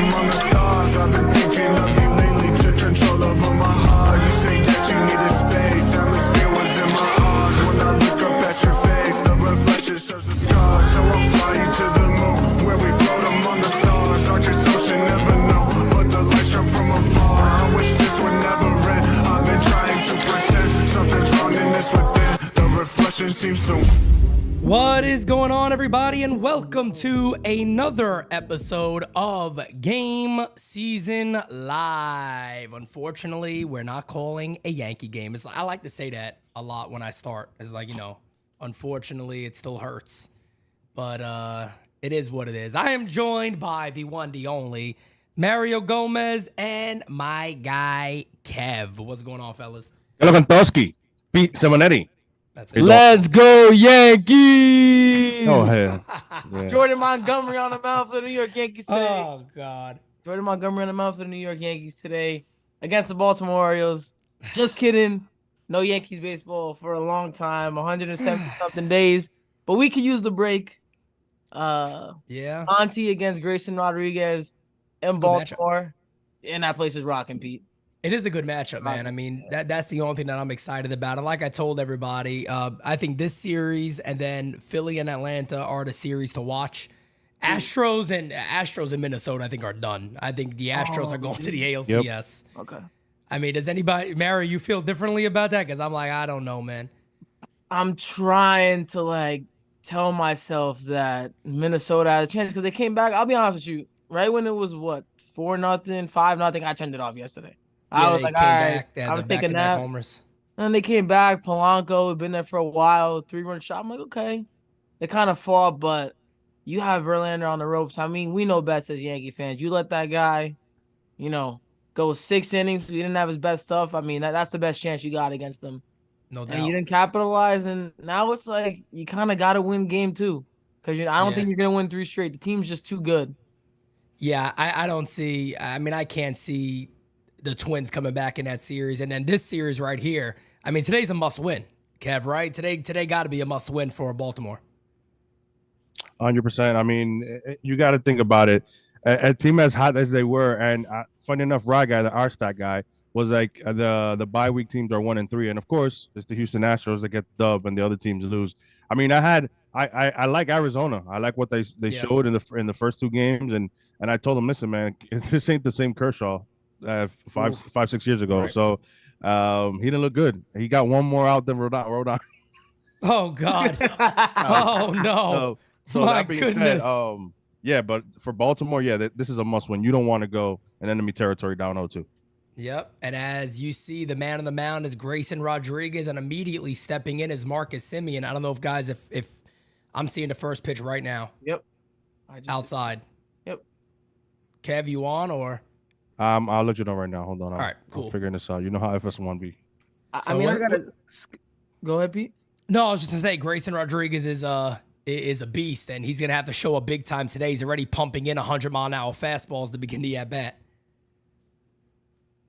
among the stars. I've been thinking of you lately, took control over my heart. You say that you needed space, atmosphere was in my arms. When I look up at your face, the reflection shows the scars. So I'll fly you to the moon, where we float among the stars. Darkest ocean, never know, but the light struck from afar. I wish this would never end. I've been trying to pretend something's wrong in this within. The reflection seems to... What is going on, everybody, and welcome to another episode of Game Season Live. Unfortunately, we're not calling a Yankee game. I like to say that a lot when I start. It's like, unfortunately, it still hurts. But it is what it is. I am joined by the one, the only, Mario Gomez, and my guy, Kev. What's going on, fellas? Hello, Kantoski. Pete Simonetti. That's it. Let's go, Yankees! Oh, hell. Yeah. Jordan Montgomery on the mound for the New York Yankees today. Oh, God. Jordan Montgomery on the mound for the New York Yankees today against the Baltimore Orioles. Just kidding. No Yankees baseball for a long time, 170-something days. But we could use the break. Yeah. Monty against Grayson Rodriguez in Baltimore. And that place is rocking, Pete. It is a good matchup, man. I mean, that's the only thing that I'm excited about. And like I told everybody, I think this series and then Philly and Atlanta are the series to watch. Astros and Minnesota, I think, are done. I think the Astros are going to the ALCS. Yep. Okay. I mean, does anybody, Mary, you feel differently about that? Because I'm like, I don't know, man. I'm trying to, tell myself that Minnesota has a chance because they came back. I'll be honest with you. Right when it was, 4-0, 5-0, I turned it off yesterday. I was like, all right, I'm taking that. Homers. And they came back. Polanco had been there for a while, 3-run shot. I'm like, okay. They kind of fought, but you have Verlander on the ropes. I mean, we know best as Yankee fans. You let that guy, go 6 innings. We didn't have his best stuff. I mean, that's the best chance you got against them. No doubt. And you didn't capitalize, and now it's like you kind of got to win game 2 because I don't think you're going to win 3 straight. The team's just too good. Yeah, I don't see – I mean, I can't see – the Twins coming back in that series. And then this series right here, I mean, today's a must-win, Kev, right? Today got to be a must-win for Baltimore. 100%. I mean, you got to think about it. A team as hot as they were, and funny enough, Rod guy, the R-Stat guy, was like the bye week teams are 1-3. And, of course, it's the Houston Astros that get the dub and the other teams lose. I mean, I like Arizona. I like what they showed in the first 2 games. And I told them, listen, man, this ain't the same Kershaw 5-6 years ago. Right. So he didn't look good. He got one more out than Rodon. Oh God. Oh no. So my that being goodness. Said, but for Baltimore, this is a must win. You don't want to go in enemy territory down 0-2. Yep. And as you see, the man on the mound is Grayson Rodriguez, and immediately stepping in is Marcus Semien. I don't know if I'm seeing the first pitch right now. Yep. Outside. Yep. Kev, you on or? I'll let you know right now. Hold on. All right, cool. I'm figuring this out. You know how FS1 be. I gotta go ahead, Pete. No, I was just gonna say Grayson Rodriguez is a beast, and he's gonna have to show up big time today. He's already pumping in 100-mile-an-hour fastballs to begin the at bat.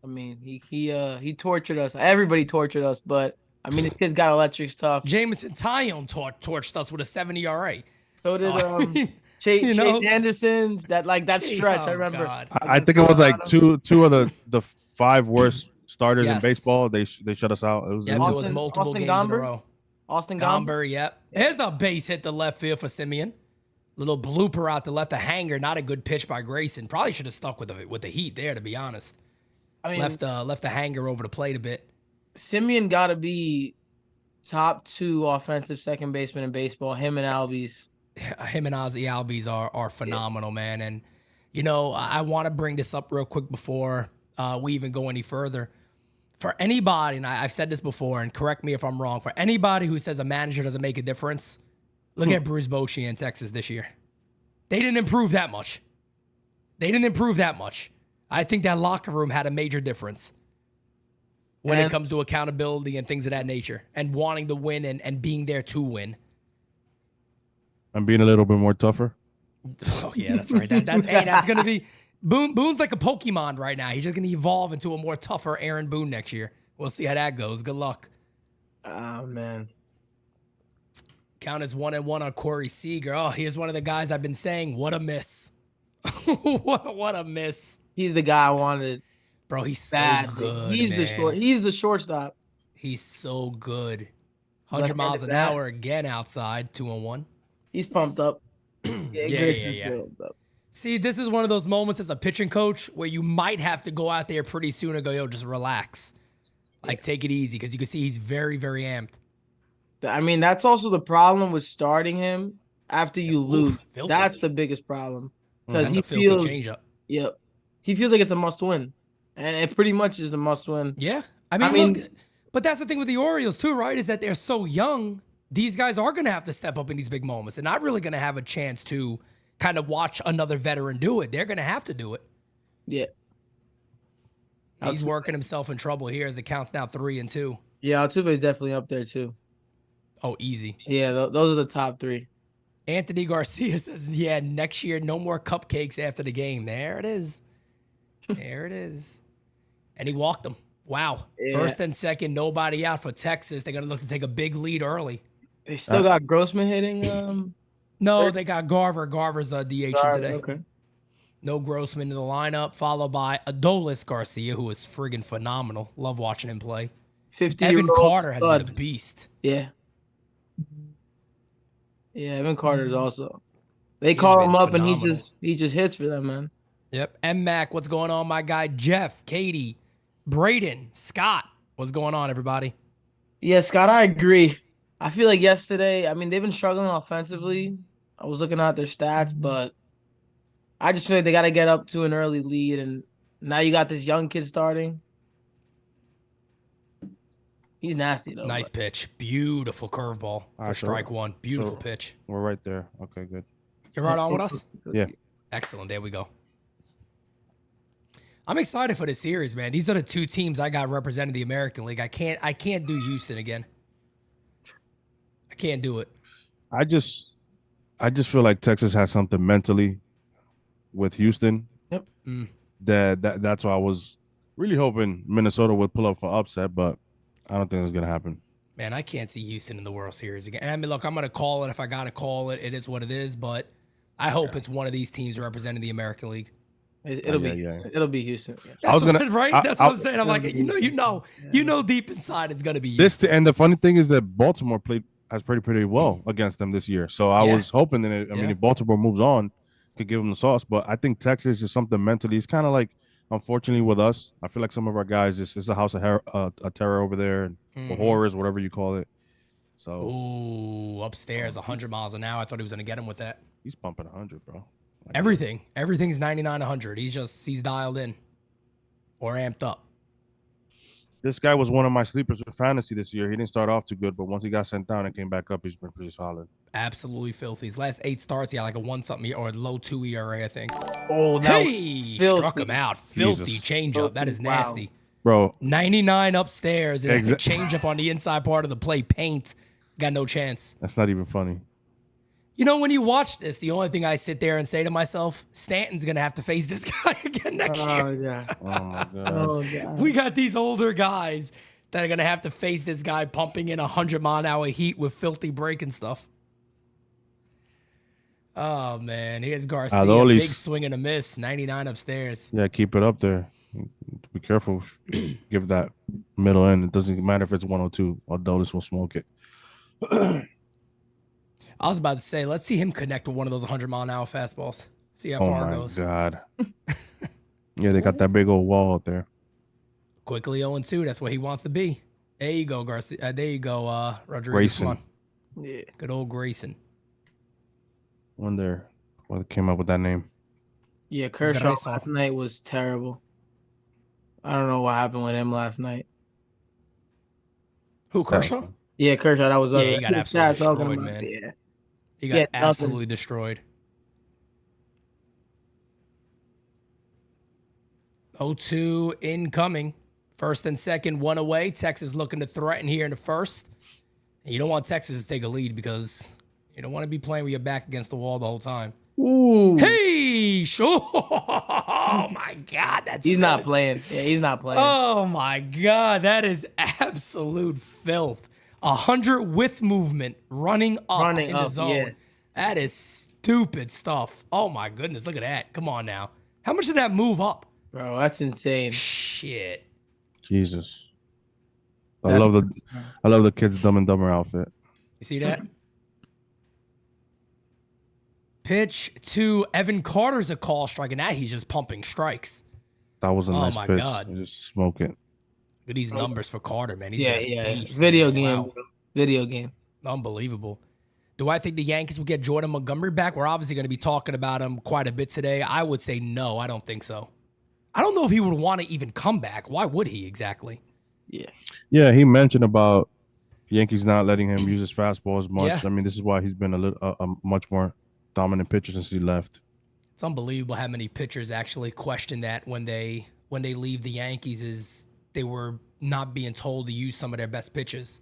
I mean, he tortured us. Everybody tortured us, but I mean, this kid's got electric stuff. Jameson Taillon torched us with a 7 ERA. So did Chase Anderson, that stretch. I remember. I think it was like two of the 5 worst starters in baseball. They shut us out. It was multiple games in a row. Austin Gomber, yep. There's a base hit to left field for Semien. Little blooper out to left, the hanger. Not a good pitch by Grayson. Probably should have stuck with the heat there, to be honest. I mean, left the hanger over the plate a bit. Semien got to be top 2 offensive second baseman in baseball. Him and Albies. Him and Ozzy Albies are phenomenal, man. And, I want to bring this up real quick before we even go any further. For anybody, and I've said this before, and correct me if I'm wrong, for anybody who says a manager doesn't make a difference, look at Bruce Bochy in Texas this year. They didn't improve that much. I think that locker room had a major difference when it comes to accountability and things of that nature and wanting to win and being there to win. I'm being a little bit more tougher. Oh, yeah, that's right. That's going to be – Boone's like a Pokemon right now. He's just going to evolve into a more tougher Aaron Boone next year. We'll see how that goes. Good luck. Oh, man. Count as 1-1 on Corey Seager. Oh, here's one of the guys I've been saying, what a miss. what a miss. He's the guy I wanted. Bro, he's so Badly. good, He's man. He's the shortstop. He's so good. 100 Left-handed miles an bat. hour again outside, 2-1. He's pumped up. Yeah. Pumped up. See, this is one of those moments as a pitching coach where you might have to go out there pretty soon and go, yo, just relax. Like, take it easy, because you can see he's very, very amped. I mean, that's also the problem with starting him after you lose. filthy. That's the biggest problem. Because That's he a filthy feels, changeup. yep, he feels like it's a must win. And it pretty much is a must win. Yeah. I mean, look, but that's the thing with the Orioles too, right? Is that they're so young. These guys are going to have to step up in these big moments. They're not really going to have a chance to kind of watch another veteran do it. They're going to have to do it. Yeah. He's working himself in trouble here as it counts now 3-2. Yeah, Altuve's definitely up there too. Oh, easy. Yeah, those are the top three. Anthony Garcia says, yeah, next year, no more cupcakes after the game. There it is. There it is. And he walked them. Wow. Yeah. First and second, nobody out for Texas. They're going to look to take a big lead early. They still got Grossman hitting. No, they got Garver. Garver's DH today. Okay. No Grossman in the lineup, followed by Adolis Garcia, who is friggin' phenomenal. Love watching him play. 50 Evan Carter has been a beast. Yeah. Yeah, Evan Carter's also. They call him up phenomenal. and he just hits for them, man. Yep. M-Mac, what's going on, my guy? Jeff, Katie, Braden, Scott. What's going on, everybody? Yeah, Scott, I agree. I feel like yesterday, I mean, they've been struggling offensively. I was looking at their stats, but I just feel like they got to get up to an early lead, and now you got this young kid starting. He's nasty, though. Nice pitch. Beautiful curveball for strike one. Beautiful pitch. We're right there. Okay, good. You're right on with us? Yeah. Excellent. There we go. I'm excited for this series, man. These are the two teams I got representing the American League. I can't do Houston again. I can't do it. I just feel like Texas has something mentally with Houston. Yep. That's why I was really hoping Minnesota would pull up for upset, but I don't think it's gonna happen. Man, I can't see Houston in the World Series again. I mean, look, I'm gonna call it if I gotta call it. It is what it is, but I hope it's one of these teams representing the American League. It'll be Houston. It'll be Houston. Yeah. That's what I'm saying. I'm like, you know, deep inside it's gonna be Houston. And the funny thing is that Baltimore has pretty well against them this year. So I was hoping that if Baltimore moves on, could give them the sauce. But I think Texas is something mentally. It's kind of like, unfortunately, with us, I feel like some of our guys it's a house of a terror over there, and horrors, whatever you call it. So ooh, upstairs, 100 miles an hour. I thought he was gonna get him with that. He's pumping 100, bro. Like, Everything's 99, 100. He's dialed in or amped up. This guy was one of my sleepers for fantasy this year. He didn't start off too good, but once he got sent down and came back up, he's been pretty solid. Absolutely filthy. His last 8 starts, he had like a 1-something or low 2 ERA, I think. Oh, hey, struck him out. Filthy changeup. That is nasty. Bro. 99 upstairs and a changeup on the inside part of the plate. Paint. Got no chance. That's not even funny. You know, when you watch this, the only thing I sit there and say to myself, Stanton's going to have to face this guy again next year. Yeah. Oh, my God. Oh, God. We got these older guys that are going to have to face this guy pumping in 100-mile-an-hour heat with filthy breaking stuff. Oh, man. Here's Garcia. Big swing and a miss. 99 upstairs. Yeah, keep it up there. Be careful. Give that middle end. It doesn't matter if it's 102. Adolis will smoke it. I was about to say, let's see him connect with one of those 100-mile-an-hour fastballs. See how far it goes. Oh, my God. Yeah, they got that big old wall out there. Quickly 0-2. That's what he wants to be. There you go, Garcia. There you go, Rodriguez. Grayson. Come on. Yeah. Good old Grayson. Wonder what came up with that name. Yeah, Kershaw last night was terrible. I don't know what happened with him last night. Who, Kershaw? Yeah, Kershaw. That was he got absolutely destroyed, man. Yeah. He got absolutely destroyed. 0-2 incoming. First and second, 1 away. Texas looking to threaten here in the first. And you don't want Texas to take a lead because you don't want to be playing with your back against the wall the whole time. Ooh. Hey, sure. Oh, my God. He's not playing. Yeah, he's not playing. Oh, my God. That is absolute filth. 100 with movement running up in the zone. Yeah. That is stupid stuff. Oh my goodness, look at that. Come on now. How much did that move up? Bro, that's insane. Shit. Jesus. I That's- love the kid's Dumb and Dumber outfit. You see that? Pitch to Evan Carter's a call strike, and now he's just pumping strikes. That was a nice my pitch. God. Just smoke it. Look at these numbers for Carter, man. He's Yeah, been a yeah. beast. Video game. Wow. Bro. Video game. Unbelievable. Do I think the Yankees will get Jordan Montgomery back? We're obviously going to be talking about him quite a bit today. I would say no. I don't think so. I don't know if he would want to even come back. Why would he exactly? Yeah. Yeah, he mentioned about Yankees not letting him use his fastball as much. Yeah. I mean, this is why he's been a much more dominant pitcher since he left. It's unbelievable how many pitchers actually question that when they leave the Yankees is they were not being told to use some of their best pitches.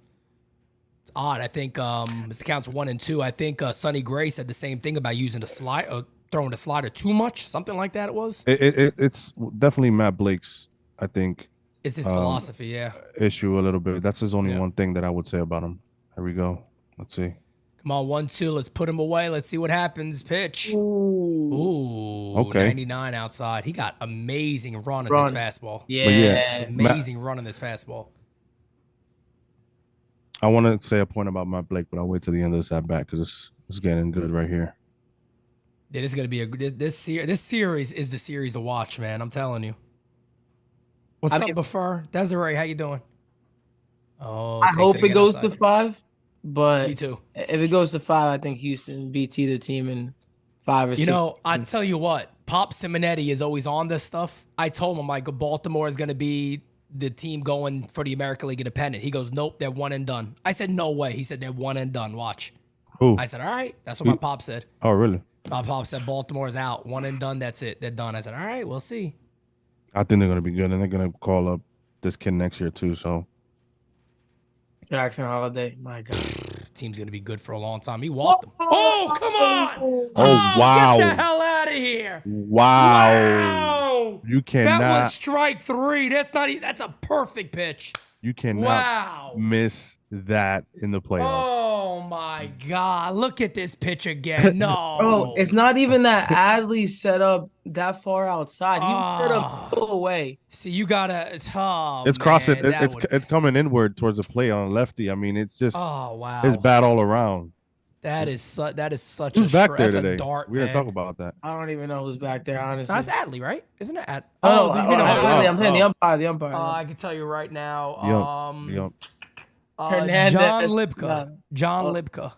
It's odd. I think as the counts 1 and 2, I think Sonny Gray said the same thing about using the slide, throwing the slider too much, something like that. It was. It's definitely Matt Blake's, I think, It's his philosophy, yeah. issue a little bit. That's his only Yeah. one thing that I would say about him. Here we go. Let's see. Come on, 1-2. Let's put him away. Let's see what happens. Pitch. Ooh. Okay. 99 outside. He got amazing run on this fastball. Yeah. Amazing run on this fastball. I want to say a point about Matt Blake, but I'll wait till the end of this at bat because it's getting good right here. Yeah, this is gonna be this series is the series to watch, man. I'm telling you. What's up, Buffer? Desiree, how you doing? Oh, I hope it goes outside. to 5, but Me too. if it goes to 5, I think Houston beats either team in 5 or 6. You know, I tell you what, Pop Simonetti is always on this stuff. I told him, like, Baltimore is gonna be the team going for the American League Independent. He goes, nope, they're one and done. I said, no way. He said, they're one and done. Watch. Who? I said, all right. That's what my pop said. Oh, really? My pop said Baltimore's out. One and done. That's it. They're done. I said, all right, we'll see. I think they're going to be good, and they're going to call up this kid next year, too. So Jackson Holiday, my God. Team's going to be good for a long time. He walked him. Oh, come on. Oh, wow. Get the hell out of here. Wow. Wow. You cannot. That was strike 3. That's a perfect pitch. You cannot Wow. miss that in the playoffs. Oh, my God. Look at this pitch again. No. Bro, it's not even that Adley set up that far outside. He was set up go away. See, you got to. It's crossing. It's coming inward towards the plate on lefty. I mean, it's just. Oh, wow. It's bad all around. That is such Who's a back there that's today? a dart, We didn't man. talk about that. I don't even know who's back there, honestly. That's Adley, right? Isn't it? Oh, Adley, I'm saying the umpire. The umpire. I can tell you right now. Yep. Hernandez. John Lipka. Yeah. John Lipka.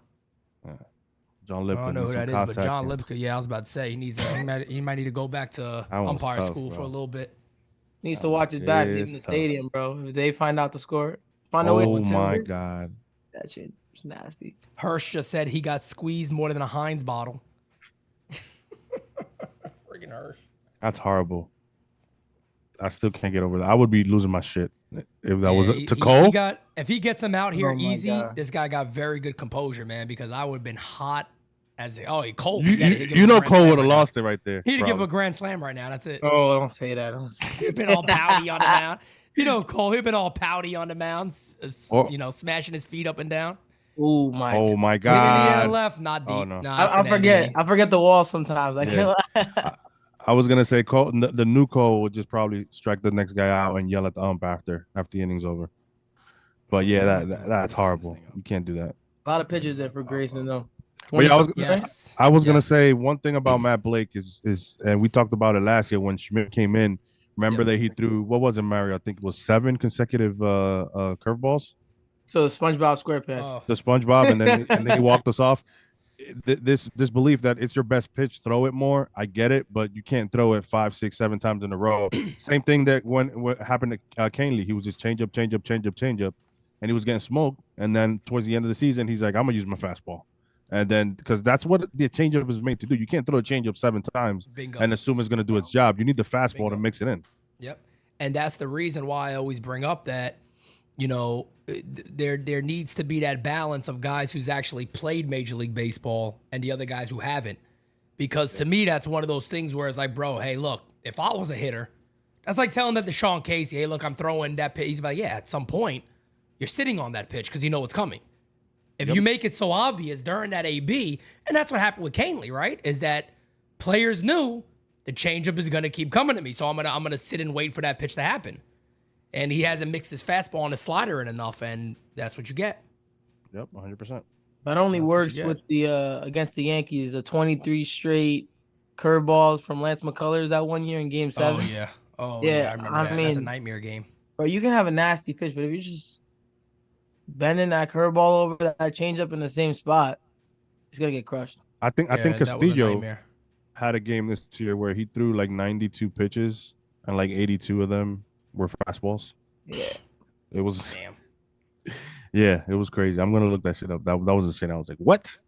John I Lipka. don't know who needs that some is, but John contact. Lipka. Yeah, I was about to say he might need to go back to That one's umpire tough, school bro. for a little bit. Needs to watch his back, It leave is in the tough. stadium, bro. If they find out the score, find a way Oh to my God. that shit is nasty. Hirsch just said he got squeezed more than a Heinz bottle. Friggin' Hirsch. That's horrible. I still can't get over that. I would be losing my shit if that was to Cole. If he gets him out here Oh my easy, God. this guy got very good composure, man, because I would have been hot as Cole. You know Cole would have lost it right there. He'd give him a probably. grand slam right now. That's it. Oh, don't say that. Don't say He'd been all pouty on the mound. You know, Cole, he'd been all pouty on the mound, Or- smashing his feet up and down. Oh my. Oh my Hitting the air God. left, not deep. Oh, no. Nah, it's I gonna end forget. easy. I forget the wall sometimes. I Yeah. can't. I was gonna say Cole, the new Cole would just probably strike the next guy out and yell at the ump after the inning's over. But yeah, that's horrible. You can't do that. A lot of pitches there for Grayson though. But yeah, Yes. I was gonna Yes. say one thing about Matt Blake is and we talked about it last year when Schmidt came in. Remember that he threw, what was it, Mario? I think it was 7 consecutive curveballs. So the SpongeBob SquarePants. Oh. The SpongeBob, and then he walked us off. This belief that it's your best pitch, throw it more. I get it, but you can't throw it 5, 6, 7 times in a row. Same thing that what happened to Canely. He was just change up, and he was getting smoked. And then towards the end of the season, he's like, I'm gonna use my fastball. And then because that's what the changeup is made to do. You can't throw a changeup 7 times Bingo. and assume it's gonna do its job. You need the fastball Bingo. to mix it in. Yep. And that's the reason why I always bring up that, there needs to be that balance of guys who's actually played Major League Baseball and the other guys who haven't. Because to me, that's one of those things where it's like, bro, hey, look, if I was a hitter, that's like telling that to Sean Casey, hey, look, I'm throwing that pitch. He's like, yeah, at some point, you're sitting on that pitch because you know it's coming. If you make it so obvious during that AB, and that's what happened with Canely, right? Is that players knew the changeup is going to keep coming to me, so I'm gonna sit and wait for that pitch to happen. And he hasn't mixed his fastball and his slider in enough, and that's what you get. Yep, 100%. That only works with the against the Yankees, the 23 straight curveballs from Lance McCullers that one year in Game 7. Oh yeah, I remember that. That's a nightmare game. Bro, you can have a nasty pitch, but if you're just bending that curveball over that changeup in the same spot, it's gonna get crushed. I think Castillo had a game this year where he threw like 92 pitches and like 82 of them were fastballs. Yeah, it was. Damn. Yeah, it was crazy. I'm gonna look that shit up. That was insane. I was like, what?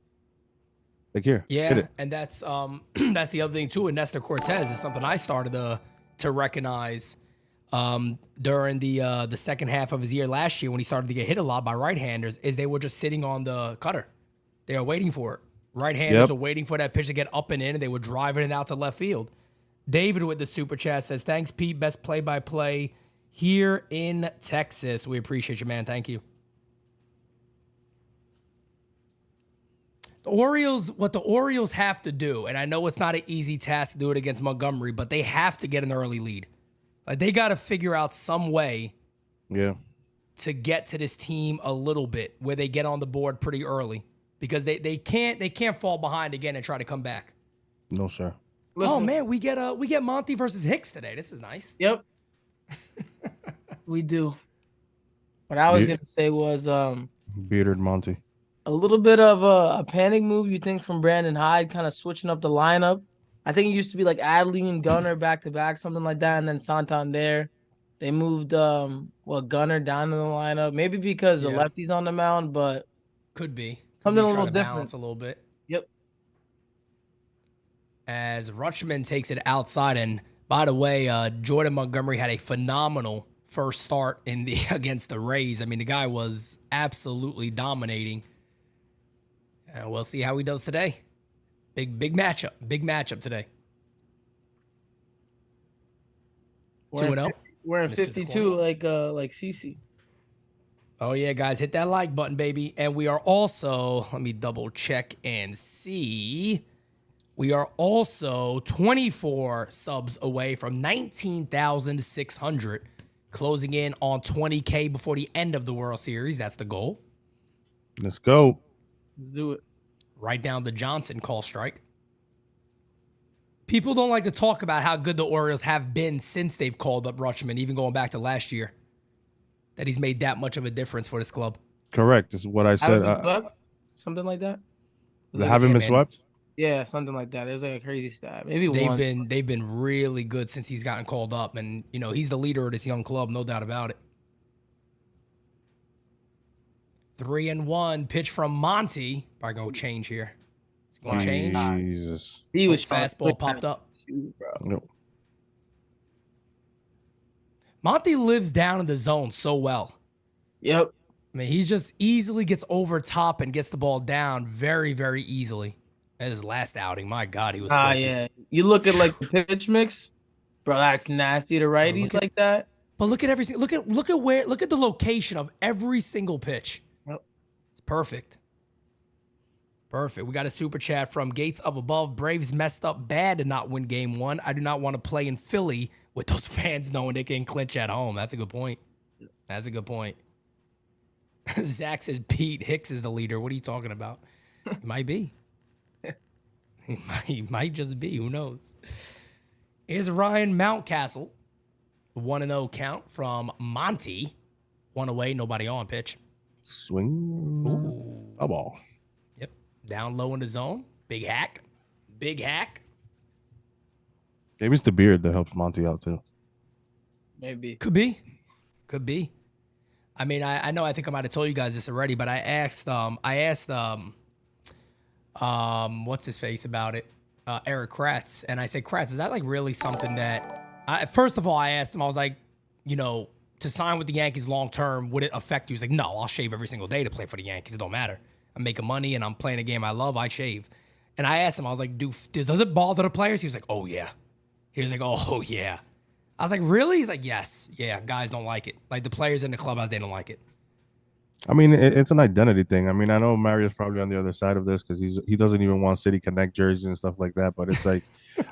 Like here. Yeah, and that's that's the other thing too. And Nestor Cortez is something I started to recognize during the second half of his year last year when he started to get hit a lot by right-handers. Is they were just sitting on the cutter. They were waiting for it. Right-handers are waiting for that pitch to get up and in, and they were driving it out to left field. David with the super chat says, "Thanks, Pete. Best play-by-play here in Texas. We appreciate you, man. Thank you." The Orioles, what the Orioles have to do, and I know it's not an easy task to do it against Montgomery, but they have to get an early lead. Like they got to figure out some way to get to this team a little bit where they get on the board pretty early because they can't fall behind again and try to come back. No, sir. Listen. Oh man, we get Monty versus Hicks today. This is nice. Yep. We do. What I was gonna say was bearded Monty. A little bit of a panic move, you think, from Brandon Hyde, kind of switching up the lineup. I think it used to be like Adley and Gunnar back to back, something like that, and then Santander. They moved Gunnar down in the lineup, maybe because the lefty's on the mound, but could be something a little different. A little bit. Yep. As Rutschman takes it outside, and by the way, Jordan Montgomery had a phenomenal first start against the Rays. I mean, the guy was absolutely dominating. And we'll see how he does today. Big matchup. Big matchup today. 2-0. We're in 52 like CC. Oh yeah, guys, hit that like button, baby. And we are also, let me double check and see. We are also 24 subs away from 19,600, closing in on 20K before the end of the World Series. That's the goal. Let's go. Let's do it. Right down the Johnson call strike. People don't like to talk about how good the Orioles have been since they've called up Rutschman, even going back to last year. That he's made that much of a difference for this club. Correct. This is what I said. Something like that. They haven't been swept? Yeah, something like that. There's like a crazy stat. Maybe they've been really good since he's gotten called up, and he's the leader of this young club, no doubt about it. 3-1 pitch from Monty. Probably gonna change here. It's gonna change. Jesus. He was fastball popped up. Bro. No. Monty lives down in the zone so well. Yep. I mean, he just easily gets over top and gets the ball down very, very easily. At his last outing, my God, he was. Yeah. You look at like the pitch mix, bro. That's nasty to righties like that. But look at look at the location of every single pitch. Yep. It's perfect. Perfect. We got a super chat from Gates of Above. Braves messed up bad to not win game 1. I do not want to play in Philly with those fans knowing they can clinch at home. That's a good point. That's a good point. Zach says Pete Hicks is the leader. What are you talking about? It might be. He might just be. Who knows? Here's Ryan Mountcastle. 1-0 count from Monty. One away, nobody on pitch. Swing. Ooh. A ball. Yep. Down low in the zone. Big hack. Big hack. Maybe it's the beard that helps Monty out too. Maybe. Could be. Could be. I mean, I know I think I might have told you guys this already, but I asked what's his face about it? Eric Kratz. And I said, Kratz, is that like really something that first of all, I asked him, I was like, to sign with the Yankees long term, would it affect you? He's like, no, I'll shave every single day to play for the Yankees. It don't matter. I'm making money and I'm playing a game I love. I shave. And I asked him, I was like, does it bother the players? He was like, oh yeah. He was like, oh yeah. I was like, really? He's like, yes. Yeah, guys don't like it. Like the players in the clubhouse, they don't like it. I mean, it's an identity thing. I mean, I know Mario's probably on the other side of this because he doesn't even want City Connect jerseys and stuff like that. But it's like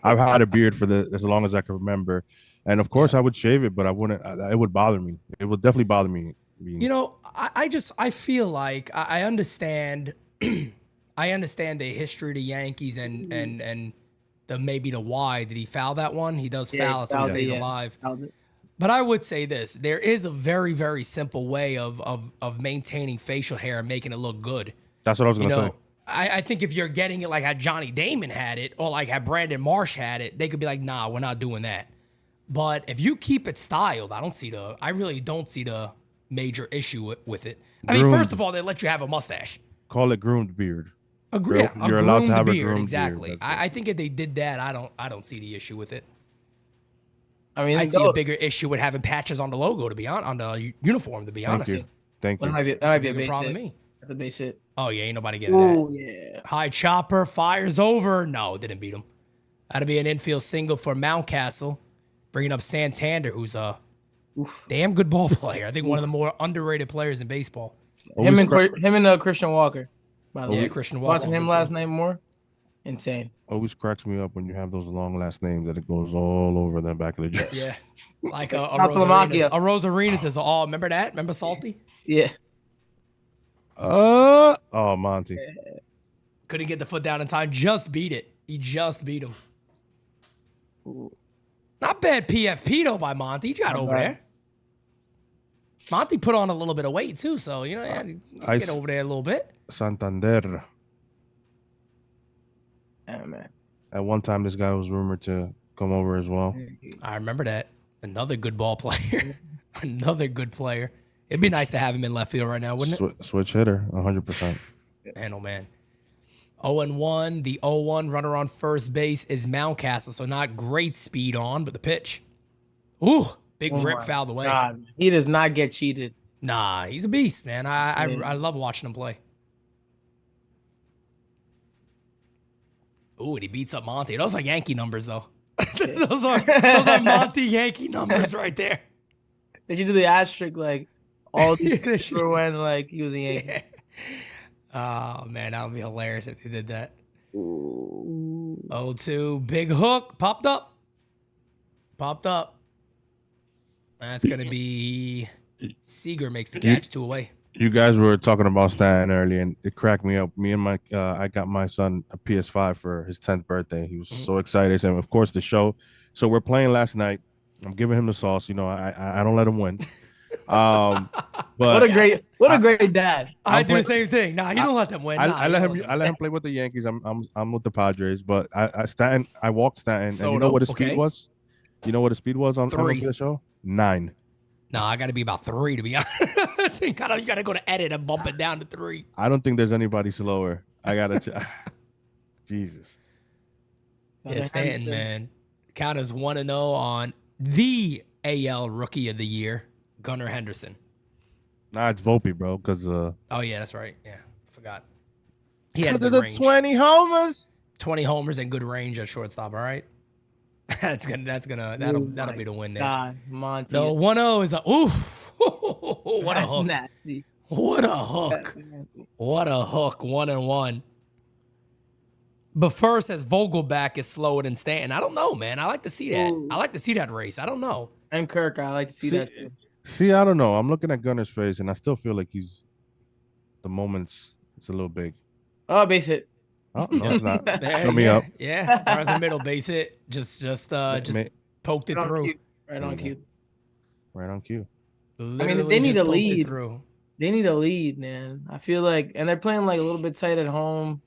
I've had a beard for as long as I can remember, and of course Yeah. I would shave it, but I wouldn't. It would bother me. It would definitely bother me. You know, I feel like I understand I understand the history of the Yankees and the maybe the why. Did he foul that one? He does foul it, so he fouled it, stays yeah. alive. Fouled it. But I would say this: there is a very, very simple way of maintaining facial hair and making it look good. That's what I was You gonna know, say. I think if you're getting it like how Johnny Damon had it or like how Brandon Marsh had it, they could be like, nah, we're not doing that. But if you keep it styled, I really don't see the major issue with it. I mean, Groomed. first of all, they let you have a mustache. Call it groomed beard. Agree. You're allowed to have a beard, groomed exactly. beard. That's it. I think if they did that, I don't see the issue with it. I mean, I see a bigger issue with having patches on the logo, to be honest, on the uniform, to be Thank honest. you. Thank you. that might be a Bigger base problem hit. to me. That's a base hit. Oh yeah, ain't nobody getting that. Oh yeah. High chopper fires over. No, didn't beat him. That'd be an infield single for Mountcastle, bringing up Santander, who's a Oof. damn good ball player. I think one of the more underrated players in baseball. Always Him and Christian Walker. By the Yeah, way, Christian Walker. watching him last night more, insane. always cracks me up when you have those long last names that it goes all over the back of the jersey. Yeah, like a Stop Rose Lamacchia. Arenas. A Rose Arenas is all. Remember that? Remember Salty? Yeah. Oh, Monty. Couldn't get the foot down in time. Just beat it. He just beat him. Not bad PFP though by Monty. He got over bad. there. Monty put on a little bit of weight too, so you know, yeah, he I get s- over there a little bit. Santander. Yeah, man. At one time, this guy was rumored to come over as well. I remember that. Another good ball player. Another good player. It'd be nice to have him in left field right now, wouldn't it? Switch hitter, 100%. Man, oh man. 0-1. The 0-1 runner on first base is Mountcastle, so not great speed on, but the pitch. Ooh, big Oh rip my fouled away. God, he does not get cheated. Nah, he's a beast, man. I Yeah. love watching him play. Ooh, and he beats up Monty. Those are Yankee numbers, though. those are Monty Yankee numbers right there. They should do the asterisk like all these Yeah, they pictures should. were when like he was a Yankee. Yeah. Oh man, that would be hilarious if they did that. Ooh. 0-2, big hook, popped up. That's gonna be Seager makes the catch, 2 away. You guys were talking about Stanton earlier, and it cracked me up. Me and my, I got my son a PS5 for his 10th birthday. He was so excited, and of course the show. So we're playing last night. I'm giving him the sauce. You know, I don't let him win. But What a great dad. I I'm do the play- same thing. Nah, you don't let them win. Nah, I you let don't him. I let him play with the Yankees. I'm with the Padres, but I Stanton. I walked Stanton, and you know Soto, what his okay. speed was? You know what his speed was on 3. the show? 9. No, I got to be about 3 to be honest. I think you got to go to edit and bump it down to 3. I don't think there's anybody slower. I gotta. Jesus. Yeah, Stanton, man. Count as 1-0 on the AL Rookie of the Year, Gunnar Henderson. Nah, it's Volpe, bro. Because Oh yeah, that's right. Yeah, I forgot. He has of good the range. 20 homers. 20 homers and good range at shortstop. All right, that'll be the win there. God, Monty. The 1-0 is a ooh, what a That's hook! nasty. What a hook! What a hook! 1-1. But first, as Vogelback is slower than Stanton, I don't know, man. I like to see that. Ooh. I like to see that race. I don't know. And Kirk, I like to see that too. See, I don't know. I'm looking at Gunner's face, and I still feel like the moments. It's a little big. Oh, base hit. Oh no, it's not. There, Show me yeah, up. Yeah, right in the middle base hit. Just poked it Right on through. cue. Right on cue. Right on cue. Literally they need just a poked it lead. through. They need a lead, man. I feel like, and they're playing like a little bit tight at home.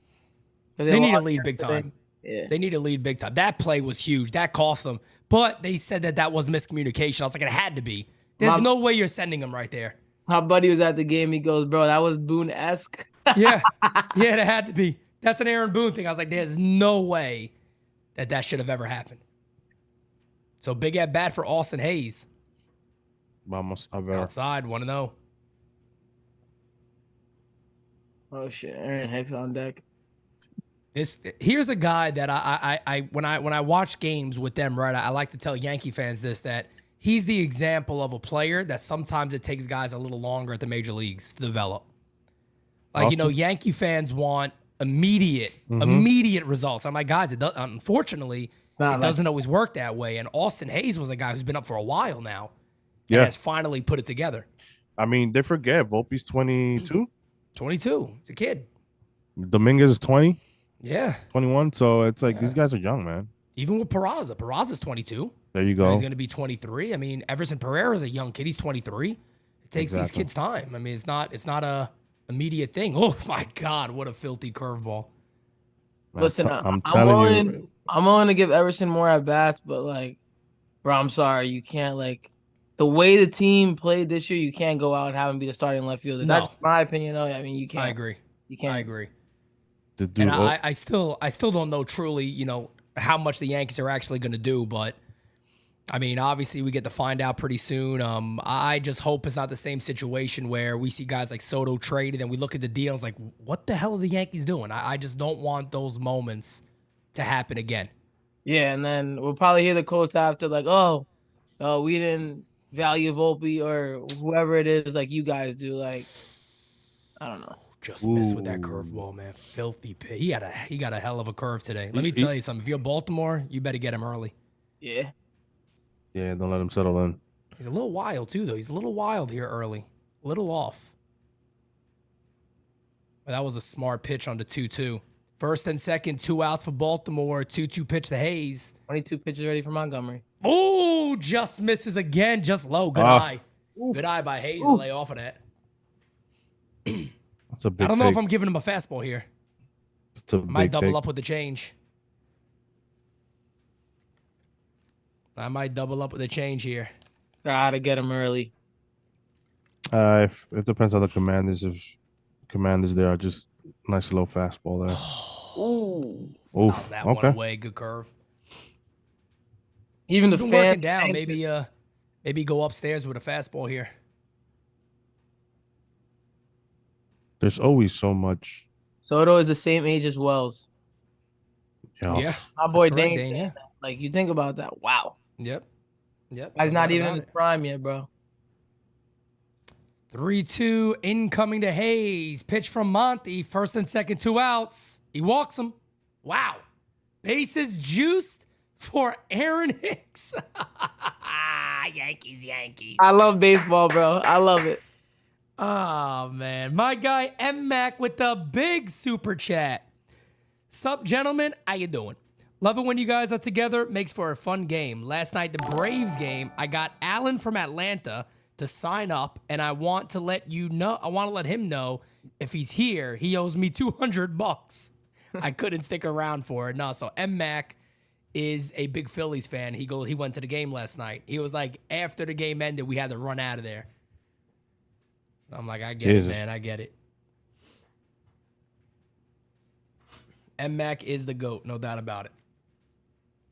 'Cause They need a lost lead big yesterday. time. Yeah. They need a lead big time. That play was huge. That cost them. But they said that was miscommunication. I was like, it had to be. There's no way you're sending them right there. My buddy was at the game. He goes, bro, that was Boone-esque. Yeah. Yeah, it had to be. That's an Aaron Boone thing. I was like, there's no way that should have ever happened. So big at bat for Austin Hayes. Vamos a ver. Outside, 1-0. Oh shit, Aaron Hicks on deck. Here's a guy that I when I watch games with them, right? I like to tell Yankee fans this, that he's the example of a player that sometimes it takes guys a little longer at the major leagues to develop. Like, Yankee fans want immediate results. I'm like, guys, unfortunately, it doesn't always work that way. And Austin Hayes was a guy who's been up for a while now and has finally put it together. I mean, they forget Volpe's 22. 22. He's a kid. Dominguez is 20. Yeah. 21. So it's like these guys are young, man. Even with Peraza. Peraza's 22. There you go. He's going to be 23. I mean, Everson Pereira's a young kid. He's 23. It takes these kids time. I mean, it's not a immediate thing. Oh my God, what a filthy curveball. Listen, I'm willing to give Everson more at bats, but like, bro, I'm sorry, you can't the way the team played this year, you can't go out and have him be the starting left fielder. No. That's my opinion. Though. I mean, you can't. I agree. You can't. I agree. And I still don't know truly, how much the Yankees are actually going to do, but I mean, obviously we get to find out pretty soon. I just hope it's not the same situation where we see guys like Soto traded and we look at the deals like, what the hell are the Yankees doing? I just don't want those moments to happen again. Yeah, and then we'll probably hear the quotes after like, oh, we didn't value Volpe or whoever it is like you guys do. Like, I don't know. Just missed with that curveball, man. Filthy pit. He got a hell of a curve today. Let me tell you something. If you're Baltimore, you better get him early. Yeah. Yeah, don't let him settle in. He's a little wild, too, though. He's a little wild here early. A little off. But that was a smart pitch on the 2-2. First and second, 2 outs for Baltimore. 2-2 pitch to Hayes. 22 pitches ready for Montgomery. Oh, just misses again. Just low. Good eye. Oof. Good eye by Hayes to lay off of that. That's a big I don't know if I'm giving him a fastball here. Might double take. Up with the change. I might double up with the change here. Gotta get him early. If it depends on the Commanders. If Commanders there are just nice low fastball there. Ooh. Fouls that one away. Good curve. Even the fan working down. Maybe go upstairs with a fastball here. There's always so much. Soto is the same age as Wells. Yeah. My boy Dane. Yeah. Like, you think about that. Wow. Yep. Guy's not even in his prime yet, bro. 3-2 incoming to Hayes. Pitch from Monty. First and second, 2 outs. He walks him. Wow. Bases juiced for Aaron Hicks. Yankees. I love baseball, bro. I love it. Oh, man. My guy, M-Mac, with the big super chat. Sup, gentlemen? How you doing? Love it when you guys are together. Makes for a fun game. Last night, the Braves game, I got Alan from Atlanta to sign up, and I want to let him know if he's here, he owes me $200. I couldn't stick around for it. No, so M-Mac is a big Phillies fan. He went to the game last night. He was like, after the game ended, we had to run out of there. I'm like, I get it, man. I get it. M-Mac is the GOAT, no doubt about it.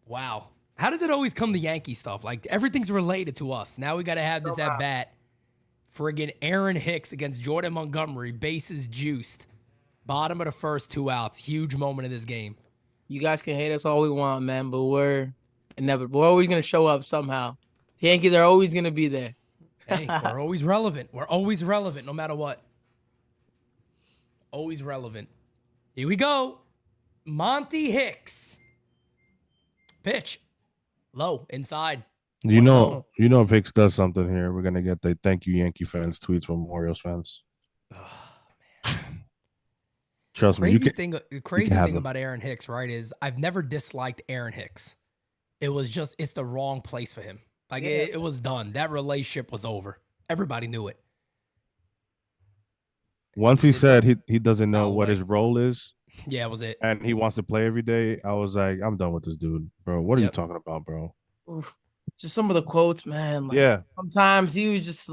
Wow. How does it always come to Yankee stuff? Like, everything's related to us. Now we got to have this at bat. Friggin' Aaron Hicks against Jordan Montgomery. Bases juiced. Bottom of the first, 2 outs. Huge moment of this game. You guys can hate us all we want, man, but we're inevitable. We're always going to show up somehow. The Yankees are always going to be there. Hey, we're always relevant. We're always relevant no matter what. Always relevant. Here we go. Monty Hicks. Pitch. Low. Inside. You know if Hicks does something here, we're going to get the thank you Yankee fans tweets from Orioles fans. Oh, man. Trust me. The crazy thing about Aaron Hicks, right, is I've never disliked Aaron Hicks. It's the wrong place for him. Like, it was done. That relationship was over. Everybody knew it. Once he said he doesn't know what his role is. Yeah, it was it. And he wants to play every day. I was like, I'm done with this dude, bro. What are you talking about, bro? Oof. Just some of the quotes, man. Like, sometimes he was just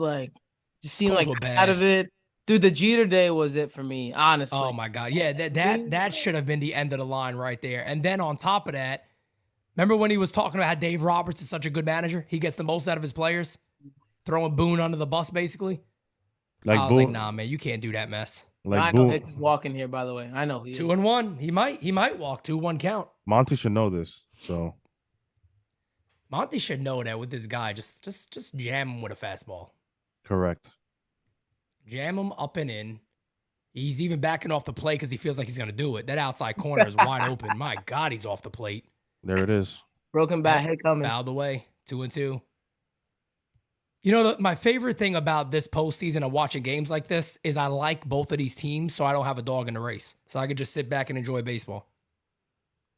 seemed like out of it. Dude, the Jeter day was it for me, honestly. Oh, my God. Yeah, that should have been the end of the line right there. And then on top of that, remember when he was talking about how Dave Roberts is such a good manager? He gets the most out of his players, throwing Boone under the bus, basically. I was like, nah, man, you can't do that mess. I know Hicks is walking here, by the way. I know he is. 2-1. He might walk 2-1 count. Monty should know this. So Monty should know that with this guy. Just jam him with a fastball. Correct. Jam him up and in. He's even backing off the plate because he feels like he's going to do it. That outside corner is wide open. My God, he's off the plate. There it is. Broken bat hit coming. Fouled away. 2-2. You know, my favorite thing about this postseason of watching games like this is I like both of these teams, so I don't have a dog in the race. So I could just sit back and enjoy baseball.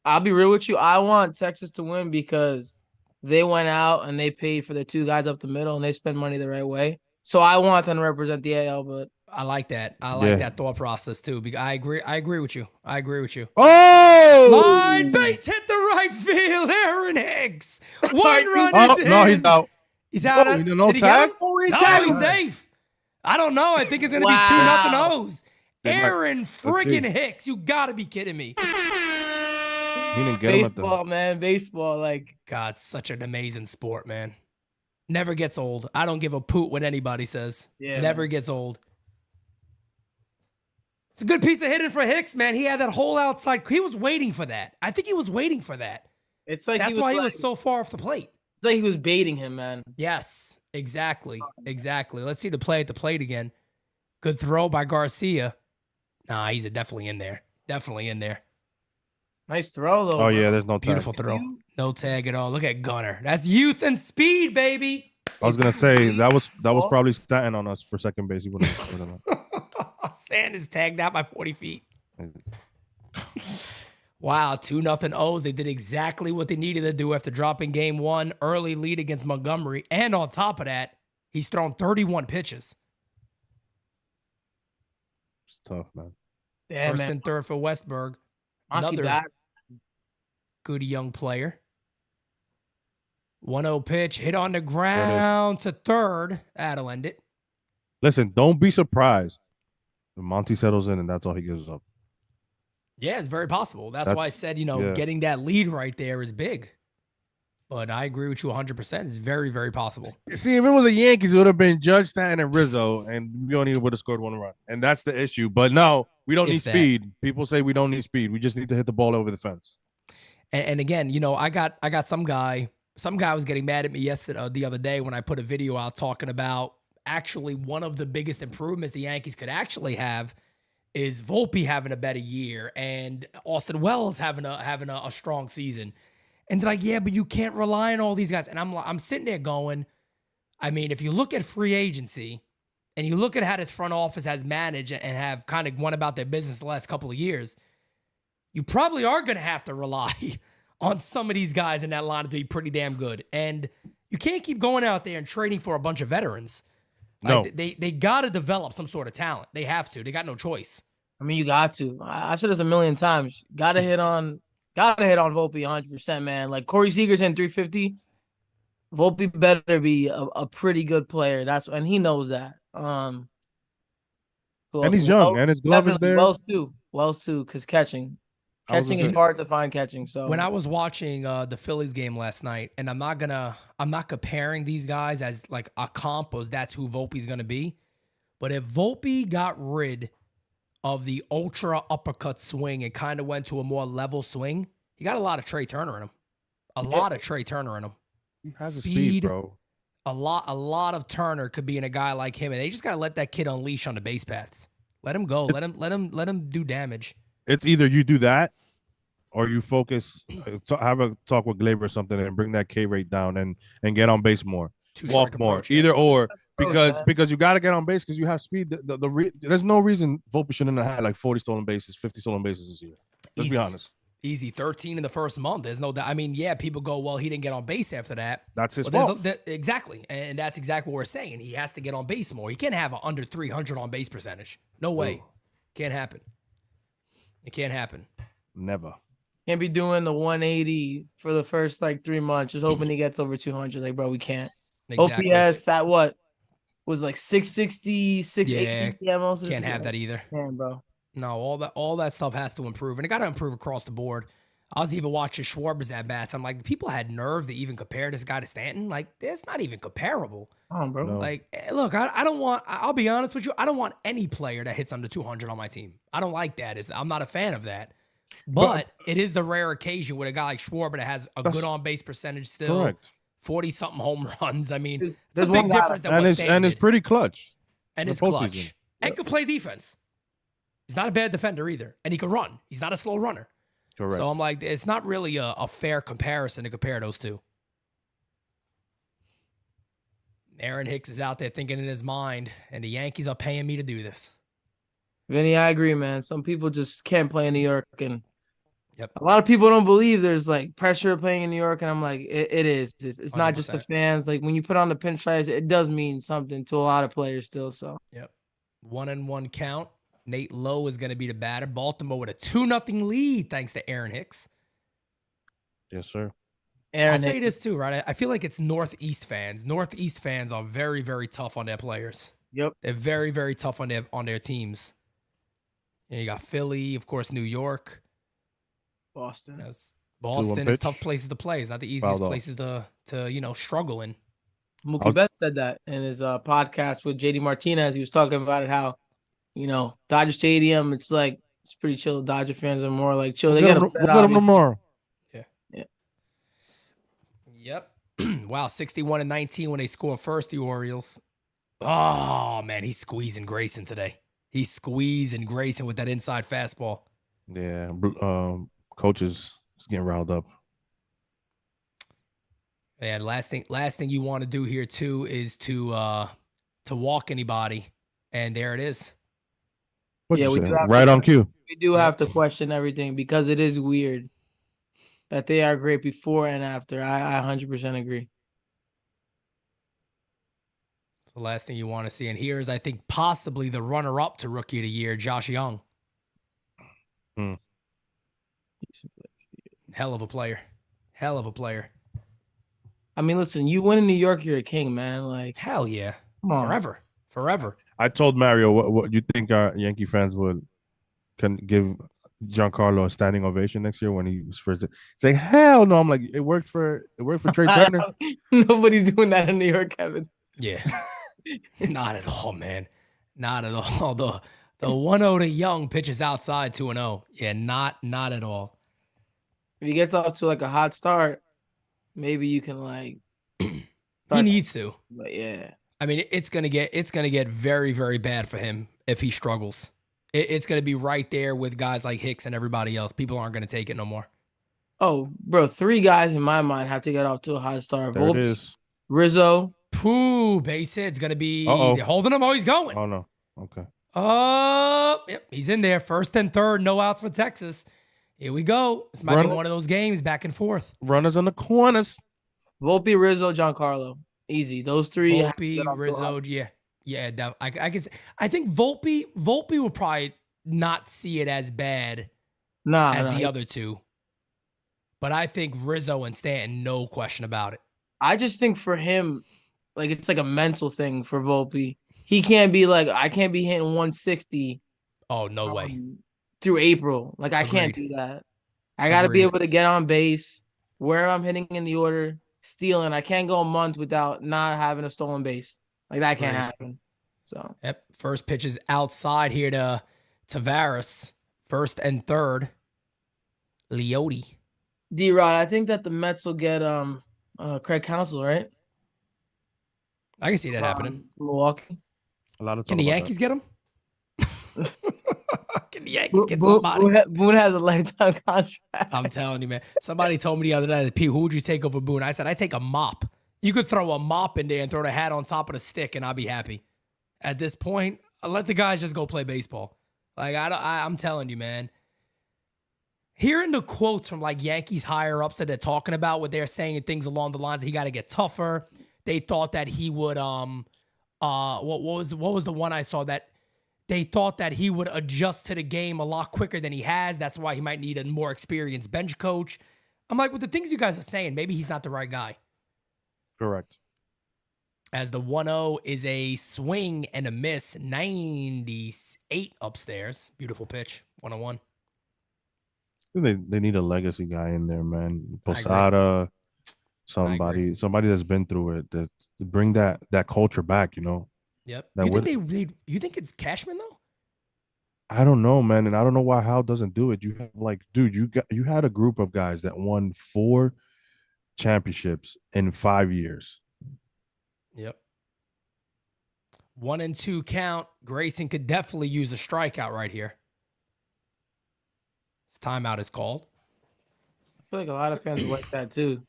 I'll be real with you. I want Texas to win because they went out and they paid for the two guys up the middle and they spend money the right way. So I want them to represent the AL, but I like that. I like that thought process too. I agree with you. Oh! Line base hit the right field. Aaron Hicks. One run is in. No, he's out. He's out. Oh, Did no he get tag? him? No, he's safe. I don't know. I think it's going to be 2-0 O's. Aaron friggin' Hicks. You got to be kidding me. He didn't get baseball, man. Baseball, like. God, such an amazing sport, man. Never gets old. I don't give a poot what anybody says. Yeah, Never gets old. It's a good piece of hitting for Hicks, man. He had that whole outside. He was waiting for that. I think he was waiting for that. It's like that's why he was so far off the plate. It's like he was baiting him, man. Yes, exactly. Let's see the play at the plate again. Good throw by Garcia. Nah, he's definitely in there. Nice throw, though. Oh, yeah, there's no tag. Beautiful throw. No tag at all. Look at Gunner. That's youth and speed, baby. I was going to say, that was probably Stanton on us for second base. He wouldn't. Stan is tagged out by 40 feet. Wow, 2-0 O's. They did exactly what they needed to do after dropping game one. Early lead against Montgomery. And on top of that, he's thrown 31 pitches. It's tough, man. Yeah, First man. and third for Westberg. Monty Another back. good young player. 1-0 pitch. Hit on the ground to third. That'll end it. Listen, don't be surprised when Monty settles in and that's all he gives up. Yeah, it's very possible. That's why I said, getting that lead right there is big. But I agree with you 100%. It's very, very possible. See, if it was the Yankees, it would have been Judge, Stanton, and Rizzo, and we only would have scored one run. And that's the issue. But no, we don't need speed. People say we don't need speed. We just need to hit the ball over the fence. And again, I got some guy was getting mad at me the other day when I put a video out talking about actually one of the biggest improvements the Yankees could actually have is Volpe having a better year and Austin Wells having a strong season. And they're like, yeah, but you can't rely on all these guys. And I'm sitting there going, I mean, if you look at free agency and you look at how this front office has managed and have kind of went about their business the last couple of years, you probably are going to have to rely on some of these guys in that line to be pretty damn good. And you can't keep going out there and trading for a bunch of veterans. No. They got to develop some sort of talent. They have to. They got no choice. I mean, you got to. I said this a million times. Got to hit on Volpe 100%, man. Like Corey Seager's in 350. Volpe better be a pretty good player. And he knows that. And he's young, and his glove is there. Wells too, because catching is hard to find catching. So when I was watching the Phillies game last night, and I'm not comparing these guys as like a comp, as that's who Volpe's gonna be. But if Volpe got rid of the ultra uppercut swing and kind of went to a more level swing, he got a lot of Trey Turner in him. He has speed, bro. A lot of Turner could be in a guy like him, and they just gotta let that kid unleash on the base paths. Let him go. Let him do damage. It's either you do that or you focus, have a talk with Glaber or something and bring that K rate down and get on base more, walk more, either or, because you got to get on base because you have speed. There's no reason Volpe shouldn't have had like 40 stolen bases, 50 stolen bases this year. Let's be honest. Easy 13 in the first month. There's no doubt. I mean, yeah, people go, well, he didn't get on base after that. That's his fault. Exactly. And that's exactly what we're saying. He has to get on base more. He can't have an under 300 on base percentage. No way. Ooh. Can't happen. It can't happen. Never. Can't be doing the 180 for the first like 3 months. Just hoping he gets over 200. Like, bro, we can't. Exactly. OPS at what? Was like 660, 680. Yeah, most of can't have that either. Damn, bro. No, all that stuff has to improve, and it got to improve across the board. I was even watching Schwarber's at bats. I'm like, people had nerve to even compare this guy to Stanton. Like, that's not even comparable. Oh, bro. No. Like, look, I don't want. I'll be honest with you. I don't want any player that hits under 200 on my team. I don't like that. I'm not a fan of that. But it is the rare occasion with a guy like Schwarber that has a good on base percentage still. Correct. 40-something home runs. I mean, it's There's a big one guy difference than And what it's Stan did. pretty clutch. And in it's the clutch. postseason. And could play defense. He's not a bad defender either. And he could run. He's not a slow runner. Correct. So I'm like, it's not really a fair comparison to compare those two. Aaron Hicks is out there thinking in his mind, and the Yankees are paying me to do this. Vinny, I agree, man. Some people just can't play in New York, and Yep. a lot of people don't believe there's like pressure playing in New York, and I'm like, it is. It's not just the 100%. fans. Like when you put on the pinstripes, it does mean something to a lot of players still. So Yep. 1-1 count. Nate Lowe is going to be the batter. Baltimore with a 2-0 lead thanks to Aaron Hicks. Yes, sir. Aaron, I'll say this too, right? I feel like it's Northeast fans. Northeast fans are very, very tough on their players. Yep. They're very, very tough on their teams. You got Philly, of course, New York. Boston. Boston is pitch. tough places to play. It's not the easiest Fouled off. places to struggle in. Mookie Betts said that in his podcast with JD Martinez. He was talking about it, how, Dodger Stadium, it's pretty chill. Dodger fans are more like chill. They get upset, We'll get them obviously. tomorrow. Yep. Wow, 61-19 when they score first, the Orioles. Oh, man, he's squeezing Grayson today. He's squeezing Grayson with that inside fastball. Yeah. Coaches is getting riled up. And last thing you want to do here too is to walk anybody, and there it is. What'd Yeah, you we say? do have Right to- on cue. We do have to question everything because it is weird that they are great before and after. I 100% agree. It's the last thing you want to see. And here is, I think, possibly the runner-up to Rookie of the Year, Josh Young. Hell of a player. Hell of a player. I mean, listen, you win in New York, you're a king, man. Like, Hell yeah. come on. Forever. Forever. I told Mario what you think our Yankee fans can give Giancarlo a standing ovation next year when he was first. He's like, hell no. I'm like, it worked for Trey Turner. Nobody's doing that in New York, Kevin. Yeah. Not at all, man. Not at all. The 1-0 to Young pitches outside 2-0. Yeah, not at all. If he gets off to like a hot start, maybe you can He needs to. But yeah. I mean, it's gonna get very, very bad for him if he struggles. It's gonna be right there with guys like Hicks and everybody else. People aren't gonna take it no more. Oh, bro, 3 guys in my mind have to get off to a hot start. There it is. Rizzo. Pooh, base hit's gonna be Uh-oh. they're holding him. Oh, he's going. Oh no. Okay. Yep, he's in there. First and third, no outs for Texas. Here we go. This might be one of those games back and forth. Runners on the corners. Volpe, Rizzo, Giancarlo. Easy. Those 3 have to get Volpe, off to a Rizzo, hot- yeah. I guess I think Volpe will probably not see it as bad as the other two. But I think Rizzo and Stanton, no question about it. I just think for him, like it's like a mental thing for Volpe. He can't be like, I can't be hitting 160 Oh, no way. through April. Like I can't Agreed. do that. I got to be Agreed. able to get on base where I'm hitting in the order, stealing. I can't go a month without not having a stolen base. Like that can't Right. happen. So Yep. First pitch is outside here to Tavares. First and third. Leote. D-Rod, I think that the Mets will get Craig Counsell, right? I can see that happening. Milwaukee. A lot of Can the talk about Yankees get him? Can the Yankees get somebody? Boone has a lifetime contract. I'm telling you, man. Somebody told me the other day, Pete, who would you take over Boone? I said, I take a mop. You could throw a mop in there and throw the hat on top of the stick, and I'll be happy. At this point, I'll let the guys just go play baseball. Like I'm telling you, man. Hearing the quotes from like Yankees higher ups that they're talking about, what they're saying things along the lines, he got to get tougher. They thought that he would what was the one I saw that they thought that he would adjust to the game a lot quicker than he has. That's why he might need a more experienced bench coach. I'm like, with the things you guys are saying, maybe he's not the right guy. Correct. As the 1-0 is a swing and a miss, 98 upstairs. Beautiful pitch, 101. They need a legacy guy in there, man. agree. Posada, somebody that's been through it, that to bring that culture back. Yep. That You think it's Cashman though? I don't know, man, and I don't know why Hal doesn't do it. You have you had a group of guys that won 4 championships in 5 years. Yep. 1-2 count. Grayson could definitely use a strikeout right here. His timeout is called. I feel like a lot of fans like that too.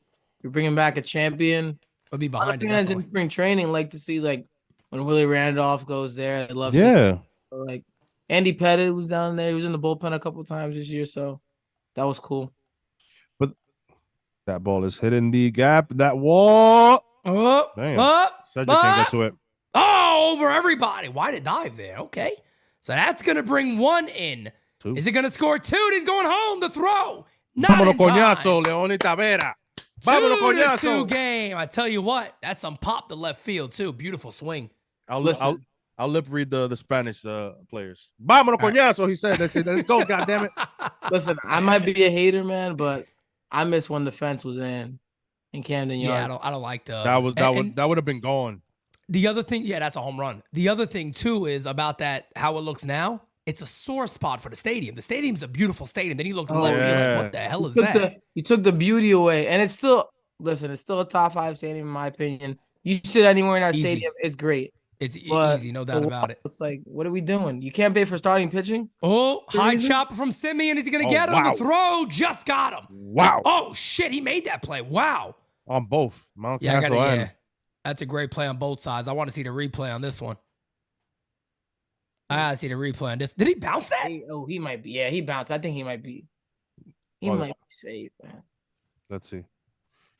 You're bringing back a champion. Would be A lot of behind it. fans in Definitely. spring training like to see like when Willie Randolph goes there. They love Yeah. seeing like Andy Pettit was down there. He was in the bullpen a couple times this year, so that was cool. But that ball is hitting the gap. That wall. Up, Damn. up, Cedric can't up. get to it. Oh, over everybody. Why did dive there? Okay. So that's going to bring one in. 2. Is it going to score 2? He's going home. The throw. Not Vámonos, in time. coñazo, León y Tavera. Vámonos, 2-2 coñazo. game. I tell you what, that's some pop to left field too. Beautiful swing. I'll Listen. lip read the Spanish players. Vámonos, coñazo. He said, let's go, goddammit. Listen, I might be a hater, man, but I miss when the fence was in Camden Yards. Yeah, I don't like the That would have been gone. The other thing, yeah, that's a home run. The other thing too is about that how it looks now. It's a sore spot for the stadium. The stadium's a beautiful stadium. Then he looked left field yeah. like, what the hell is that? You took the beauty away, and it's still it's still a top 5 stadium in my opinion. You sit anywhere in that Easy. stadium, it's great. It's But easy, no doubt about it. It's like, what are we doing? You can't pay for starting pitching. Oh, high Crazy. chopper from Simeon. Is he going to Oh, get him? wow. The throw just got him. Wow. Oh, shit. He made that play. Wow. On both. Mount Yeah, Castle and yeah. That's a great play on both sides. I want to see the replay on this one. I got to see the replay on this. Did he bounce that? He might be. Yeah, he bounced. I think he might be. He Oh, might be safe, man. Let's see.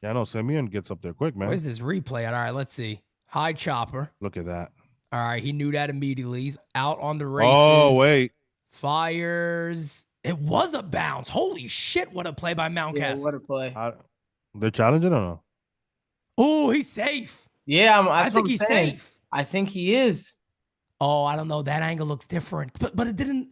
Yeah, I know Simeon gets up there quick, man. Where's this replay at? All right, let's see. High chopper. Look at that. All right, he knew that immediately. He's out on the races. Oh, wait. Fires. It was a bounce. Holy shit, what a play by Yeah, Mountcastle. what a play. They're challenging or no? Oh, he's safe. Yeah, I that's think what I'm he's saying. safe. I think he is. Oh, I don't know. That angle looks different. But it didn't.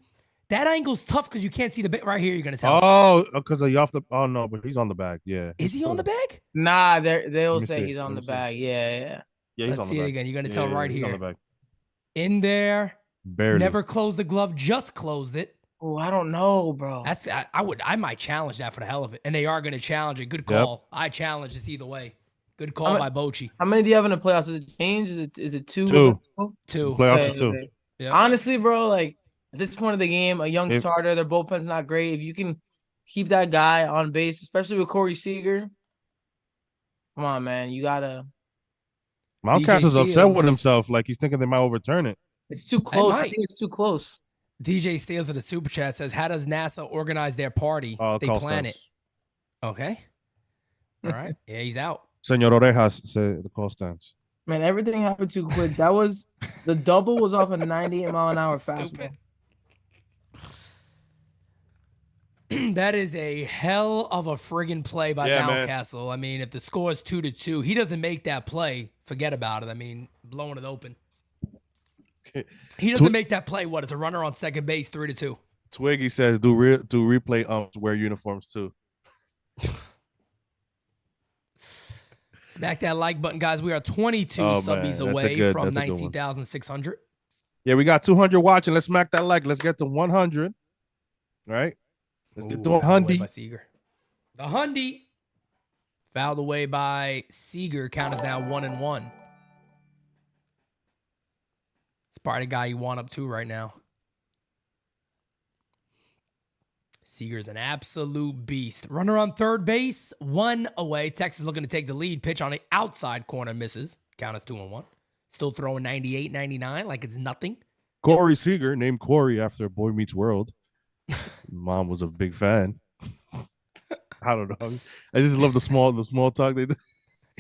That angle's tough because you can't see the bit right here. You're going to tell. Oh, because you off the. Oh, no, but he's on the bag. Yeah. Is he on the bag? Nah, they'll Let me say see. he's on Let the me see. bag. Yeah. Yeah, he's Let's on the see it bag. again. You're going to tell right he's on here. the bag. In there. Barely. Never closed the glove. Just closed it. Oh, I don't know, bro. That's I might challenge that for the hell of it. And they are going to challenge it. Good call. I challenge this either way. Good call by Bochy. How many do you have in the playoffs? Does it change? Is it 2? 2. 2. Playoffs is 2. Yeah. Honestly, bro, like at this point of the game, a young If- starter, their bullpen's not great. If you can keep that guy on base, especially with Corey Seager, come on, man, you gotta. Mountcastle's upset Steals. with himself. Like he's thinking they might overturn it. It's too close. I might. think it's too close. DJ Steals of the Super Chat says, how does NASA organize their party? They Call plan stance. it. Okay. All right. Yeah, he's out. Senor Orejas said the call stance. Man, everything happened too quick. That was the double was off a 98-mile-an-hour fastball. Stupid. That is a hell of a friggin' play by Yeah, man. Mountcastle. I mean, if the score is 2-2, he doesn't make that play. Forget about it. I mean, blowing it open. He doesn't make that play. What? It's a runner on second base, 3-2. Twiggy says do replay wear uniforms too. Smack that like button, guys. We are 22 Oh, man. subbies That's a away good- from that's a good one. 19,600. Yeah, we got 200 watching. Let's smack that like. Let's get to 100. All right. Let's get to Fouled away 100. by Seager. The Hundy. Fouled away by Seager. Count is now 1-1. It's probably the guy you want up to right now. Seager's an absolute beast. Runner on third base, 1 away. Texas looking to take the lead. Pitch on the outside corner misses. Count is 2-1. Still throwing 98, 99 like it's nothing. Corey Seager, named Corey after Boy Meets World. Mom was a big fan. I don't know. I just love the small talk they do.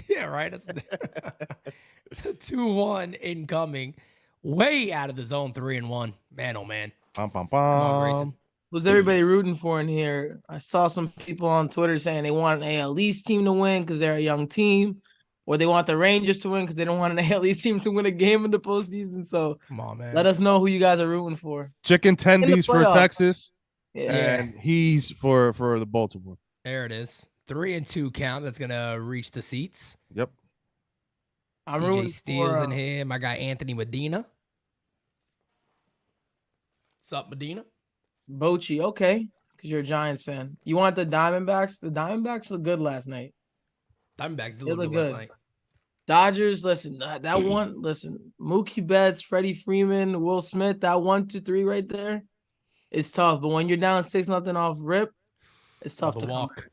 Yeah, right. That's the 2-1 incoming. Way out of the zone, 3-1. Man, oh man. Pom, pom, Come on, pom. Grayson. Who's everybody rooting for in here? I saw some people on Twitter saying they want an AL East team to win because they're a young team, or they want the Rangers to win because they don't want an AL East team to win a game in the postseason. So Come on, man. let us know who you guys are rooting for. Chicken tendies for playoffs. Texas, Yeah. and he's for the Baltimore. There it is. 3-2 count. That's gonna reach the seats. Yep. I'm DJ rooting Steals for in here. My guy Anthony Medina. What's up, Medina? Bochy. Okay, because you're a Giants fan. You want the Diamondbacks? The Diamondbacks look good last night. Diamondbacks did They look look good last good. night. Dodgers, listen, that one, listen, Mookie Betts, Freddie Freeman, Will Smith, that 1, 2, 3 right there, it's tough. But when you're down 6-0 off rip, it's tough Another to walk. come back.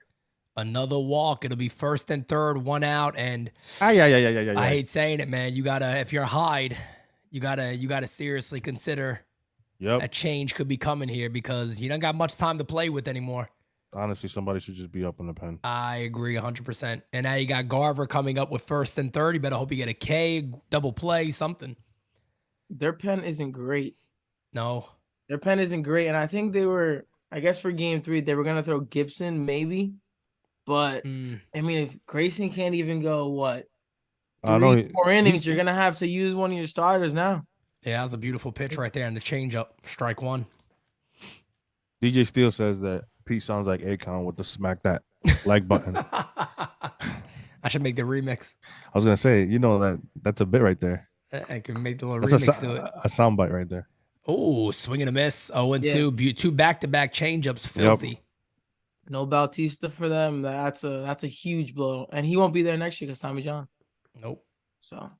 Another walk. It'll be first and third, one out. And Yeah. I hate saying it, man. You gotta, if you're Hyde, you gotta seriously consider a change could be coming here because you don't got much time to play with anymore. Honestly, somebody should just be up in the pen. I agree 100%. And now you got Garver coming up with first and third. You better hope you get a K, double play, something. Their pen isn't great. No. Their pen isn't great. And I think they were, I guess for game 3, they were going to throw Gibson maybe. But, I mean, if Grayson can't even go, what, 3, 4 innings, you're going to have to use one of your starters now. Yeah, that was a beautiful pitch right there in the changeup. Strike one. DJ Steele says that Pete sounds like Akon with the smack that like button. I should make the remix. I was gonna say, that's a bit right there. I can make the little That's remix to it. A sound bite right there. Oh, swing and a miss. 0-2. 2 back-to-back changeups. Filthy. Yep. No Bautista for them. That's a huge blow. And he won't be there next year because Tommy John. Nope. So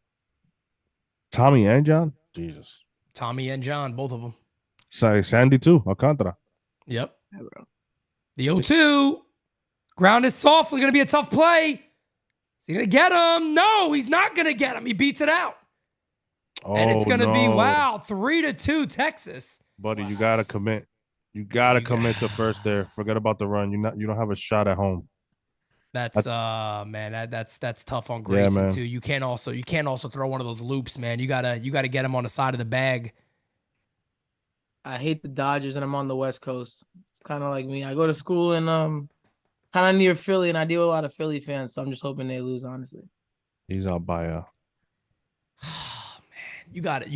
Tommy and John? Jesus. Tommy and John, both of them. Sorry, Sandy too. Alcantara. Yep. yeah, bro. The 0-2. Ground is softly going to be a tough play. Is he going to get him? No, he's not going to get him. He beats it out. And it's going to be, 3-2 Texas. Buddy, you got to commit. You got to commit to first there. Forget about the run. You don't have a shot at home. That's man, that's tough on Grayson too. You can't also throw one of those loops, man. You gotta get him on the side of the bag. I hate the Dodgers and I'm on the West Coast. It's kind of like me. I go to school in kind of near Philly and I deal with a lot of Philly fans, so I'm just hoping they lose, honestly. He's out by Oh man, you got it.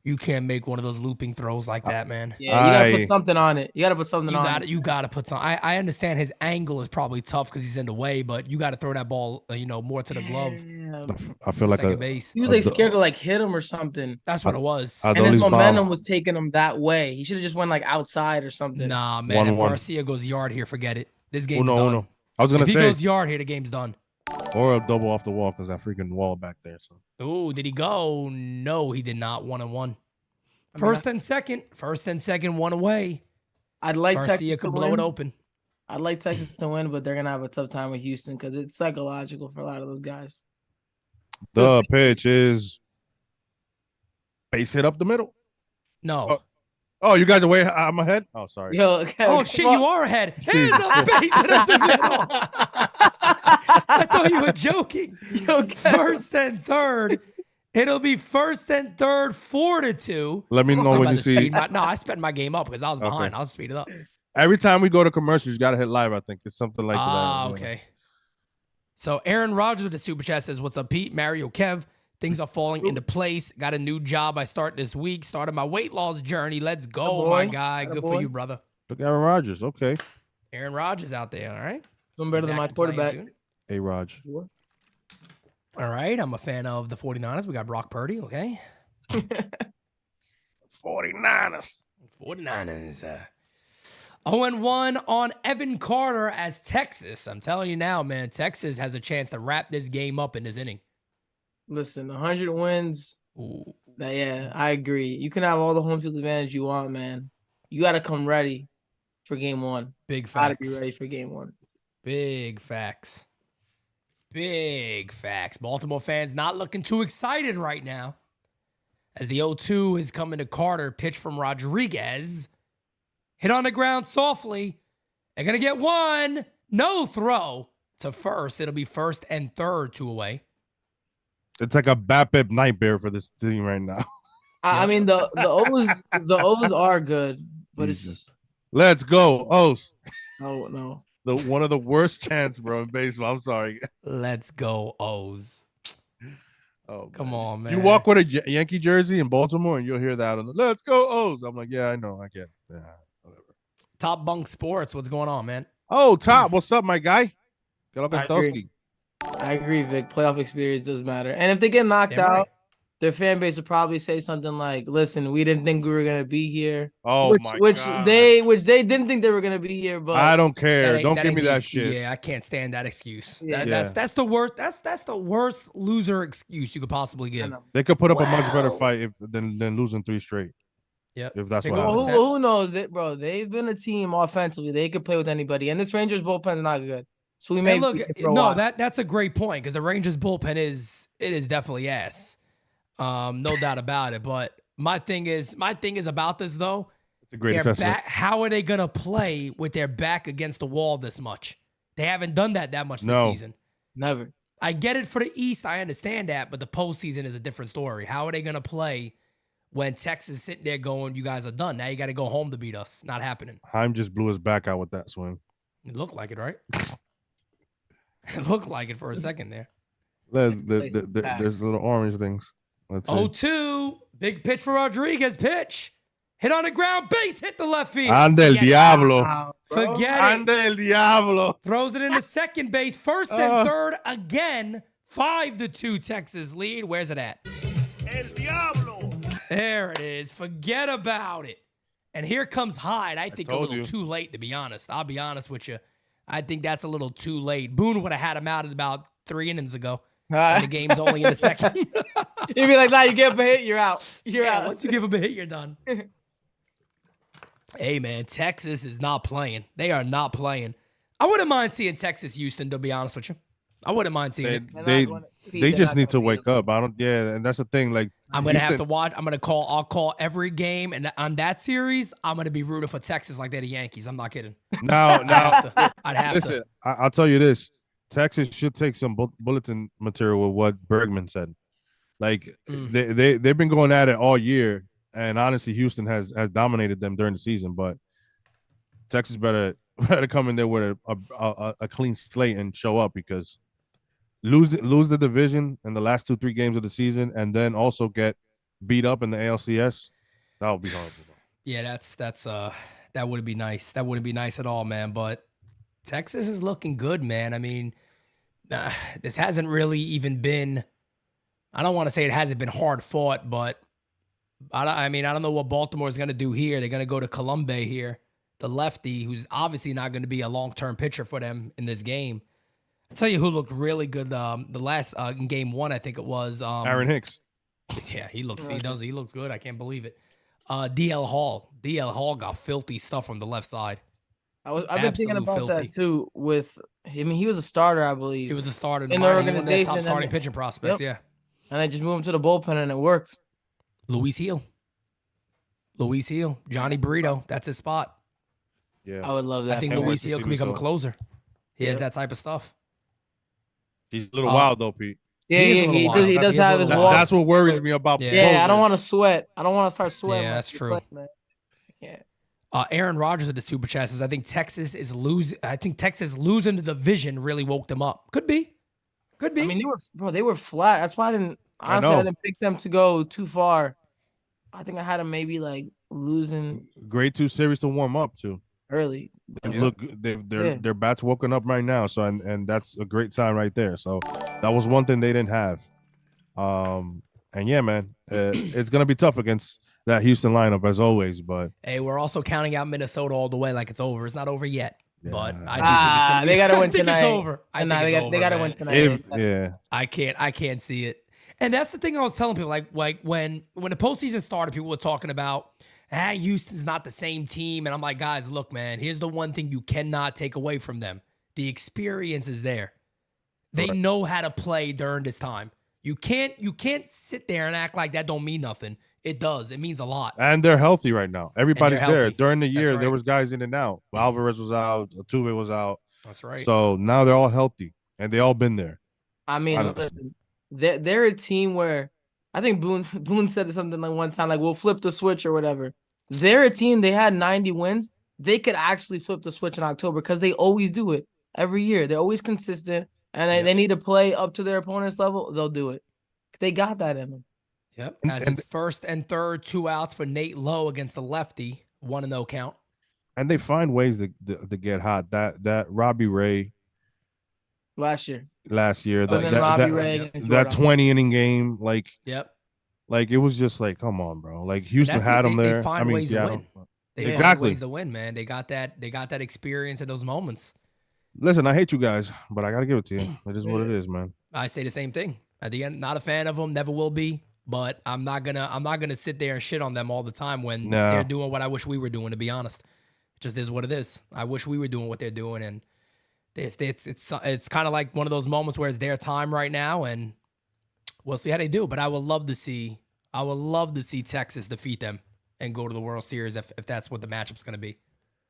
You can't make one of those looping throws like that, man. Yeah, you gotta put something on it. You gotta put something on it. You gotta put some. I understand his angle is probably tough because he's in the way, but you gotta throw that ball, more to the glove. Yeah. I feel like second base. He was like scared to like hit him or something. That's what it was. And his momentum was taking him that way. He should have just went like outside or something. Nah, man. If Garcia goes yard here, forget it. This game's done. No. I was gonna say if he goes yard here, the game's done. Or a double off the wall because that freaking wall back there. So. Oh, did he go? No, he did not. 1-1. First and second, one away. I'd like Garcia Texas could to blow win. it open. I'd like Texas to win, but they're gonna have a tough time with Houston because it's psychological for a lot of those guys. The pitch is base hit up the middle. No. Oh, you guys are way I'm ahead? Oh, sorry. Yo, oh shit, you are ahead. Hands up, base hit up the middle. I thought you were joking. First and third. It'll be first and third, 4-2. Let me know when you see. I sped my game up because I was behind. Okay. I'll speed it up. Every time we go to commercials, you got to hit live, I think. It's something like that. Okay. So Aaron Rodgers with the super chat says, "What's up, Pete? Mario, Kev. Things are falling into place. Got a new job I start this week. Started my weight loss journey. Let's go, my guy. Good for you, brother." Look, Aaron Rodgers. Okay. Aaron Rodgers out there. All right. Doing better than my quarterback. Hey, Raj. All right. I'm a fan of the 49ers. We got Brock Purdy. Okay. 49ers. 0-1 on Evan Carter as Texas. I'm telling you now, man, Texas has a chance to wrap this game up in this inning. Listen, 100 wins. Ooh. Yeah, I agree. You can have all the home field advantage you want, man. You got to come ready for game 1. Big facts. Got to be ready for game 1. Big facts. Big facts. Baltimore fans not looking too excited right now as the 0-2 is coming to Carter. Pitch from Rodriguez. Hit on the ground softly. They're going to get one. No throw to first. It'll be first and third, 2 away. It's like a BAPIP nightmare for this team right now. I mean, the O's are good, but it's just. Let's go, O's. No. One of the worst chants, bro, in baseball. I'm sorry. Let's go, O's. Oh, come on, man. You walk with a Yankee jersey in Baltimore, and you'll hear that on the "Let's go, O's." I'm like, yeah, I know, I get it. Yeah, whatever. Top Bunk Sports, what's going on, man? Oh, Top, what's up, my guy? I agree, Vic. Playoff experience does matter, and if they get knocked out, their fan base would probably say something like, "Listen, we didn't think we were gonna be here." Oh which my which God. they didn't think they were gonna be here, but I don't care. Don't that give ain't me the that excuse. shit. Yeah, I can't stand that excuse. Yeah. That's the worst. That's the worst loser excuse you could possibly I give. know. They could put up a much better Well- fight than losing 3 straight. Yep. If that's Pick what up happens. Well, who knows it, bro? They've been a team offensively. They could play with anybody, and this Rangers bullpen is not good. So we may And look, be here for a no, while. that's a great point because the Rangers bullpen is definitely ass, no doubt about it. But my thing is about this though. It's a great Their assessment. back, how are they gonna play with their back against the wall this much? They haven't done that much this No. season. Never. I get it for the East, I understand that, but the postseason is a different story. How are they gonna play when Texas is sitting there going, "You guys are done. Now you got to go home to beat us"? Not happening. Heim just blew his back out with that swing. It looked like it, right? It looked like it for a second there. There's little orange things. Let's see. 0-2, big pitch for Rodriguez. Pitch hit on the ground, base hit the left field. Ande el Forget it. diablo. Wow, bro. Forget it. Ande el diablo. Throws it into second base, first and third again. 5-2 Texas lead. Where's it at? El Diablo. There it is. Forget about it. And here comes Hyde. I think a told little you. too late, to be honest. I'll be honest with you. I think that's a little too late. Boone would have had him out at about 3 innings ago. And the game's only in the second. You'd be like, "Nah, you give him a hit, you're out. You're Yeah, out." once you give him a hit, you're done. Hey, man, Texas is not playing. They are not playing. I wouldn't mind seeing Texas Houston, to be honest with you. I wouldn't mind seeing it. They They're not they just need to gonna wake up. I don't. Yeah, and that's the thing. Like I'm gonna have to Houston- watch. I'll call every game, and on that series, I'm gonna be rooting for Texas like they're the Yankees. I'm not kidding. Now, I'd have listen. to. I'll tell you this: Texas should take some bulletin material with what Bergman said. Like they've been going at it all year, and honestly, Houston has dominated them during the season. But Texas better come in there with a clean slate and show up, because lose the division in the last 2-3 games of the season, and then also get beat up in the ALCS. That would be horrible. Yeah, that wouldn't be nice. That wouldn't be nice at all, man. But Texas is looking good, man. I mean, this hasn't really even been. I don't want to say it hasn't been hard fought, but I don't know what Baltimore is going to do here. They're going to go to Colombe here, the lefty, who's obviously not going to be a long-term pitcher for them in this game. I'll tell you who looked really good the last in game 1, I think it was. Aaron Hicks. Yeah, he looks good. I can't believe it. DL Hall. DL Hall got filthy stuff from the left side. I've been thinking Absolute about filthy. that too. He was a starter, I believe. He was a starter In the one of the organization, top and starting then- pitching prospects. Yep. Yeah, and they just moved him to the bullpen, and it worked. Luis Heel, Johnny Burrito. That's his spot. Yeah, I would love that. I think Can't wait Luis to Heel see can become a Luis. closer. He has Yep. that type of stuff. he's a little wild though, Pete. Yeah, He is a yeah, little he wild. does. He He does is a have little his wild. walk. That's what worries me about. Yeah. Yeah, I don't Bowman. want to sweat. I don't want to start sweating. Yeah, when that's I true. play, man. I can't. Aaron Rodgers with the super chat says, I think Texas losing the division really woke them up. Could be. I mean, they were flat. That's why I didn't. Honestly, I know. didn't pick them to go too far. I think I had them maybe like losing Grade 2 series to warm up to. early. They look, their bats woken up right now. So and that's a great sign right there. So that was one thing they didn't have. And yeah, man, it's gonna be tough against that Houston lineup as always. But Hey, we're also counting out Minnesota all the way like it's over. It's not over yet, but I do think it's Ah, gonna be. they gotta win I think tonight. It's over. I Nah, think they it's got over, they gotta man. win tonight. yeah, I can't see it. And that's the thing I was telling people. Like when the postseason started, people were talking about, Houston's not the same team. And I'm like, guys, look, man, here's the one thing you cannot take away from them. The experience is there. They know how to play during this time. You can't sit there and act like that don't mean nothing. It does. It means a lot. and they're healthy right now. Everybody's there. healthy. During the That's year, right. there was guys in and out. Alvarez was out. Altuve was out. That's right. So now they're all healthy, and they all been there. I mean, I don't- listen, they're a team where I think Boone said something like one time, like we'll flip the switch or whatever. They're a team. They had 90 wins. They could actually flip the switch in October because they always do it every year. They're always consistent, and they need to play up to their opponent's level. They'll do it. They got that in them. Yep. And- As and- it's first and third, 2 outs for Nate Lowe against the lefty, 1-0 count. And they find ways to get hot. That Robbie Ray Last year. last year, And then Robbie Ray against that Jordan. 20 inning game, like Yep. Like it was just like, come on, bro. Like And Houston that's had them they there. find I mean, ways to Seattle. win. They find Exactly. ways to win, man. They got that experience in those moments. Listen, I hate you guys, but I gotta give it to you. It is what it is, man. I say the same thing. At the end, not a fan of them, never will be. But I'm not gonna sit there and shit on them all the time when they're doing what I wish we were doing. To be honest, it just is what it is. I wish we were doing what they're doing, and it's kind of like one of those moments where it's their time right now, and we'll see how they do. But I would love to see Texas defeat them and go to the World Series if that's what the matchup's gonna be.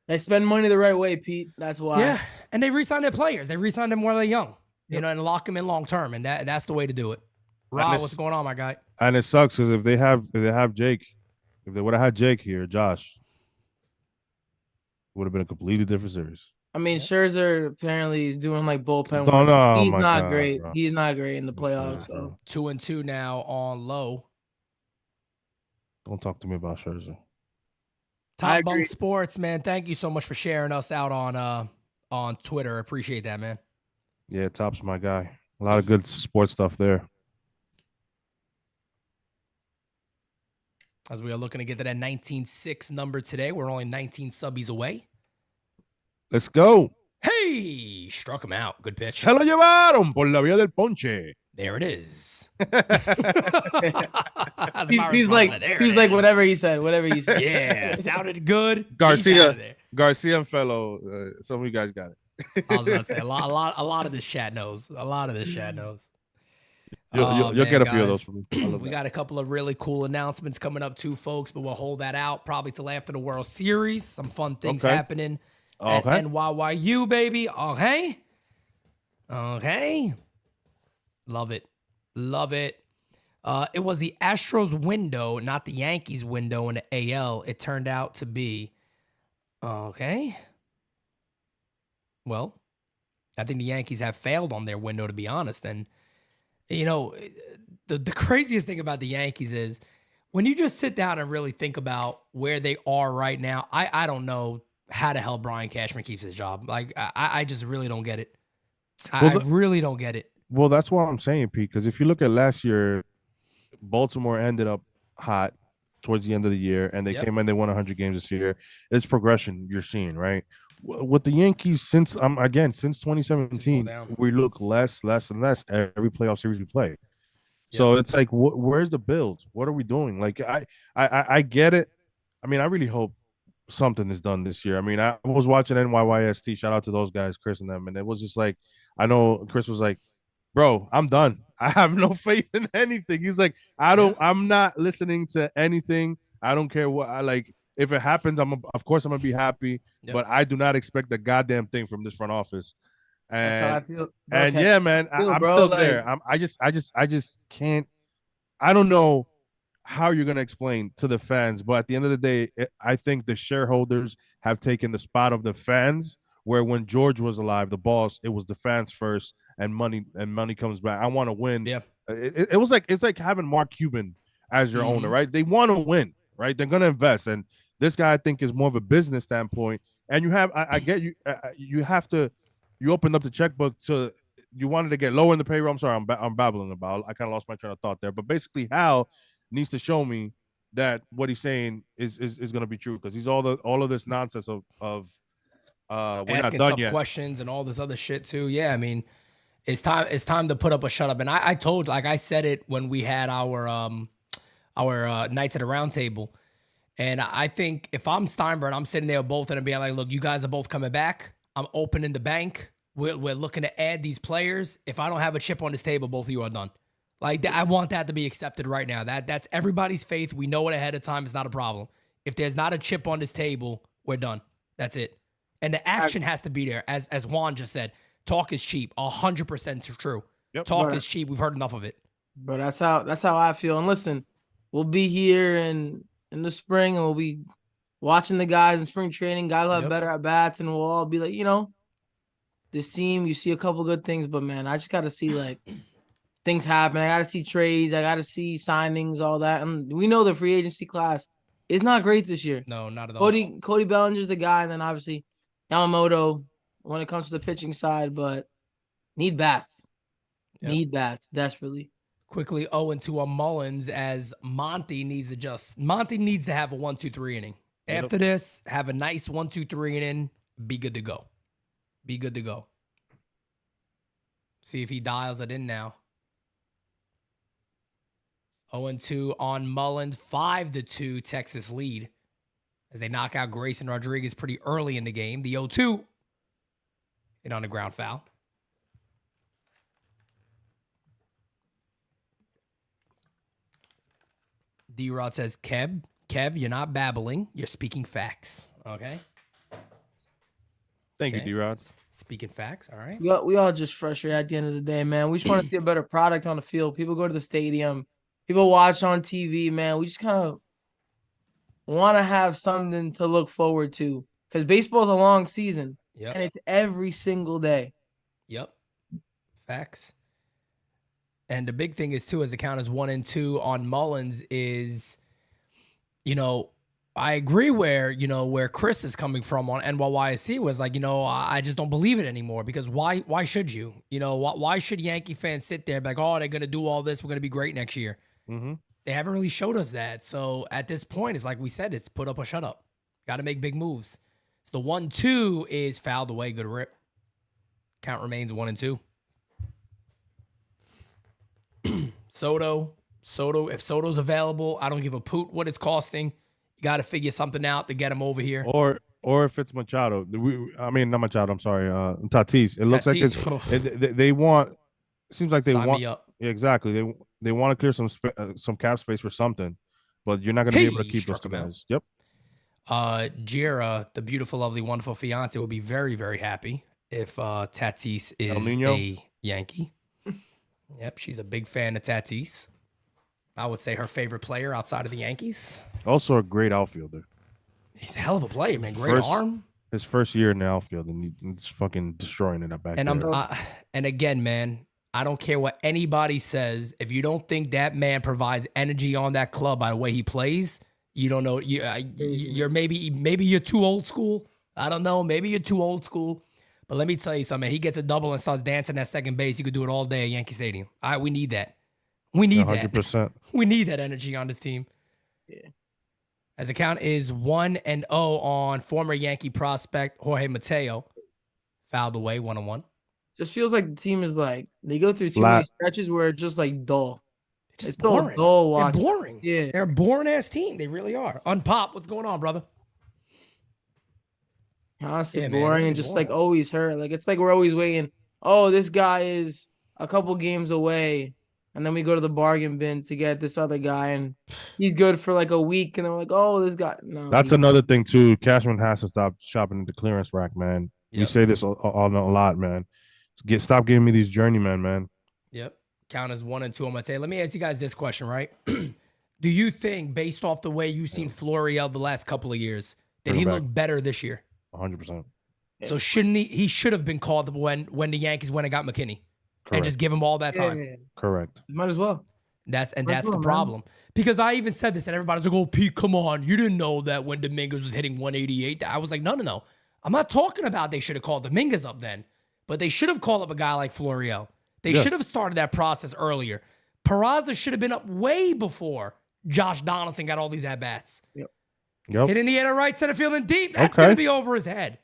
They spend money the right way, Pete. That's why. Yeah, and they re-signed their players. They re-signed them while they're young, you know, and lock them in long term, and that's the way to do it. Rob, what's going on, my guy? And it sucks because if they have Jake, if they would have had Jake here, Josh, it would have been a completely different series. I mean, Scherzer apparently is doing like bullpen Oh, work. no, He's my not God, great. bro. He's not great in the playoffs. So 2-2 now on low. Don't talk to me about Scherzer. Top Bunk Sports, man. Thank you so much for sharing us out on Twitter. Appreciate that, man. Yeah, Top's my guy. A lot of good sports stuff there. As we are looking to get to that 19-6 number today, we're only 19 subbies away. Let's go. Hey, struck him out. Good pitch. Se lo llevaron por la vía del ponche. There it is. he's like whatever he said. Yeah, sounded good. Garcia and fellow. Some of you guys got it. I was about to say a lot of this chat knows. You'll get a few of those from me. We got a couple of really cool announcements coming up too, folks, but we'll hold that out probably till after the World Series. Some fun things happening at NYYU, baby. Okay. Love it. It was the Astros window, not the Yankees window in the AL. It turned out to be. Okay. Well, I think the Yankees have failed on their window, to be honest. And, you know, the craziest thing about the Yankees is when you just sit down and really think about where they are right now, I don't know how the hell Brian Cashman keeps his job. Like, I just really don't get it. I really don't get it. Well, that's what I'm saying, Pete, because if you look at last year, Baltimore ended up hot towards the end of the year, and they came in, they won 100 games this year. It's progression you're seeing, right? With the Yankees, since 2017, we look less and less every playoff series we play. So it's like, where's the build? What are we doing? Like, I get it. I mean, I really hope something is done this year. I mean, I was watching NYYST. Shout out to those guys, Chris and them, and it was just like, I know Chris was like, bro, I'm done. I have no faith in anything. He's like, I'm not listening to anything. I don't care what I like. If it happens, of course I'm gonna be happy, but I do not expect the goddamn thing from this front office. And that's how I feel. And yeah, man, I'm still there. I just can't. I don't know how you're gonna explain to the fans, but at the end of the day, I think the shareholders have taken the spot of the fans. Where when George was alive, the boss, it was the fans first, and money comes back. I want to win. Yeah, it was like it's like having Mark Cuban as your owner, right? They want to win, right? They're gonna invest, and this guy I think is more of a business standpoint. And you have, I get you, you have to, you opened up the checkbook to, you wanted to get lower in the payroll. I'm sorry, I'm babbling about. I kind of lost my train of thought there, but basically, Hal needs to show me that what he's saying is gonna be true because he's all of this nonsense of. We're asking not done tough yet. questions and all this other shit too. Yeah, I mean, it's time to put up a shut up. And I told, like I said it when we had our nights at the round table. And I think if I'm Steinbrenner, I'm sitting there with both of them being like, look, you guys are both coming back. I'm opening the bank. We're looking to add these players. If I don't have a chip on this table, both of you are done. Like, I want that to be accepted right now. That's everybody's faith. We know it ahead of time. It's not a problem. If there's not a chip on this table, we're done. That's it. And the action has to be there. As Juan just said, talk is cheap. 100% true. Yep. Talk is cheap. We've heard enough of it. But that's how I feel. And listen, we'll be here in the spring, and we'll be watching the guys in spring training. Guys will have better at bats, and we'll all be like, you know, this team. You see a couple good things, but man, I just got to see like things happen. I got to see trades. I got to see signings, all that. And we know the free agency class is not great this year. No, not at all. Cody Bellinger's the guy, and then obviously Yamamoto when it comes to the pitching side, but need bats. Need bats desperately. Quickly 0-2 on Mullins as Monty needs to have a 1-2-3 inning. Yep. After this, have a nice 1-2-3 inning. Be good to go. Be good to go. See if he dials it in now. 0-2 on Mullins. 5-2 Texas lead as they knock out Grayson Rodriguez pretty early in the game. The 0-2 hit on the ground foul. D-Rod says, Kev, you're not babbling. You're speaking facts. Okay? Thank you, Okay. D-Rod. Speaking facts. All right. We all just frustrated at the end of the day, man. We just want to see a better product on the field. People go to the stadium. People watch on TV, man. We just kind of want to have something to look forward to because baseball is a long season, Yep. and it's every single day. Yep. Facts. And the big thing is, too, as the count is 1-2 on Mullins is, I agree where Chris is coming from on NYYC was like, I just don't believe it anymore because why should you? Why should Yankee fans sit there and be like, oh, they're going to do all this. We're going to be great next year. Mm-hmm. They haven't really showed us that. So at this point, it's like we said, it's put up or shut up. Got to make big moves. So the 1-2 is fouled away. Good rip. Count remains 1-2. Soto, if Soto's available, I don't give a poot what it's costing. You got to figure something out to get him over here. Or if it's Machado, not Machado. I'm sorry, Tatis. It looks like they want. It seems like they Sign want. me up. Yeah, exactly. They want to clear some cap space for something, but you're not going to be able to keep those two guys. Yep. Jira, the beautiful, lovely, wonderful fiance, will be very, very happy if Tatis is a Yankee. Yep, she's a big fan of Tatis. I would say her favorite player outside of the Yankees. Also a great outfielder. He's a hell of a player, man. Great arm. His first year in the outfield, and he's fucking destroying it up back there. And again, man, I don't care what anybody says. If you don't think that man provides energy on that club by the way he plays, you don't know. You're maybe you're too old school. I don't know. Maybe you're too old school. But let me tell you something. He gets a double and starts dancing at second base. You could do it all day at Yankee Stadium. All right, we need that. We need 100%. That. We need that energy on this team. Yeah. As the count is 1-0 on former Yankee prospect Jorge Mateo. Fouled away, 1-1. Just feels like the team is like, they go through too many stretches where it's just like dull. It's boring. So dull watching. They're boring. Yeah. They're a boring-ass team. They really are. Unpop, what's going on, brother? Honestly, boring and just like always hurt. Like it's like we're always waiting. Oh, this guy is a couple games away, and then we go to the bargain bin to get this other guy, and he's good for like a week, and I'm like, oh, this guy. No, that's another thing too. Cashman has to stop shopping at the clearance rack, man. Yep. We say this a lot, man. Stop giving me these journeymen, man. Yep. Count as 1-2 on Mateo. Let me ask you guys this question, right? Do you think, based off the way you've seen Florial the last couple of years, did he look better this year? 100%. So shouldn't he should have been called when the Yankees went and got McKinney. Correct. And just give him all that time. Yeah. Correct. Might as well. That's the problem. Man. Because I even said this and everybody's like, oh, Pete, come on. You didn't know that when Dominguez was hitting 188. I was like, no. I'm not talking about they should have called Dominguez up then. But they should have called up a guy like Florial. They should have started that process earlier. Peraza should have been up way before Josh Donaldson got all these at-bats. Yep. Hitting the air right center field and deep. That's going to be over his head.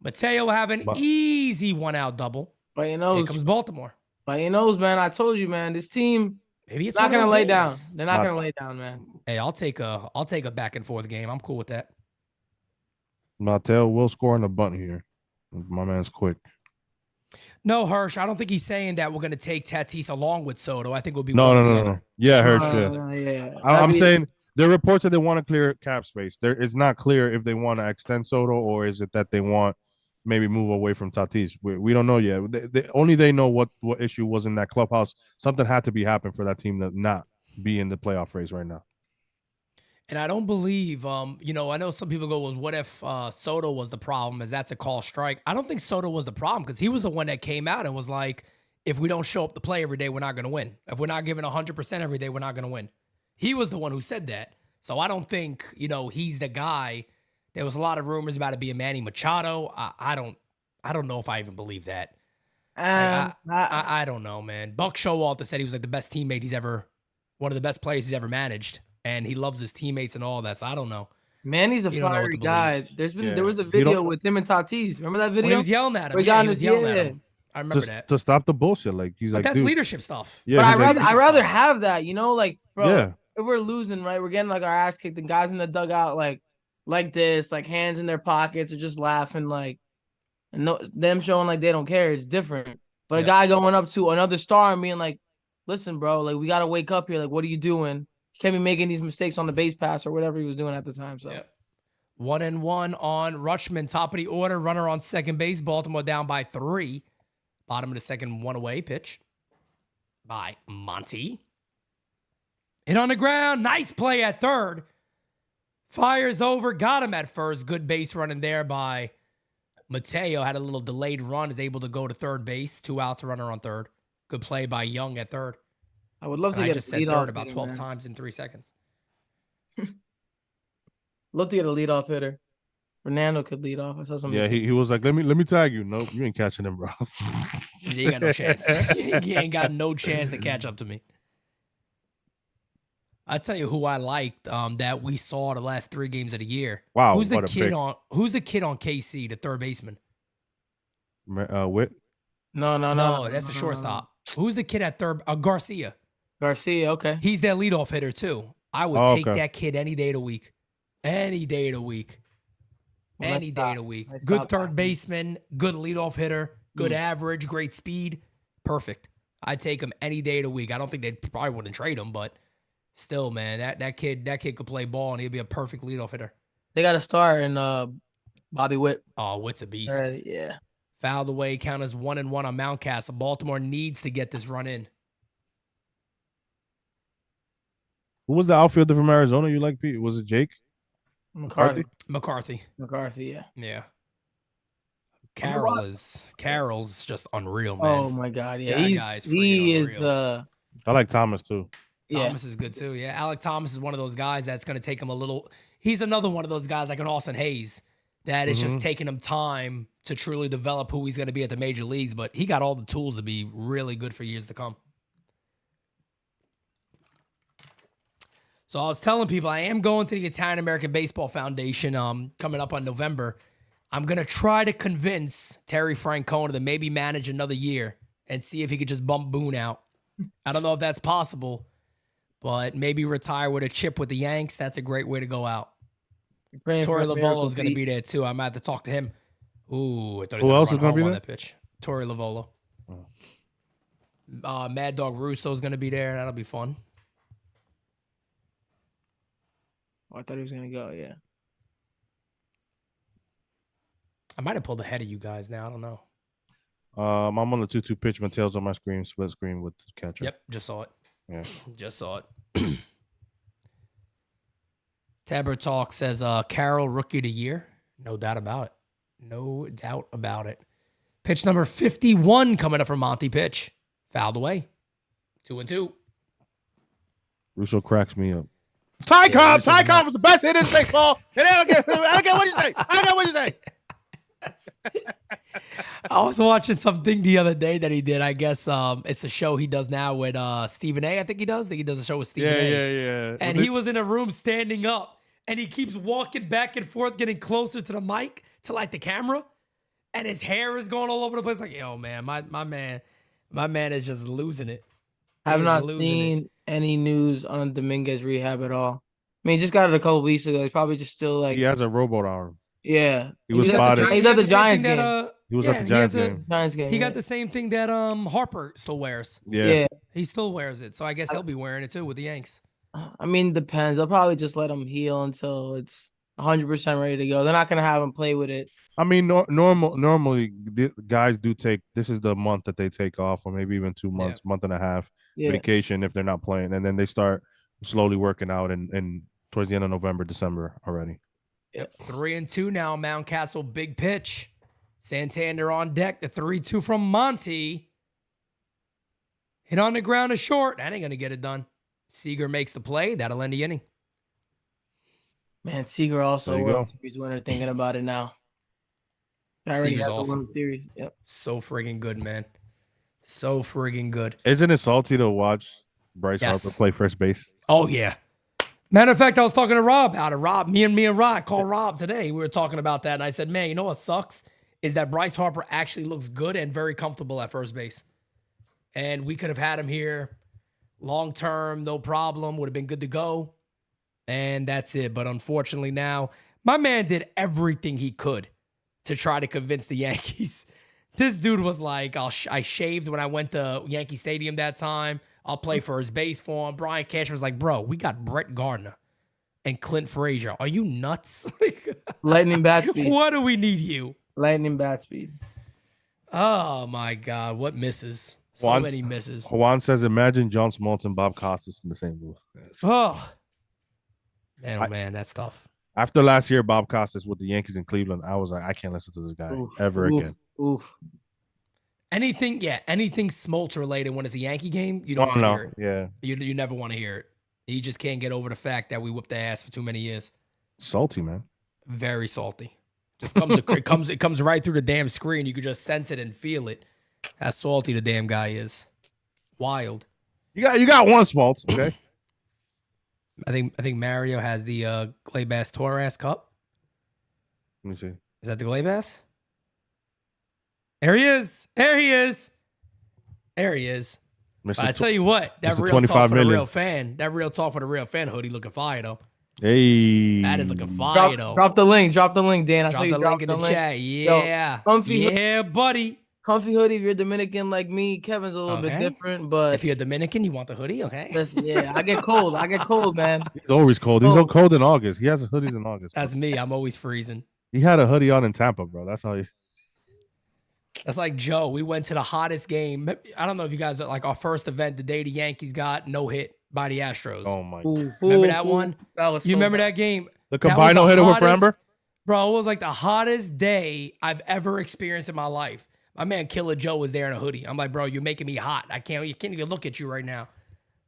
Mateo will have an easy one-out double. Fighting nose. Here comes Baltimore. Fighting nose, man. I told you, man. This team, maybe it's not going to lay down. They're not going to lay down, man. Hey, I'll take a back and forth game. I'm cool with that. Mateo will score on the bunt here. My man's quick. No, Hirsch, I don't think he's saying that we're going to take Tatis along with Soto. I think we'll be no. Yeah, Hirsch. Yeah. I'm saying there are reports that they want to clear cap space. It's not clear if they want to extend Soto or is it that they want maybe move away from Tatis. We don't know yet. Only they know what issue was in that clubhouse. Something had to be happening for that team to not be in the playoff race right now. And I don't believe, I know some people go, well, what if Soto was the problem? Is that's a call strike? I don't think Soto was the problem because he was the one that came out and was like, if we don't show up to play every day, we're not going to win. If we're not giving 100% every day, we're not going to win. He was the one who said that. So I don't think, he's the guy. There was a lot of rumors about it being Manny Machado. I don't know if I even believe that. I don't know, man. Buck Showalter said he was like the best teammate one of the best players he's ever managed, and he loves his teammates and all that. So I don't know. Manny's a You don't know what fiery to guy. There was a video with him and Tatis. Remember that video? When he was yelling at him. He was yelling at him. I remember that. To stop the bullshit. Like he's but like, that's dude. leadership stuff. Yeah, but I'd rather have that, like, bro. Yeah. If we're losing, right, we're getting like our ass kicked. The guys in the dugout, like this, like hands in their pockets, or just laughing, like, and them showing like they don't care. It's different. But a guy going up to another star and being like, "Listen, bro, like we gotta wake up here. Like, what are you doing? You can't be making these mistakes on the base pass or whatever he was doing at the time." So. 1-1 on Rutschman, top of the order, runner on second base. Baltimore down by 3. Bottom of the second, 1 away pitch by Monty. Hit on the ground. Nice play at third. Fires over. Got him at first. Good base running there by Mateo. Had a little delayed run. Is able to go to third base. 2 outs, runner on third. Good play by Young at third. I would love to get I just said third about hitter, 12 times in 3 seconds. Love to get a leadoff hitter. Fernando could lead off. I saw something. Yeah, he was like, let me tag you. Nope, you ain't catching him, bro. You ain't got no chance. You ain't got no chance to catch up to me. I'll tell you who I liked that we saw the last 3 games of the year. Wow. Who's the kid on KC, the third baseman? Witt? No, that's the shortstop. Who's the kid at third? Garcia. Garcia, okay. He's their leadoff hitter too. I would take that kid any day of the week. Any day of the week. Any day of the week. Good third baseman, good leadoff hitter, good average, great speed. Perfect. I'd take him any day of the week. I don't think they probably wouldn't trade him, but still, man, that kid could play ball and he'd be a perfect leadoff hitter. They got a star in Bobby Witt. Oh, Witt's a beast. Yeah. Fouled away, count as 1-1 on Mountcastle. Baltimore needs to get this run in. Who was the outfielder from Arizona you like, Pete? Was it Jake? McCarthy, yeah. Yeah. Carroll's just unreal, man. Oh my God, yeah. He is I like Thomas too. Thomas is good too. Yeah, Alec Thomas is one of those guys that's going to take him a little. He's another one of those guys like an Austin Hayes that is just taking him time to truly develop who he's going to be at the major leagues. But he got all the tools to be really good for years to come. So I was telling people I am going to the Italian American Baseball Foundation coming up on November. I'm going to try to convince Terry Francona to maybe manage another year and see if he could just bump Boone out. I don't know if that's possible, but maybe retire with a chip with the Yanks. That's a great way to go out. Torey Lovolo is going to be there too. I might have to talk to him. Ooh, I thought he was Who else is going to be on there? that pitch. Torey Lovolo. Mad Dog Russo is going to be there. That'll be fun. Oh, I thought he was gonna go. Yeah. I might have pulled ahead of you guys now. I don't know. I'm on the 2-2 pitch. Mateo's on my screen, split screen with the catcher. Yep, just saw it. Yeah. Just saw it. Tabber Talk says Carroll Rookie of the Year. No doubt about it. No doubt about it. Pitch number 51 coming up from Monty pitch. Fouled away. 2-2. Russo cracks me up. Ty Cobb was the best hitter in baseball. And I don't care what you say. I don't care what you say. I was watching something the other day that he did. I guess it's a show he does now with Stephen A. I think he does a show with Stephen A. Yeah. And he was in a room standing up, and he keeps walking back and forth, getting closer to the mic, to like the camera, and his hair is going all over the place. Like, yo, man, my man is just losing it. I have not seen any news on Dominguez rehab at all. I mean, he just got it a couple weeks ago. He's probably just still like. He has a rowboat arm. Yeah, he was spotted. He's at the Giants game. He was at the Giants game. Giants game. He got the same thing that Harper still wears. Yeah, he still wears it. So I guess he'll be wearing it too with the Yanks. I mean, depends. They'll probably just let him heal until it's 100% ready to go. They're not gonna have him play with it. I mean, normally the guys do take. This is the month that they take off, or maybe even 2 months, month and a half vacation if they're not playing, and then they start slowly working out and towards the end of November, December already. Yep. 3-2 now. Mountcastle, big pitch. Santander on deck. The 3-2 from Monty. Hit on the ground is short. That ain't gonna get it done. Seager makes the play. That'll end the inning. Man, Seager also World Series winner. Thinking about it now. Seager's awesome. Series. Yep. So friggin' good, man. So friggin' good. Isn't it salty to watch Bryce Harper play first base? Oh, yeah. Matter of fact, I was talking to Rob about it. Rob, me and Rob called Rob today. We were talking about that, and I said, man, you know what sucks? Is that Bryce Harper actually looks good and very comfortable at first base. And we could have had him here long term, no problem, would have been good to go. And that's it. But unfortunately now, my man did everything he could to try to convince the Yankees. This dude was like, I shaved when I went to Yankee Stadium that time. I'll play first base for him. Brian Cashman was like, bro, we got Brett Gardner and Clint Frazier. Are you nuts? Lightning bat speed. What do we need you? Lightning bat speed. Oh, my God. What misses? So many misses. Juan says, imagine John Smoltz and Bob Costas in the same booth. Oh, man, that's tough. After last year, Bob Costas with the Yankees in Cleveland, I was like, I can't listen to this guy ever again. Oof. Anything Smoltz related when it's a Yankee game, you don't want to hear it. Yeah. You never want to hear it. You just can't get over the fact that we whipped their ass for too many years. Salty, man. Very salty. Just it comes right through the damn screen. You could just sense it and feel it. How salty the damn guy is. Wild. You got one, Smoltz, okay? I think Mario has the Clay Bass Torres Cup. Let me see. Is that the Clay Bass? There he is. There he is. There he is. I tell you what, that real talk for the real fan. That real talk for the real fan hoodie looking fire though. Hey, that is looking fire though. Drop the link, Dan. Drop the link in the chat. Yeah, buddy. Comfy hoodie. If you're Dominican like me, Kevin's a little bit different. But if you're Dominican, you want the hoodie, okay? Yeah, I get cold, man. He's always cold. He's so cold in August. He has hoodies in August. That's me. I'm always freezing. He had a hoodie on in Tampa, bro. That's how he. That's like Joe. We went to the hottest game. I don't know if you guys are like our first event, the day the Yankees got no hit by the Astros. Oh my God. Remember that one? You remember that game? The combined no hitter with Framber? Bro, it was like the hottest day I've ever experienced in my life. My man Killer Joe was there in a hoodie. I'm like, bro, you're making me hot. I can't even look at you right now.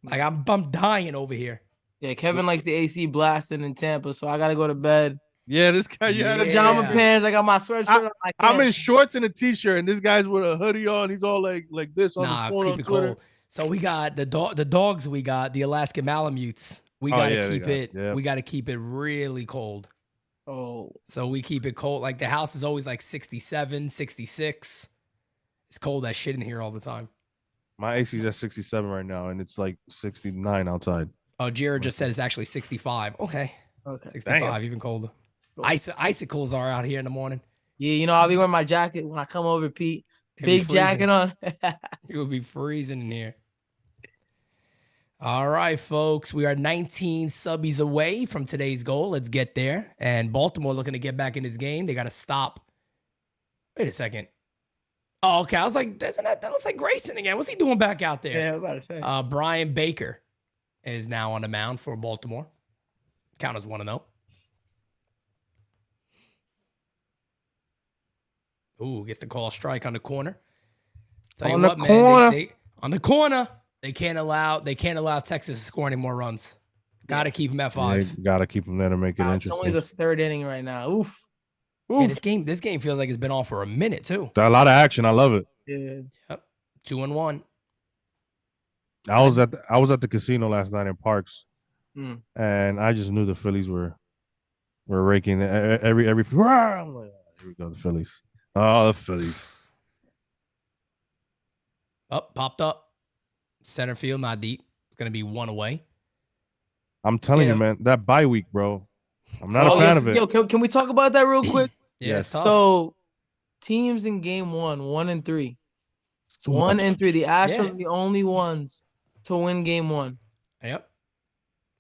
Like I'm dying over here. Yeah, Kevin likes the AC blasting in Tampa, so I gotta go to bed. Yeah, this guy, you had pajama pants. I got my sweatshirt on. I'm in shorts and a t-shirt, and this guy's with a hoodie on. He's all like this on his phone on Twitter. Cold. So we got the dogs. We got the Alaskan Malamutes. We gotta keep it. We gotta keep it really cold. Oh, so we keep it cold. Like the house is always like 67, 66. It's cold as shit in here all the time. My AC's at 67 right now, and it's like 69 outside. Oh, Jared just said it's actually 65. Okay. 65, Damn. Even colder. Icicles are out here in the morning. Yeah, I'll be wearing my jacket when I come over, Pete. Big jacket on. It would be freezing in here. All right, folks. We are 19 subbies away from today's goal. Let's get there. And Baltimore looking to get back in this game. They got to stop. Wait a second. Oh, okay. I was like, that looks like Grayson again. What's he doing back out there? Yeah, I was about to say. Brian Baker is now on the mound for Baltimore. Count as 1-0. Ooh, gets the call strike on the corner. Tell you what, man, they on the corner. They can't allow Texas to score any more runs. Got to keep them at 5. Got to keep them there to make it interesting. It's only the third inning right now. Oof. Yeah, this game feels like it's been on for a minute too. Got a lot of action. I love it. Yeah. Yep. 2-1. I was at the casino last night in Parks, and I just knew the Phillies were raking every. I'm like, oh, here we go, the Phillies. Oh, the Phillies. Popped up. Center field, not deep. It's going to be 1 away. I'm telling you, man, that bye week, bro. I'm not a fan of it. Yo, can we talk about that real quick? Yeah, it's tough. So, teams in game 1-3. 1-3. The Astros are the only ones to win game 1. Yep.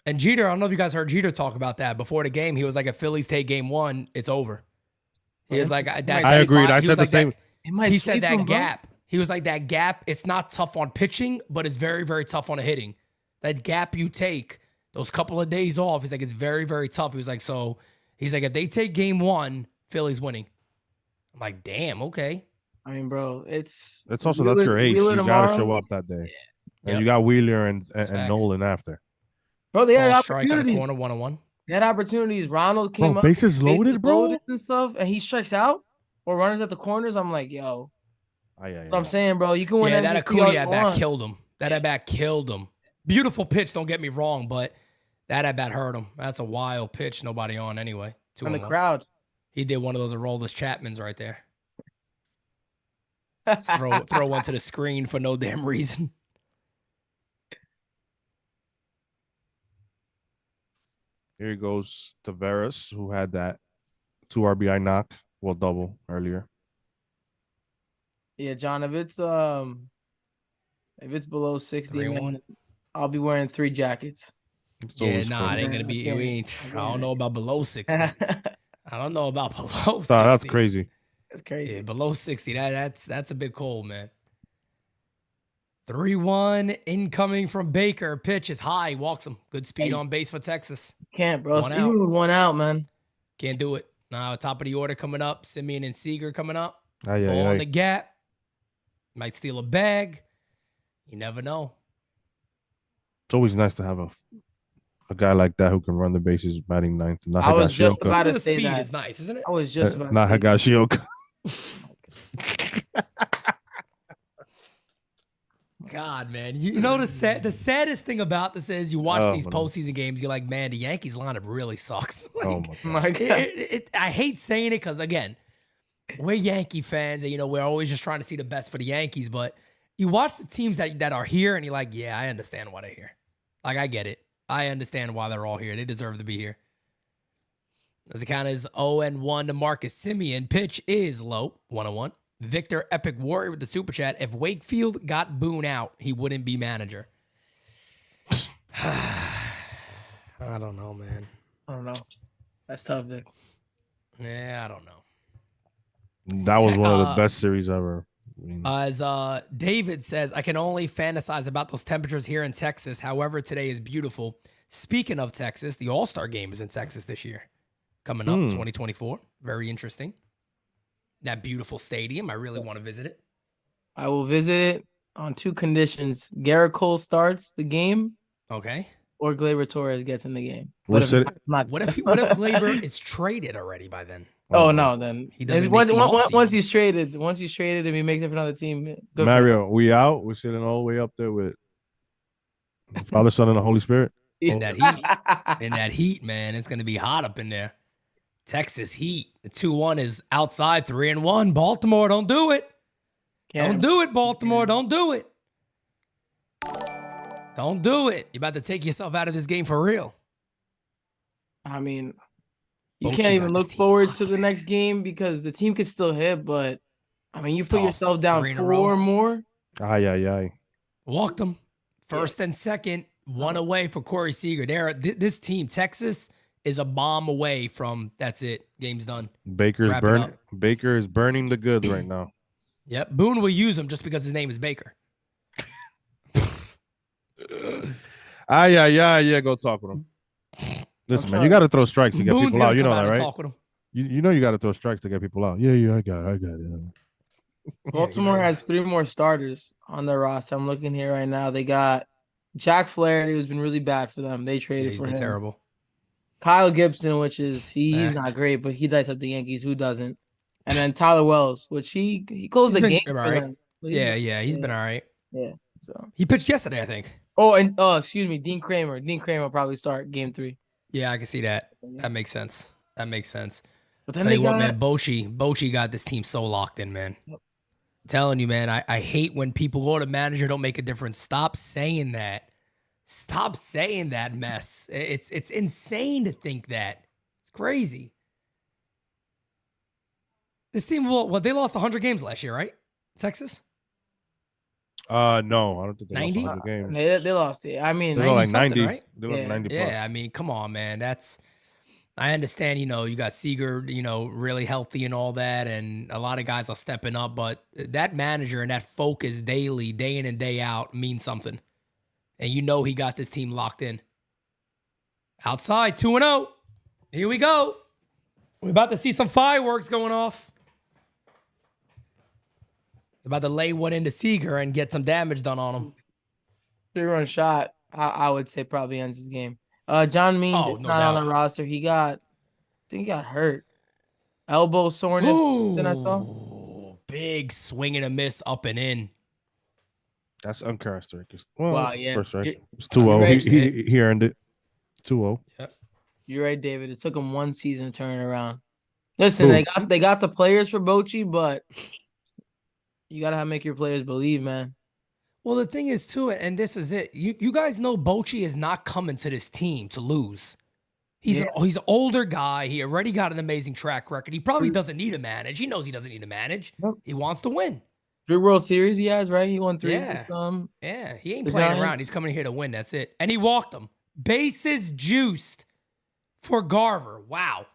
And Jeter, I don't know if you guys heard Jeter talk about that before the game. He was like, if Phillies take game 1, it's over. He was like, that I agreed. I said the same. He said that gap. He was like, that gap, it's not tough on pitching, but it's very, very tough on hitting. That gap you take, those couple of days off, he's like, it's very, very tough. He was like, if they take game 1, Philly's winning. I'm like, damn, okay. I mean, bro, it's also that's your ace. You got to show up that day. Yeah. And you got Wheeler and Nolan after. Bro, they had opportunities. Strike on the corner, 1-1. They had opportunities. Ronald came up. Bases loaded, bro. And stuff, and he strikes out or runners at the corners. I'm like, yo. That's what I'm saying, bro. You can win Yeah, MVP that all Acuna you at bat want. killed him. That at bat killed him. Beautiful pitch, don't get me wrong, but that at bat hurt him. That's a wild pitch. Nobody on anyway. And the 2-1. crowd. He did one of those Aroldis Chapmans right there. Just throw one to the screen for no damn reason. Here goes Taveras, who had that 2 RBI knock, double earlier. Yeah, John, if it's below 60, man, 3-1. I'll be wearing 3 jackets. Yeah, nah, it ain't gonna be. I don't know about below 60. I don't know about below 60. That's crazy. That's crazy. Yeah, below 60. That's a bit cold, man. 3-1 incoming from Baker. Pitch is high. Walks him. Good speed on base for Texas. Can't, bro. One Even with 1 out, man. Can't do it. Now, top of the order coming up. Semien and Seager coming up. Ball on the gap. Might steal a bag. You never know. It's always nice to have a guy like that who can run the bases batting ninth. Not I was just Higashioka. about to The say speed that. is nice, isn't it? I was just about Not to say that. Higashioka. God, man. You know the saddest thing about this is you watch these man. postseason games, you're like, man, the Yankees lineup really sucks. Like, Oh, my God. My God. I hate saying it because, again, we're Yankee fans and, we're always just trying to see the best for the Yankees. But you watch the teams that are here and you're like, yeah, I understand why they're here. Like, I get it. I understand why they're all here. They deserve to be here. As the count is 0-1 to Marcus Semien. Pitch is low, 1-1. Victor Epic Warrior with the super chat. If Wakefield got Boone out, he wouldn't be manager. I don't know, man. I don't know. That's tough, Vic. Yeah, I don't know. That was one of the best series ever. As David says, I can only fantasize about those temperatures here in Texas. However, today is beautiful. Speaking of Texas, the All-Star game is in Texas this year. Coming up, 2024. Very interesting. That beautiful stadium. I really want to visit it. I will visit it on 2 conditions. Garrett Cole starts the game Okay. or Gleyber Torres gets in the game. What What if What if Gleyber is traded already by then? Oh no, then He doesn't once, make the once offseason. he's traded, and we make it for another team. Good for him. Mario, we out. We're sitting all the way up there with the Father, Son, and the Holy Spirit. In that heat. In that heat, man. It's going to be hot up in there. Texas Heat. The 2-1 is outside. 3-1. Baltimore, don't do it. Don't do it, Baltimore. Don't do it. Don't do it. You're about to take yourself out of this game for real. I mean, you Bochy can't even got look this team forward locked, to the next game because the team could still hit, but I mean, you It's put tough. yourself down 3 in a 4 row. or more. Ay. Walked them. First and second. 1 away for Corey Seager. This team, Texas, is a bomb away from that's it. Game's done. Baker is up. burning the goods right now. Yep. Boone will use him just because his name is Baker. Yeah. Go talk with him. Listen, man, you got to throw strikes to get Boone's people gonna out. You know come out that, and right? talk with him. You know you got to throw strikes to get people out. Yeah, I got it. Baltimore has 3 more starters on their roster. I'm looking here right now. They got Jack Flaherty, who's been really bad for them. They Yeah, traded he's for been him. terrible. Kyle Gibson, which is he's Eh. not great, but he lights up the Yankees. Who doesn't? And then Tyler Wells, which he closed He's the been game for alright. them. But Yeah, he's been all right. Yeah. So He pitched yesterday, I think. excuse me, Dean Kramer. Dean Kramer will probably start game 3. Yeah, I can see that. That makes sense. But then Tell they you what, got man, Bochy got this team so locked in, man. Telling you, man, I hate when people go to manager don't make a difference. Stop saying that. Stop saying that mess. It's insane to think that. It's crazy. This team they lost 100 games last year, right? Texas? No, I don't think they 90? lost 100 games. they lost it. I mean, They lost like 90 something, 90. right? They lost Yeah. 90 plus. Yeah, I mean, come on, man. I understand, you got Seager, really healthy and all that, and a lot of guys are stepping up, but that manager and that focus daily, day in and day out means something. And he got this team locked in. Outside, 2-0. Here we go. We're about to see some fireworks going off. About to lay one into Seager and get some damage done on him. 3-run shot. I would say probably ends his game. John Means Oh, is no not doubt. on the roster. I think he got hurt. Elbow soreness. Then I saw. big swing and a miss up and in. That's uncharacteristic. Well, Wow, yeah. first strike. You're- It's 2-0. right. He earned it. 2-0. You're right, David. It took him one season to turn it around. Listen, they got the players for Bochy, but you gotta make your players believe, man. Well, the thing is too, and this is it. You guys know Bochy is not coming to this team to lose. He's an older guy. He already got an amazing track record. He probably doesn't need to manage. He knows he doesn't need to manage. Nope. He wants to win. 3 World Series he has, right? He won 3. Yeah. With, Yeah, he ain't the playing Giants. around. He's coming here to win. That's it. And he walked them. Bases juiced for Garver. Wow.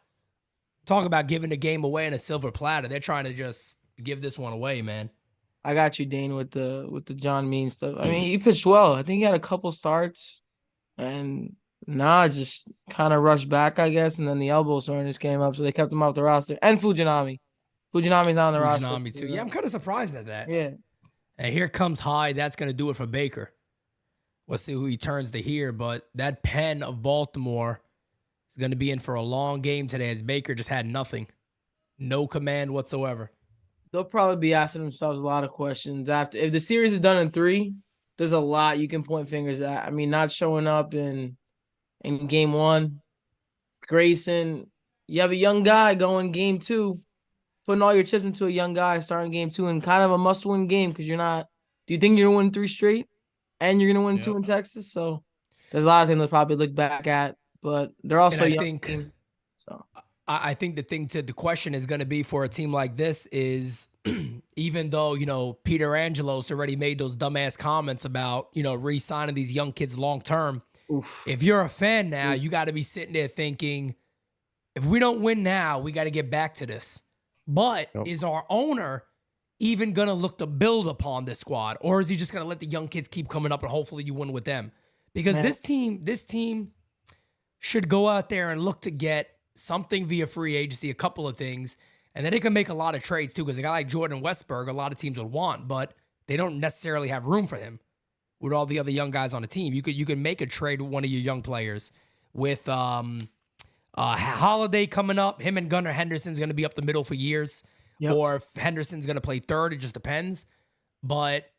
Talk about giving the game away in a silver platter. They're trying to just give this one away, man. I got you, Dane, with the John Mean stuff. I mean, he pitched well. I think he had a couple starts, and just kind of rushed back, I guess, and then the elbow soreness came up, so they kept him off the roster. And Fujinami. Fujinami's not on the roster. Fujinami too. Yeah, I'm kind of surprised at that. Yeah. And here comes Hyde. That's going to do it for Baker. We'll see who he turns to here, but that pen of Baltimore is going to be in for a long game today as Baker just had nothing. No command whatsoever. They'll probably be asking themselves a lot of questions after. If the series is done in 3, there's a lot you can point fingers at. I mean, not showing up in game 1. Grayson, you have a young guy going game 2, putting all your chips into a young guy starting game 2 and kind of a must-win game because you're not. Do you think you're going to win 3 straight and you're going to win 2 in Texas? So there's a lot of things they'll probably look back at, but they're also a young team. So I think the question is going to be for a team like this is even though, Peter Angelos already made those dumbass comments about, re-signing these young kids long-term. Oof. If you're a fan now, you got to be sitting there thinking, if we don't win now, we got to get back to this. But is our owner even going to look to build upon this squad? Or is he just going to let the young kids keep coming up and hopefully you win with them? Because this team should go out there and look to get something via free agency, a couple of things, and then they can make a lot of trades too. Because a guy like Jordan Westberg, a lot of teams would want, but they don't necessarily have room for him with all the other young guys on the team. You could make a trade with one of your young players with Holiday coming up. Him and Gunnar Henderson's going to be up the middle for years, or if Henderson's going to play third, it just depends. But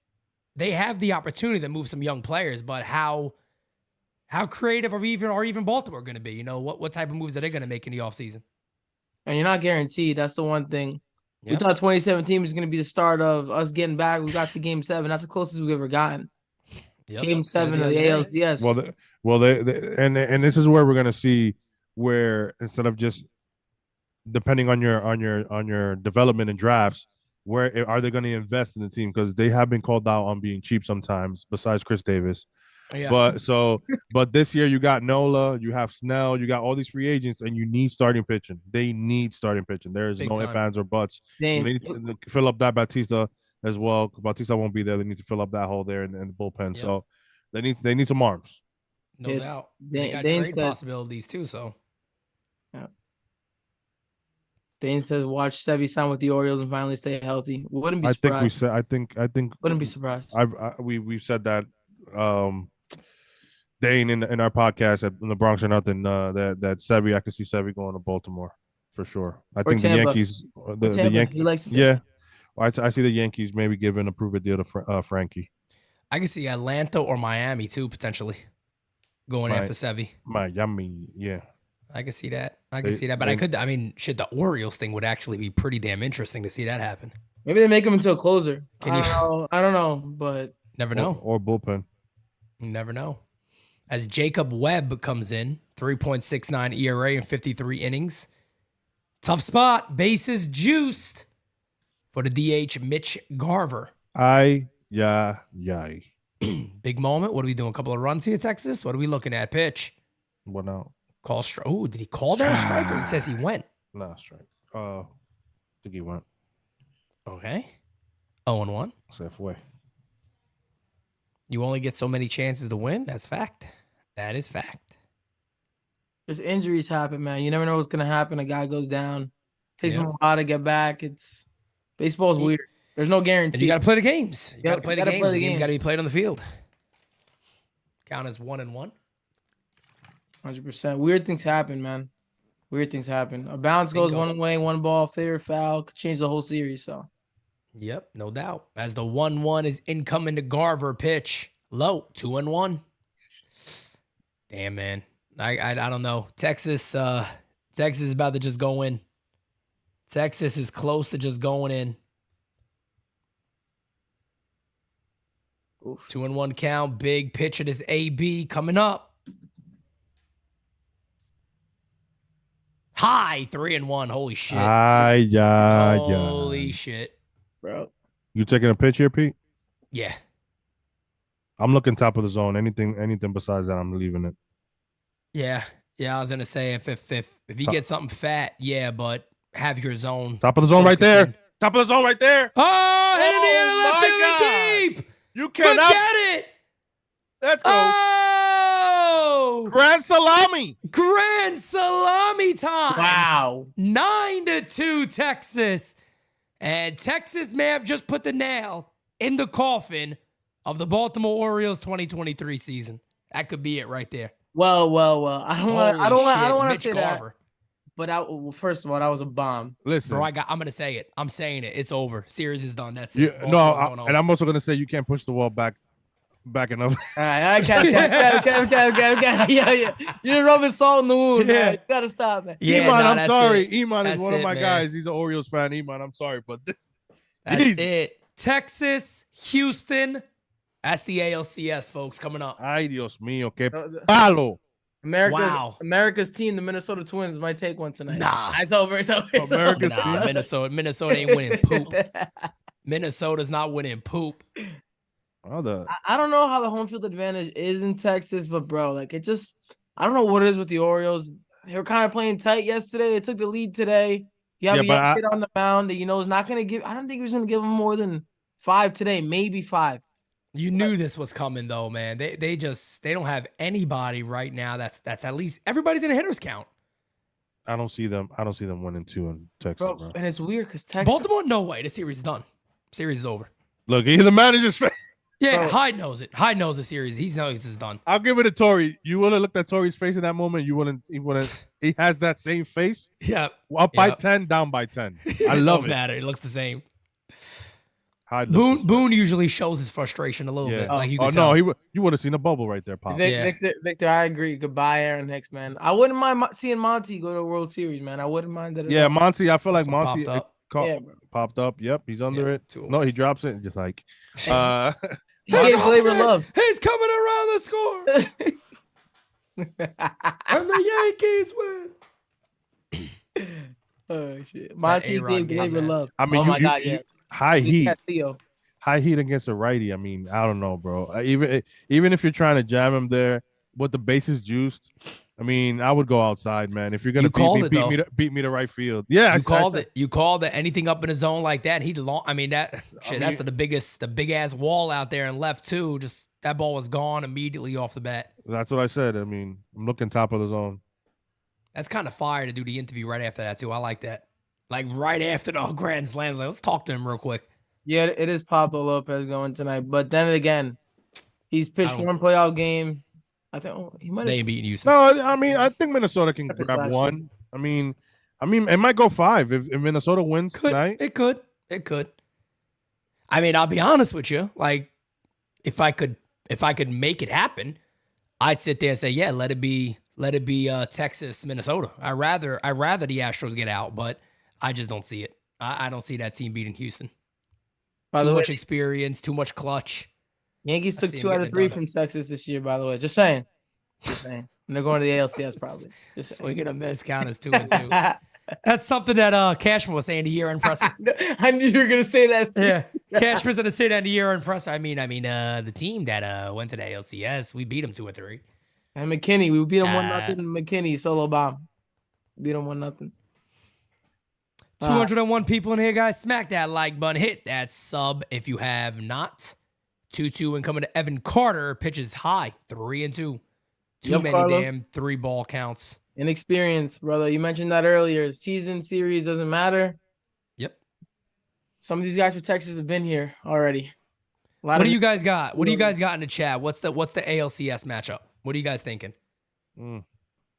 they have the opportunity to move some young players, but how creative are even Baltimore going to be? What type of moves are they going to make in the offseason? And you're not guaranteed. That's the one thing. We thought 2017 was going to be the start of us getting back. We got to game 7. That's the closest we've ever gotten. Game 7 of the ALDS. And this is where we're going to see where instead of just depending on your development and drafts, where are they going to invest in the team? Because they have been called out on being cheap sometimes, besides Chris Davis. Yeah. But this year you got Nola, you have Snell, you got all these free agents, and you need starting pitching. They need starting pitching. There is no ifs, ands, or buts. They need to fill up that Batista as well. Batista won't be there. They need to fill up that hole there in the bullpen. Yep. So they need some arms. No doubt. They got trade possibilities too. So Dane says, "Watch Sevy sign with the Orioles and finally stay healthy." Wouldn't be surprised. I think. Wouldn't be surprised. We've said that. Dane in our podcast in the Bronx or nothing. That Sevy, I could see Sevy going to Baltimore for sure. I think Tampa. The Yankees. The Yankees. He likes I see the Yankees maybe giving a prove a deal to Frankie. I can see Atlanta or Miami too potentially going after Sevy. Miami, yeah. I can see that. But the Orioles thing would actually be pretty damn interesting to see that happen. Maybe they make him into a closer. I don't know, but never know. Or bullpen. You never know. As Jacob Webb comes in, 3.69 ERA in 53 innings. Tough spot. Bases juiced for the DH Mitch Garver. Yay. Big moment. What are we doing? A couple of runs here, Texas? What are we looking at? Pitch. What now? Call strike. Oh, did he call that a strike or he says he went? Nah, strike. I think he went. Okay. 0-1. Safe way. You only get so many chances to win. That's fact. That is fact. There's injuries happen, man. You never know what's gonna happen. A guy goes down. Takes him a while to get back. Baseball's weird. There's no guarantee. And you got to play the games. You got to play the games. The game's got to be played on the field. Count as 1-1. 100%. Weird things happen, man. Weird things happen. A bounce goes one way, one ball, fair, foul, could change the whole series. So Yep, no doubt. As the 1-1 is incoming to Garver, pitch low, 2-1. Damn, man. I don't know. Texas is about to just go in. Texas is close to just going in. Oof. 2-1 count. Big pitch at his AB coming up. High 3-1. Holy shit. Holy shit. Bro. You taking a pitch here, Pete? Yeah. I'm looking top of the zone. Anything besides that, I'm leaving it. Yeah. I was gonna say if you get something fat, yeah, but have your zone. Top of the zone right there. In. Top of the zone right there. Oh, hit in the air, Oh, left my field God. deep. You cannot. Forget it. Let's go. Oh, Grand salami. grand salami time. Wow. 9-2 Texas. And Texas may have just put the nail in the coffin of the Baltimore Orioles 2023 season. That could be it right there. Well. I don't want to Mitch say Garver. that. But first of all, that was a bomb. Listen, Bro, I'm gonna say it. I'm saying it. It's over. Series is done. That's you, it. and I'm also gonna say you can't push the wall back enough. All right, okay. Yeah. You're rubbing salt in the wound, man. You gotta stop that. Yeah, Iman, no, I'm that's sorry. it. Iman is That's one of it, my man. guys. He's an Orioles fan. Iman, I'm sorry, but this. That's Jeez. it. Texas, Houston. That's the ALCS, folks, coming up. Ay, Dios mío, qué Uh, palo. America's team, the Minnesota Twins, might take one tonight. Nah. It's over. It's over. America's Nah, team. Minnesota ain't winning poop. Minnesota's not winning poop. Oh, I don't know how the home field advantage is in Texas, but bro, like it just, I don't know what it is with the Orioles. They were kind of playing tight yesterday. They took the lead today. You have a young kid on the mound that is not going to give. I don't think he was going to give them more than 5 today, maybe 5. You knew this was coming though, man. They don't have anybody right now that's at least everybody's in a hitter's count. I don't see them winning 2 in Texas, bro. And it's weird because Texas. Baltimore, no way. The series is done. Series is over. Look, he's the manager's face. Yeah, Bro. Hyde knows it. Hyde knows the series. He knows it's done. I'll give it to Torrey. You would have looked at Torrey's face in that moment. He wouldn't. He has that same face. Yeah. Up by 10, down by 10. I love Don't it. matter. It looks the same. Hyde looks Boone usually shows his frustration a little bit. Like you can no, tell. you would have seen a bubble right there, Pop. Yeah. Victor, I agree. Goodbye, Aaron Hicks, man. I wouldn't mind seeing Monty go to a World Series, man. I wouldn't mind that. Yeah, Monty. I feel like Some Monty popped up. Bro. popped up. Yep, he's under Yeah, it. 2-0. No, he drops it and just like. He gave Glaber love. He's coming around the score. And the Yankees win. Oh shit! Monty A-Rod gave game, Glaber man. love. I mean, oh my God, yeah. high heat. Castillo. High heat against a righty. I mean, I don't know, bro. Even if you're trying to jam him there with the bases juiced, I mean, I would go outside, man. If you're gonna beat me to right field, yeah, You called it. You called it. Anything up in the zone like that, that's the big ass wall out there and left too. Just that ball was gone immediately off the bat. That's what I said. I mean, I'm looking top of the zone. That's kind of fire to do the interview right after that too. I like that. Like right after the grand slams, like let's talk to him real quick. Yeah, it is Pablo Lopez going tonight. But then again, he's pitched one playoff game. I think he might. They ain't beating Houston. No, I mean, I think Minnesota can grab one. I mean, it might go 5 if Minnesota wins tonight. It could. I mean, I'll be honest with you. Like, if I could make it happen, I'd sit there and say, yeah, let it be Texas, Minnesota. I rather the Astros get out, but I just don't see it. I don't see that team beating Houston. Too much experience, too much clutch. Yankees took 2 out of 3 from Texas this year, by the way. Just saying. And they're going to the ALCS probably. Just saying. Swing and a miss count as 2-2. That's something that Cashman was saying the year-end presser. I knew you were gonna say that. Yeah, Cashman's gonna say that in the year-end presser. I mean, the team that went to the ALCS, we beat them 2 or 3. And McKinney, we beat him 1-0. McKinney solo bomb. Beat him 1-0. 201 people in here, guys. Smack that like button. Hit that sub if you have not. 2-2 and coming to Evan Carter. Pitches high. 3-2. Too many Carlos. damn 3 ball counts. Inexperience, brother. You mentioned that earlier. Season series doesn't matter. Yep. Some of these guys for Texas have been here already. What do you guys got? What do you guys got in the chat? What's the ALCS matchup? What are you guys thinking?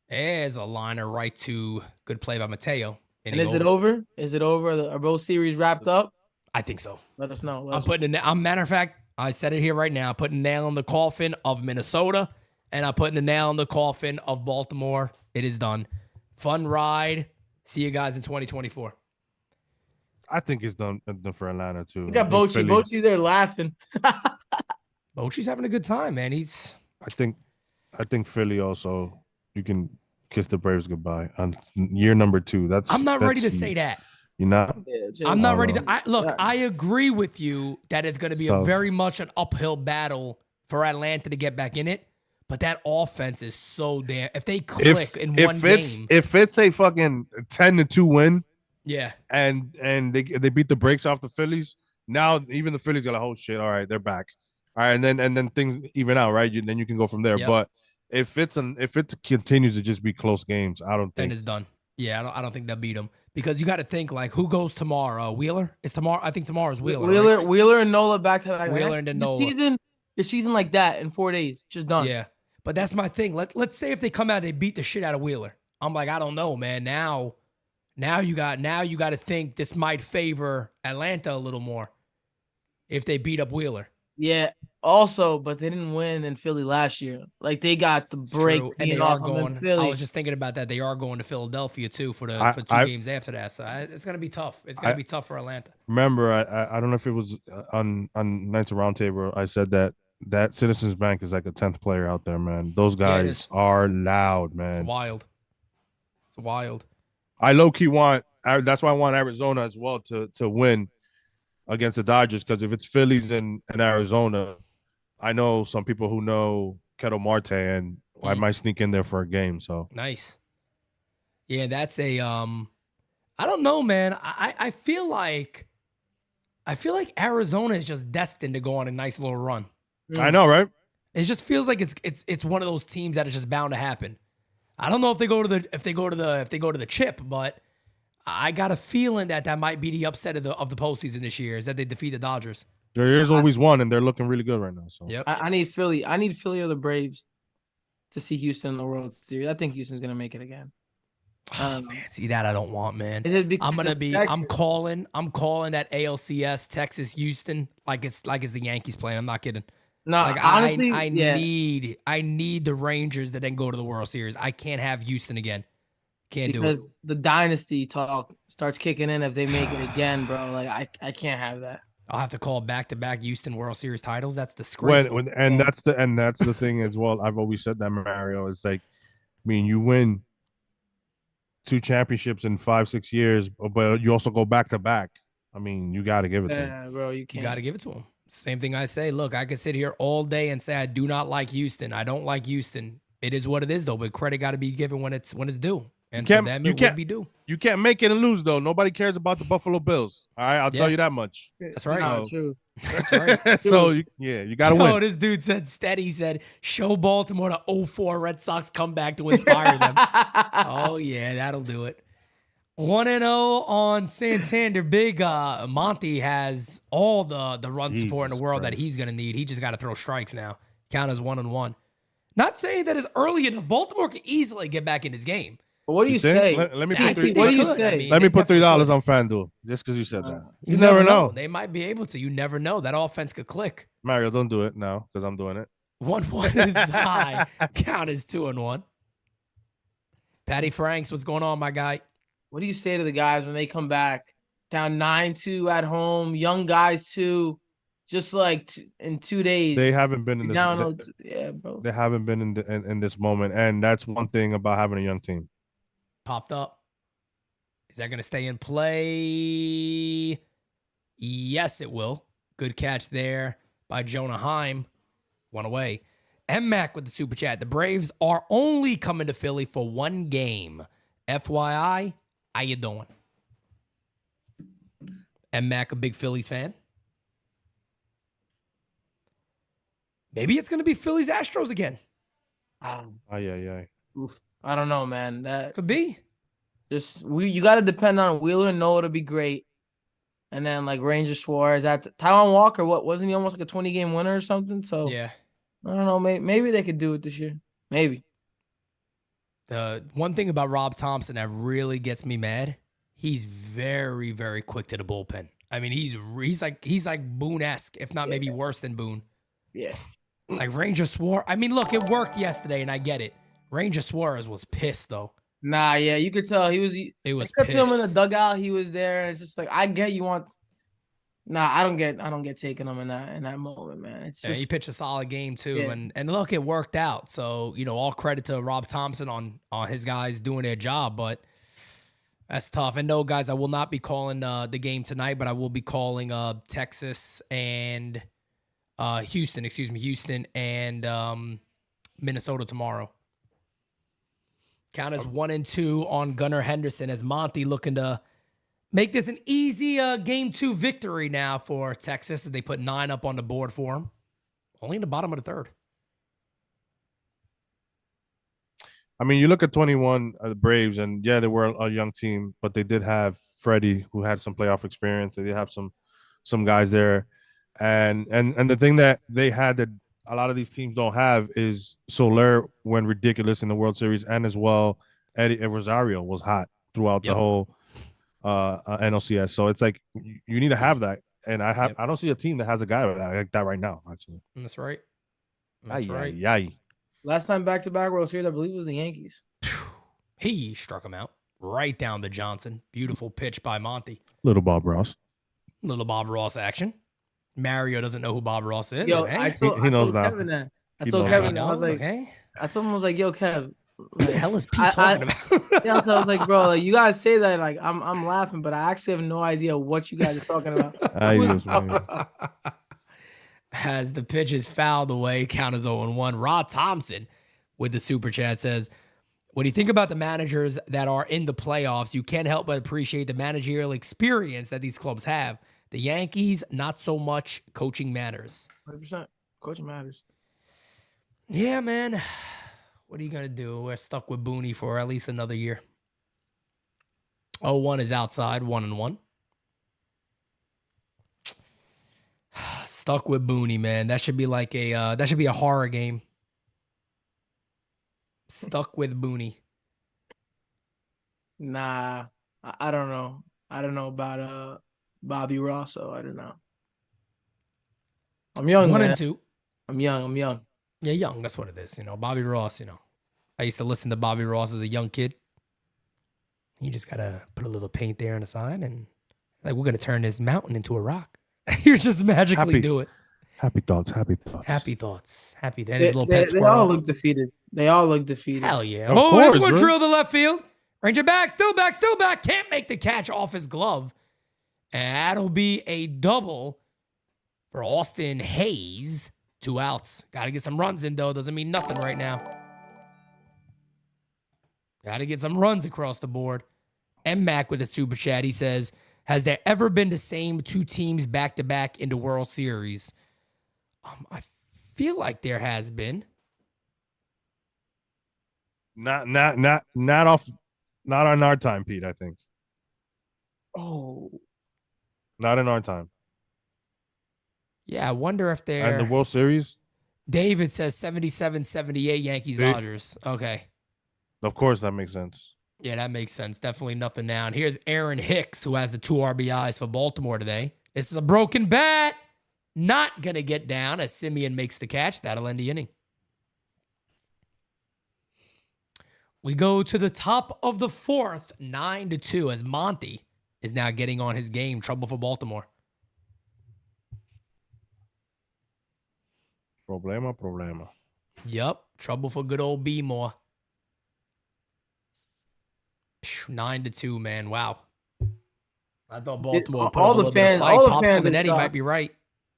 There's a liner right to good play by Mateo. And is it over? Is it over? Are both series wrapped up? I think so. Let us know. I'm putting matter of fact, I said it here right now. Putting a nail in the coffin of Minnesota, and I'm putting the nail in the coffin of Baltimore. It is done. Fun ride. See you guys in 2024. I think it's done for Atlanta too. You got Bochy. Bochy there laughing. Bochy's having a good time, man. I think Philly also. You can kiss the Braves goodbye on year number 2. I'm not ready to say that. You're not. Yeah, I'm not ready to. I agree with you that it's going to be very much an uphill battle for Atlanta to get back in it. But that offense is so damn. If they click in one game, if it's a fucking 10-2 win, yeah, and they beat the brakes off the Phillies, now even the Phillies are like, oh shit, all right, they're back, all right, and then things even out, right? Then you can go from there. Yep. But if it continues to just be close games, I don't think then it's done. Yeah, I don't think they'll beat them because you got to think like who goes tomorrow? Wheeler is tomorrow. I think tomorrow's Wheeler. Right? Wheeler and Nola back to back. Wheeler and then Nola. The season like that in 4 days, just done. Yeah, but that's my thing. Let's say if they come out, they beat the shit out of Wheeler. I'm like, I don't know, man. Now you got to think this might favor Atlanta a little more if they beat up Wheeler. Yeah. Also, but they didn't win in Philly last year. Like they got the break, and they are going. I was just thinking about that. They are going to Philadelphia too for 2 games after that. So it's gonna be tough. It's gonna be tough for Atlanta. Remember, I don't know if it was on Nights of Roundtable. I said that Citizens Bank is like a 10th player out there, man. Those guys are loud, man. It's wild. It's wild. I low key want. That's why I want Arizona as well to win against the Dodgers, because if it's Phillies and Arizona, I know some people who know Ketel Marte, and I might sneak in there for a game. So nice. Yeah, that's a I don't know, man. I feel like Arizona is just destined to go on a nice little run. I know, right? It just feels like it's one of those teams that is just bound to happen. I don't know if they go to the chip, but I got a feeling that might be the upset of the postseason this year is that they defeat the Dodgers. There is always one, and they're looking really good right now. So yep. I need Philly. I need Philly or the Braves to see Houston in the World Series. I think Houston's gonna make it again. Man, see that I don't want, man. I'm calling that ALCS Texas Houston like it's the Yankees playing. I'm not kidding. No, like honestly, I need the Rangers to then go to the World Series. I can't have Houston again. Can't do it. Because the dynasty talk starts kicking in if they make it again, bro. Like I can't have that. I'll have to call back-to-back Houston World Series titles. That's disgraceful. That's the thing as well. I've always said that, Mario. It's like, I mean, you win 2 championships in 5-6 years, but you also go back-to-back. I mean, you got to give it to him. Yeah, bro, you can't. You got to give it to him. Same thing I say. Look, I could sit here all day and say I do not like Houston. I don't like Houston. It is what it is, though. But credit got to be given when it's due. And for them, it would be due. You can't make it and lose, though. Nobody cares about the Buffalo Bills. All right, I'll tell you that much. That's right. No, true. That's right. So, you got to win. This dude said, Steady said, show Baltimore the 0-4 Red Sox comeback to inspire them. Oh, yeah, that'll do it. 1-0 on Santander. Big Monty has all the run support in the world that he's going to need. He just got to throw strikes now. Count as 1-1. Not saying that it's early enough. Baltimore could easily get back in this game. But what do you say? Let me put what do you say? Let me put $3 on FanDuel just because you said that. You never know. They might be able to. You never know. That offense could click. Mario, don't do it now because I'm doing it. 1-1 is high. Count is 2-1. Patty Franks, what's going on, my guy? What do you say to the guys when they come back down 9-2 at home? Young guys too, just like in 2 days. They haven't been in this. Yeah, bro. They haven't been in this moment, and that's one thing about having a young team. Popped up. Is that going to stay in play? Yes, it will. Good catch there by Jonah Heim. One away. M-Mac with the super chat. The Braves are only coming to Philly for 1 game. FYI, how you doing? M-Mac, a big Phillies fan. Maybe it's going to be Phillies Astros again. Oof. I don't know, man. That could be. You got to depend on Wheeler and Noah to be great, and then like Ranger Suarez. Taijuan Walker, wasn't he almost like a 20-game winner or something? So yeah, I don't know. Maybe they could do it this year. Maybe. The one thing about Rob Thompson that really gets me mad, he's very, very quick to the bullpen. I mean, he's like Boone-esque, if not maybe worse than Boone. Yeah. Like Ranger Suarez. I mean, look, it worked yesterday, and I get it. Ranger Suarez was pissed though. Nah, yeah, you could tell he was. It was I cut to him in the pissed. dugout. He was there. And it's just like I get you want. Nah, I don't get taking him in that moment, man. It's Yeah, just he pitched a solid game too, Yeah. and look, it worked out. So all credit to Rob Thompson on his guys doing their job, but that's tough. And no, guys, I will not be calling the game tonight, but I will be calling Texas and Houston. Excuse me, Houston and Minnesota tomorrow. Count as 1-2 on Gunnar Henderson as Monty looking to make this an easy game 2 victory now for Texas as they put 9 up on the board for him. Only in the bottom of the third. I mean, you look at 21, the Braves, and yeah, they were a young team, but they did have Freddie, who had some playoff experience. They did have some guys there, and the thing that they had that a lot of these teams don't have is Soler went ridiculous in the World Series, and as well, Eddie Rosario was hot throughout the whole NLCS. So it's like you need to have that, and I don't see a team that has a guy like that right now. Actually, That's right. That's right. Aye. last time back-to-back World Series, I believe, was the Yankees. He struck him out right down to Johnson. Beautiful pitch by Monty. Little Bob Ross. Little Bob Ross action. Mario doesn't know who Bob Ross is. Yo, Okay. I told Kevin that. I told Kevin, I was like, I told him, I was like, yo, Kev, what the hell is Pete talking about? yeah, so I was like, bro, like, you guys say that, like, I'm laughing, but I actually have no idea what you guys are talking about. As the pitch is fouled away, count as 0-1. Rod Thompson with the super chat says, when you think about the managers that are in the playoffs, you can't help but appreciate the managerial experience that these clubs have. The Yankees, not so much. Coaching matters. 100%. Coaching matters. Yeah, man. What are you going to do? We're stuck with Booney for at least another year. 0-1 is outside, 1-1. Stuck with Booney, man. That should be like a horror game. Stuck with Booney. Nah, I don't know. I don't know about Bobby Rosso. I don't know. I'm young, 1-2. I'm young. Yeah, young. That's what it is. Bobby Ross, I used to listen to Bobby Ross as a young kid. You just got to put a little paint there on the side and like, we're going to turn this mountain into a rock. You just magically do it. Happy thoughts. Happy thoughts. Happy. That is They, little pet they squirrel. all look defeated. Hell yeah. Of Oh, course, this one right? drilled the left field. Ranger back, still back. Can't make the catch off his glove. And that'll be a double for Austin Hayes. 2 outs. Got to get some runs in, though. Doesn't mean nothing right now. Got to get some runs across the board. M. Mac with a super chat. He says, has there ever been the same 2 teams back-to-back in the World Series? I feel like there has been. Not on our time, Pete. I think Oh, not in our time. Yeah, I wonder if they're... And the World Series, David says 77-78 Yankees See? Dodgers. Okay. of course, that makes sense. Yeah, that makes sense. Definitely nothing now. And here's Aaron Hicks, who has the 2 RBIs for Baltimore today. This is a broken bat. Not going to get down as Simeon makes the catch. That'll end the inning. We go to the top of the 4th, 9-2, as Monty is now getting on his game. Trouble for Baltimore. Problema. Yup. Trouble for good old B-More. 9-2, man. Wow. I thought Baltimore put all up a the little bit of fans- fight. all the Pop fans are Simonetti shocked. might be right.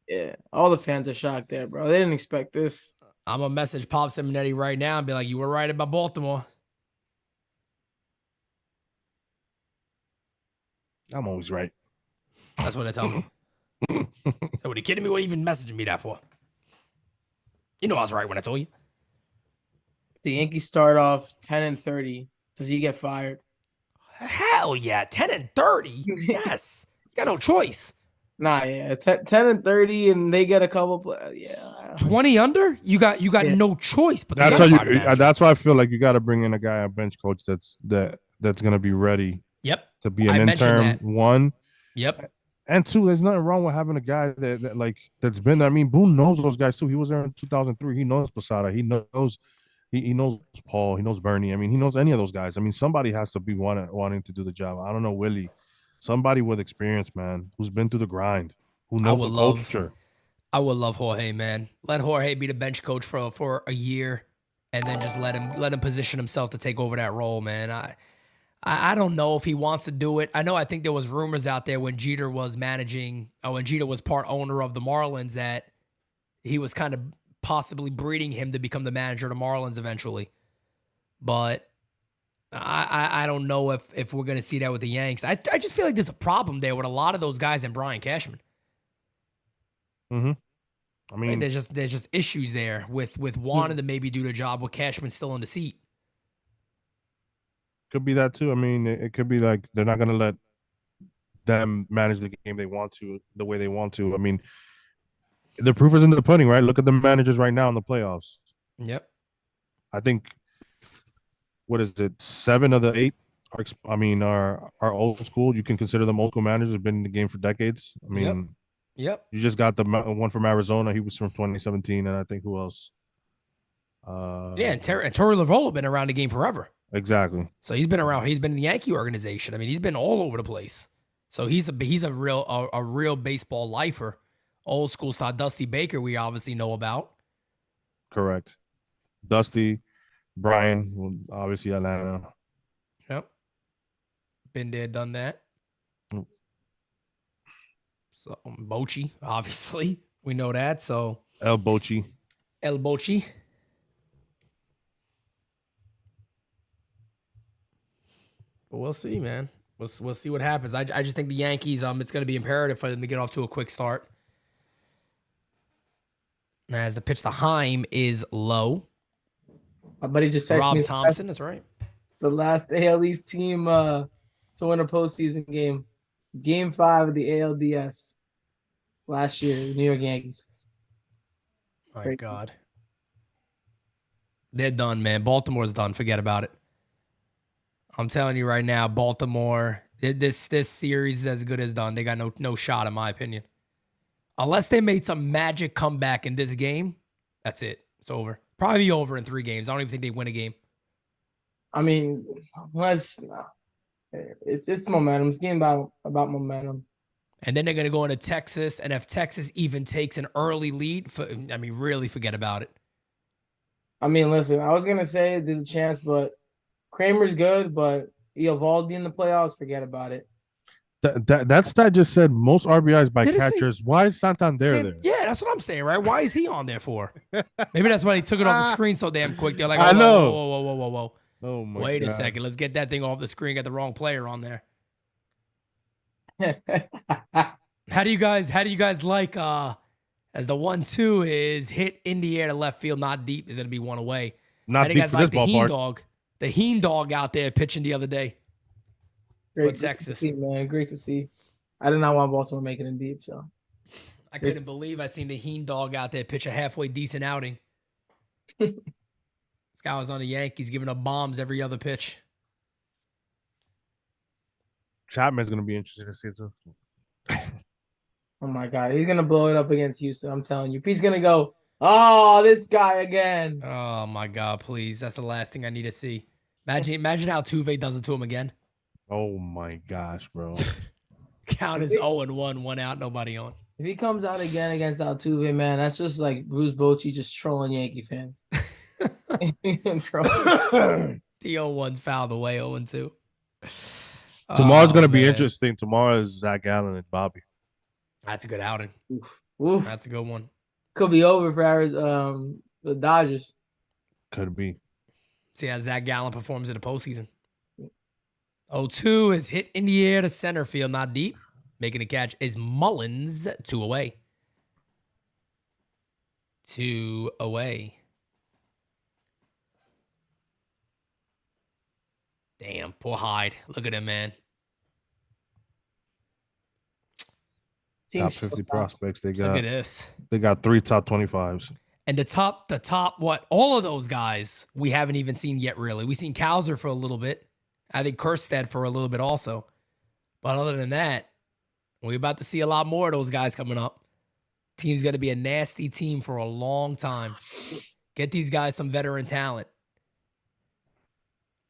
yeah. All the fans are shocked there, bro. They didn't expect this. I'm going to message Pop Simonetti right now and be like, you were right about Baltimore. I'm always right. That's what they tell me. So, what are you kidding me? What are you even messaging me that for? You know I was right when I told you. The Yankees start off 10-30. Does he get fired? Hell yeah. 10-30? Yes. You got no choice. Nah, yeah. 10-30, and they get a couple. Yeah. 20 under? You got Yeah. no choice. But That's to how get fired you. now. That's why I feel like you got to bring in a guy, a bench coach that's gonna be ready Yep. to be I an mentioned interim that. one. Yep. And two, there's nothing wrong with having a guy that's been there. I mean, Boone knows those guys too. He was there in 2003. He knows Posada. He knows Paul. He knows Bernie. I mean, he knows any of those guys. I mean, somebody has to be wanting to do the job. I don't know, Willie. Somebody with experience, man, who's been through the grind, who knows the culture. I would love Jorge, man. Let Jorge be the bench coach for a year, and then just let him position himself to take over that role, man. I don't know if he wants to do it. I think there was rumors out there when Jeter was managing, when Jeter was part owner of the Marlins, that he was kind of possibly breeding him to become the manager of the Marlins eventually. But I don't know if we're going to see that with the Yanks. I just feel like there's a problem there with a lot of those guys and Brian Cashman. Mm-hmm. I mean, like there's just issues there with wanting to maybe do the job with Cashman still in the seat. Could be that too. I mean, it could be like they're not going to let them manage the game they want to the way they want to. I mean, the proof is in the pudding, right? Look at the managers right now in the playoffs. Yep. I think, what is it? 7 of the 8 are old school. You can consider them old school managers. Have been in the game for decades. I mean, yep. You just got the one from Arizona. He was from 2017, and I think who else? And Torey Lovola been around the game forever. Exactly. So he's been around. He's been in the Yankee organization. I mean, he's been all over the place. So he's a real baseball lifer. Old school style. Dusty Baker, we obviously know about. Correct. Dusty, Brian, obviously Atlanta. Yep. Been there, done that. Mm. So Bochy, obviously, we know that. So El Bochy. But we'll see, man. We'll see what happens. I just think the Yankees, it's going to be imperative for them to get off to a quick start. As the pitch to Heim is low. My buddy just texted Rob me. Thompson, that's right. The last ALDS team to win a postseason game. Game 5 of the ALDS last year, the New York Yankees. My God. They're done, man. Baltimore's done. Forget about it. I'm telling you right now, Baltimore, this series is as good as done. They got no shot, in my opinion. Unless they made some magic comeback in this game, that's it. It's over. Probably over in 3 games. I don't even think they win a game. I mean, it's momentum. It's a game about momentum. And then they're going to go into Texas, and if Texas even takes an early lead, really forget about it. I mean, listen, I was going to say there's a chance, but Kramer's good, but Eovaldi in the playoffs, forget about it. That stat just said most RBIs by catchers. Why is Santander there? Yeah, that's what I'm saying, right? Why is he on there for? Maybe that's why they took it off the screen so damn quick. They're like, I know. Whoa. Oh my Wait God. a second. Let's get that thing off the screen. Got the wrong player on there. How do you guys like as the 1-2 is hit in the air to left field, not deep, is gonna be one away. Not deep for this ballpark. The Heen dog out there pitching the other day. Great Texas. to see, man. Great to see. I did not want Baltimore making it deep, so I couldn't believe I seen the Heen dog out there pitch a halfway decent outing. This guy was on the Yankees giving up bombs every other pitch. Chapman's gonna be interesting to see too. Oh my God, he's gonna blow it up against Houston. I'm telling you, Pete's gonna go. Oh, this guy again. Oh my God, please! That's the last thing I need to see. Imagine how Tuve does it to him again. Oh my gosh, bro. Count is 0-1, 1 out, nobody on. If he comes out again against Altuve, man, that's just like Bruce Bochy just trolling Yankee fans. The 0-1's fouled away, 0-2. Tomorrow's gonna be interesting. Tomorrow is Zach Allen and Bobby. That's a good outing. Oof. That's a good one. Could be over for the Dodgers. Could be. See how Zach Gallen performs in the postseason. 0-2 is hit in the air to center field, not deep. Making a catch is Mullins, 2 away. 2 away. Damn, poor Hyde. Look at him, man. Top 50 prospects they got. Look at this. They got 3 top 25s. And the top, what? All of those guys we haven't even seen yet, really. We've seen Kowser for a little bit. I think Kerstead for a little bit also. But other than that, We're about to see a lot more of those guys coming up. Team's going to be a nasty team for a long time. Get these guys some veteran talent.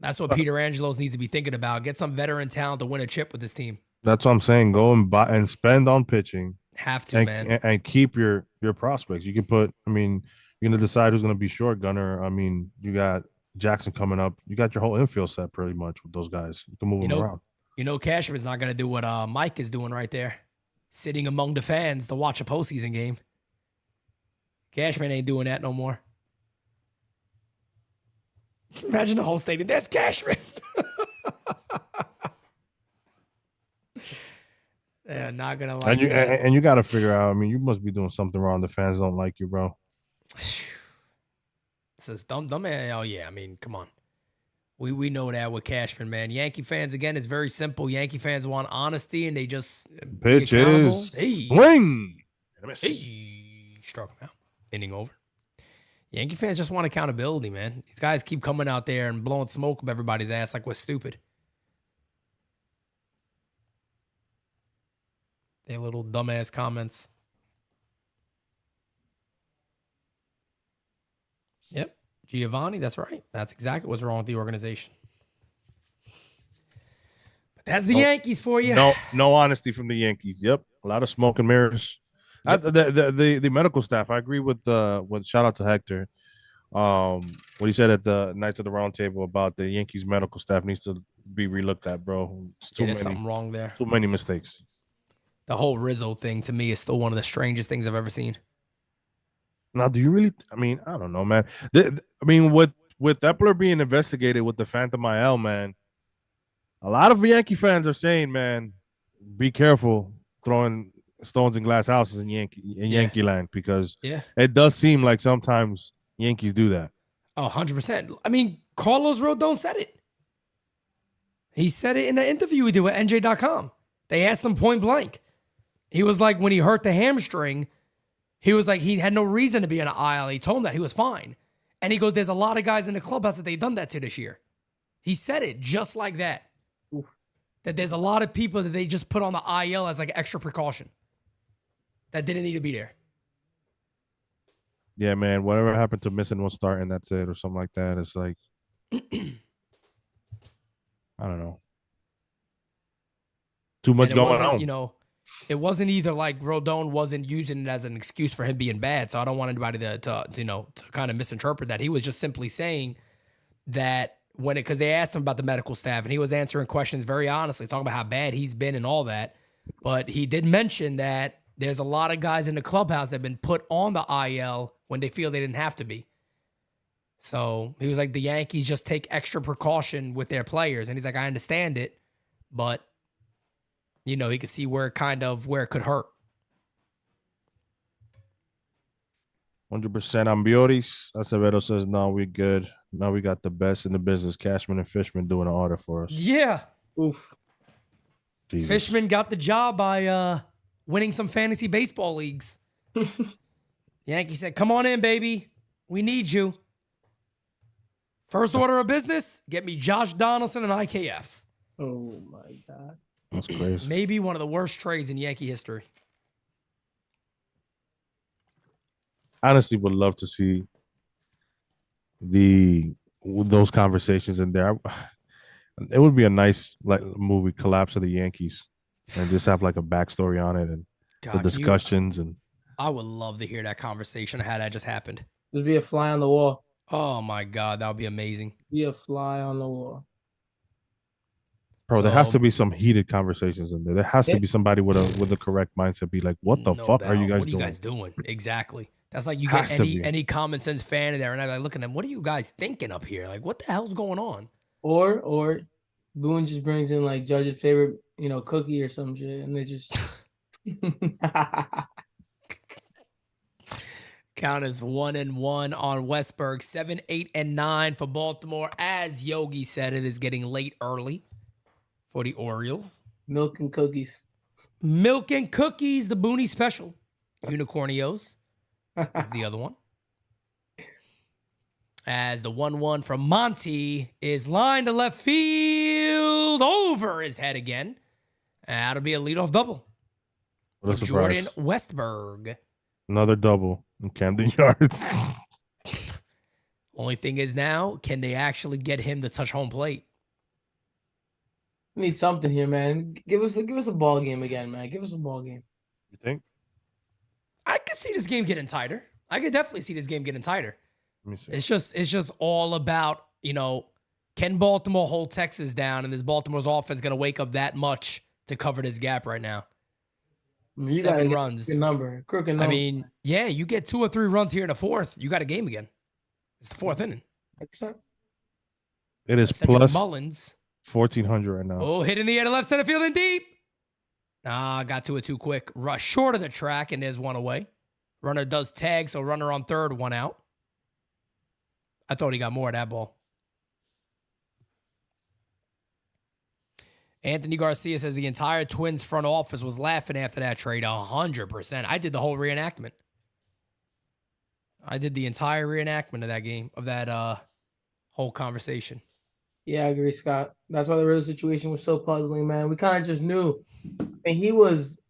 That's what Peter Angelos needs to be thinking about. Get some veteran talent to win a chip with this team. That's what I'm saying. Go and buy and spend on pitching. Have to, man. And keep your prospects. You can put, I mean, you're going to decide who's going to be short gunner. I mean, you got Jackson coming up. You got your whole infield set pretty much with those guys. You can move them around. You know, Cashman's not going to do what Mike is doing right there, sitting among the fans to watch a postseason game. Cashman ain't doing that no more. Imagine the whole stadium. There's Cashman. Yeah, not gonna like. And you got to figure out. I mean, you must be doing something wrong. The fans don't like you, bro. This is dumb. Oh yeah, I mean, come on. We know that with Cashman, man. Yankee fans, again, it's very simple. Yankee fans want honesty, and they just pitches. Hey. Swing. Hey, struck him out. Inning over. Yankee fans just want accountability, man. These guys keep coming out there and blowing smoke up everybody's ass like we're stupid. They little dumbass comments. Yep. Giovanni, that's right. That's exactly what's wrong with the organization. But that's the Yankees for you. No honesty from the Yankees. Yep. A lot of smoke and mirrors. Yep. The medical staff, I agree with shout out to Hector. What he said at the Knights of the Round Table about the Yankees medical staff needs to be relooked at, bro. There's something wrong there. Too many mistakes. The whole Rizzo thing to me is still one of the strangest things I've ever seen. Now, do you really? I mean, I don't know, man. I mean, with Epler being investigated with the Phantom IL, man, a lot of Yankee fans are saying, man, be careful throwing stones in glass houses in Yankee land, because it does seem like sometimes Yankees do that. Oh, 100%. I mean, Carlos Rodon said it. He said it in the interview he did with NJ.com. They asked him point blank. He was like, when he hurt the hamstring, he was like, he had no reason to be on an IL. He told him that he was fine. And he goes, there's a lot of guys in the clubhouse that they've done that to this year. He said it just like that. Oof. That there's a lot of people that they just put on the IL as like extra precaution that didn't need to be there. Yeah, man, whatever happened to missing one start and that's it or something like that, it's like, I don't know. Too much going on. You know, it wasn't either like Rodon wasn't using it as an excuse for him being bad. So I don't want anybody to kind of misinterpret that. He was just simply saying that because they asked him about the medical staff and he was answering questions very honestly, talking about how bad he's been and all that. But he did mention that there's a lot of guys in the clubhouse that have been put on the IL when they feel they didn't have to be. So he was like, the Yankees just take extra precaution with their players. And he's like, I understand it, but you know, he could see where it could hurt. 100% Ambioris. Acevedo says, no, we're good. Now we got the best in the business. Cashman and Fishman doing an order for us. Yeah. Oof. Jesus. Fishman got the job by winning some fantasy baseball leagues. Yankee said, come on in, baby. We need you. First order of business, get me Josh Donaldson and IKF. Oh, my God. That's crazy. Maybe one of the worst trades in Yankee history. Honestly, would love to see those conversations in there. It would be a nice movie, Collapse of the Yankees, and just have like a backstory on it and the discussions. I would love to hear that conversation, how that just happened. Just be a fly on the wall. Oh my God, that would be amazing. Be a fly on the wall. Bro, there has to be some heated conversations in there. There has to be somebody with the correct mindset. Be like, what the fuck are you guys doing? What are you guys doing? Exactly. That's like you get any common sense fan in there, and I'm like looking at them. What are you guys thinking up here? Like, what the hell's going on? Or Boone just brings in like Judge's favorite, cookie or some shit, and they just count as 1-1 on Westberg. 7, 8, and 9 for Baltimore. As Yogi said, it is getting late early for the Orioles. Milk and cookies. Milk and cookies, the Booney special. Unicornios is the other one. As the 1-1 from Monty is lined to left field over his head again. That'll be a leadoff double. What a for surprise. Jordan Westberg. Another double in Camden Yards. Only thing is now, can they actually get him to touch home plate? Need something here, man. Give us a ball game again, man. Give us a ball game. You think? I could see this game getting tighter. I could definitely see this game getting tighter. Let me see. It's just all about, can Baltimore hold Texas down, and is Baltimore's offense going to wake up that much to cover this gap right now? I mean, you 7 got runs. Crooked number. I mean, yeah, you get 2 or 3 runs here in the fourth, you got a game again. It's the 4th inning. 100%. It is Cedric plus Mullins. 1,400 right now. Oh, hit in the air to left center field and deep. Got to it too quick. Rush short of the track, and there's one away. Runner does tag, so runner on third, 1 out. I thought he got more of that ball. Anthony Garcia says the entire Twins front office was laughing after that trade 100%. I did the whole reenactment. I did the entire reenactment of that game, of that whole conversation. Yeah, I agree, Scott. That's why the real situation was so puzzling, man. We kind of just knew. I mean, he was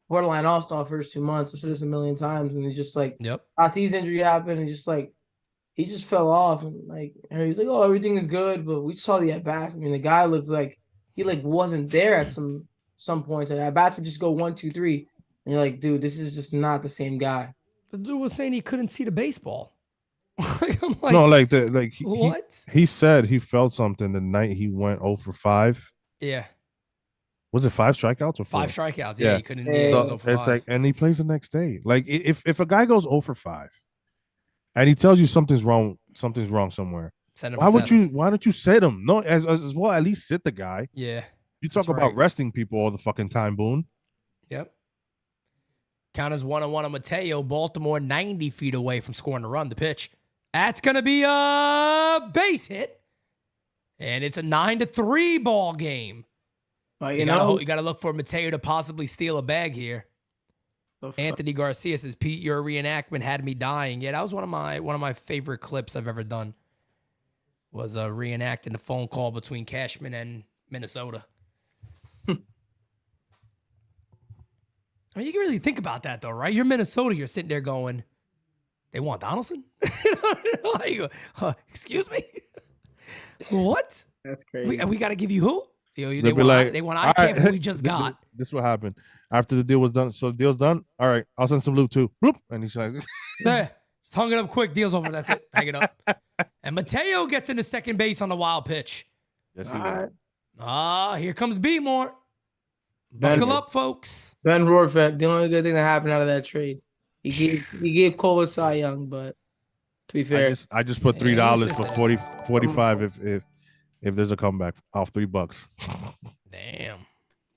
borderline all-star first 2 months. I've said this a million times, and he just Yep. Tatis injury happened, and he just fell off, and he's like, oh, everything is good, but we saw the at-bats. I mean, the guy looked like he wasn't there at some points. And at-bats would just go 1, 2, 3, and you're like, dude, this is just not the same guy. The dude was saying he couldn't see the baseball. I'm like, No, what? he said he felt something the night he went 0 for 5. Yeah. Was it 5 strikeouts or 4? 5 strikeouts. Yeah, he couldn't. Yeah. He was So 0 for it's 5. and he plays the next day. Like if a guy goes 0 for 5 and he tells you something's wrong somewhere, Send him why a would test. you? Why don't you sit him? No, as well, at least sit the guy. Yeah. You talk That's about right. resting people all the fucking time, Boone. Yep. Count as 1-1 on Mateo. Baltimore 90 feet away from scoring a run. The pitch. That's going to be a base hit. And it's a 9-3 ball game. But You got to look for Mateo to possibly steal a bag here. Anthony Garcia says, Pete, your reenactment had me dying. Yeah, that was one of my favorite clips I've ever done. Was reenacting the phone call between Cashman and Minnesota. I mean, you can really think about that, though, right? You're Minnesota. You're sitting there going, they want Donaldson? Excuse me? What? That's crazy. We got to give you who? They'd They be like, want "All ICAP, right, who we just got. This is what happened after the deal was done. So the deal's done. All right, I'll send some loot too. Bloop. And he's like, There. Just hung it up quick. Deal's over. That's it. Hang it up. And Mateo gets into second base on the wild pitch. yes, All right. Here comes B-More. Ben- Buckle up, folks. Ben Rorfet, the only good thing that happened out of that trade. He gave Cole a Cy Young, but to be fair, I just put Yeah, $3 it's for just 45 if there's a comeback off $3. Damn.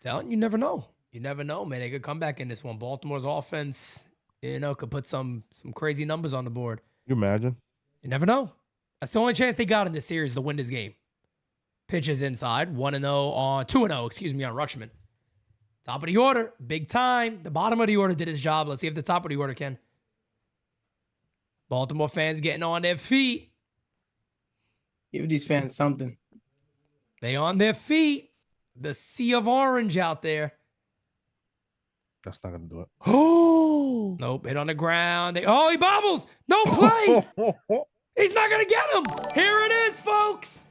Telling you never know. You never know, man. They could come back in this one. Baltimore's offense, could put some crazy numbers on the board. You imagine? You never know. That's the only chance they got in this series to win this game. Pitches inside, 2-0 on Rutschman. Top of the order, big time. The bottom of the order did his job. Let's see if the top of the order can. Baltimore fans getting on their feet. give these fans something. They on their feet. The sea of orange out there. That's not gonna do it. Oh, Nope, hit on the ground. He bobbles. No play. He's not going to get him. Here it is, folks.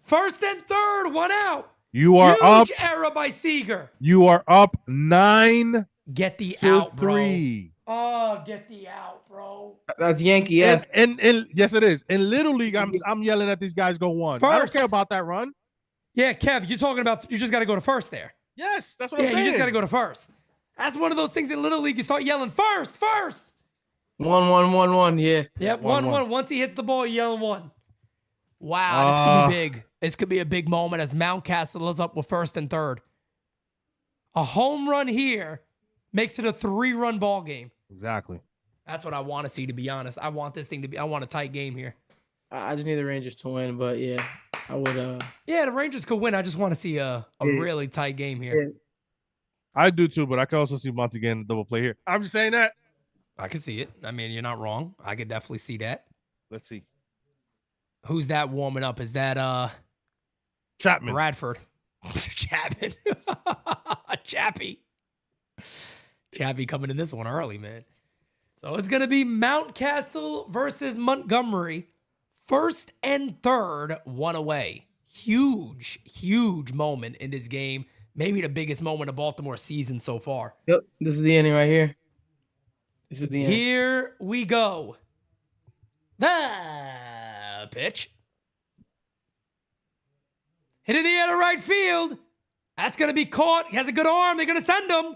First and third, 1 out. You are Huge up. error by Seager. You are up 9 Get the to out, bro. 3. Oh, get the out, bro. That's Yankee, yes. And yes, it is. In Little League, I'm yelling at these guys go 1. I don't First. care about that run. Yeah, Kev, you're talking about you just got to go to first there. Yes, that's what I'm Yeah, saying. you just got to go to first. That's one of those things in Little League. You start yelling first. 1-1-1-1, yeah. Yep, 1-1. 1-1. Once he hits the ball, you yell 1. Wow, this could be big. This could be a big moment as Mountcastle is up with first and third. A home run here makes it a 3-run ball game. Exactly. That's what I want to see, to be honest. I want this thing to be, I want a tight game here. I just need the Rangers to win, but yeah, I would. Yeah, the Rangers could win. I just want to see a really tight game here. Yeah. I do too, but I can also see Monty getting a double play here. I'm just saying that. I can see it. I mean, you're not wrong. I could definitely see that. Let's see. Who's that warming up? Is that Chapman. Bradford? Chapman. Chappie. Chappie coming in this one early, man. So it's going to be Mountcastle versus Montgomery. First and third, one away. Huge, huge moment in this game. Maybe the biggest moment of Baltimore season so far. Yep, this is the inning right here. This is the inning. Here we go. The pitch. Hit in the air to right field. That's going to be caught. He has a good arm. They're going to send him.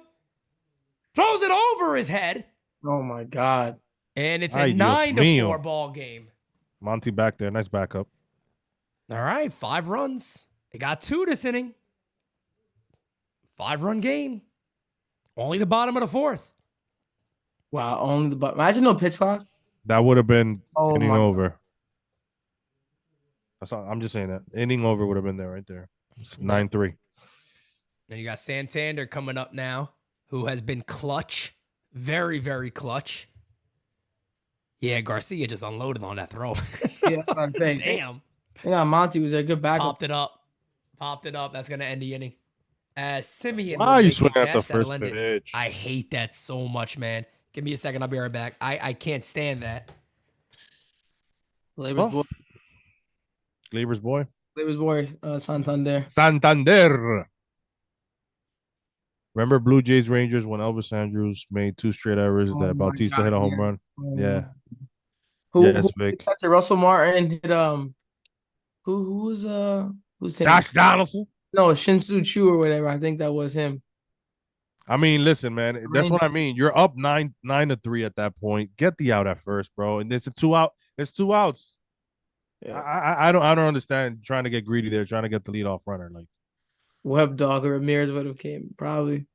Throws it over his head. Oh, my God. And it's Ay, a Dios 9-4 mío. ball game. Monty back there. Nice backup. All right, 5 runs. They got 2 this inning. 5-run game. Only the bottom of the 4th. Wow, only the button. Imagine no pitch clock. That would have been Oh, inning my. over. That's all, I'm just saying that. Inning over would have been there right there. It's 9-3. Then you got Santander coming up now, who has been clutch. Very, very clutch. Yeah, Garcia just unloaded on that throw. Yeah, that's what I'm saying. Damn. Yeah, Monty was a good backup. Popped it up. Popped it up. That's going to end the inning. Simeon. Why will are you make the swinging at the catch. That'll first end it. pitch? I hate that so much, man. Give me a second. I'll be right back. I can't stand that. Labor's boy. Glaber's boy. Labor's boy, Santander. Santander. Remember Blue Jays Rangers when Elvis Andrews made 2 straight errors Oh that my Bautista God, hit a home yeah. run? Oh, Yeah. Who? Yes, Who Vic. that's it. Russell Martin hit who's hitting? Josh Donaldson. No, Shinsu Chu or whatever. I think that was him. I mean, listen, man. That's what I mean. You're up 9-3 at that point. Get the out at first, bro. And it's a 2 out. It's 2 outs. Yeah. I don't understand trying to get greedy there, trying to get the leadoff runner. Like Webb Dog or Ramirez would have came. Probably.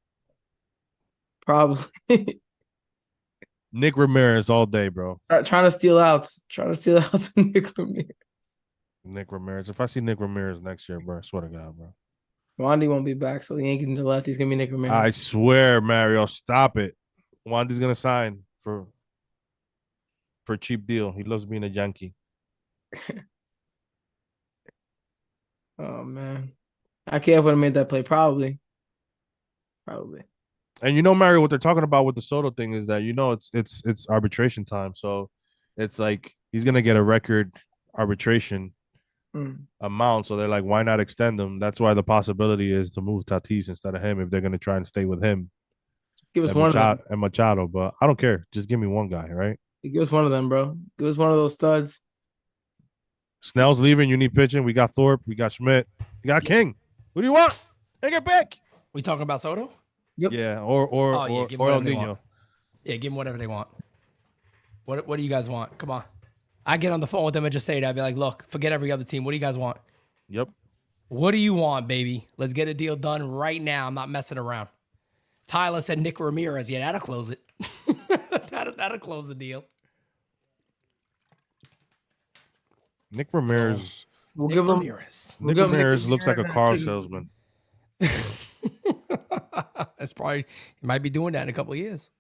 Nick Ramirez all day, bro. Trying to steal outs. Trying to steal outs from Nick Ramirez. Nick Ramirez. If I see Nick Ramirez next year, bro, I swear to God, bro. Wandy won't be back, so the Yankees and the lefties gonna be Nick Ramirez. I swear, Mario, stop it. Wandy's gonna sign for a cheap deal. He loves being a Yankee. Oh man, I can't would have made that play. Probably. And you know, Mario, what they're talking about with the Soto thing is that it's arbitration time. So it's like he's gonna get a record arbitration amount. So they're like, why not extend him? That's why the possibility is to move Tatis instead of him if they're gonna try and stay with him. Give us one of them. And Machado, but I don't care. Just give me one guy, right? Give us one of them, bro. Give us one of those studs. Snell's leaving. You need pitching. We got Thorpe. We got Schmidt. We got King. Who do you want? Take it back. We talking about Soto? Yep. Yeah, or give him or El whatever they Nino. want. Yeah, give them whatever they want. What do you guys want? Come on. I get on the phone with them and just say that. I'd be like, look, forget every other team. What do you guys want? Yep. What do you want, baby? Let's get a deal done right now. I'm not messing around. Tyler said Nick Ramirez. Yeah, that'll close it. that'll close the deal. Nick Ramirez. We'll Nick give him. Ramirez. Nick give him Ramirez looks like a Ramirez car and a chicken. salesman. That's probably, he might be doing that in a couple of years.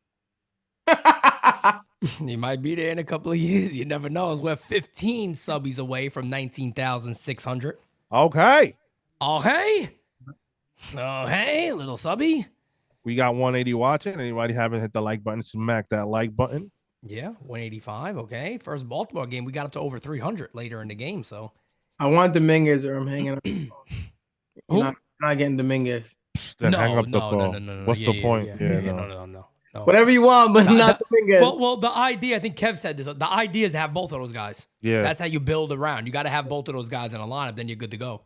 He might be there in a couple of years. You never know. We're 15 subbies away from 19,600. Okay. Oh, hey. Oh, hey, little subby. We got 180 watching. Anybody haven't hit the like button, smack that like button. Yeah, 185. Okay. First Baltimore game, we got up to over 300 later in the game. So I want Dominguez or I'm hanging up. Who? Not getting Dominguez. Then hang up the phone. No. What's the point? Yeah, No. Whatever you want, but not Dominguez. Well, the idea, I think Kev said this. The idea is to have both of those guys. Yeah. That's how you build around. You got to have both of those guys in a lineup, then you're good to go.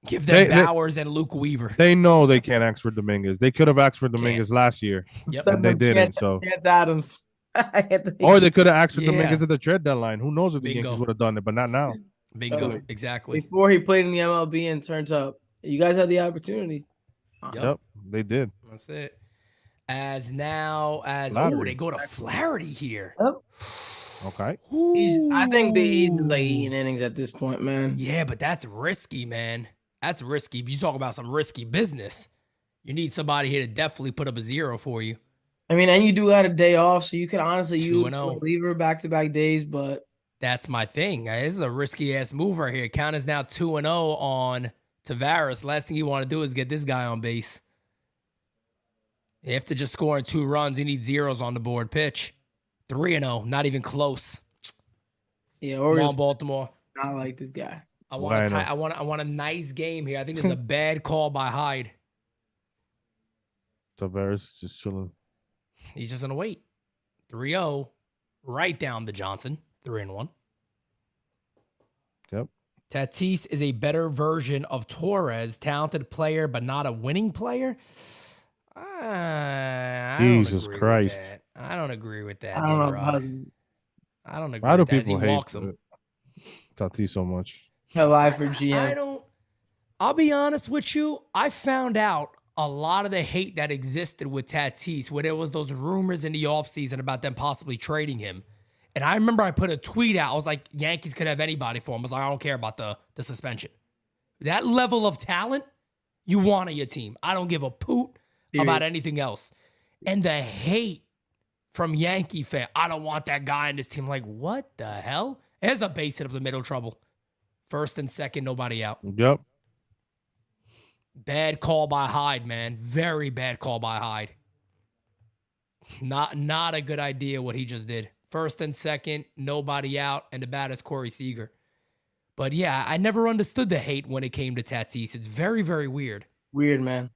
Give them Bowers and Luke Weaver. They know they can't ask for Dominguez. They could have asked for Dominguez last year. Yep. And they didn't. So, Chance Adams. or they could have asked for Yeah. Dominguez at the trade deadline. Who knows if the Bingo. Yankees would have done it, but not now. Bingo. Exactly. Before he played in the MLB and turned up, you guys had the opportunity. Yep, they did. That's it. As Flaherty. they go to Flaherty here. Yep. Okay. I think he's like eating innings at this point, man. Yeah, but that's risky, man. That's risky. You talk about some risky business. You need somebody here to definitely put up a 0 for you. I mean, and you do got a day off, so you could honestly use 2-0. a reliever back-to-back days, but That's my thing. This is a risky ass move right here. Count is now 2-0 on Tavares. Last thing you want to do is get this guy on base. After just scoring 2 runs, you need zeros on the board. Pitch 3-0, not even close. Yeah, Come Orioles on, Baltimore. not like this guy. I want a nice game here. I think this is a bad call by Hyde. Tavares just chilling. He's just gonna wait. 3-0, right down to Johnson. 3-1. Yep. Tatis is a better version of Torres, talented player, but not a winning player. I Jesus don't agree Christ. with that. I don't agree with that. I don't know D-Rod. about I don't agree Why do with that. As people he hate walks him. Tatis so much? hell I for GM. I'll be honest with you. I found out a lot of the hate that existed with Tatis, where there was those rumors in the offseason about them possibly trading him. And I remember I put a tweet out. I was like, Yankees could have anybody for him. I was like, I don't care about the suspension. That level of talent, you want on your team. I don't give a poot about anything else. And the hate from Yankee fan, I don't want that guy in this team. Like, what the hell? There's a base hit up the middle, trouble. First and second, nobody out. Yep. Bad call by Hyde, man. Very bad call by Hyde. Not a good idea what he just did. First and second, nobody out, and the bat is Corey Seager. But yeah, I never understood the hate when it came to Tatis. It's very, very weird. Weird, man.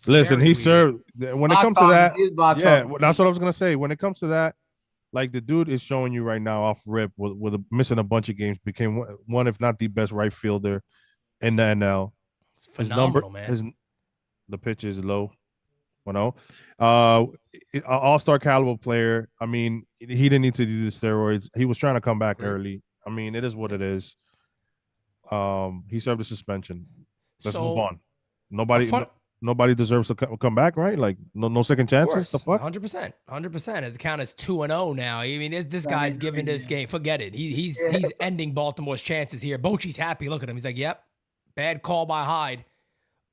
Listen, he served when it comes to that. Yeah, that's what I was gonna say. When it comes to that, like the dude is showing you right now off rip with missing a bunch of games, became one if not the best right fielder in the NL. It's phenomenal, man. The pitch is low. All-star caliber player. I mean, he didn't need to do the steroids. He was trying to come back early. I mean, it is what it is. He served a suspension. Let's move on. Nobody deserves to come back, right? Like no second chances. The fuck? 100%. His account is 2-0 now. I mean, this guy's giving this game. Forget it. He's ending Baltimore's chances here. Bochy's happy. Look at him. He's like, yep, bad call by Hyde.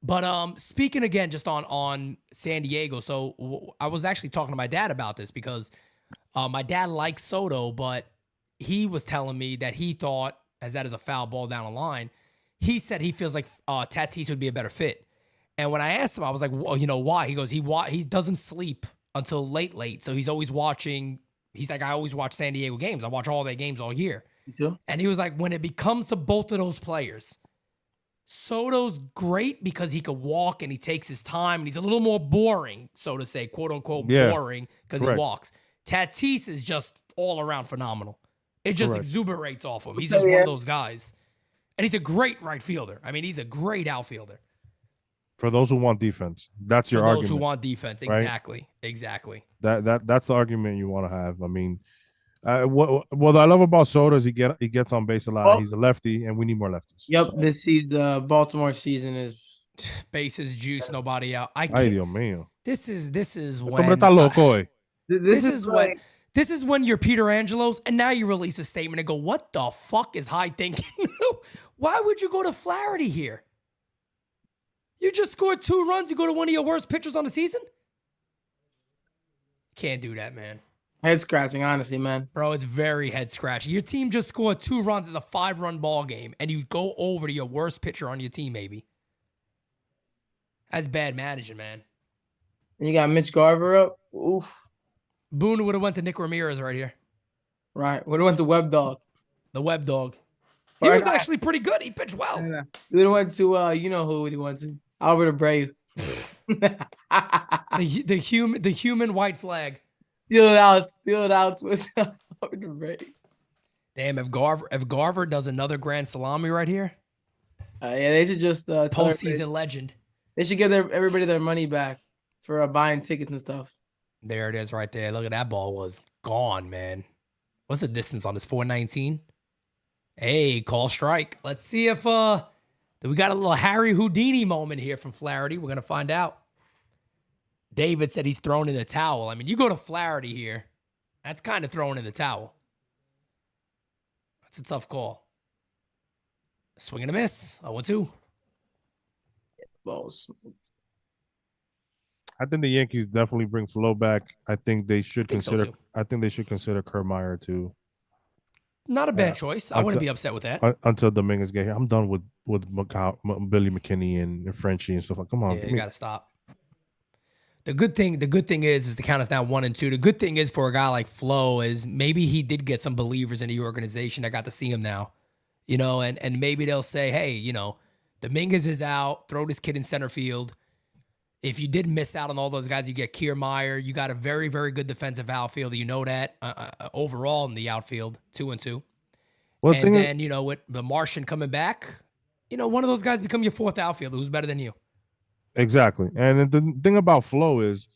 But speaking again just on San Diego, so I was actually talking to my dad about this because my dad likes Soto, but he was telling me that he thought, as that is a foul ball down the line, he said he feels like Tatis would be a better fit. And when I asked him, I was like, well, you know why? He goes, he doesn't sleep until late. So he's always watching. He's like, I always watch San Diego games. I watch all their games all year. Me too. And he was like, when it becomes to both of those players, Soto's great because he could walk and he takes his time and he's a little more boring, so to say, quote unquote, boring because he walks. Tatis is just all around phenomenal. It just exuberates off him. He's just one of those guys. And he's a great right fielder. I mean, he's a great outfielder. For those who want defense, that's your argument. For those who want defense, exactly. That's the argument you want to have. I mean, what I love about Soto is he gets on base a lot. Well, he's a lefty, and we need more lefties. Yep, this season, Baltimore season is bases, juice, nobody out. Ay, Dios mío. This is when this is when you're Peter Angelos, and now you release a statement and go, "What the fuck is Hyde thinking? Why would you go to Flaherty here? You just scored 2 runs. You go to one of your worst pitchers on the season. Can't do that, man." Head scratching, honestly, man. Bro, it's very head scratching. Your team just scored 2 runs. It's a 5-run ball game, and you go over to your worst pitcher on your team, maybe. That's bad managing, man. And you got Mitch Garver up. Oof. Boone would have went to Nick Ramirez right here. Right. Would have went to Web Dog. The Web Dog. He was actually pretty good. He pitched well. He would have went to you know who would he went to? Albert Abreu. the human white flag. Steal it out with Albert Abreu. Damn, if Garver does another grand salami right here. Yeah, they should just postseason legend. They should give everybody their money back for buying tickets and stuff. There it is right there. Look at that ball was gone, man. What's the distance on this? 419? Hey, call strike. Let's see if we got a little Harry Houdini moment here from Flaherty. We're going to find out. David said he's thrown in the towel. I mean, you go to Flaherty here. That's kind of throwing in the towel. That's a tough call. Swing and a miss. 0-2. Balls. I think the Yankees definitely bring Flo back. I think they should consider. I think they should consider Kiermaier too. Not a bad choice. I wouldn't be upset with that. Until Dominguez get here, I'm done with Billy McKinney and Frenchie and stuff like. Come on, yeah, you gotta stop. The good thing is the count is now 1-2. The good thing is for a guy like Flo is maybe he did get some believers in the organization that got to see him now, and maybe they'll say, hey, Dominguez is out, throw this kid in center field. If you did miss out on all those guys, you get Kiermaier. You got a very, very good defensive outfielder. You know that overall in the outfield, 2-2. Well, And then, with the Martian coming back, one of those guys become your fourth outfielder who's better than you. Exactly. And the thing about Flo is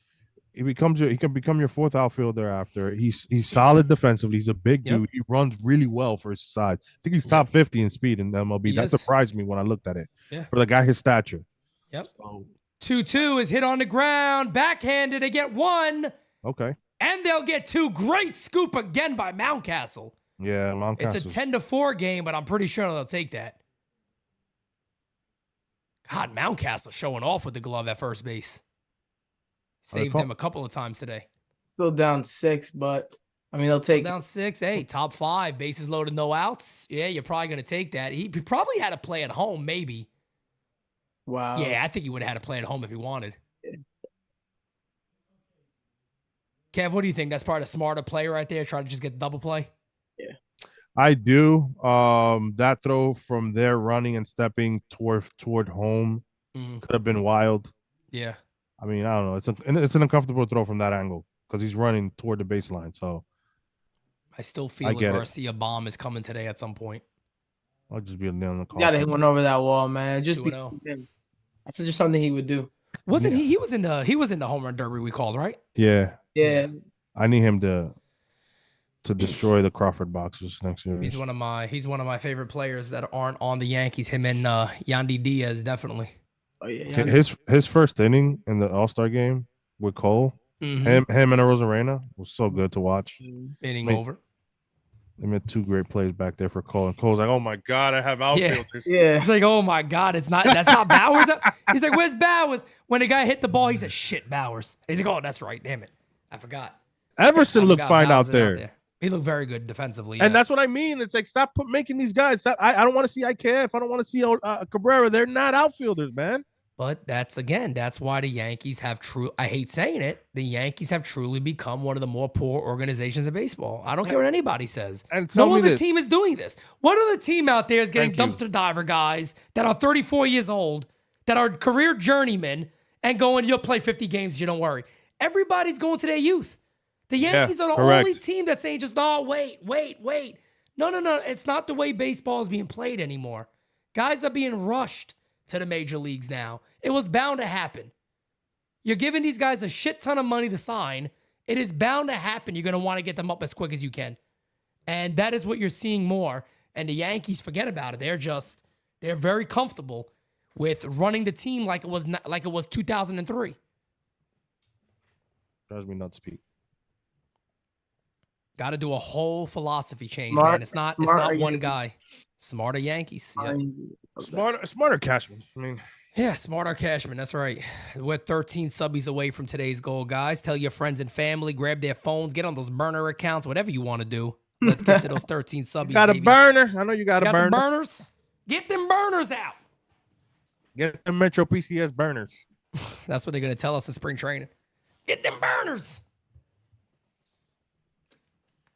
he can become your fourth outfielder after. He's solid defensively. He's a big dude. He runs really well for his size. I think he's top 50 in speed in the MLB. That surprised me when I looked at it. Yeah. For the guy his stature. Yep. So, 2-2 is hit on the ground, backhanded. They get 1. Okay. And they'll get 2. Great scoop again by Mountcastle. Yeah, Mountcastle. It's a 10-4 game, but I'm pretty sure they'll take that. God, Mountcastle showing off with the glove at first base. Saved them a couple of times today. Still down 6, but they'll take down 6. Hey, top 5, bases loaded, no outs. Yeah, you're probably going to take that. He probably had to play at home, maybe. Wow. Yeah, I think he would have had to play at home if he wanted. Kev, what do you think? That's probably a smarter play right there. Try to just get the double play. Yeah. I do. That throw from there running and stepping toward home could have been wild. Yeah. I don't know. It's an uncomfortable throw from that angle because he's running toward the baseline. So I still feel like Garcia bomb is coming today at some point. I'll just be a nail in the coffin. Got to hit one over that wall, man. That's just something he would do. Wasn't he? He was in the home run derby we called, right? Yeah. Yeah. I need him to destroy the Crawford boxes next year. He's one of my favorite players that aren't on the Yankees. Him and Yandy Diaz, definitely. Oh yeah. His first inning in the All-Star game with Cole, him and Rosarena was so good to watch. Inning over. They made 2 great plays back there for Cole, and Cole's like, "Oh my God, I have outfielders." Yeah. He's like, "Oh my God, that's not Bowers." He's like, "Where's Bowers?" When the guy hit the ball, he said, "Shit, Bowers." And he's like, "Oh, that's right. Damn it, I forgot." Everson looked fine out there. He looked very good defensively. And that's what I mean. It's like, stop making these guys. I don't want to see IKF. I don't want to see Cabrera. They're not outfielders, man. But that's why the Yankees have I hate saying it, the Yankees have truly become one of the more poor organizations in baseball. I don't care what anybody says. And no other team is doing this. What other team out there is getting Thank dumpster diver guys that are 34 years old, that are career journeymen, and going, you'll play 50 games, you don't worry. Everybody's going to their youth. The Yankees are the only team that's saying just, no, wait. No. It's not the way baseball is being played anymore. Guys are being rushed to the major leagues now. It was bound to happen. You're giving these guys a shit ton of money to sign. It is bound to happen. You're going to want to get them up as quick as you can. And that is what you're seeing more. And the Yankees, forget about it. They're very comfortable with running the team like it was 2003. Drives me nuts, Pete. Got to do a whole philosophy change, man. It's not one guy. Smarter Yankees. Yeah. Smarter Cashman. Yeah, smarter Cashman. That's right. We're 13 subbies away from today's goal, guys. Tell your friends and family, grab their phones, get on those burner accounts, whatever you want to do. Let's get to those 13 subbies. Got a burner. I know you got a burner. The burners. Get them burners out. Get them Metro PCS burners. That's what they're going to tell us in spring training. Get them burners.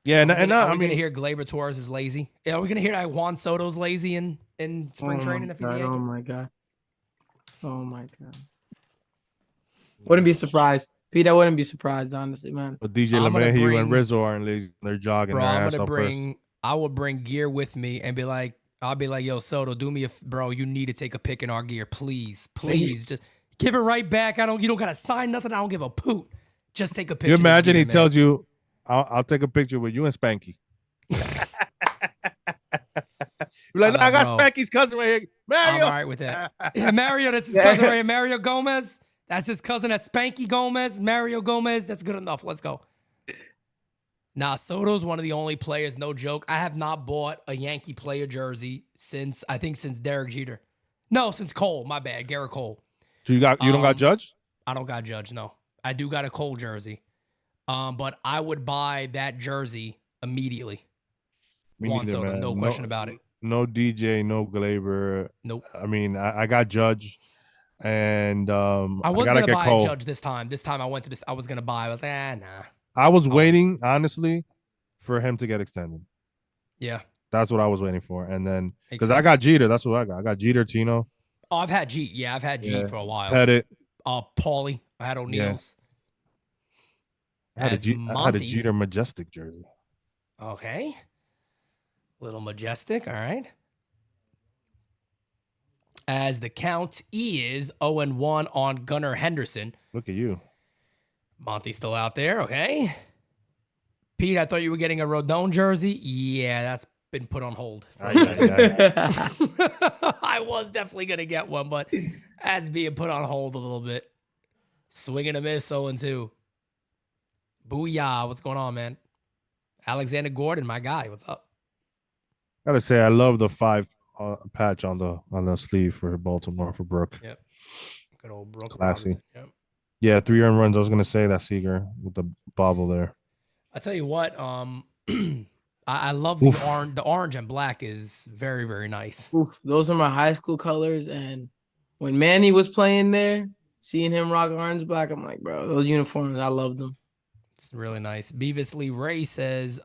Yeah, are we going to hear Gleyber Torres is lazy? Yeah, are we going to hear that Juan Soto's lazy in spring training if he's a Yankee? Oh my God. Wouldn't be surprised. Pete, I wouldn't be surprised, honestly, man. But DJ LeMahieu and Rizzo aren't lazy. They're jogging their ass off first. I would bring gear with me and be like, yo, Soto, do me bro, you need to take a pic in our gear. Please. Just give it right back. You don't got to sign nothing. I don't give a poot. Just take a picture. You imagine he tells you, I'll take a picture with you and Spanky. You're like, no, I got Spanky's cousin right here. Mario. I'm all right with that. Yeah, Mario, that's his cousin right here. Mario Gomez. That's his cousin. That's Spanky Gomez. Mario Gomez. That's good enough. Let's go. Nah, Soto's one of the only players, no joke. I have not bought a Yankee player jersey since Derek Jeter. No, since Cole. My bad. Garrett Cole. So you don't got Judge? I don't got Judge, no. I do got a Cole jersey. But I would buy that jersey immediately. Juan Soto, no question about it. No DJ, no Gleyber. Nope. I got Judge. and I was gotta gonna get buy Cole. a Judge this time. This time I went to this. I was gonna buy. I was like, nah. I was waiting, honestly, for him to get extended. Yeah. That's what I was waiting for. And then, Makes because I sense. got Jeter. That's what I got. I got Jeter, Tino. Oh, I've had Jeet. Yeah, I've had Jeet for a while. Pettit. Paulie. I had O'Neill's. I had a Jeter Majestic jersey. Okay. Little Majestic. All right. As the count is 0-1 on Gunnar Henderson. Look at you. Monty's still out there. Okay. Pete, I thought you were getting a Rodon jersey. Yeah, that's been put on hold. I was definitely going to get one, but that's being put on hold a little bit. Swing and a miss, 0-2. Booyah. What's going on, man? Alexander Gordon, my guy. What's up? Gotta say, I love the 5 patch on the sleeve for Baltimore for Brooke. Yep. Good old Brooke. Classy. Robinson. Yep. Yeah, 3 earned runs. I was gonna say that Seager with the bobble there. I tell you what, I love the orange and black is very, very nice. Oof, those are my high school colors. And when Manny was playing there, seeing him rock orange black, I'm like, bro, those uniforms, I love them. It's really nice. Beavis Lee Ray says,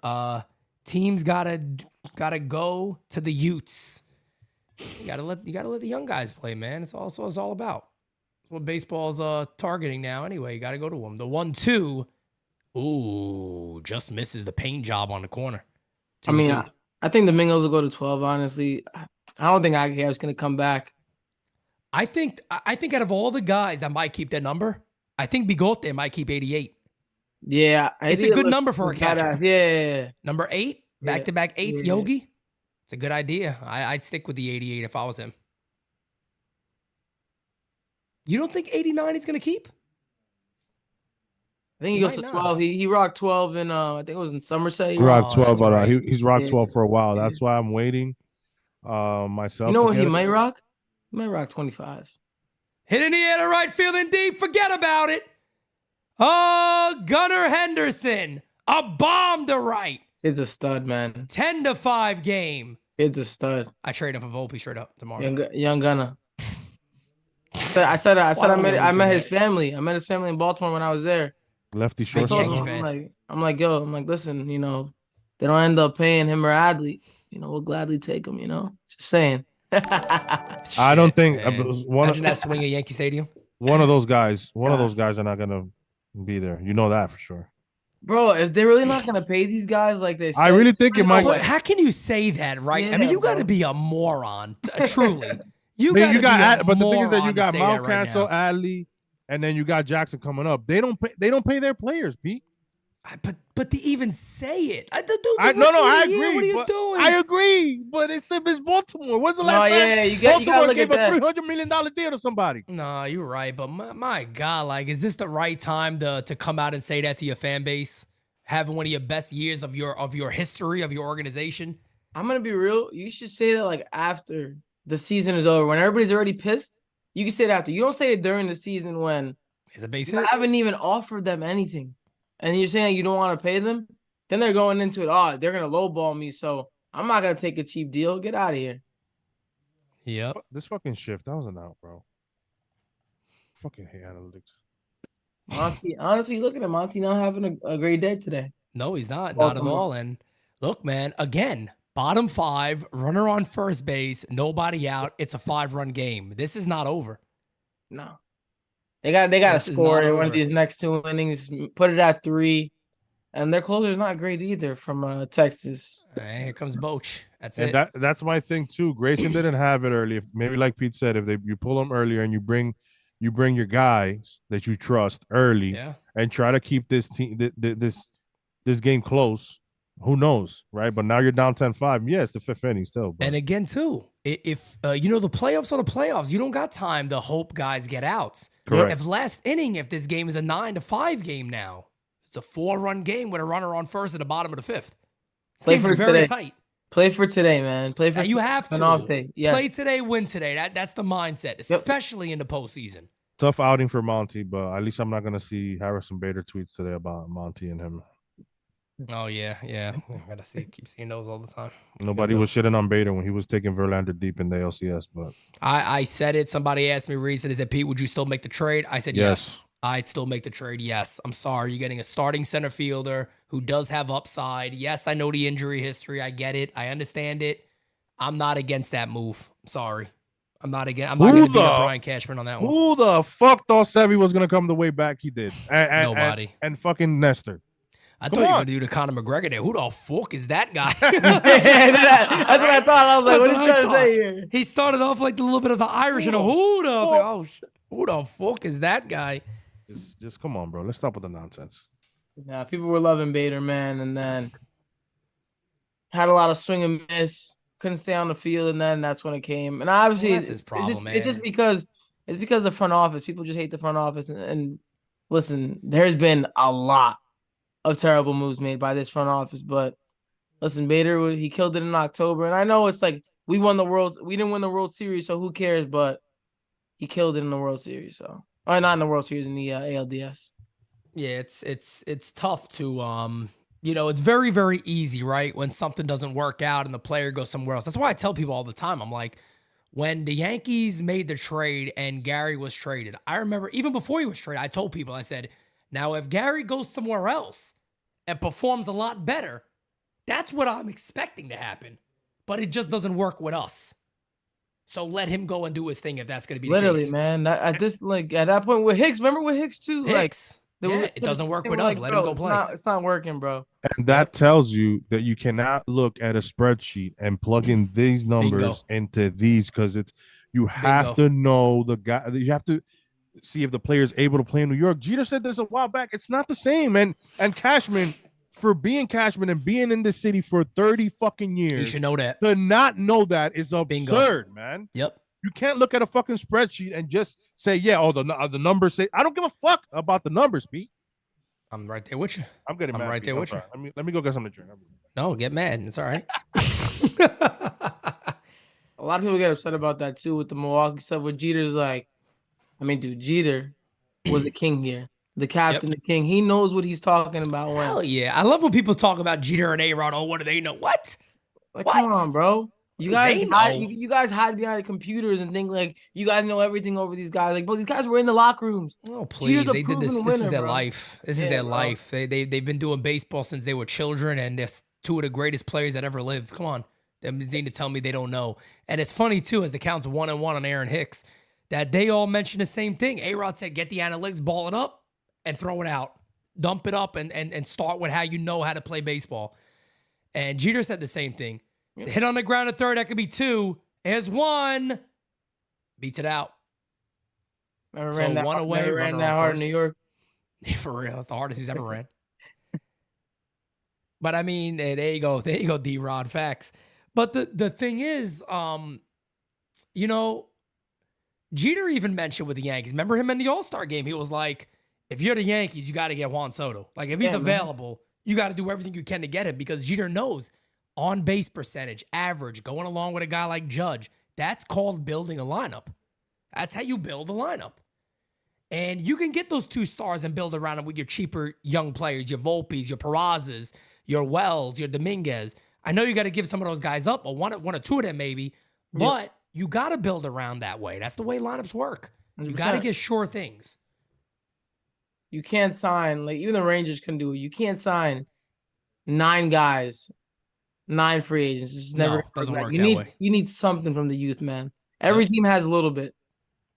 teams gotta go to the Utes. You gotta let the young guys play, man. It's all about. It's what baseball's targeting now. Anyway, you gotta go to them. The 1-2. Ooh, just misses the paint job on the corner. 2-2. I think the Mingos will go to 12. Honestly, I don't think Agav's gonna come back. I think out of all the guys that might keep that number, I think Bigote might keep 88. Yeah, it's a good number for a catcher. Yeah, number 8, back-to-back 8s, Yeah. Yogi. It's a good idea. I'd stick with the 88 if I was him. You don't think 89 is gonna keep? I think he goes to 12. He rocked 12 in I think it was in Somerset. He rocked 12, but right. he's rocked 12 for a while. That's why I'm waiting myself. You know what he might rock? He might rock 25. Hit in the air to right, feeling deep. Forget about it. Oh, Gunnar Henderson, a bomb to right. Kid's a stud, man. 10-5 game. Kid's a stud. I trade him for Volpe straight up tomorrow. Young Gunnar. I met his family. I met his family in Baltimore when I was there. Lefty short. I'm like, listen, they don't end up paying him or Adley. We'll gladly take him. Just saying. I don't think imagine that swing at Yankee Stadium. One of those guys are not gonna be there. You know that for sure. Bro, if they're really not gonna pay these guys like they say, I really think it might. But how can you say that, right? Yeah, I mean, you got to be a moron, truly. But the thing is that you got Mount right Cancel, Adley, and then you got Jackson coming up. They don't pay their players, Pete. But to even say it, I agree. What are you doing? I agree, but it's Baltimore. When's the last time you Baltimore look gave at a that. $300 million deal to somebody? No, you're right. But my God, like, is this the right time to come out and say that to your fan base? Having one of your best years of your history of your organization. I'm gonna be real. You should say that like after the season is over, when everybody's already pissed. You can say it after. You don't say it during the season when Is a base you hit? haven't even offered them anything, and you're saying you don't want to pay them. Then they're going into it. Oh, they're gonna lowball me, so I'm not gonna take a cheap deal. Get out of here. Yep. This fucking shift, that wasn't out, bro. Fucking hate analytics. Monty, honestly, look at Monty not having a great day today. No, he's not. Baltimore. Not at all. And look, man, again, bottom 5, runner on first base, nobody out. It's a 5-run game. This is not over. No, they got to This is score not in one of over. these next 2 innings. Put it at 3, and their closer's not great either from Texas. All right, here comes Boch. That's And it. that's my thing too. Grayson didn't have it early. Maybe like Pete said, if you pull them earlier and you bring your guys that you trust early Yeah. and try to keep this team this game close. Who knows, right? But now you're down 10-5. Yeah, it's the 5th inning still. But. And again, too, if the playoffs are the playoffs, you don't got time to hope guys get outs. Correct. If this game is a 9-5 game now, it's a 4-run game with a runner on first at the bottom of the 5th. This Play game's for very today. tight. Play for today, man. Play for You have an to. off day. Yes. Play today, win today. That's the mindset, especially in the postseason. Tough outing for Monty, but at least I'm not gonna see Harrison Bader tweets today about Monty and him. Oh yeah. I gotta keep seeing those all the time. Nobody was shitting on Bader when he was taking Verlander deep in the LCS, but I said it. Somebody asked me recently, said, Pete, would you still make the trade? I said yes. I'd still make the trade. Yes. I'm sorry. You're getting a starting center fielder who does have upside. Yes, I know the injury history. I get it. I understand it. I'm not against that move. Sorry. I'm not going to beat up Brian Cashman on that one. Who the fuck thought Sevy was going to come the way back he did? Nobody. And fucking Nestor. I thought you were going to do the Conor McGregor there. Who the fuck is that guy? That's what I thought. I was like, what are you trying to say here? He started off like a little bit of the Irish and a Huda. I was like, oh, shit. Who the fuck is that guy? Just come on, bro. Let's stop with the nonsense. Yeah, people were loving Bader, man, and then had a lot of swing and miss. Couldn't stay on the field, and then that's when it came. And obviously, that's his problem, man. It's just because the front office. People just hate the front office. And listen, there's been a lot of terrible moves made by this front office. But listen, Bader, he killed it in October, and I know it's like we didn't win the World Series, so who cares? But he killed it in the World Series, so not in the World Series, in the ALDS. Yeah, it's tough to it's very, very easy, right? When something doesn't work out and the player goes somewhere else. That's why I tell people all the time, I'm like, when the Yankees made the trade and Gary was traded, I remember even before he was traded, I told people, I said, now if Gary goes somewhere else and performs a lot better, that's what I'm expecting to happen. But it just doesn't work with us. So let him go and do his thing if that's going to be the case. Man. At that point with Hicks, remember with Hicks too? Hicks. It doesn't work with us. Let him go play. It's not working, bro. And that tells you that you cannot look at a spreadsheet and plug in these numbers into these, because you have to know the guy. You have to see if the player is able to play in New York. Jeter said this a while back. It's not the same. And Cashman, for being Cashman and being in this city for 30 fucking years, you should know that. To not know that is absurd, man. Yep. You can't look at a fucking spreadsheet and just say, the numbers say. I don't give a fuck about the numbers, Pete. I'm right there with you. I'm getting mad. Right there with you. Let me go get something to drink. No, get mad. It's all right. A lot of people get upset about that too with the Milwaukee stuff. With Jeter's dude, Jeter was the king here. The captain, the king. He knows what he's talking about. Hell yeah. I love when people talk about Jeter and A-Rod. Oh, what do they know? What? Come on, bro. You guys hide behind the computers and think like you guys know everything over these guys. Like, bro, these guys were in the locker rooms. Oh, please. They did this. This is their life. This is their life. They've been doing baseball since they were children, and they're two of the greatest players that ever lived. Come on. They need to tell me they don't know. And it's funny, too, as the count's 1-1 on Aaron Hicks, that they all mentioned the same thing. A-Rod said, get the analytics, ball it up, and throw it out. Dump it up and start with how you know how to play baseball. And Jeter said the same thing. Hit on the ground at third, that could be 2. There's 1. Beats it out. Never ran that hard in New York. Yeah, for real. That's the hardest he's ever ran. But I mean, there you go. There you go, D-Rod. Facts. But the thing is, Jeter even mentioned with the Yankees. Remember him in the All-Star game? He was like, if you're the Yankees, you got to get Juan Soto. Like, if he's available, you got to do everything you can to get him, because Jeter knows on-base percentage, average, going along with a guy like Judge, that's called building a lineup. That's how you build a lineup. And you can get those 2 stars and build around them with your cheaper young players, your Volpes, your Perazzas, your Wells, your Dominguez. I know you got to give some of those guys up, or one or 2 of them maybe, but you got to build around that way. That's the way lineups work. 100%. You got to get sure things. You can't sign, like even the Rangers can do it. You can't sign 9 guys, 9 free agents. It's just never doesn't work that way. You need something from the youth, man. Every team has a little bit.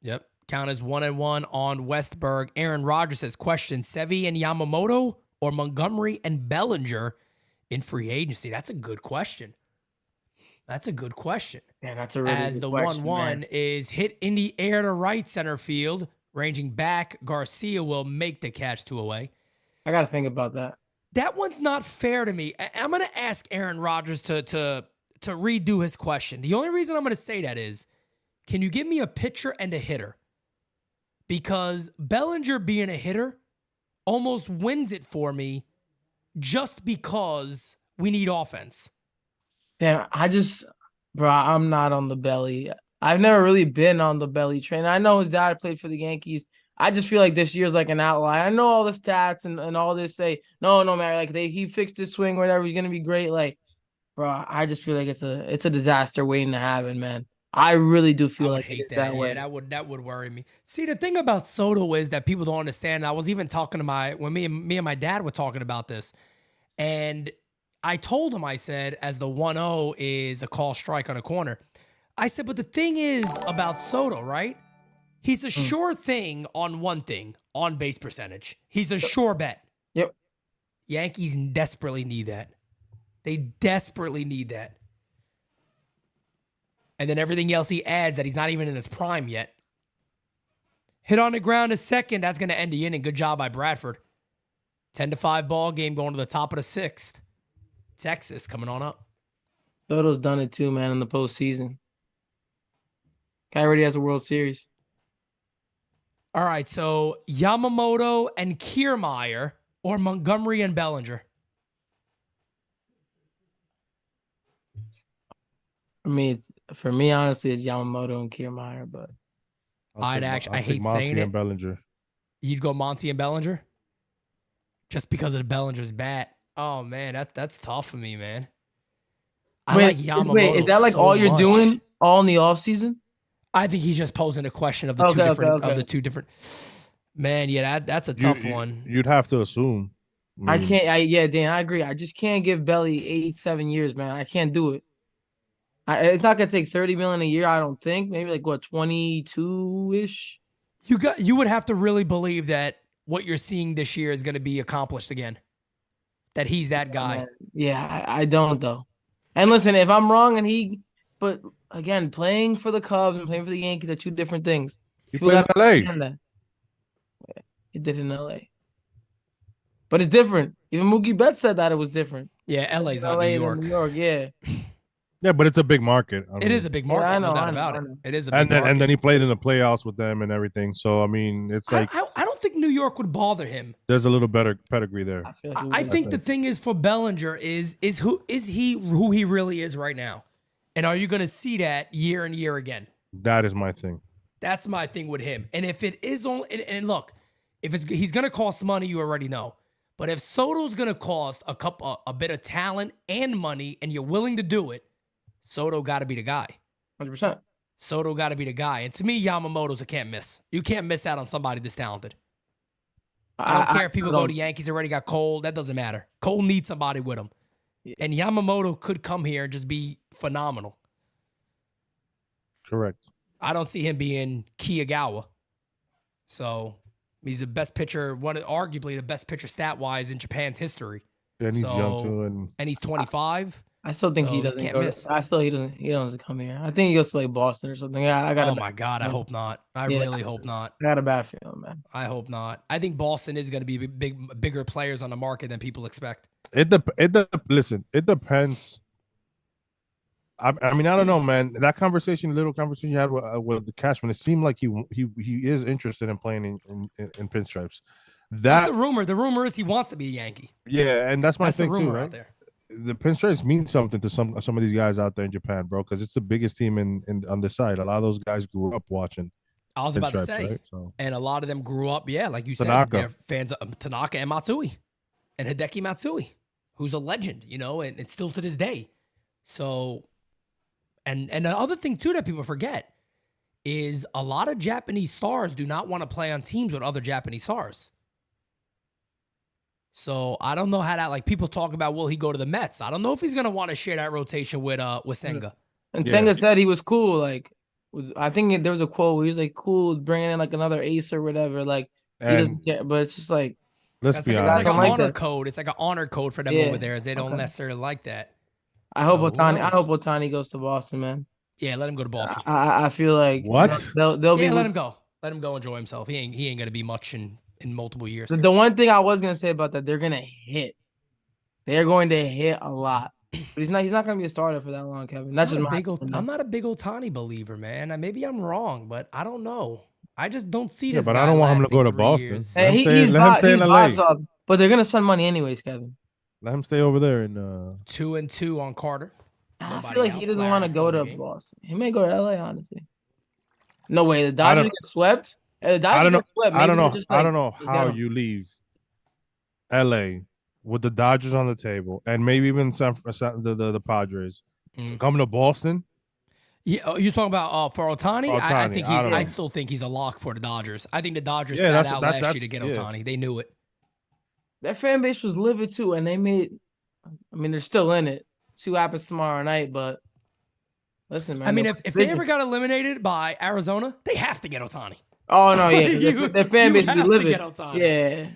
Yep. Count as 1-1 on Westberg. Aaron Rodgers says, question, Sevy and Yamamoto or Montgomery and Bellinger in free agency? That's a good question. That's a good question. Yeah, that's a really As good the question, 1-1 man. is hit in the air to right center field, ranging back. Garcia will make the catch 2 away. I got to think about that. That one's not fair to me. I'm going to ask Aaron Rodgers to redo his question. The only reason I'm going to say that is, can you give me a pitcher and a hitter? Because Bellinger being a hitter almost wins it for me just because we need offense. Damn, I'm not on the Belly. I've never really been on the Belly train. I know his dad played for the Yankees. I just feel like this year's like an outlier. I know all the stats and all this say no, man. Like he fixed his swing, or whatever. He's gonna be great. Like, bro, I just feel like it's a disaster waiting to happen, man. I really do I feel would like it hate is that. that way. Yeah, that would worry me. See, the thing about Soto is that people don't understand. I was even talking to when me and my dad were talking about this, and I told him, I said, as the 1-0 is a call strike on a corner, I said, but the thing is about Soto, right? He's a sure thing on one thing, on base percentage. He's a sure bet. Yep. Yankees desperately need that. They desperately need that. And then everything else he adds that he's not even in his prime yet. Hit on the ground a second. That's going to end the inning. Good job by Bradford. 10-5 ball game going to the top of the 6th. Texas coming on up. Soto's done it too, man, in the postseason. Guy already has a World Series. All right, so Yamamoto and Kiermaier or Montgomery and Bellinger? For me, honestly, it's Yamamoto and Kiermaier, but I hate Monty saying and it. Bellinger. You'd go Monty and Bellinger? Just because of the Bellinger's bat. Oh, man, that's tough for me, man. I like Yamamoto. Wait, is that like so all you're much. doing all in the offseason? I think he's just posing a question of the two different. Man, yeah, that's a tough one. You'd have to assume. I can't. Dan, I agree. I just can't give Belly 8-7 years, man. I can't do it. It's not gonna take $30 million a year. I don't think. Maybe like what 22-ish. You would have to really believe that what you're seeing this year is going to be accomplished again. That he's that guy. Yeah, I don't though. And listen, if I'm wrong, but again, playing for the Cubs and playing for the Yankees are two different things. He played in LA. That. He did in LA. But it's different. Even Mookie Betts said that it was different. Yeah, LA's not New York. New York, yeah. Yeah, but it's a big market. It is a big market. Yeah, I know, no doubt I know, about I it. know. It is a big market. And then he played in the playoffs with them and everything. So I mean, it's like I don't think New York would bother him. there's a little better pedigree there. I think the thing is for Bellinger is he who he really is right now, and are you going to see that year and year again? That is my thing. That's my thing with him. And if it is only and look, if he's going to cost money, you already know. But if Soto's going to cost a bit of talent and money, and you're willing to do it, Soto got to be the guy. 100%. Soto got to be the guy. And to me, Yamamoto's a can't miss. You can't miss out on somebody this talented. I don't care if people go to Yankees already got Cole. That doesn't matter. Cole needs somebody with him. Yeah. And Yamamoto could come here and just be phenomenal. Correct. I don't see him being Kiyagawa. So he's the best pitcher, arguably the best pitcher stat-wise in Japan's history. And he's young too. And he's 25. I still think he doesn't miss. He doesn't come here. I think he goes to like Boston or something. Yeah, Oh my God, I hope not. I really hope not. I got a bad feeling, man. I hope not. I think Boston is going to be bigger players on the market than people expect. Listen, it depends. I mean, I don't know, man. That little conversation you had with the Cashman, it seemed like he is interested in playing in pinstripes. That's the rumor. The rumor is he wants to be a Yankee. Yeah, and that's my thing too, right? Out there. The pinstripes mean something to some of these guys out there in Japan, bro, because it's the biggest team on the side. A lot of those guys grew up watching. I was about to say, right? And a lot of them grew up, like you said, they're fans of Tanaka and Matsui, and Hideki Matsui, who's a legend, and it's still to this day. So, and the other thing too that people forget is a lot of Japanese stars do not want to play on teams with other Japanese stars. So I don't know how that, like, people talk about, will he go to the Mets? I don't know if he's gonna want to share that rotation with Senga. And Senga said he was cool. Like, I think there was a quote where he was like, "Cool, bringing in like another ace or whatever." Like, he doesn't care, but it's just like, let's be honest, it's like an honor code. It's like an honor code for them over there, as they don't necessarily like that. I hope Ohtani goes to Boston, man. Yeah, let him go to Boston. I feel like they'll be. Let him go. Let him go enjoy himself. He ain't gonna be much in multiple years. The one thing I was gonna say about that, they're gonna hit. They're going to hit a lot. But he's not gonna be a starter for that long, Kevin. That's just I'm not a big Ohtani believer, man. Maybe I'm wrong, but I don't know. I just don't see this. But I don't want him to go to Boston. Let him stay in LA. But they're gonna spend money anyways, Kevin. Let him stay over there in 2-2 on Carter. I feel like he doesn't want to go to Boston. He may go to LA, honestly. No way. The Dodgers get swept. The Dodgers get swept. I don't Maybe know. just, I don't know just how get 'em. you leave LA with the Dodgers on the table and maybe even the Padres to come to Boston. Yeah, you're talking about for Ohtani? I Ohtani, think I he's. don't I know. still think he's a lock for the Dodgers. I think the Dodgers Yeah, sat that's- out that- last year to that's- get yeah. Ohtani. They knew it. Their fan base was livid too, and they made. I mean, they're still in it. See what happens tomorrow night, but listen, man. I mean, if they ever got eliminated by Arizona, they have to get Ohtani. Oh no, yeah, 'cause their fan base would be have to livid. get Ohtani. Yeah.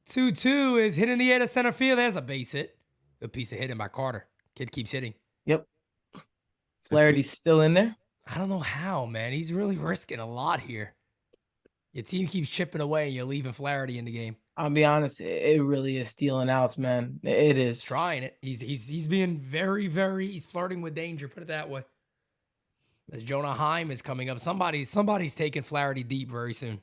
2-2 is hitting the air to center field. There's a base hit. Good piece of hitting by Carter. Kid keeps hitting. Yep. Flaherty's still in there. I don't know how, man. He's really risking a lot here. Your team keeps chipping away, and you're leaving Flaherty in the game. I'll be honest, it really is stealing outs, man. It is. Trying it. He's being very, very. He's flirting with danger. Put it that way. As Jonah Heim is coming up, somebody's taking Flaherty deep very soon.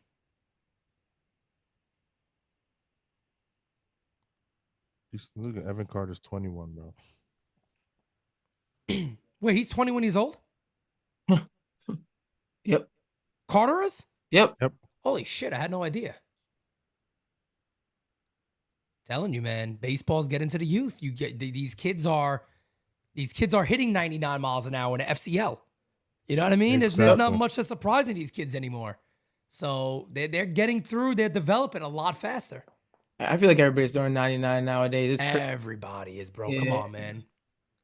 Look at Evan Carter's 21, bro. Wait, he's 21 years old? Yep. Carter is? Yep. Holy shit, I had no idea. Telling you, man, baseball's getting to the youth. You get these kids are hitting 99 miles an hour in the FCL. You know what I mean? Exactly. There's not much that's surprising these kids anymore. So they're getting through. They're developing a lot faster. I feel like everybody's throwing 99 nowadays. It's Everybody is, bro. Yeah.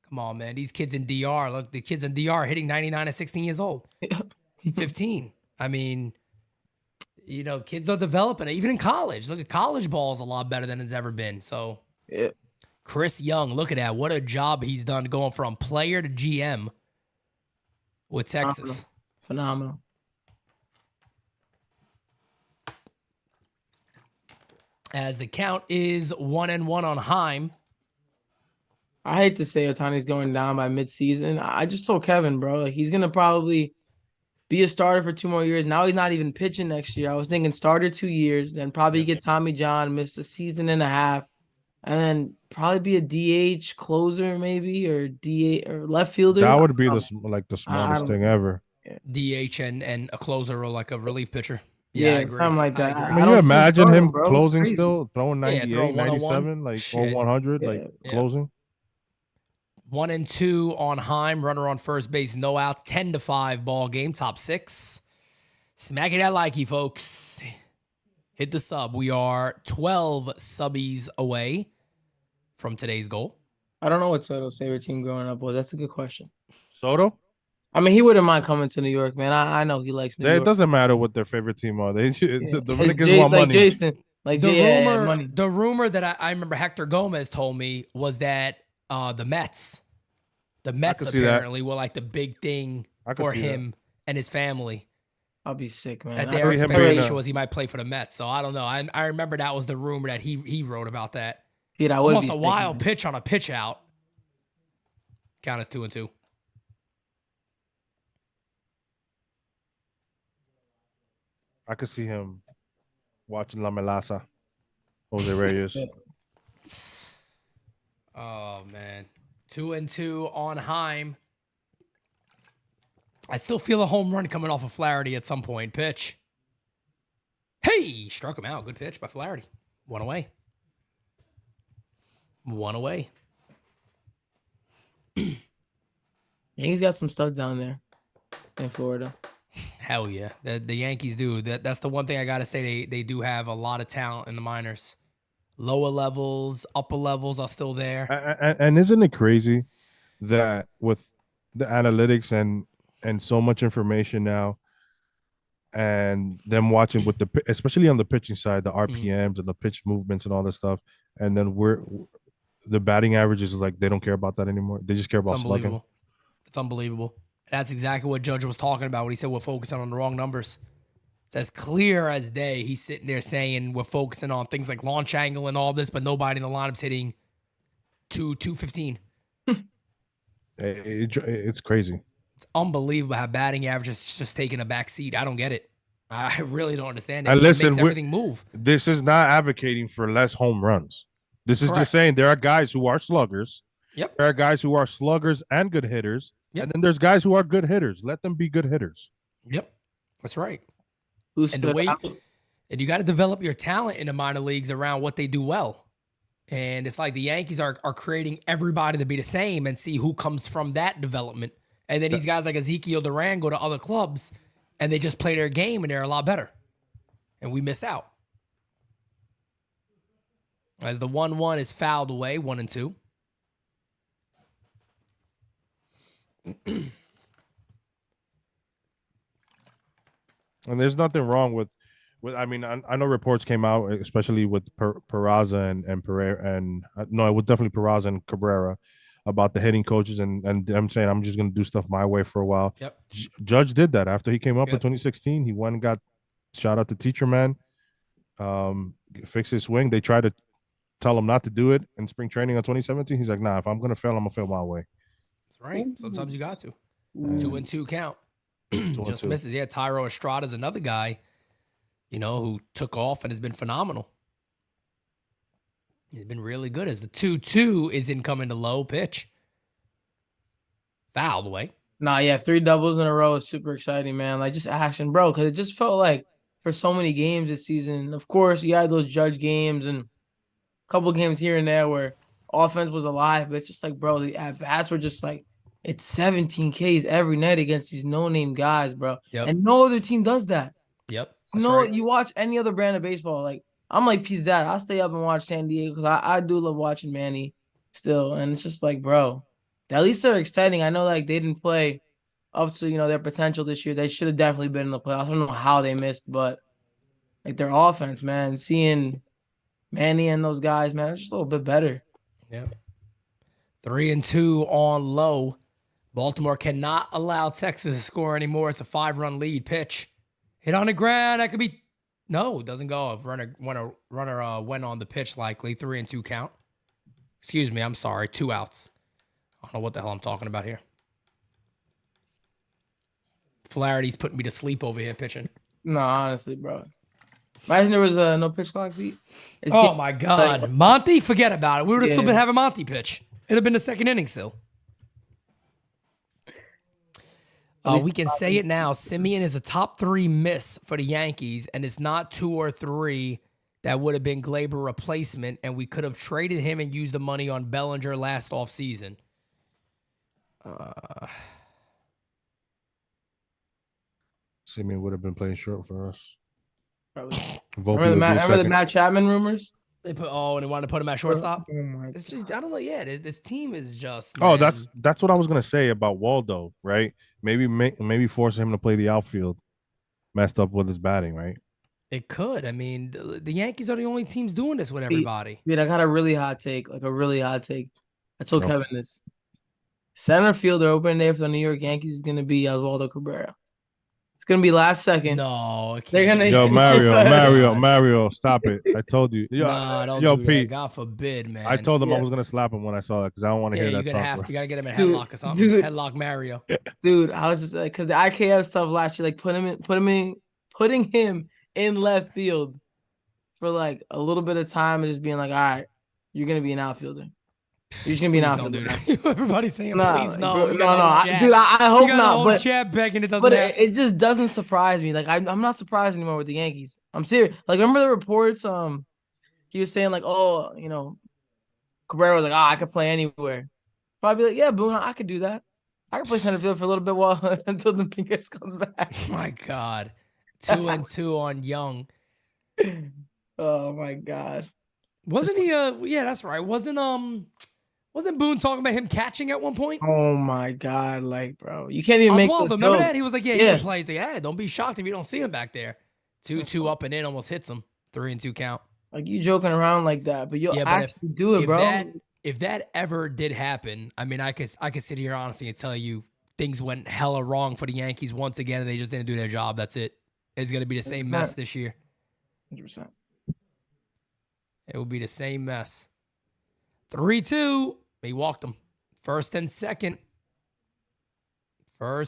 Come on, man. These kids in DR, look, the kids in DR hitting 99 at 16 years old, 15. I mean, you know, kids are developing. Even in college, look at college ball is a lot better than it's ever been. So, Yeah. Chris Young, look at that. What a job he's done going from player to GM with Texas. Phenomenal. As the count is 1-1 on Heim. I hate to say Otani's going down by midseason. I just told Kevin, bro, like, he's gonna probably be a starter for 2 more years. Now he's not even pitching next year. I was thinking starter 2 years, then probably get Tommy John, miss a season and a half, and then probably be a DH closer maybe, or DH or left fielder. That would be the smartest thing ever. DH and a closer or like a relief pitcher. Yeah, I agree. Something like that. I agree. Can you don't see him imagine starting, him bro. It's closing crazy. still, throwing 98, throw 101. 97, like, or Shit. 100, Yeah. like Yeah. closing? 1-2 on Heim. Runner on first base, no outs. 10-5 ball game. Top 6. Smack it that likey, folks. Hit the sub. We are 12 subbies away from today's goal. I don't know what Soto's favorite team growing up was. That's a good question. Soto? I mean, he wouldn't mind coming to New York, man. I know he likes New It York. doesn't matter what their favorite team are. The Yeah. Dominicans want like money. Jason, like money. The rumor that I remember Hector Gomez told me was that the Mets can see that. apparently were like the big thing I can for see that. him and his family. I'll be sick, man. That I their see him being expectation a- was he might play for the Mets. So I don't know. I remember that was the rumor that he wrote about that. Pete, I would Almost be a sick, wild man. pitch on a pitch out. Count as 2-2. I could see him watching La Melaza, Jose Reyes. Yeah. Oh man, 2-2 on Heim. I still feel a home run coming off of Flaherty at some point. Pitch. Hey, struck him out. Good pitch by Flaherty. 1 away. 1 away. Yeah, he's got some studs down there in Florida. Hell yeah, the Yankees do. That's the one thing I gotta say. They do have a lot of talent in the minors. Lower levels, upper levels are still there. And isn't it crazy that with the analytics and so much information now, and them watching with especially on the pitching side, the RPMs and the pitch movements and all this stuff, and then the batting averages is like they don't care about that anymore. They just care about slugging. It's unbelievable. That's exactly what Judge was talking about when he said we're focusing on the wrong numbers. It's as clear as day. He's sitting there saying we're focusing on things like launch angle and all this, but nobody in the lineup's hitting 215. It's crazy. It's unbelievable how batting average is just taking a back seat. I don't get it. I really don't understand it. And It listen, makes everything move. This is not advocating for less home runs. This is Correct. just saying there are guys who are sluggers. Yep. There are guys who are sluggers and good hitters. Yep. And then there's guys who are good hitters. Let them be good hitters. Yep. That's right. who And stood out. and you got to develop your talent in the minor leagues around what they do well. And it's like the Yankees are creating everybody to be the same and see who comes from that development. And then these guys like Ezekiel Duran go to other clubs and they just play their game and they're a lot better. And we missed out. As the 1-1 is fouled away, 1-2. And there's nothing wrong with I mean, I know reports came out, especially with Peraza and Pereira, and no, it was definitely Peraza and Cabrera about the hitting coaches and them saying, I'm just going to do stuff my way for a while. Yep. Judge did that after he came up in 2016. He went and got, shout out to Teacher Man, fix his swing. They tried to tell him not to do it in spring training in 2017. He's like, nah, if I'm going to fail, I'm going to fail my way. That's right. Sometimes you got to. 2-2 count. Just misses. Yeah, Tyro Estrada's another guy, who took off and has been phenomenal. He's been really good as the 2-2 is incoming to low pitch. Fouled away. Nah, yeah, 3 doubles in a row is super exciting, man. Like, just action, bro, because it just felt like for so many games this season, of course, you had those Judge games and a couple games here and there where offense was alive, but it's just like, bro, the at-bats were just like, it's 17 Ks every night against these no-name guys, bro. Yep. And no other team does that. Yep. Right. You watch any other brand of baseball, like, I'm like Pete's dad. I'll stay up and watch San Diego because I do love watching Manny still. And it's just like, bro, at least they're exciting. I know, like, they didn't play up to, their potential this year. They should have definitely been in the playoffs. I don't know how they missed, but, like, their offense, man, seeing Manny and those guys, man, it's just a little bit better. Yeah. 3-2 on low. Baltimore cannot allow Texas to score anymore. It's a 5-run lead. Pitch. Hit on the ground. That could be... No, it doesn't go. Runner went on the pitch likely. 3-2 count. Excuse me. I'm sorry. 2 outs. I don't know what the hell I'm talking about here. Flaherty's putting me to sleep over here pitching. No, honestly, bro. Imagine there was no pitch clock beat. Oh, my God. Like, Monty? Forget about it. We would have still been having Monty pitch. It'd have been the second inning still. We can say it now. Simeon is a top 3 miss for the Yankees, and it's not 2 or 3 that would have been Gleyber replacement, and we could have traded him and used the money on Bellinger last offseason. Simeon would have been playing short for us. Remember the Matt Chapman rumors? They and they wanted to put him at shortstop. It's just, I don't know. Yeah, this team is just. Oh, man. That's what I was gonna say about Waldo, right? Maybe force him to play the outfield, messed up with his batting, right? It could. I mean, the Yankees are the only teams doing this with everybody. Dude, I got a really hot take. I told Kevin this. Center fielder opening day for the New York Yankees is gonna be Oswaldo Cabrera. It's gonna be last second. No, they're gonna. Yo, Mario, stop it! I told you. Don't do Pete. That. God forbid, man. I told him I was gonna slap him when I saw that because I don't want to hear that talk. You gotta get him in a headlock or something. Headlock Mario. Dude, I was just like, because the IKF stuff last year, like putting him in left field for like a little bit of time and just being like, all right, you're gonna be an outfielder. You're just gonna be an outfielder. Everybody's saying, please no. Dude, I hope not. But Chad begging, it doesn't. But it just doesn't surprise me. Like I'm not surprised anymore with the Yankees. I'm serious. Like remember the reports? He was saying like, Cabrera was like, I could play anywhere. Probably like, yeah, Boone, I could do that. I could play center field for a little bit until the Pingas comes back. Oh my God, 2-2 on Young. Oh my God. Wasn't he? Yeah, that's right. Wasn't Boone talking about him catching at one point? Oh my God, like, bro, you can't even make. Remember that? He was like, he can play. He's like, hey, don't be shocked if you don't see him back there. 2-2 up and in, almost hits him. 3-2 count. Like you joking around like that, but you'll actually do it, bro. If that ever did happen, I mean, I could sit here honestly and tell you things went hella wrong for the Yankees once again, and they just didn't do their job. That's it. It's gonna be the same mess this year. 100%. It will be the same mess. 3-2. He walked him. First and second for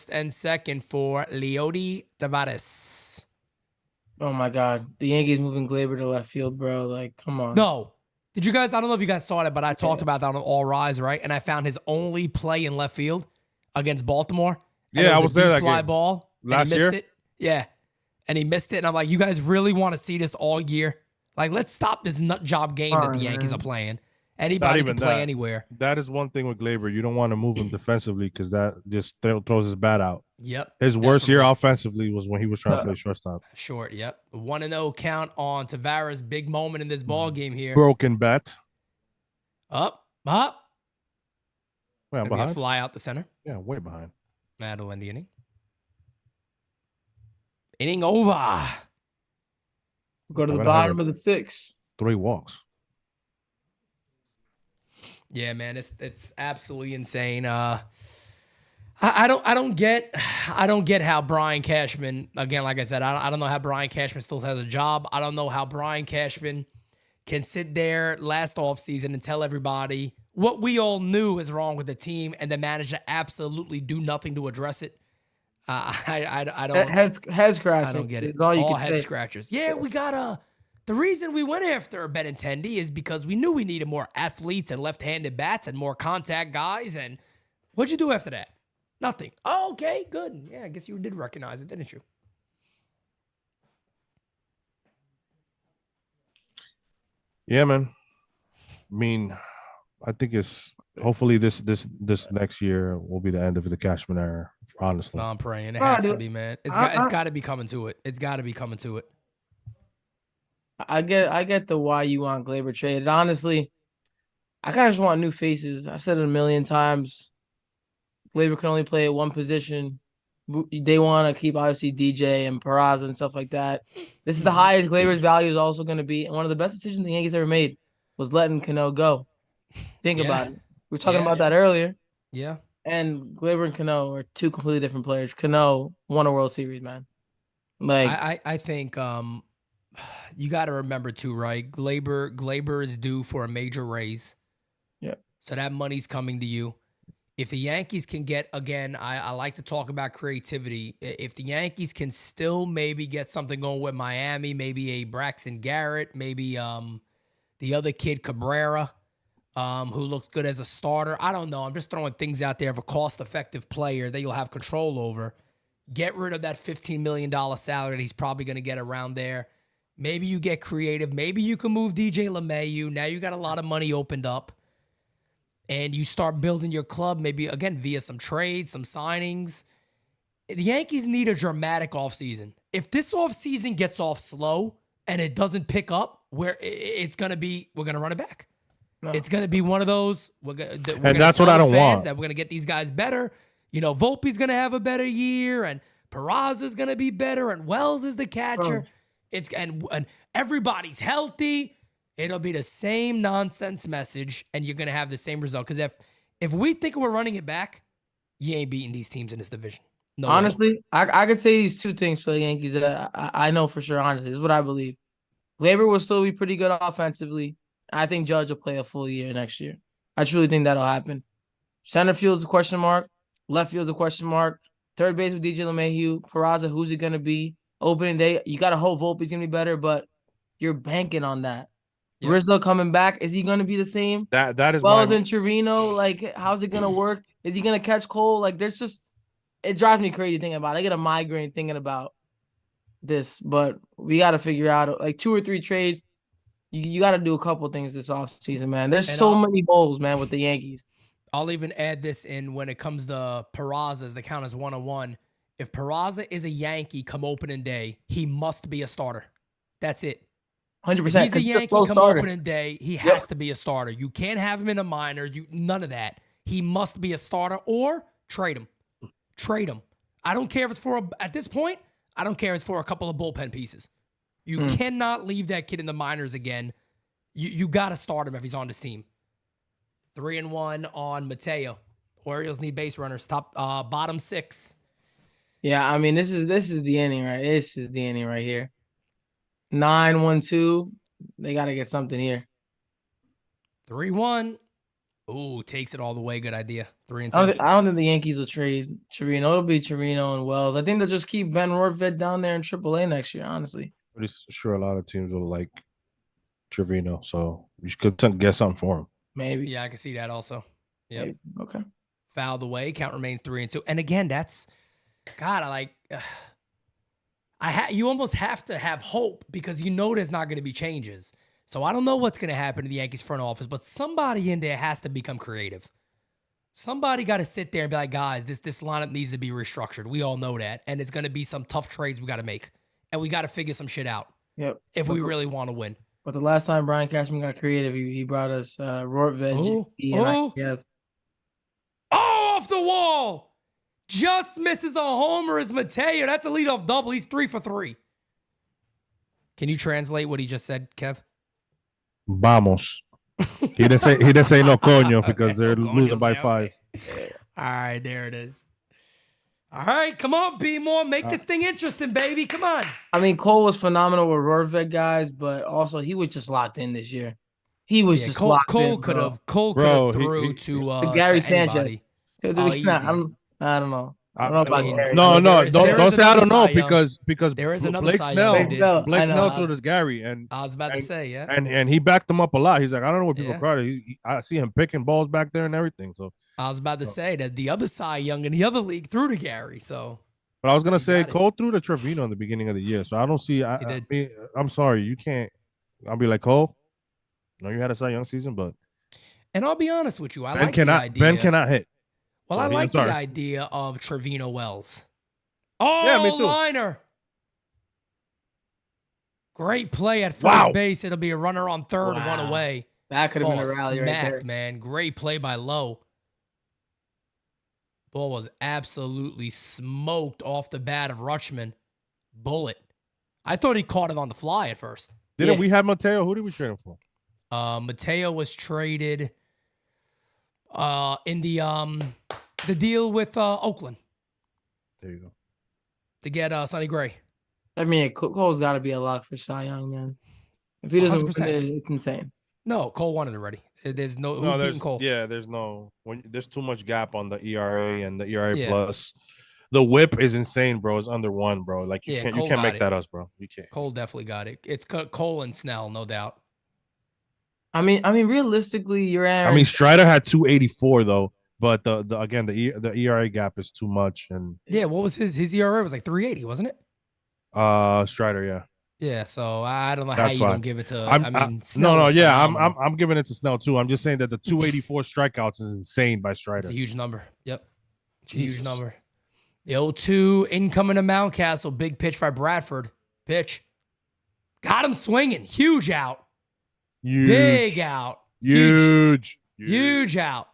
Leody Taveras. Oh my God. The Yankees moving Gleyber to left field, bro. Like, come on. No. Did you guys, I don't know if you guys saw it, but I talked about that on All Rise, right? And I found his only play in left field against Baltimore. Yeah, I was there that fly game. Ball. Last year? It. Yeah. and he missed it. And I'm like, you guys really want to see this all year? Like, let's stop this nut job game that the Yankees are playing. Anybody can play anywhere. That is one thing with Glaber. You don't want to move him defensively because that just throws his bat out. Yep. His worst year offensively was when he was trying to play shortstop. Short, yep. 1-0 count on Tavares. Big moment in this ball game here. Broken bat. Up. Wait, I'm behind. A fly out the center. Yeah, way behind. That'll end the inning. Inning over. Go to the bottom of the 6th. 3 walks. Yeah, man, it's absolutely insane. I don't get how Brian Cashman, again, like I said, I don't know how Brian Cashman still has a job. I don't know how Brian Cashman can sit there last offseason and tell everybody what we all knew is wrong with the team and the manager absolutely do nothing to address it. I don't head scratching. I don't get it. It's all you can head say. scratchers. Yeah, we got the reason we went after Benintendi is because we knew we needed more athletes and left-handed bats and more contact guys. And what'd you do after that? Nothing. Oh, okay, good. Yeah, I guess you did recognize it, didn't you? Yeah, man. I mean, I think hopefully this next year will be the end of the Cashman era. Honestly, no, I'm praying it has to be, man. It's got to be coming to it. It's got to be coming to it. I get the why you want Glaber traded. Honestly, I kind of just want new faces. I've said it a million times. Glaber can only play at one position. They want to keep, obviously, DJ and Peraza and stuff like that. This is the highest Glaber's value is also going to be. And one of the best decisions the Yankees ever made was letting Cano go. Think about it. We were talking about that earlier. Yeah. And Glaber and Cano are 2 completely different players. Cano won a World Series, man. Like I think you got to remember too, right? Glaber is due for a major raise. Yeah. So that money's coming to you. If the Yankees can get, again, I like to talk about creativity. If the Yankees can still maybe get something going with Miami, maybe a Braxton Garrett, maybe the other kid Cabrera, who looks good as a starter. I don't know. I'm just throwing things out there of a cost-effective player that you'll have control over. Get rid of that $15 million salary that he's probably going to get around there. Maybe you get creative. Maybe you can move DJ LeMahieu. Now you got a lot of money opened up. And you start building your club, maybe, again, via some trades, some signings. The Yankees need a dramatic offseason. If this offseason gets off slow and it doesn't pick up, we're going to run it back. No. It's going to be one of those. And that's what I don't want. That we're going to get these guys better. You know, Volpe's going to have a better year, and Peraza's going to be better, and Wells is the catcher. And everybody's healthy. It'll be the same nonsense message, and you're going to have the same result. Because if we think we're running it back, you ain't beating these teams in this division. No honestly, I could say these 2 things for the Yankees that I know for sure, honestly. This is what I believe. Glaber will still be pretty good offensively. I think Judge will play a full year next year. I truly think that'll happen. Center field's a question mark. Left field's a question mark. Third base with DJ LeMahieu. Peraza, who's it going to be? Opening day, you got to hope Volpe's going to be better, but you're banking on that. Yeah. Rizzo coming back, is he going to be the same? That is Wells and Trevino, like, how's it going to work? Is he going to catch Cole? Like, there's just, it drives me crazy thinking about it. I get a migraine thinking about this, but we got to figure out, like, 2 or 3 trades. You got to do a couple things this offseason, man. There's so many holes, man, with the Yankees. I'll even add this in when it comes to Peraza, the count is 1-1. If Peraza is a Yankee come opening day, he must be a starter. That's it. 100%. If he's a Yankee come opening day, he has to be a starter. You can't have him in the minors. None of that. He must be a starter or trade him. Trade him. I don't care if it's at this point, I don't care if it's for a couple of bullpen pieces. You cannot leave that kid in the minors again. You got to start him if he's on this team. 3-1 on Mateo. Orioles need base runners. Bottom 6. Yeah, I mean, this is the inning, right? This is the inning right here. 9-1-2. They got to get something here. 3-1. Ooh, takes it all the way. Good idea. 3-2. I don't think the Yankees will trade Trevino. It'll be Trevino and Wells. I think they'll just keep Ben Rortvedt down there in AAA next year, honestly. Pretty sure a lot of teams will like Trevino, so you could get something for him. Maybe. Yeah, I can see that also. Yeah. Okay. Fouled away. Count remains 3-2. And again, that's God. You almost have to have hope because you know there's not going to be changes. So I don't know what's going to happen to the Yankees front office, but somebody in there has to become creative. Somebody got to sit there and be like, guys, this lineup needs to be restructured. We all know that. And it's going to be some tough trades we got to make. And we got to figure some shit out. Yep. If we really want to win. But the last time Brian Cashman got creative, he brought us Rortvedt, and off the wall. Just misses a homer as Mateo. That's a leadoff double. He's 3 for 3. Can you translate what he just said, Kev? Vamos. He didn't say no coño because they're losing by 5. All right, there it is. All right, come on, B more. Make this thing interesting, baby. Come on. I mean, Cole was phenomenal with Rortvedt, guys, but also he was just locked in this year. He was just locked in. Cole could have threw to Gary to Sanchez. I don't know. I don't know about Gary. Don't say I don't know because there is another Blake Cy Snell Young threw to Gary I was about to say, yeah. And he backed him up a lot. He's like, I don't know what people call it. I see him picking balls back there and everything. So I was about to say that the other Cy Young in the other league threw to Gary. So, but I was gonna say Cole threw to Trevino in the beginning of the year. So I don't see. I'm sorry, you can't. I'll be like Cole. No, you had a Cy Young season, but and I'll be honest with you, Ben cannot hit. Well, I like the idea of Trevino Wells. Oh, yeah, me too. Liner. Great play at first base. It'll be a runner on third, one away. That could have been a rally right there. Man. Great play by Lowe. Ball was absolutely smoked off the bat of Rutschman. Bullet. I thought he caught it on the fly at first. Didn't we have Mateo? Who did we trade him for? Mateo was traded in the deal with Oakland. There you go. To get Sonny Gray. I mean, Cole's got to be a lock for Cy Young, man. If he doesn't win it, it's insane. No, Cole won it already. There's who's Cole? Yeah, there's too much gap on the ERA and the ERA plus. The whip is insane, bro. It's under 1, bro. Like you can't make that us, bro. You can't. Cole definitely got it. It's Cole and Snell, no doubt. I mean, realistically, you're at. I mean, Strider had 284 though, but the ERA gap is too much. And yeah, what was his ERA? Was like 380, wasn't it? Strider, yeah. Yeah, so I don't know how you don't give it to. Snell I'm giving it to Snell too. I'm just saying that the 284 strikeouts is insane by Strider. It's a huge number. Yep, it's a huge number. The 0-2 incoming to Mountcastle. Big pitch by Bradford. Pitch. Got him swinging. Huge out. Big out. Huge out.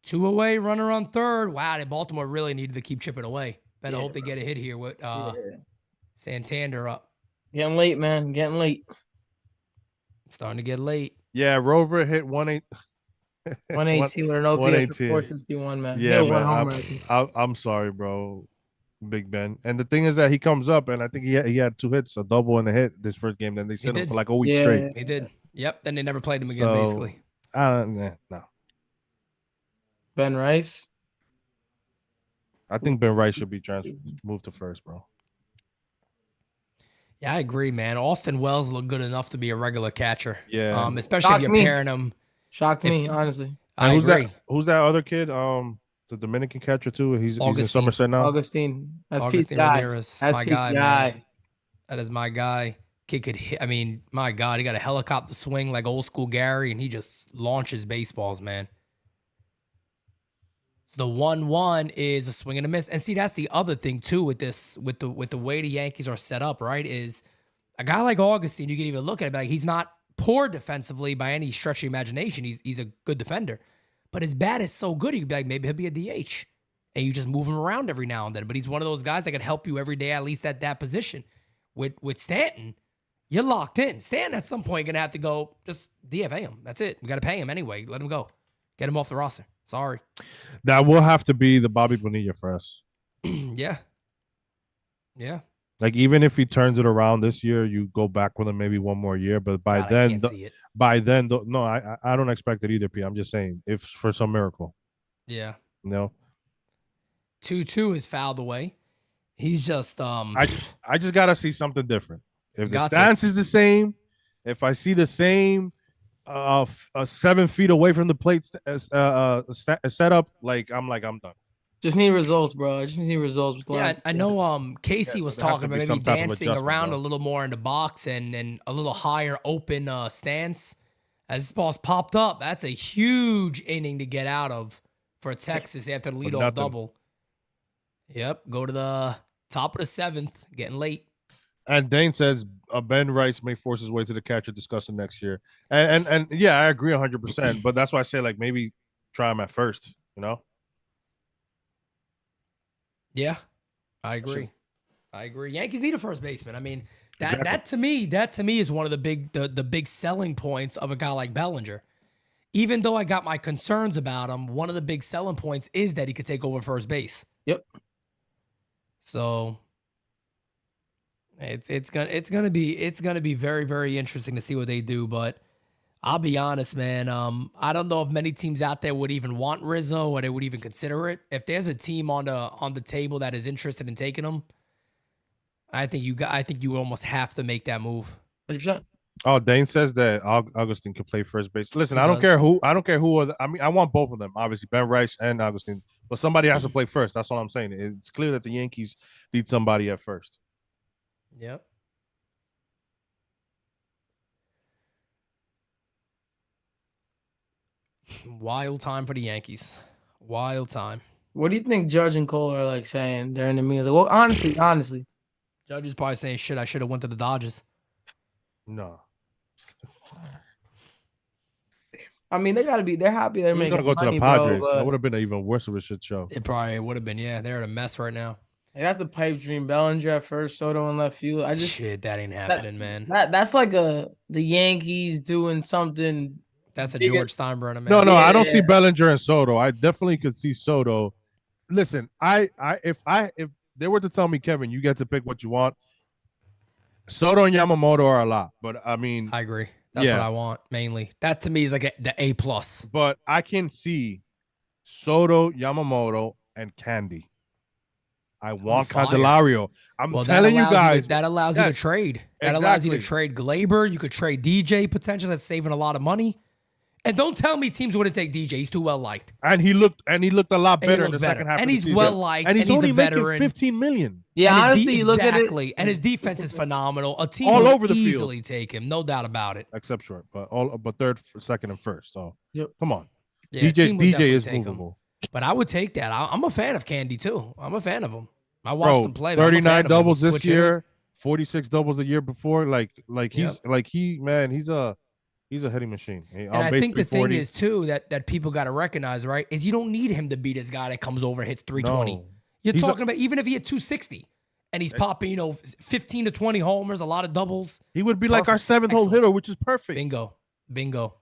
2 away, runner on third. Wow, Baltimore really needed to keep chipping away. Better hope they get a hit here with Santander up. Getting late, man. Getting late. Starting to get late. Yeah, Rover hit 118 with an OPS of 461, man. Yeah, man. I'm sorry, bro. Big Ben. And the thing is that he comes up, and I think he had 2 hits, a double and a hit this first game. Then they sent him for like a week straight. He did. Yep. Then they never played him again, basically. No. Ben Rice. I think Ben Rice should be moved to first, bro. Yeah, I agree, man. Austin Wells looked good enough to be a regular catcher. Yeah. Especially if you're pairing him. Shocked me, honestly. I agree. Who's that other kid? The Dominican catcher too. He's in Somerset now. Augustine. That's Augustine Pete's Ramirez. That's my Pete's guy, man. That is my guy. Kid could hit. I mean, my God, he got a helicopter swing like old school Gary, and he just launches baseballs, man. So the 1-1 is a swing and a miss. And see, that's the other thing too with this, with the way the Yankees are set up, right? Is a guy like Augustine, you can even look at it like he's not poor defensively by any stretch of the imagination. He's a good defender. But his bat is so good, you could be like, maybe he'll be a DH. And you just move him around every now and then. But he's one of those guys that can help you every day, at least at that position. With Stanton, you're locked in. Stanton at some point going to have to go just DFA him. That's it. We got to pay him anyway. Let him go. Get him off the roster. Sorry. That will have to be the Bobby Bonilla for us. Yeah. Yeah. Like, even if he turns it around this year, you go back with him maybe one more year. But by then, no, I don't expect it either, P. I'm just saying, if for some miracle. Yeah. No. 2-2 is fouled away. He's just I just gotta see something different. If the stance is the same, if I see the same 7 feet away from the plate setup, I'm done. Just need results, bro. I just need results. With Yeah, I know. Casey was there has talking to about be maybe some type of dancing adjustment, around bro. a little more in the box and a little higher open stance. As this ball's popped up, that's a huge inning to get out of for Texas after the leadoff nothing. double. Yep, go to the top of the 7th, getting late. And Dane says Ben Rice may force his way to the catcher discussion next year. And yeah, I agree 100%. But that's why I say like maybe try him at first. You know. Yeah, I agree. I agree. Yankees need a first baseman. I mean, that Exactly. that to me is one of the big selling points of a guy like Bellinger. Even though I got my concerns about him, one of the big selling points is that he could take over first base. Yep. So it's gonna be very, very interesting to see what they do. But I'll be honest, man. I don't know if many teams out there would even want Rizzo or they would even consider it. If there's a team on the table that is interested in taking him, I think you almost have to make that move. 100%. Oh, Dane says that Augustine can play first base. Listen, He I don't does. care who. I don't care who. I mean, I want both of them. Obviously, Ben Rice and Augustine. But somebody has to play first. That's all I'm saying. It's clear that the Yankees need somebody at first. Yep. Wild time for the Yankees. Wild time. What do you think Judge and Cole are like saying during the meetings? Like, well, honestly, Judge is probably saying, "Shit, I should have went to the Dodgers." No, I mean, they're happy they're we're making gonna go to money, the Padres. bro. That But would have been an even worse of a shit show. It probably would have been. Yeah, they're in a mess right now. hey, that's a pipe dream. Bellinger at first, Soto in left field. Shit, that ain't happening, man. That's like the Yankees doing something. That's a bigger. George Steinbrenner, man. No, I don't see Yeah. Bellinger and Soto. I definitely could see Soto. Listen, if they were to tell me, Kevin, you get to pick what you want, Soto and Yamamoto are a lot. But I mean, I agree. That's Yeah. what I want mainly. That to me is like the A plus. but I can see Soto, Yamamoto, and Candy. I want fire. Candelario. I'm Well, telling you guys. that allows you to Yes, trade. That allows you to exactly. trade Glaber. You could trade DJ potentially. That's saving a lot of money. And don't tell me teams wouldn't take DJ. He's too well liked. And he looked a lot And he better in looked the better. second half. And of the he's season. well liked, And he's and he's only a making veteran. 15 million. Yeah, And his honestly, you look at it. exactly. And his defense is phenomenal. A team All will over the field. easily take him, no doubt about it. Except short, but third, second, and first. So Yep. come on. Yeah, a DJ team would definitely is take him. movable. But I would take that. I'm a fan of Candy too. I'm a fan of him. I watched Bro, him play. but I'm a fan 39 of him. doubles this Switch hitter. year, 46 doubles the year before. He's a hitting machine. And I think the thing is too that people got to recognize, right, is you don't need him to be this guy that comes over and hits 320. No. You're He's talking about even if he had 260 and he's popping, 15 to 20 homers, a lot of doubles. he would be like our Perfect. seventh hole Excellent. hitter, which is perfect. Bingo.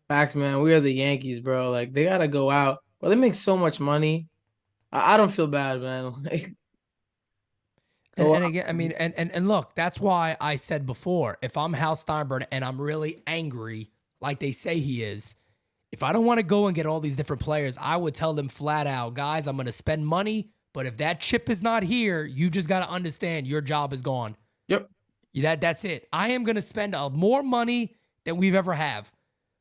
Facts, man. We are the Yankees, bro. Like they gotta go out. Well, they make so much money. I don't feel bad, man. Like, And again, I mean, and look, that's why I said before, if I'm Hal Steinbrenner and I'm really angry, like they say he is, if I don't want to go and get all these different players, I would tell them flat out, guys, I'm going to spend money, but if that chip is not here, you just got to understand your job is gone. Yep. That's it. I am going to spend more money than we've ever have.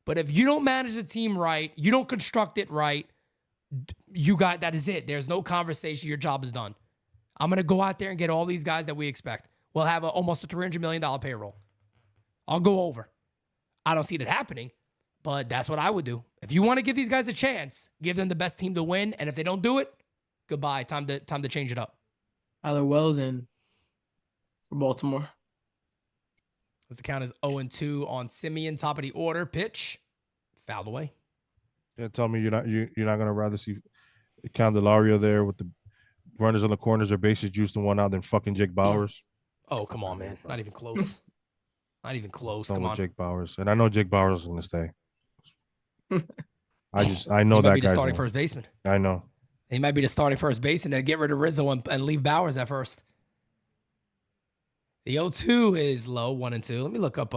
But if you don't manage the team right, you don't construct it right, that is it. There's no conversation. Your job is done. I'm going to go out there and get all these guys that we expect. We'll have almost a $300 million payroll. I'll go over. I don't see that happening, but that's what I would do. If you want to give these guys a chance, give them the best team to win. And if they don't do it, goodbye. Time to change it up. Tyler Wells in for Baltimore. As the count is 0-2 on Simeon, top of the order. Pitch. Fouled away. Yeah, tell me you're not gonna rather see Candelario there with the runners on the corners or bases juiced and one out than fucking Jake Bowers. Oh, come on, man. Not even close. Not even close. Done Come with on. Jake Bowers, and I know Jake Bowers is gonna stay. I know He might that be the guy's starting gonna- first baseman. I know. He might be the starting first baseman and get rid of Rizzo and leave Bowers at first. The 0-2 is low, 1-2. Let me look up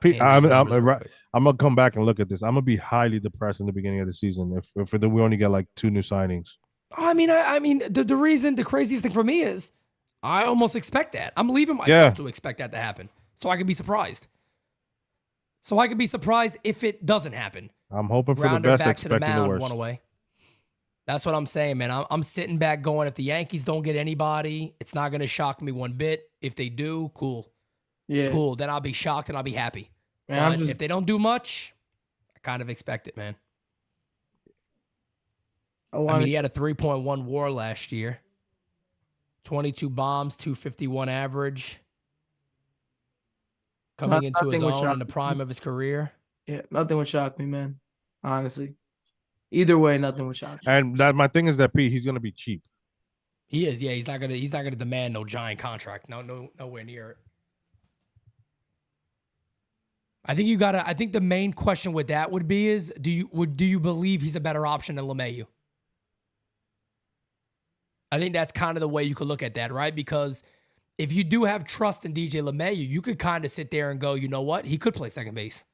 Pete, Candy's numbers real quick. I'm gonna come back and look at this. I'm gonna be highly depressed in the beginning of the season if we only get like 2 new signings. I mean, the reason, the craziest thing for me is I almost expect that. I'm leaving myself to expect that to happen, so I can be surprised. So I can be surprised if it doesn't happen. I'm hoping for Rounder the best, back to the expecting the mound, worst. one away. That's what I'm saying, man. I'm sitting back going, if the Yankees don't get anybody, it's not going to shock me one bit. If they do, cool. Yeah. Cool. Then I'll be shocked and I'll be happy. Man, But if they don't do much, I kind of expect it, man. I mean, he had a 3.1 WAR last year. 22 bombs, 251 average. Coming into his own in the prime of his career. Yeah, nothing would shock me, man. Honestly. Either way, nothing would shock me. And my thing is that Pete, he's gonna be cheap. He is, yeah. He's not gonna demand no giant contract. Nowhere near it. I think the main question with that would be is do you believe he's a better option than LeMahieu? I think that's kind of the way you could look at that, right? Because if you do have trust in DJ LeMahieu, you could kind of sit there and go, you know what? He could play second base.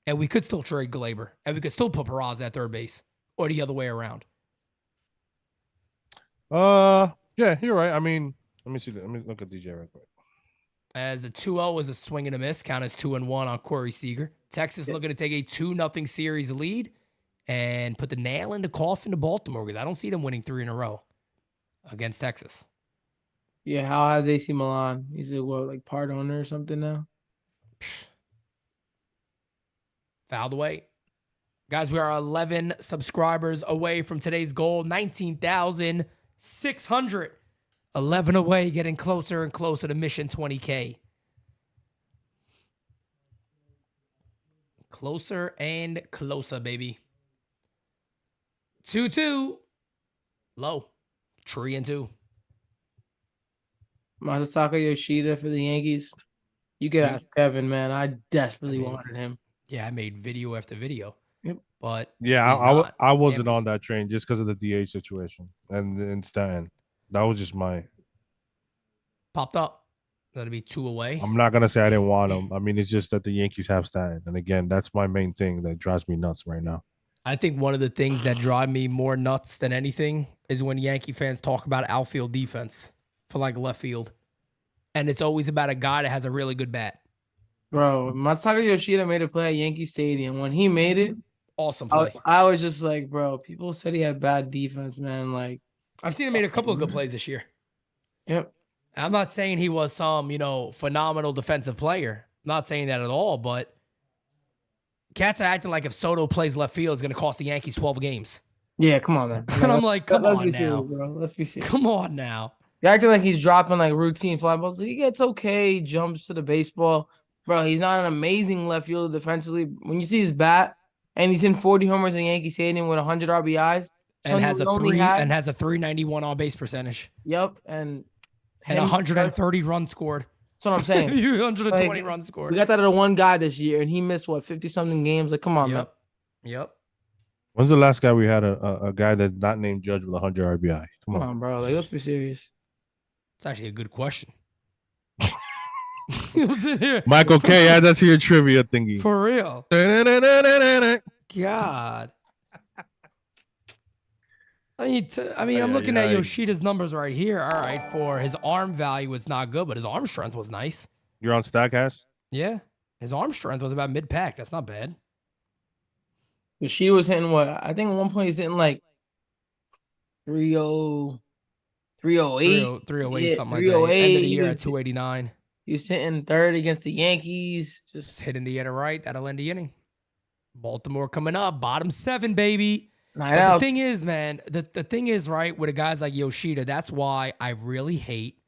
And we could still trade Glaber. And we could still put Peraza at third base. Or the other way around. Yeah, you're right. I mean, let me see. Let me look at DJ real quick. As the 2-0 was a swing and a miss. Count as 2-1 on Corey Seager. Texas looking to take a 2-0 series lead and put the nail in the coffin to Baltimore because I don't see them winning 3 in a row against Texas. Yeah, how has AC Milan? He's like part owner or something now? Fouled away. Guys, we are 11 subscribers away from today's goal. 19,600. 11 away, getting closer and closer to mission 20K. Closer and closer, baby. 2-2. Low. 3-2. Masataka Yoshida for the Yankees. You could ask Kevin, man. I desperately wanted him. Yeah, I made video after video. Yep. But yeah, I wasn't on that train just because of the DH situation and Stanton. That was just my popped up. That'll be 2 away. I'm not gonna say I didn't want him. I mean, it's just that the Yankees have Stanton, and again, that's my main thing that drives me nuts right now. I think one of the things that drive me more nuts than anything is when Yankee fans talk about outfield defense for like left field, and it's always about a guy that has a really good bat. Bro, Masataka Yoshida made a play at Yankee Stadium. When he made it, awesome play. I was just like, bro, people said he had bad defense, man. Like, I've seen him made a couple of good plays this year. Yep. I'm not saying he was some, phenomenal defensive player. I'm not saying that at all, but cats are acting like if Soto plays left field, it's going to cost the Yankees 12 games. Yeah, come on, man. And I'm like, come on now. Serious, bro. Let's be serious. Come on now. You're acting like he's dropping like routine fly balls. He gets okay, jumps to the baseball. Bro, he's not an amazing left fielder defensively. When you see his bat, and he's in 40 homers in Yankee Stadium with 100 RBIs. And has a 391 on base percentage. Yep, and 130 runs scored. That's what I'm saying. 120 runs scored. We got that out of one guy this year, and he missed 50-something games. Like, come on, man. Yep. When's the last guy we had a guy that's not named Judge with 100 RBI? Come on, bro. Like, let's be serious. It's actually a good question. Michael K, add that to your trivia thingy. For real. God. I'm looking at Yoshida's numbers right here. All right, for his arm value, it's not good, but his arm strength was nice. You're on Statcast? Yeah. His arm strength was about mid-pack. That's not bad. Yoshida was hitting what? I think at one point he's hitting like 308. 308, something like that. End of the year at 289. He's hitting third against the Yankees. Just hitting the inner right. That'll end the inning. Baltimore coming up. Bottom 7, baby. The thing is, man, the thing is, right, with a guys like Yoshida, that's why I really hate.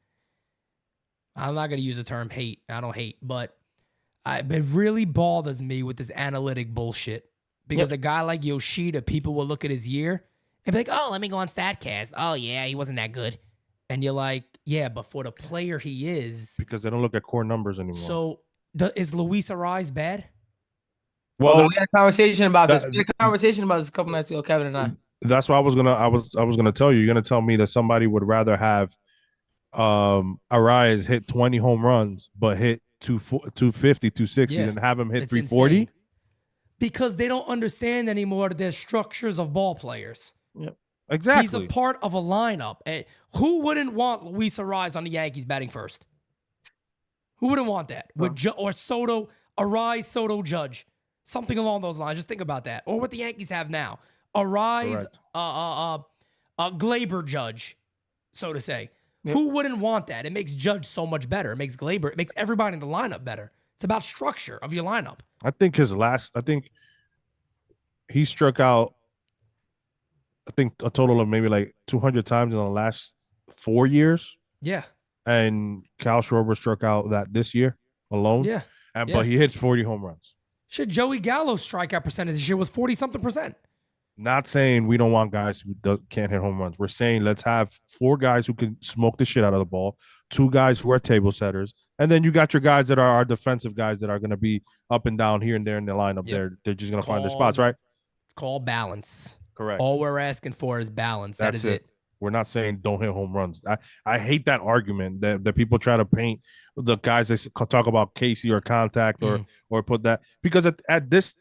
I'm not going to use the term hate. I don't hate, but it really bothers me with this analytic bullshit. Because a guy like Yoshida, people will look at his year and be like, oh, let me go on StatCast. Oh, yeah, he wasn't that good. And you're like, yeah, but for the player he is. Because they don't look at core numbers anymore. So is Luis Ariz bad? Well, we had a conversation about this. We had a conversation about this a couple nights ago, Kevin and I. That's what I was gonna tell you. You're gonna tell me that somebody would rather have Ariz hit 20 home runs but hit 250, 260 than have him hit 340. Insane. Because they don't understand anymore the structures of ball players. Yep. Exactly. He's a part of a lineup. Who wouldn't want Luis Ariz on the Yankees batting first? Who wouldn't want that? Or Soto, Ariz, Soto, Judge. Something along those lines. Just think about that. Or what the Yankees have now. Arise, Correct. Glaber Judge, so to say. Yep. Who wouldn't want that? It makes Judge so much better. It makes Glaber, it makes everybody in the lineup better. It's about structure of your lineup. I think he struck out, I think, a total of maybe like 200 times in the last 4 years. Yeah. And Cal Schwarber struck out that this year alone. Yeah. But he hits 40 home runs. Shit, Joey Gallo's strikeout percentage this year was 40-something%. Not saying we don't want guys who can't hit home runs. We're saying let's have 4 guys who can smoke the shit out of the ball, 2 guys who are table setters, and then you got your guys that are our defensive guys that are going to be up and down here and there in the lineup. Yep. They're just going to find their spots, right? It's called balance. Correct. All we're asking for is balance. That is it. We're not saying don't hit home runs. I hate that argument that people try to paint the guys that talk about Casey or contact or put that, because at this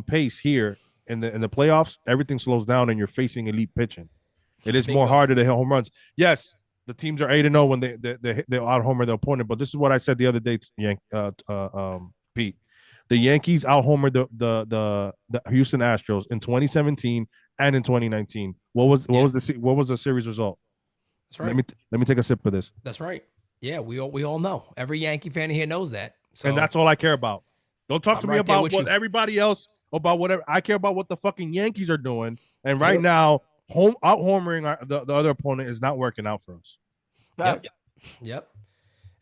pace here in the playoffs, everything slows down and you're facing elite pitching. It is more harder to hit home runs. Yes, the teams are 8-0 when they out homer their opponent, but this is what I said the other day to Pete. The Yankees out homered the Houston Astros in 2017 and in 2019. What was the series result? That's right. Let me take a sip of this. That's right. Yeah, we all know. Every Yankee fan here knows that. So, and that's all I care about. Don't talk to me right about with what you. everybody else, about whatever. I care about what the fucking Yankees are doing. And right now, out homering the other opponent is not working out for us. Yep.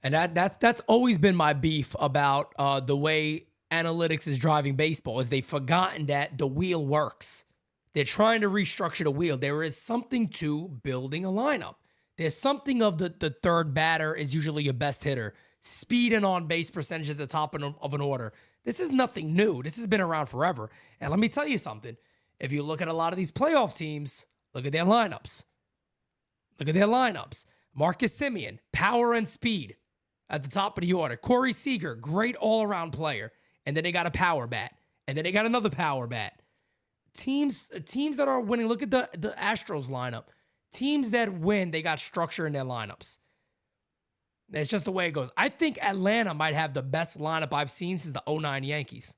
And that's always been my beef about the way analytics is driving baseball, is they've forgotten that the wheel works. They're trying to restructure the wheel. There is something to building a lineup. There's something of the third batter is usually your best hitter. Speed and on-base percentage at the top of an order. This is nothing new. This has been around forever. And let me tell you something. If you look at a lot of these playoff teams, look at their lineups. Marcus Semien, power and speed at the top of the order. Corey Seager, great all-around player. And then they got a power bat. And then they got another power bat. Teams that are winning, look at the Astros lineup. Teams that win, they got structure in their lineups. That's just the way it goes. I think Atlanta might have the best lineup I've seen since the 2009 Yankees.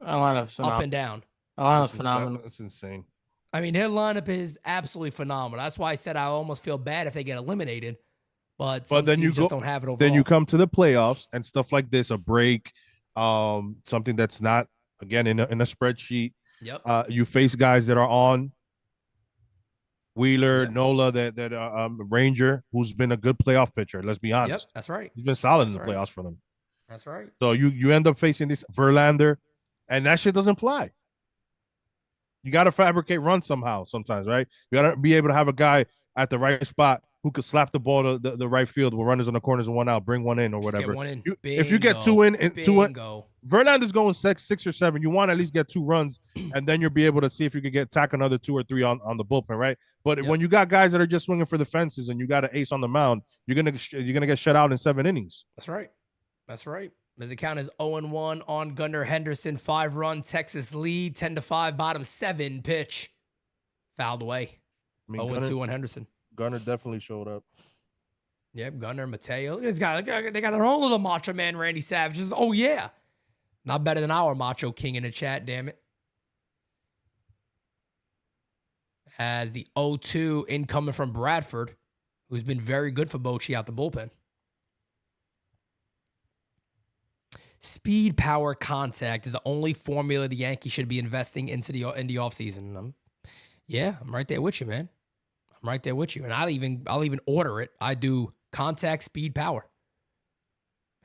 Lineup up and down. Lineup phenomenal. That's insane. I mean, their lineup is absolutely phenomenal. That's why I said I almost feel bad if they get eliminated. But some then teams just don't have it overall. Then you come to the playoffs and stuff like this, a break, something that's not, again, in a spreadsheet. Yep. You face guys that are on Wheeler, Nola, that Ranger, who's been a good playoff pitcher. Let's be honest. Yep, that's right. He's been solid in the playoffs for them. That's right. So you end up facing this Verlander, and that shit doesn't fly. You got to fabricate runs somehow sometimes, right? You got to be able to have a guy at the right spot who could slap the ball to the right field with runners on the corners and one out, bring one in or whatever. Get one in. If you get two in, Verlander's going six or seven. You want to at least get 2 runs, and then you'll be able to see if you could tack another 2 or 3 on the bullpen, right? But when you got guys that are just swinging for the fences and you got an ace on the mound, you're gonna get shut out in 7 innings. That's right. Does it count as 0-1 on Gunnar Henderson, 5-run Texas lead, 10-5, bottom 7 pitch, fouled away. 0-2 on Henderson. Gunnar definitely showed up. Yep, Gunnar, Mateo. Look at this guy. They got their own little macho man, Randy Savage. Oh, yeah. Not better than our macho king in the chat, damn it. As the 0-2 incoming from Bradford, who's been very good for Bochy out the bullpen. Speed, power, contact is the only formula the Yankees should be investing in the offseason. I'm right there with you, man. I'm right there with you. And I'll even order it. I do contact, speed, power.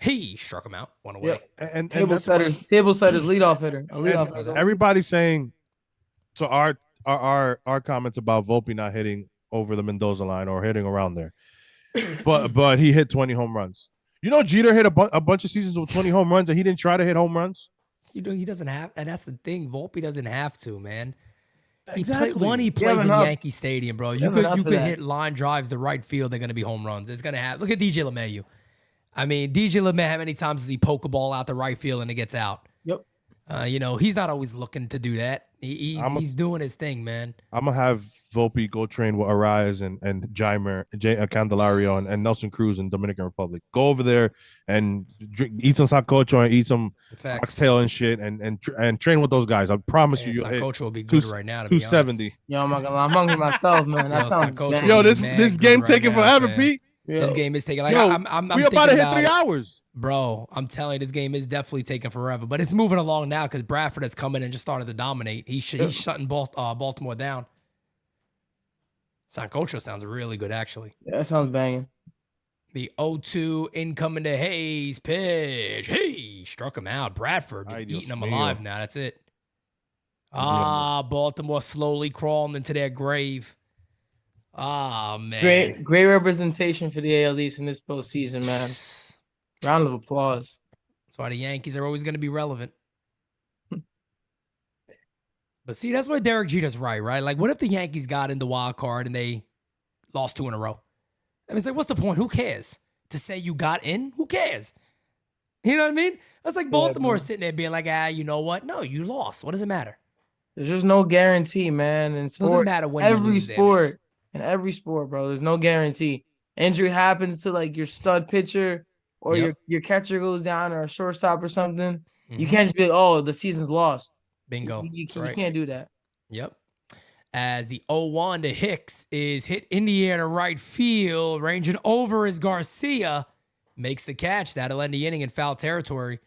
He struck him out, one away. Yeah. And table setters, leadoff hitter. Everybody's saying, so our comments about Volpe not hitting over the Mendoza line or hitting around there, but he hit 20 home runs. You know, Jeter hit a bunch of seasons with 20 home runs, and he didn't try to hit home runs. You know, he doesn't have, and that's the thing. Volpe doesn't have to, man. Exactly. He plays in Yankee Stadium, bro. You could hit line drives to right field. They're going to be home runs. It's going to have. Look at DJ LeMahieu. I mean, DJ LeMahieu, how many times does he poke a ball out to right field and it gets out? Yep. He's not always looking to do that. He's doing his thing, man. I'm gonna have Volpe go train with Arise and Candelario and Nelson Cruz in Dominican Republic. Go over there and eat some sancocho and eat some oxtail and shit and train with those guys. I promise you, you'll hit sancocho will be good right now. 270. Yo, I'm not gonna lie, I'm hungry myself, man. That sounds bad. Yo, this game taking forever, man. Pete. Yeah. This game is taking we about to hit 3 hours. Bro, I'm telling you, this game is definitely taking forever, but it's moving along now because Bradford has come in and just started to dominate. He's shutting Baltimore down. Sancocho sounds really good, actually. Yeah, that sounds banging. The 0-2 incoming to Hayes pitch. Hey, struck him out. Bradford just eating him alive now. That's it. Baltimore slowly crawling into their grave. Man. Great representation for the ALDS in this postseason, man. Round of applause. That's why the Yankees are always going to be relevant. But see, that's why Derek Jeter's right? Like, what if the Yankees got in the wild card and they lost 2 in a row? I mean, it's like, what's the point? Who cares? To say you got in? Who cares? You know what I mean? That's like Baltimore sitting there being like, you know what? No, you lost. What does it matter? There's just no guarantee, man. In sport, doesn't matter when every you lose sport, in every sport, bro, there's no guarantee. Injury happens to like your stud pitcher or your catcher goes down or a shortstop or something. Mm-hmm. You can't just be like, oh, the season's lost. Bingo. You can't do that. Yep. As the 0-1 to Hicks is hit in the air to right field, ranging over is Garcia. Makes the catch. That'll end the inning in foul territory.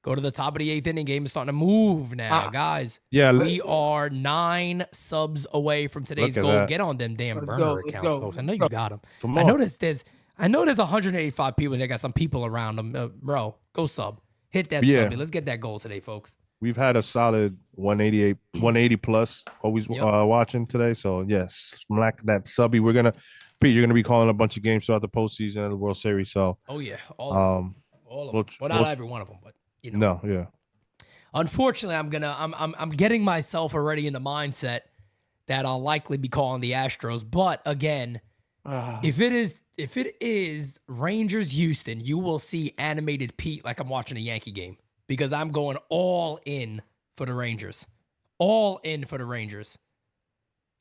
Go to the top of the 8th inning. Game is starting to move now, guys. Yeah, we are 9 subs away from today's goal. That. Get on them damn burner accounts, folks. I know you got them. I noticed there's 185 people. They got some people around them. Bro, go sub. Hit that sub. Let's get that goal today, folks. We've had a solid 180 plus always watching today. So yes, smack that subby. You're gonna be calling a bunch of games throughout the postseason and the World Series. So all of them. Well, not every one of them, but you know. No, yeah. Unfortunately, I'm getting myself already in the mindset that I'll likely be calling the Astros. But again, if it is Rangers Houston, you will see animated Pete like I'm watching a Yankee game. Because I'm going all in for the Rangers. All in for the Rangers.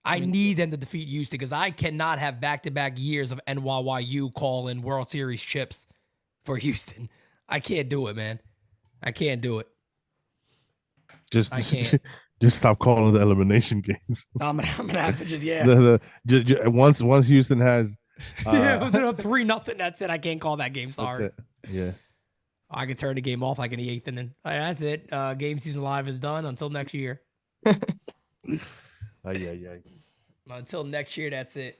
I need them to defeat Houston because I cannot have back-to-back years of NYYU calling World Series chips for Houston. I can't do it, man. I can't do it. Just stop calling the elimination games. I'm gonna have to just once Houston has 3-0. That's it. I can't call that game. Sorry. That's it. Yeah. I can turn the game off like in the 8th inning. That's it. Game season live is done until next year. Until next year, that's it.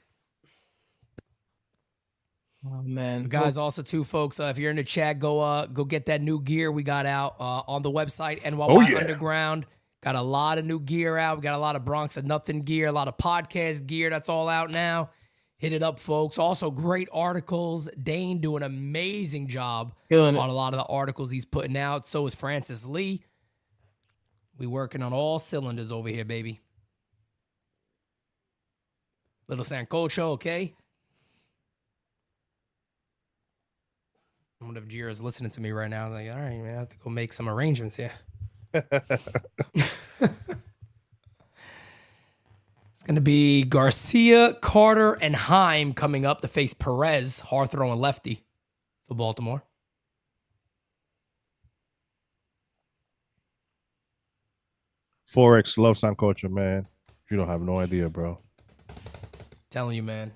Oh man, guys! Also, too, folks, if you're in the chat, go get that new gear we got out on the website. NYY Underground got a lot of new gear out. We got a lot of Bronx and Nothing gear, a lot of podcast gear. That's all out now. Hit it up, folks. Also, great articles. Dane doing an amazing job on a lot of the articles he's putting out. So is Francis Lee. We working on all cylinders over here, baby. Little Sancocho, okay? I wonder if Jira's listening to me right now. I'm like, all right, man, I have to go make some arrangements here. It's going to be Garcia, Carter, and Heim coming up to face Perez, hard throwing lefty for Baltimore. Forex love Sancocho, man. You don't have no idea, bro. Telling you, man.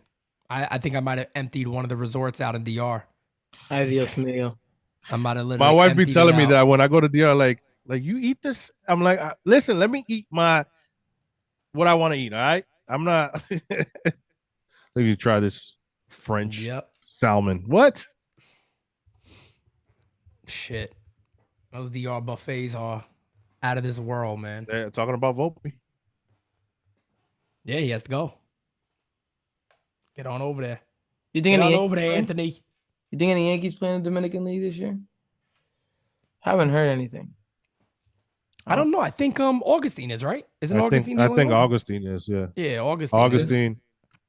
I think I might have emptied one of the resorts out in DR. Adios mío. I might have literally. My wife be telling me that when I go to DR, like you eat this. I'm like, listen, let me eat what I want to eat. All right, I'm not. Let me try this French salmon. What? Shit, those DR buffets are out of this world, man. They're talking about Volpe. Yeah, he has to go. Get on over there. You think Get on over there, Anthony? You think any Yankees playing the Dominican League this year? Haven't heard anything. I don't know. I think Augustine is, right? Isn't Augustine? I think Augustine is, yeah. Yeah, Augustine.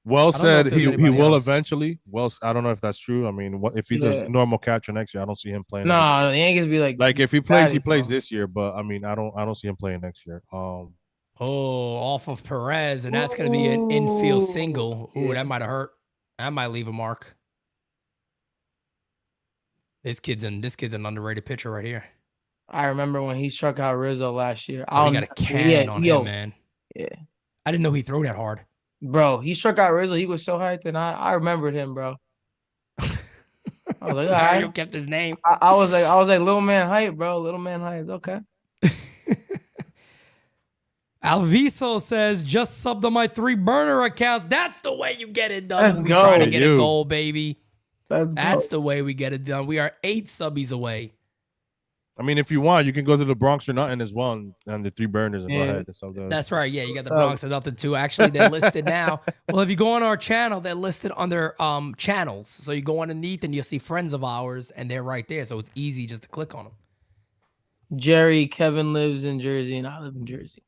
Well I don't know if said. there's He anybody will else. eventually. Well, I don't know if that's true. I mean, if he's Yeah. a normal catcher next year, I don't see him playing. No, the Yankees be Like if he plays, he batty, plays bro. this year. But I mean, I don't see him playing next year. Oh, off of Perez, and that's going to be an infield single. Ooh, Yeah. that might have hurt. That might leave a mark. This kid's an underrated pitcher right here. I remember when he struck out Rizzo last year. Oh, he got a cannon on him, man. Yeah. I didn't know he threw that hard. Bro, he struck out Rizzo. He was so hyped, and I remembered him, bro. I was like, all right. You kept his name. I was like, little man hype, bro. Little man hype is okay. Alviso says, just subbed on my 3 burner accounts. That's the way you get it done. Let's We go. trying to get a You. goal, baby. That's The way we get it done. We are 8 subbies away. I mean, if you want, you can go to the Bronx or nothing as well, and the 3 burners and go Yeah. ahead. So That's right. Yeah, you got the So- Bronx and nothing too. Actually, they're listed now. Well, if you go on our channel, they're listed under channels. So you go underneath and you'll see friends of ours, and they're right there. So it's easy just to click on them. Kevin lives in Jersey, and I live in Jersey.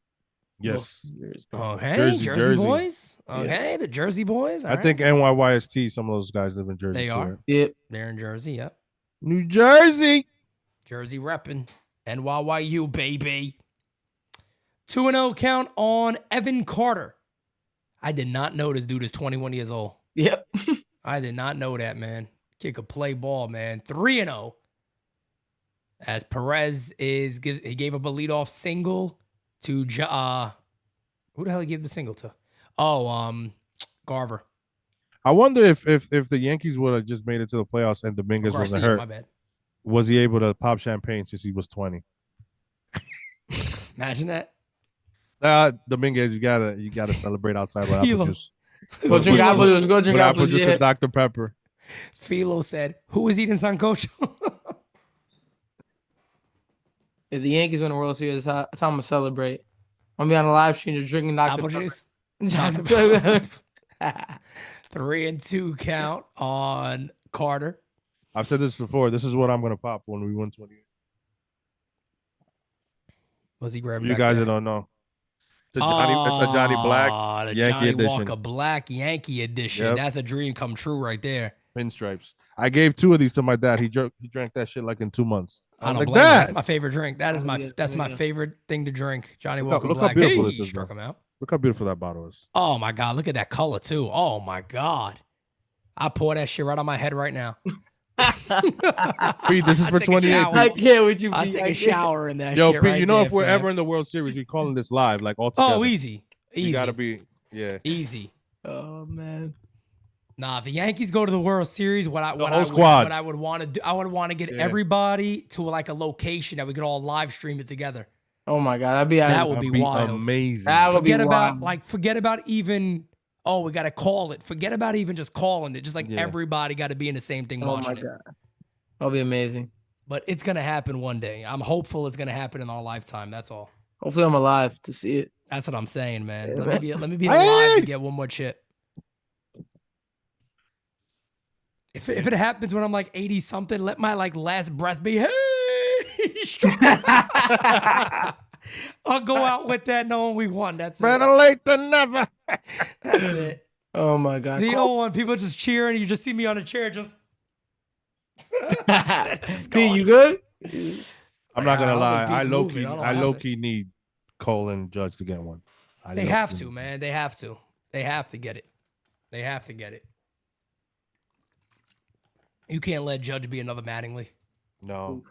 yes, Okay, Jersey Jersey. boys. Okay, the Jersey boys. All I right. think NYYST. Some of those guys live in Jersey. They too, are. right? Yep. They're in Jersey. Yep. New Jersey. Jersey repping. NYYU, baby. 2-0 count on Evan Carter. I did not know this dude is 21 years old. Yep. I did not know that, man. Kid could play ball, man. 3-0. As Perez he gave up a leadoff single to who the hell he gave the single to? Oh, Garver. I wonder if the Yankees would have just made it to the playoffs and Dominguez wasn't Garcia, hurt, my bad. was he able to pop champagne since he was 20? Imagine that. Dominguez, you gotta celebrate outside with apple Philo. juice. Go drink apple juice. Go drink With apple apple juice juice. and Dr. Pepper. Philo said, "Who is eating sancocho?" If the Yankees win the World Series, that's how I'm gonna celebrate. I'm gonna be on a live stream just drinking Dr. Apple Pepper. juice. Dr. Pepper. 3-2 count on Carter. I've said this before. This is what I'm gonna pop when we win 28. Was he For grabbing you back guys there? that don't know, it's a Johnny Black the Yankee Johnny edition. Walker Black Yankee edition. Yep. That's a dream come true right there. pinstripes. I gave 2 of these to my dad. He drank that shit like in 2 months. I I'm don't like, blame you. Dad, That's my favorite drink. That's my Yeah. favorite thing to drink. Johnny Look how- Walker look how Black. beautiful Hey, this is, struck bro. him out. look how beautiful that bottle is. Oh my God, look at that color too. Oh my God. I pour that shit right on my head right now. Pete, this is I for take a 28. shower. I can't with you. I'll Pete. take I a can't. shower in that Yo, shit Pete, right you know there, if we're fam. ever in the World Series, we calling this live, like all together. Oh, easy. You Easy. gotta be, yeah. Easy. Oh man. Nah, if the Yankees go to the World Series, what I would want to do, I would want to get Yeah. everybody to like a location that we could all live stream it together. Oh my God. That'd be That would That'd be wild. amazing. That would be Forget about even. Oh, we gotta call it. Forget about even just calling it. Just like Yeah. everybody got to be in the same thing Oh watching my it. God. That'll be amazing. But it's gonna happen one day. I'm hopeful it's gonna happen in our lifetime. That's all. Hopefully I'm alive to see it. That's what I'm saying, man. Yeah, Let me be Hey! alive to get one more chip. If it happens when I'm like 80 something, let my like last breath be, hey, I'll go out with that knowing we won. That's Better it. late than never. That's it. Oh my God. The old one, people just cheering. You just see me on a chair, just. Pete, you good? I'm not gonna I don't lie. think I Pete's low moving. key, I don't I have low it. key need Cole and Judge to get one. They have to, man. They have to. They have to get it. They have to get it. You can't let Judge be another Mattingly. No.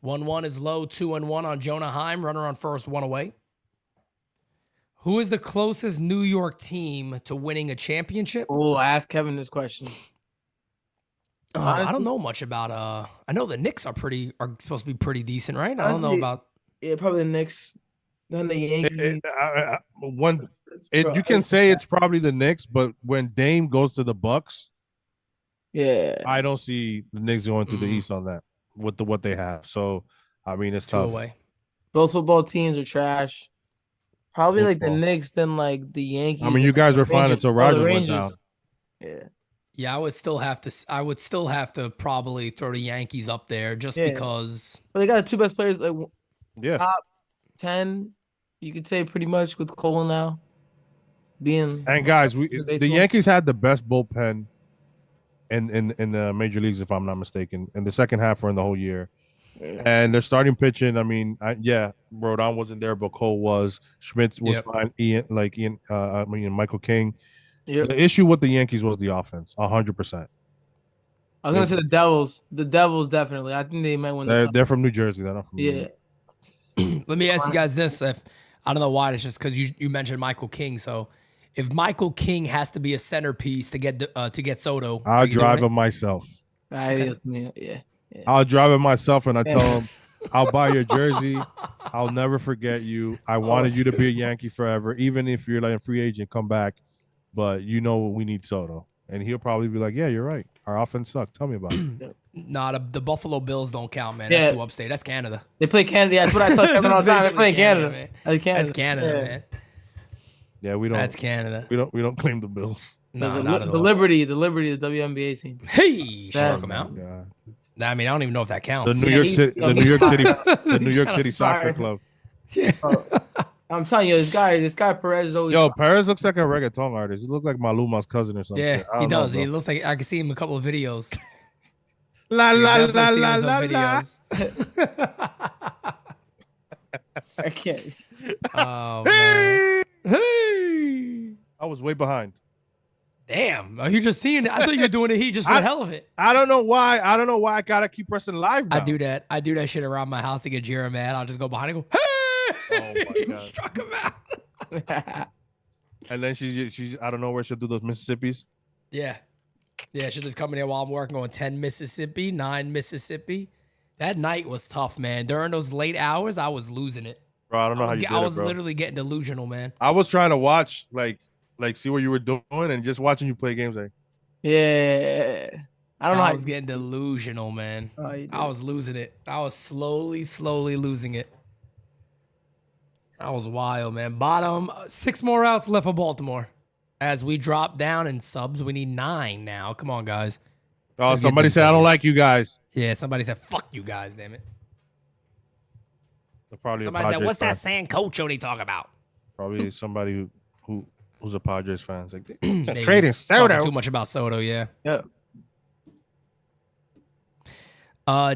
1-1 is low. 2-1 on Jonah Heim. Runner on first, 1 away. Who is the closest New York team to winning a championship? Oh, I asked Kevin this question. I honestly- don't know much about. I know the Knicks are supposed to be pretty decent, right? I don't know Honestly, about. Yeah, probably the Knicks. Then the Yankees. You can say it's probably the Knicks, but when Dame goes to the Bucks, Yeah. I don't see the Knicks going through the Mm. East on that with what they have. So, I mean, it's 2 tough. away. Both football teams are trash. Probably like the Football. Knicks, then like the Yankees. I mean, you guys were fine Rangers. until Oh, the Rodgers went Rangers. down. Yeah. Yeah, I would still have to probably throw the Yankees up there just Yeah. because. But they got the 2 best players, like Yeah. top 10, you could say pretty much with Cole now. being. And guys, the baseball. Yankees had the best bullpen in the major leagues, if I'm not mistaken, in the second half or in the whole year. And their starting pitching, I mean, Rodon wasn't there, but Cole was. Schmidt was fine. Michael King. Yep. The issue with the Yankees was the offense, 100%. I was gonna say the Devils. The Devils definitely. I think they might win. They're from New Jersey. They're not from New York. Let me ask you guys this: if I don't know why, it's just because you mentioned Michael King. So, if Michael King has to be a centerpiece to get Soto, I'll drive him myself. Yeah. I'll drive it myself, and I tell him, I'll buy your jersey. I'll never forget you. I wanted you to be a Yankee forever, even if you're like a free agent, come back. But we need Soto. And he'll probably be like, yeah, you're right. Our offense sucked. Tell me about it. Nah, the Buffalo Bills don't count, man. That's too upstate. That's Canada. They play Canada. Yeah, that's what I tell Kevin all the time. They play Canada. Man. That's Canada, man. Yeah, we don't. That's Canada. We don't claim the Bills. No, not at all. The Liberty, the WNBA team. Hey, struck him out. God. I mean, I don't even know if that counts. The New York City Soccer Club. Yeah. I'm telling you, this guy Perez is always. Yo, Perez looks like a reggaeton artist. He looks like Maluma's cousin or something. Yeah, he does. He looks like I can see him in a couple of videos. La la la la la la. I can't. Oh man. Hey. I was way behind. Damn, are you just seeing it? I thought you were doing it just for the hell of it. I don't know why. I gotta keep pressing live now. I do that shit around my house to get Jira mad. I'll just go behind and go, hey! Oh my God. Struck him out. And then she's I don't know where she'll do those Mississippis. Yeah, she'll just come in here while I'm working on 10 Mississippi, 9 Mississippi. That night was tough, man. During those late hours, I was losing it. Bro, I don't know how you did it, bro. I was literally getting delusional, man. I was trying to watch, like see what you were doing, and just watching you play games. Like, yeah, I don't know. I was getting delusional, man. I was losing it. I was slowly losing it. That was wild, man. Bottom 6 more outs left for Baltimore. As we drop down in subs, we need 9 now. Come on, guys. Oh, somebody said I don't like you guys. Yeah, somebody said fuck you guys. Damn it. Somebody said, "What's that Sancocho they talk about?" Probably somebody who's a Padres fan. It's like Maybe. trading Soto. Talking too much about Soto, yeah. Yeah.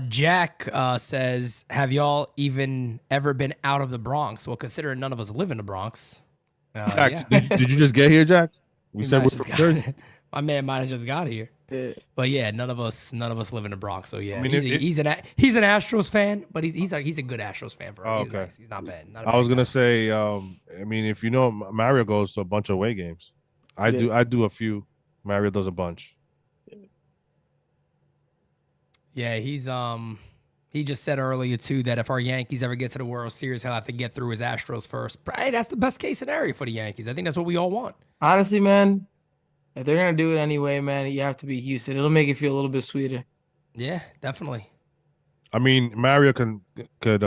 Jack says, "Have y'all even ever been out of the Bronx?" Well, considering none of us live in the Bronx. Jack, Yeah. did you just get here, Jack? We said we're from Jersey. My man might have just got here. Yeah. But yeah, none of us live in the Bronx. So yeah, I mean, he's an Astros fan, but he's a good Astros fan for us. Oh, He's okay. nice. He's not bad. I was gonna say, I mean, if you know, Mario goes to a bunch of away games. I do a few. Mario does a bunch. Yeah, he just said earlier too that if our Yankees ever get to the World Series, he'll have to get through his Astros first. Hey, that's the best case scenario for the Yankees. I think that's what we all want. Honestly, man, if they're gonna do it anyway, man, you have to be Houston. It'll make it feel a little bit sweeter. Yeah, definitely. I mean, Mario could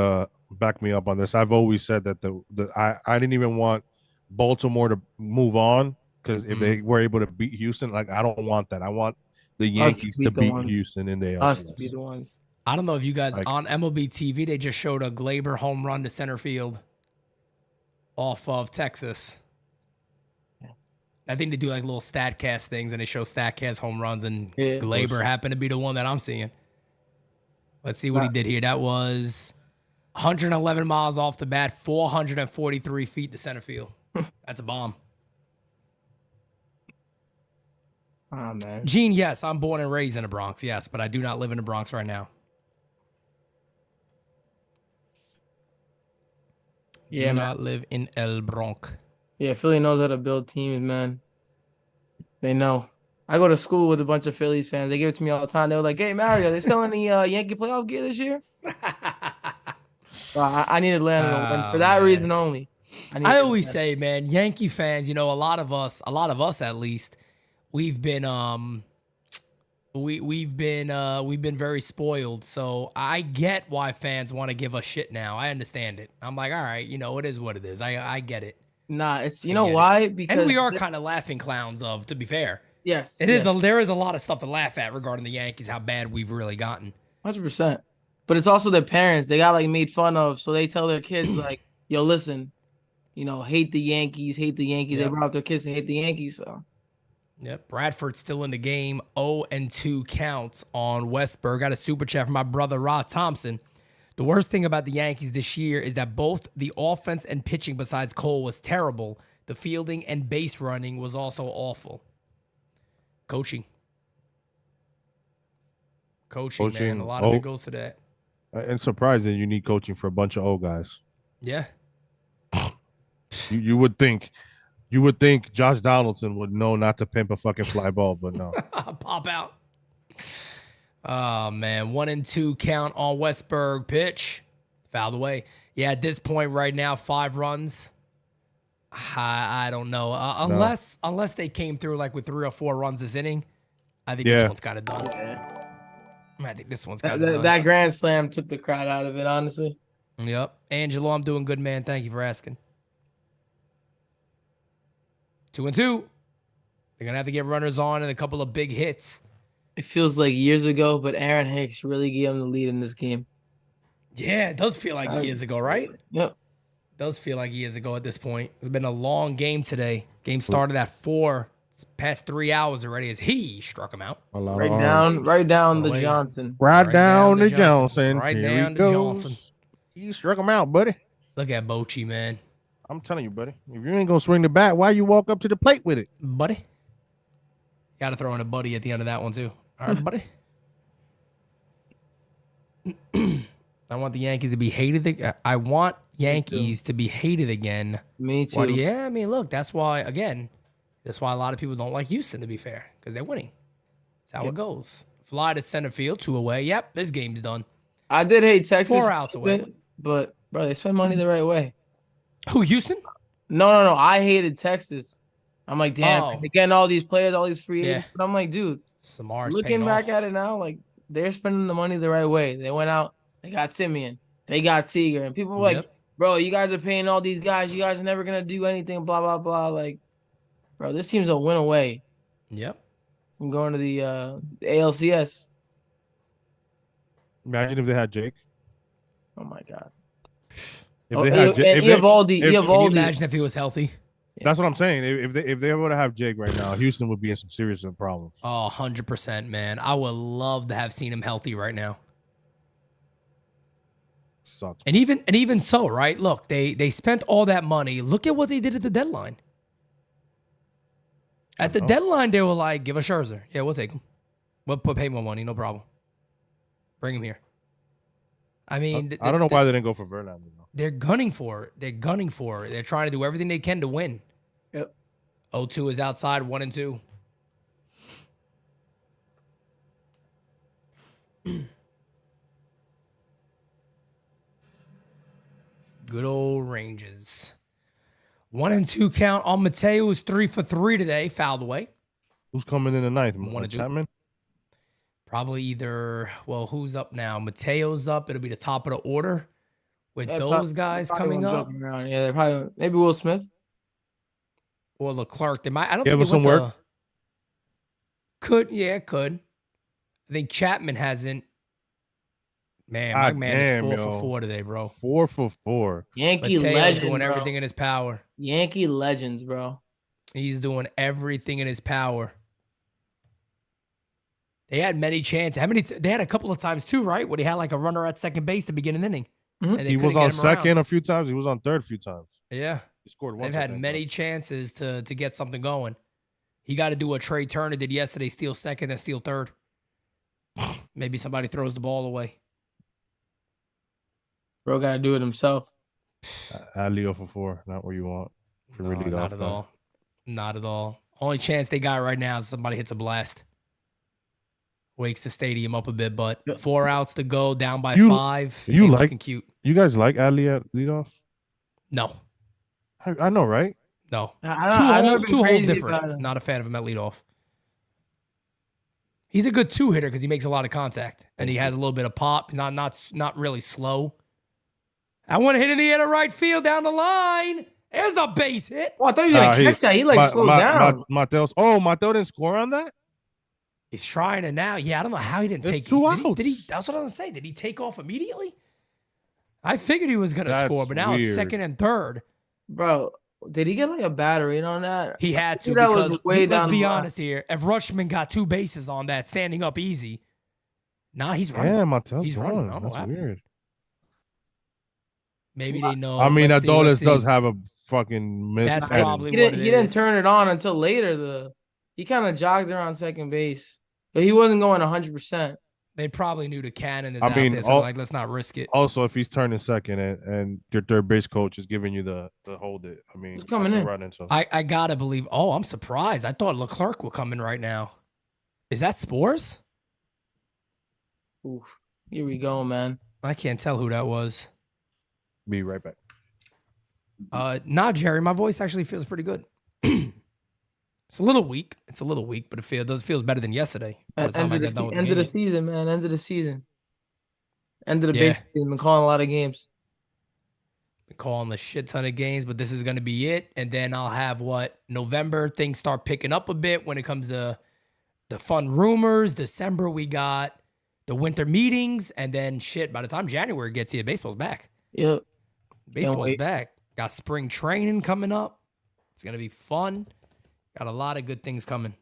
back me up on this. I've always said that I didn't even want Baltimore to move on because if they were able to beat Houston, like I don't want that. I want the Yankees to beat Houston in the Us to be the ones. I don't know if you guys on MLB TV, they just showed a Glaber home run to center field off of Texas. I think they do like little StatCast things and they show StatCast home runs and Glaber happened to be the one that I'm seeing. Let's see what he did here. That was 111 miles off the bat, 443 feet to center field. That's a bomb. Oh, man. Gene, yes, I'm born and raised in the Bronx, yes, but I do not live in the Bronx right now. Yeah, do man. not live in El Bronx. Yeah, Philly knows how to build teams, man. They know. I go to school with a bunch of Phillies fans. They give it to me all the time. They were like, "Hey, Mario, they selling the Yankee playoff gear this year?" So I need to land on one for that reason only. I always say, man, Yankee fans, you know, a lot of us at least, we've been we've been very spoiled. So I get why fans want to give us shit now. I understand it. I'm like, all right, you know, it is what it is. I get it. Nah, it's you know why? Because and we are kind of laughing clowns of, to be fair. Yes. It is there is a lot of stuff to laugh at regarding the Yankees, how bad we've really gotten. 100%. But it's also their parents. They got like made fun of, so they tell their kids like, "Yo, listen, hate the Yankees. They Yep. brought up their kids to hate the Yankees. So Yep. Bradford's still in the game. 0-2 counts on Westberg. Got a super chat from my brother Rod Thompson. The worst thing about the Yankees this year is that both the offense and pitching besides Cole was terrible. The fielding and base running was also awful. Coaching, man. A lot of it goes to that. And surprising, you need coaching for a bunch of old guys. Yeah. You would think Josh Donaldson would know not to pimp a fucking fly ball, but no. Pop out. Oh, man. 1-2 count on Westberg. Pitch. Fouled away. Yeah, at this point right now, 5 runs. I don't know. Unless they came through like with 3 or 4 runs this inning, I think this one's got it done. I think this one's got it done. That grand slam took the crowd out of it, honestly. Yep. Angelo, I'm doing good, man. Thank you for asking. 2-2. They're going to have to get runners on and a couple of big hits. It feels like years ago, but Aaron Hicks really gave him the lead in this game. Yeah, it does feel like years ago, right? Yep. Does feel like years ago at this point. It's been a long game today. Game started at 4. It's past 3 hours already as he struck him out. Right down the Johnson. Right down the Johnson. Right Here down he the goes. Johnson. You struck him out, buddy. Look at Bochy, man. I'm telling you, buddy. If you ain't gonna swing the bat, why you walk up to the plate with it? Buddy. Got to throw in a buddy at the end of that one, too. All right, buddy. I want the Yankees to be hated. I want Yankees to be hated again. Me too. Yeah, I mean, look, that's why a lot of people don't like Houston, to be fair, because they're winning. That's how it goes. Fly to center field, 2 away. Yep, this game's done. I did hate Texas. 4 outs away. But, bro, they spend money the right way. Who, Houston? No. I hated Texas. I'm like, damn, they're getting all these players, all these free agents. But I'm like, dude, Samar's looking back at it now, like, they're spending the money the right way. They went out, they got Simeon, they got Seager, and people were like, bro, you guys are paying all these guys. You guys are never going to do anything, blah, blah, blah. Like, bro, this team's a win away. Yep. From going to the ALCS. Imagine if they had Jake. Oh, my God. If they had Jake. Can you imagine if he was healthy? That's what I'm saying. If they were to have Jake right now, Houston would be in some serious problems. Oh, 100%, man. I would love to have seen him healthy right now. Sucks. And even so, right? Look, they spent all that money. Look at what they did at the deadline. At the deadline, they were like, give us Scherzer. Yeah, we'll take him. We'll pay more money, no problem. Bring him here. I mean, I don't know why they didn't go for Verlander. They're gunning for it. They're trying to do everything they can to win. Yep. 0-2 is outside, 1-2. Good old Rangers. 1-2 count on Mateo, who's 3 for 3 today, fouled away. Who's coming in the ninth? 1-2. Chapman? Probably either, who's up now? Mateo's up. It'll be the top of the order with those guys coming up. Yeah, they're probably maybe Will Smith or Leclerc. They might. I don't think they some work. Could. I think Chapman hasn't. Man, my man is 4 for 4 today, bro. 4 for 4. Yankee Mateo's legend, doing bro. everything in his power. Yankee legends, bro. He's doing everything in his power. They had many chances. They had a couple of times too, right? Where they had like a runner at second base to begin an inning. Mm-hmm. And He was on second a few times. He was on third a few times. Yeah. He scored once. They've had many chances to get something going. He got to do what Trey Turner did yesterday, steal second and steal third. Maybe somebody throws the ball away. Bro got to do it himself. Add Leo for 4. Not where you want. Not at all. Not at all. Only chance they got right now is somebody hits a blast. Wakes the stadium up a bit, but 4 outs to go, down by 5. You like looking cute. You guys like Adley at leadoff? No. I know, right? No. Two holes different. Not a fan of him at leadoff. He's a good 2-hitter because he makes a lot of contact and he has a little bit of pop. He's not really slow. I want to hit in the air to right field down the line. There's a base hit. Oh, I thought he was gonna catch that. He slowed down. Mateo didn't score on that? He's trying to now. Yeah, I don't know how he didn't take 2 outs. Did he? That's what I was gonna say. Did he take off immediately? I figured he was gonna score, but now it's second and third. Bro, did he get like a battery on that? He had to That was because way let's down be the line. honest here. If Rushman got 2 bases on that, standing up easy. Nah, he's running. Damn, Montel's He's running. I gone. don't know what That's happened. weird. Maybe they know. I mean, Let's see, Adolis let's see. does have a fucking miss. That's cannon. probably He what didn't. it He didn't is. turn it on until later. He kind of jogged around second base, but he wasn't going 100%. They probably knew the cannon is I out mean, there, so they're like, let's not risk it. Also, if he's turning second and your third base coach is giving you the hold it, I mean, Who's coming after in? running, so I gotta believe. Oh, I'm surprised. I thought Leclerc would come in right now. Is that Spores? Oof. Here we go, man. I can't tell who that was. be right back. Nah, Jerry. My voice actually feels pretty good. It's a little weak. But it feels better than yesterday. By the time I got done with End of the game. season, man. End of the season. End of the Yeah. baseball season. Been calling a lot of games. Been calling a shit ton of games, but this is gonna be it. And then I'll have November things start picking up a bit when it comes to the fun rumors. December we got the winter meetings, and then shit. By the time January gets here, baseball's back. Yep. Baseball's wait. back. Got spring training coming up. It's gonna be fun. Got a lot of good things coming.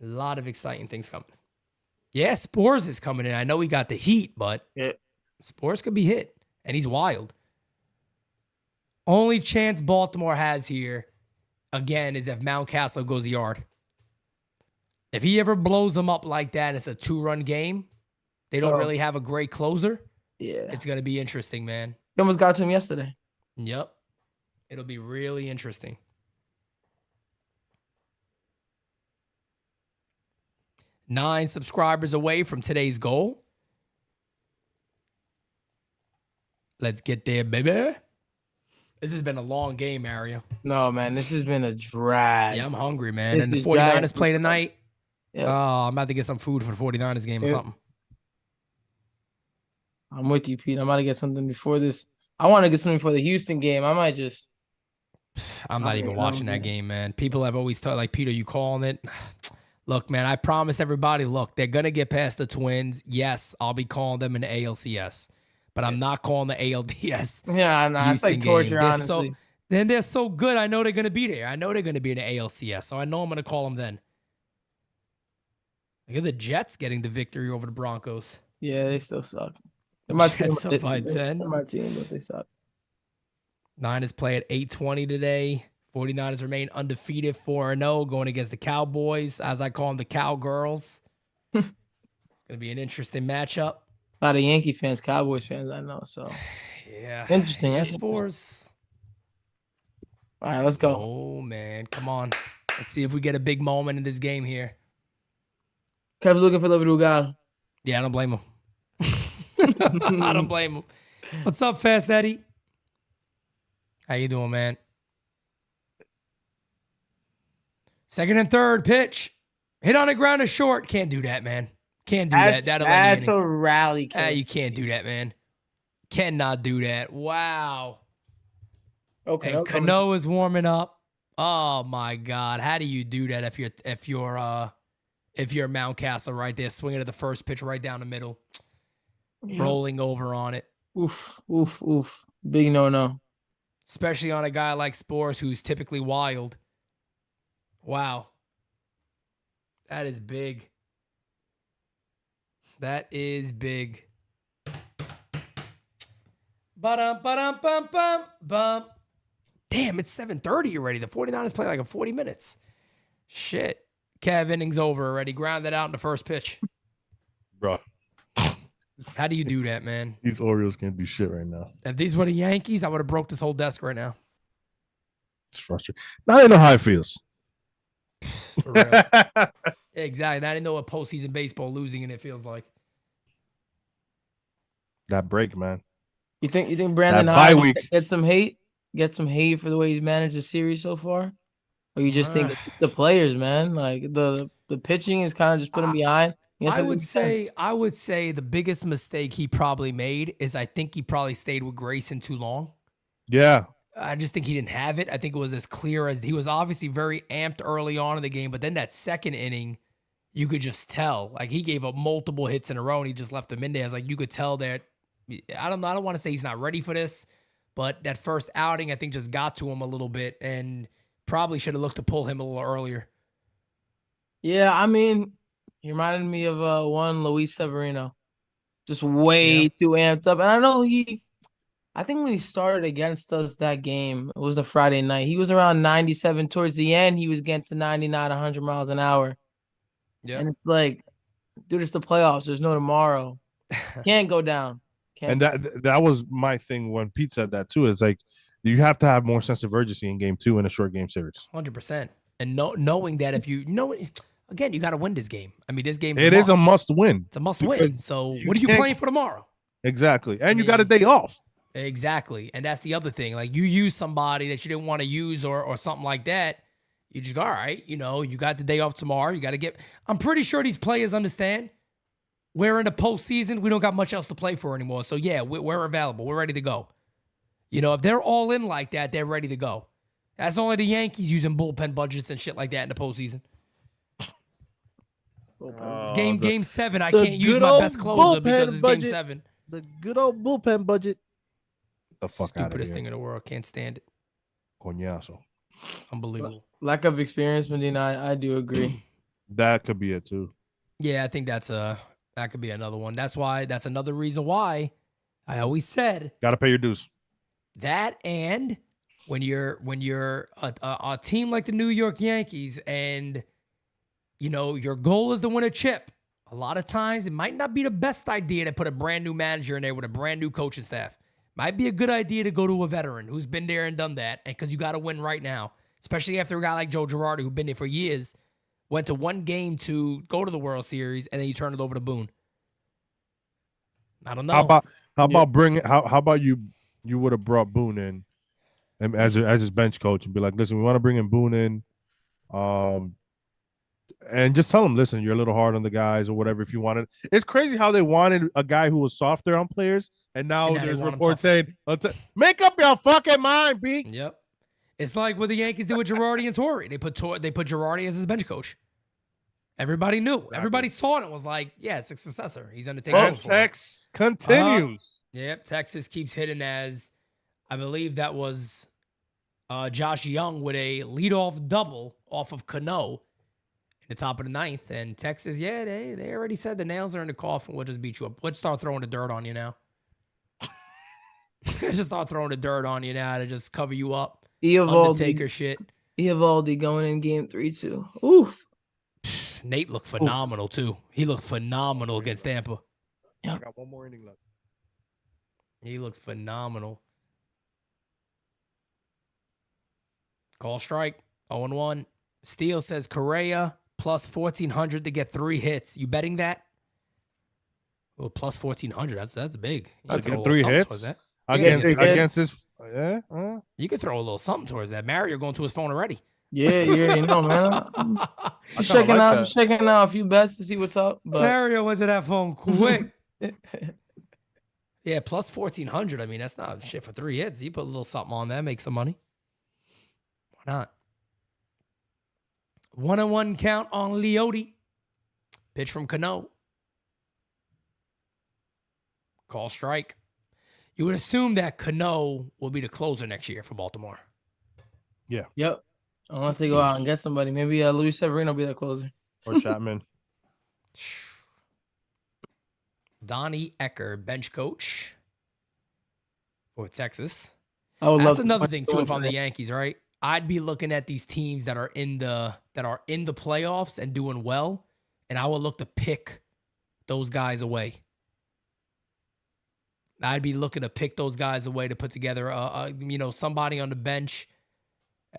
A lot of exciting things coming. Yeah, Spores is coming in. I know he got the heat, but Yeah. Spores could be hit, and he's wild. Only chance Baltimore has here, again, is if Mountcastle goes yard. If he ever blows them up like that, it's a 2-run game. They don't really have a great closer. Yeah. It's gonna be interesting, man. He almost got to him yesterday. Yep. It'll be really interesting. Nine subscribers away from today's goal. Let's get there, baby. This has been a long game, Mario. No, man. This has been a drag. Yeah, I'm hungry, man. This And the is 49ers giant. play tonight. Yep. Oh, I'm about to get some food for the 49ers game or Yep. something. I'm with you, Pete. I'm about to get something before this. I want to get something for the Houston game. I might just. I'm not even watching that game, man. People have always thought, like, Peter, you calling it? Look, man, I promised everybody, look, they're going to get past the Twins. Yes, I'll be calling them in the ALCS, but I'm not calling the ALDS. Yeah, no, it's like Houston torture, game. honestly. Then they're so good, I know they're going to be there. I know they're going to be in the ALCS, so I know I'm going to call them then. Look at the Jets getting the victory over the Broncos. Yeah, they still suck. They're my team. Jets up by 10. They're my team, but they suck. Niners play at 8:20 today. 49ers remain undefeated, 4-0, going against the Cowboys, as I call them, the Cowgirls. It's going to be an interesting matchup. A lot of Yankee fans, Cowboys fans, I know. So Yeah. Interesting, Yeah, that's Spores. all right, let's go. Oh, man. Come on. Let's see if we get a big moment in this game here. Kev's looking for the Brugal. Yeah, I don't blame him. I don't blame him. What's up, Fast Eddie? How you doing, man? Second and third pitch. Hit on the ground to short. Can't do that, man. Can't do that. That'll end the That's inning. a rally. Kev. You can't do that, man. Cannot do that. Wow. Okay. And Cano is warming up. Oh my God. How do you do that if you're Mountcastle right there, swinging at the first pitch right down the middle, rolling over on it, Oof, oof, oof. Big no. especially on a guy like Spores who's typically wild. Wow. That is big. That is big. Ba-dum-ba-dum-bum-bum-bum. Damn, it's 7:30 already. The 49ers play like in 40 minutes. Shit. Kev, innings over already. Grounded out in the first pitch. Bro, How do you do that, man? these Orioles can't do shit right now. If these were the Yankees, I would have broke this whole desk right now. It's frustrating. Now they know how it feels. For real. Exactly. Now I didn't know what postseason baseball losing in it feels like. That break, man. You think Brandon That bye Hyde week. get some hate? Get some hate for the way he's managed the series so far? Or you just think it's the players, man? Like the pitching is kind of just put him behind. Yes, I would say the biggest mistake he probably made is I think he probably stayed with Grayson too long. Yeah. I just think he didn't have it. I think it was as clear as he was obviously very amped early on in the game, but then that second inning, you could just tell. Like he gave up multiple hits in a row and he just left them in there. It's like you could tell that I don't want to say he's not ready for this, But that first outing, I think, just got to him a little bit and probably should have looked to pull him a little earlier. Yeah, I mean, he reminded me of one Luis Severino. Just way too amped up. And I know I think when he started against us that game, it was the Friday night, he was around 97. Towards the end, he was getting to 99, 100 miles an hour. Yeah. And it's like, dude, it's the playoffs. There's no tomorrow. Can't go down. And that was my thing when Pete said that too. It's like, you have to have more sense of urgency in game 2 in a short game series. 100%. And knowing that if you know it, again, you got to win this game. I mean, this game is a must win. It's a must win. So what are you playing for tomorrow? Exactly. And you got a day off. Exactly. And that's the other thing. Like, you use somebody that you didn't want to use or something like that. You just go, all right, you got the day off tomorrow. You got to I'm pretty sure these players understand we're in the postseason. We don't got much else to play for anymore. So, yeah, we're available. We're ready to go. If they're all in like that, they're ready to go. That's only the Yankees using bullpen budgets and shit like that in the postseason. It's game 7. I can't use my best closer because it's game 7. The good old bullpen budget. The fuck out of here. Stupidest thing in the world. Can't stand it. Coñazo. Unbelievable. Lack of experience, Medina. I do agree. That could be it too. Yeah, I think that could be another one. That's another reason why I always said gotta pay your dues. That, and when you're a team like the New York Yankees and your goal is to win a chip, a lot of times it might not be the best idea to put a brand new manager in there with a brand new coaching staff. Might be a good idea to go to a veteran who's been there and done that, and because you got to win right now, especially after a guy like Joe Girardi who's been there for years, went to one game to go to the World Series, and then you turn it over to Boone. I don't know. How about you would have brought Boone in as his bench coach and be like, listen, we want to bring in Boone in, and just tell him, listen, you're a little hard on the guys or whatever if you wanted. It's crazy how they wanted a guy who was softer on players, and now there's reports saying, make up your fucking mind, B. Yep. It's like what the Yankees did with Girardi and Torrey. They put Girardi as his bench coach. Everybody knew. Exactly. Everybody saw it and was like, yeah, it's a successor. He's going to take over. Tex continues. Yep. Texas keeps hitting as, I believe that was Josh Young with a leadoff double off of Cano in the top of the 9th. And Texas, yeah, they already said the nails are in the coffin. We'll just beat you up. Let's start throwing the dirt on you now. Just start throwing the dirt on you now to just cover you up. Undertaker shit. Eovaldi going in game 3 too. Oof. Nate looked phenomenal too. He looked phenomenal against Tampa. Yeah. I got one more inning left. He looked phenomenal. Call strike. 0-1. Steele says Correa plus 1,400 to get 3 hits. You betting that? Well, plus 1,400. That's big. I get 3 hits against this. Yeah. You could throw a little something towards that. Mario going to his phone already. Yeah, you know, man. I'm checking out a few bets to see what's up. But Mario was at that phone quick. Yeah, plus 1,400. I mean, that's not shit for 3 hits. You put a little something on that, make some money. Why not? 1-1 count on Leote. Pitch from Cano. Call strike. You would assume that Cano will be the closer next year for Baltimore. Yeah. Yep. Unless they go out and get somebody. Maybe Luis Severino will be that closer. Or Chapman. Donnie Ecker, bench coach for Texas. That's another thing, too, if I'm the Yankees, right? I'd be looking at these teams that are in the playoffs and doing well, and I would look to pick those guys away. I'd be looking to pick those guys away to put together, somebody on the bench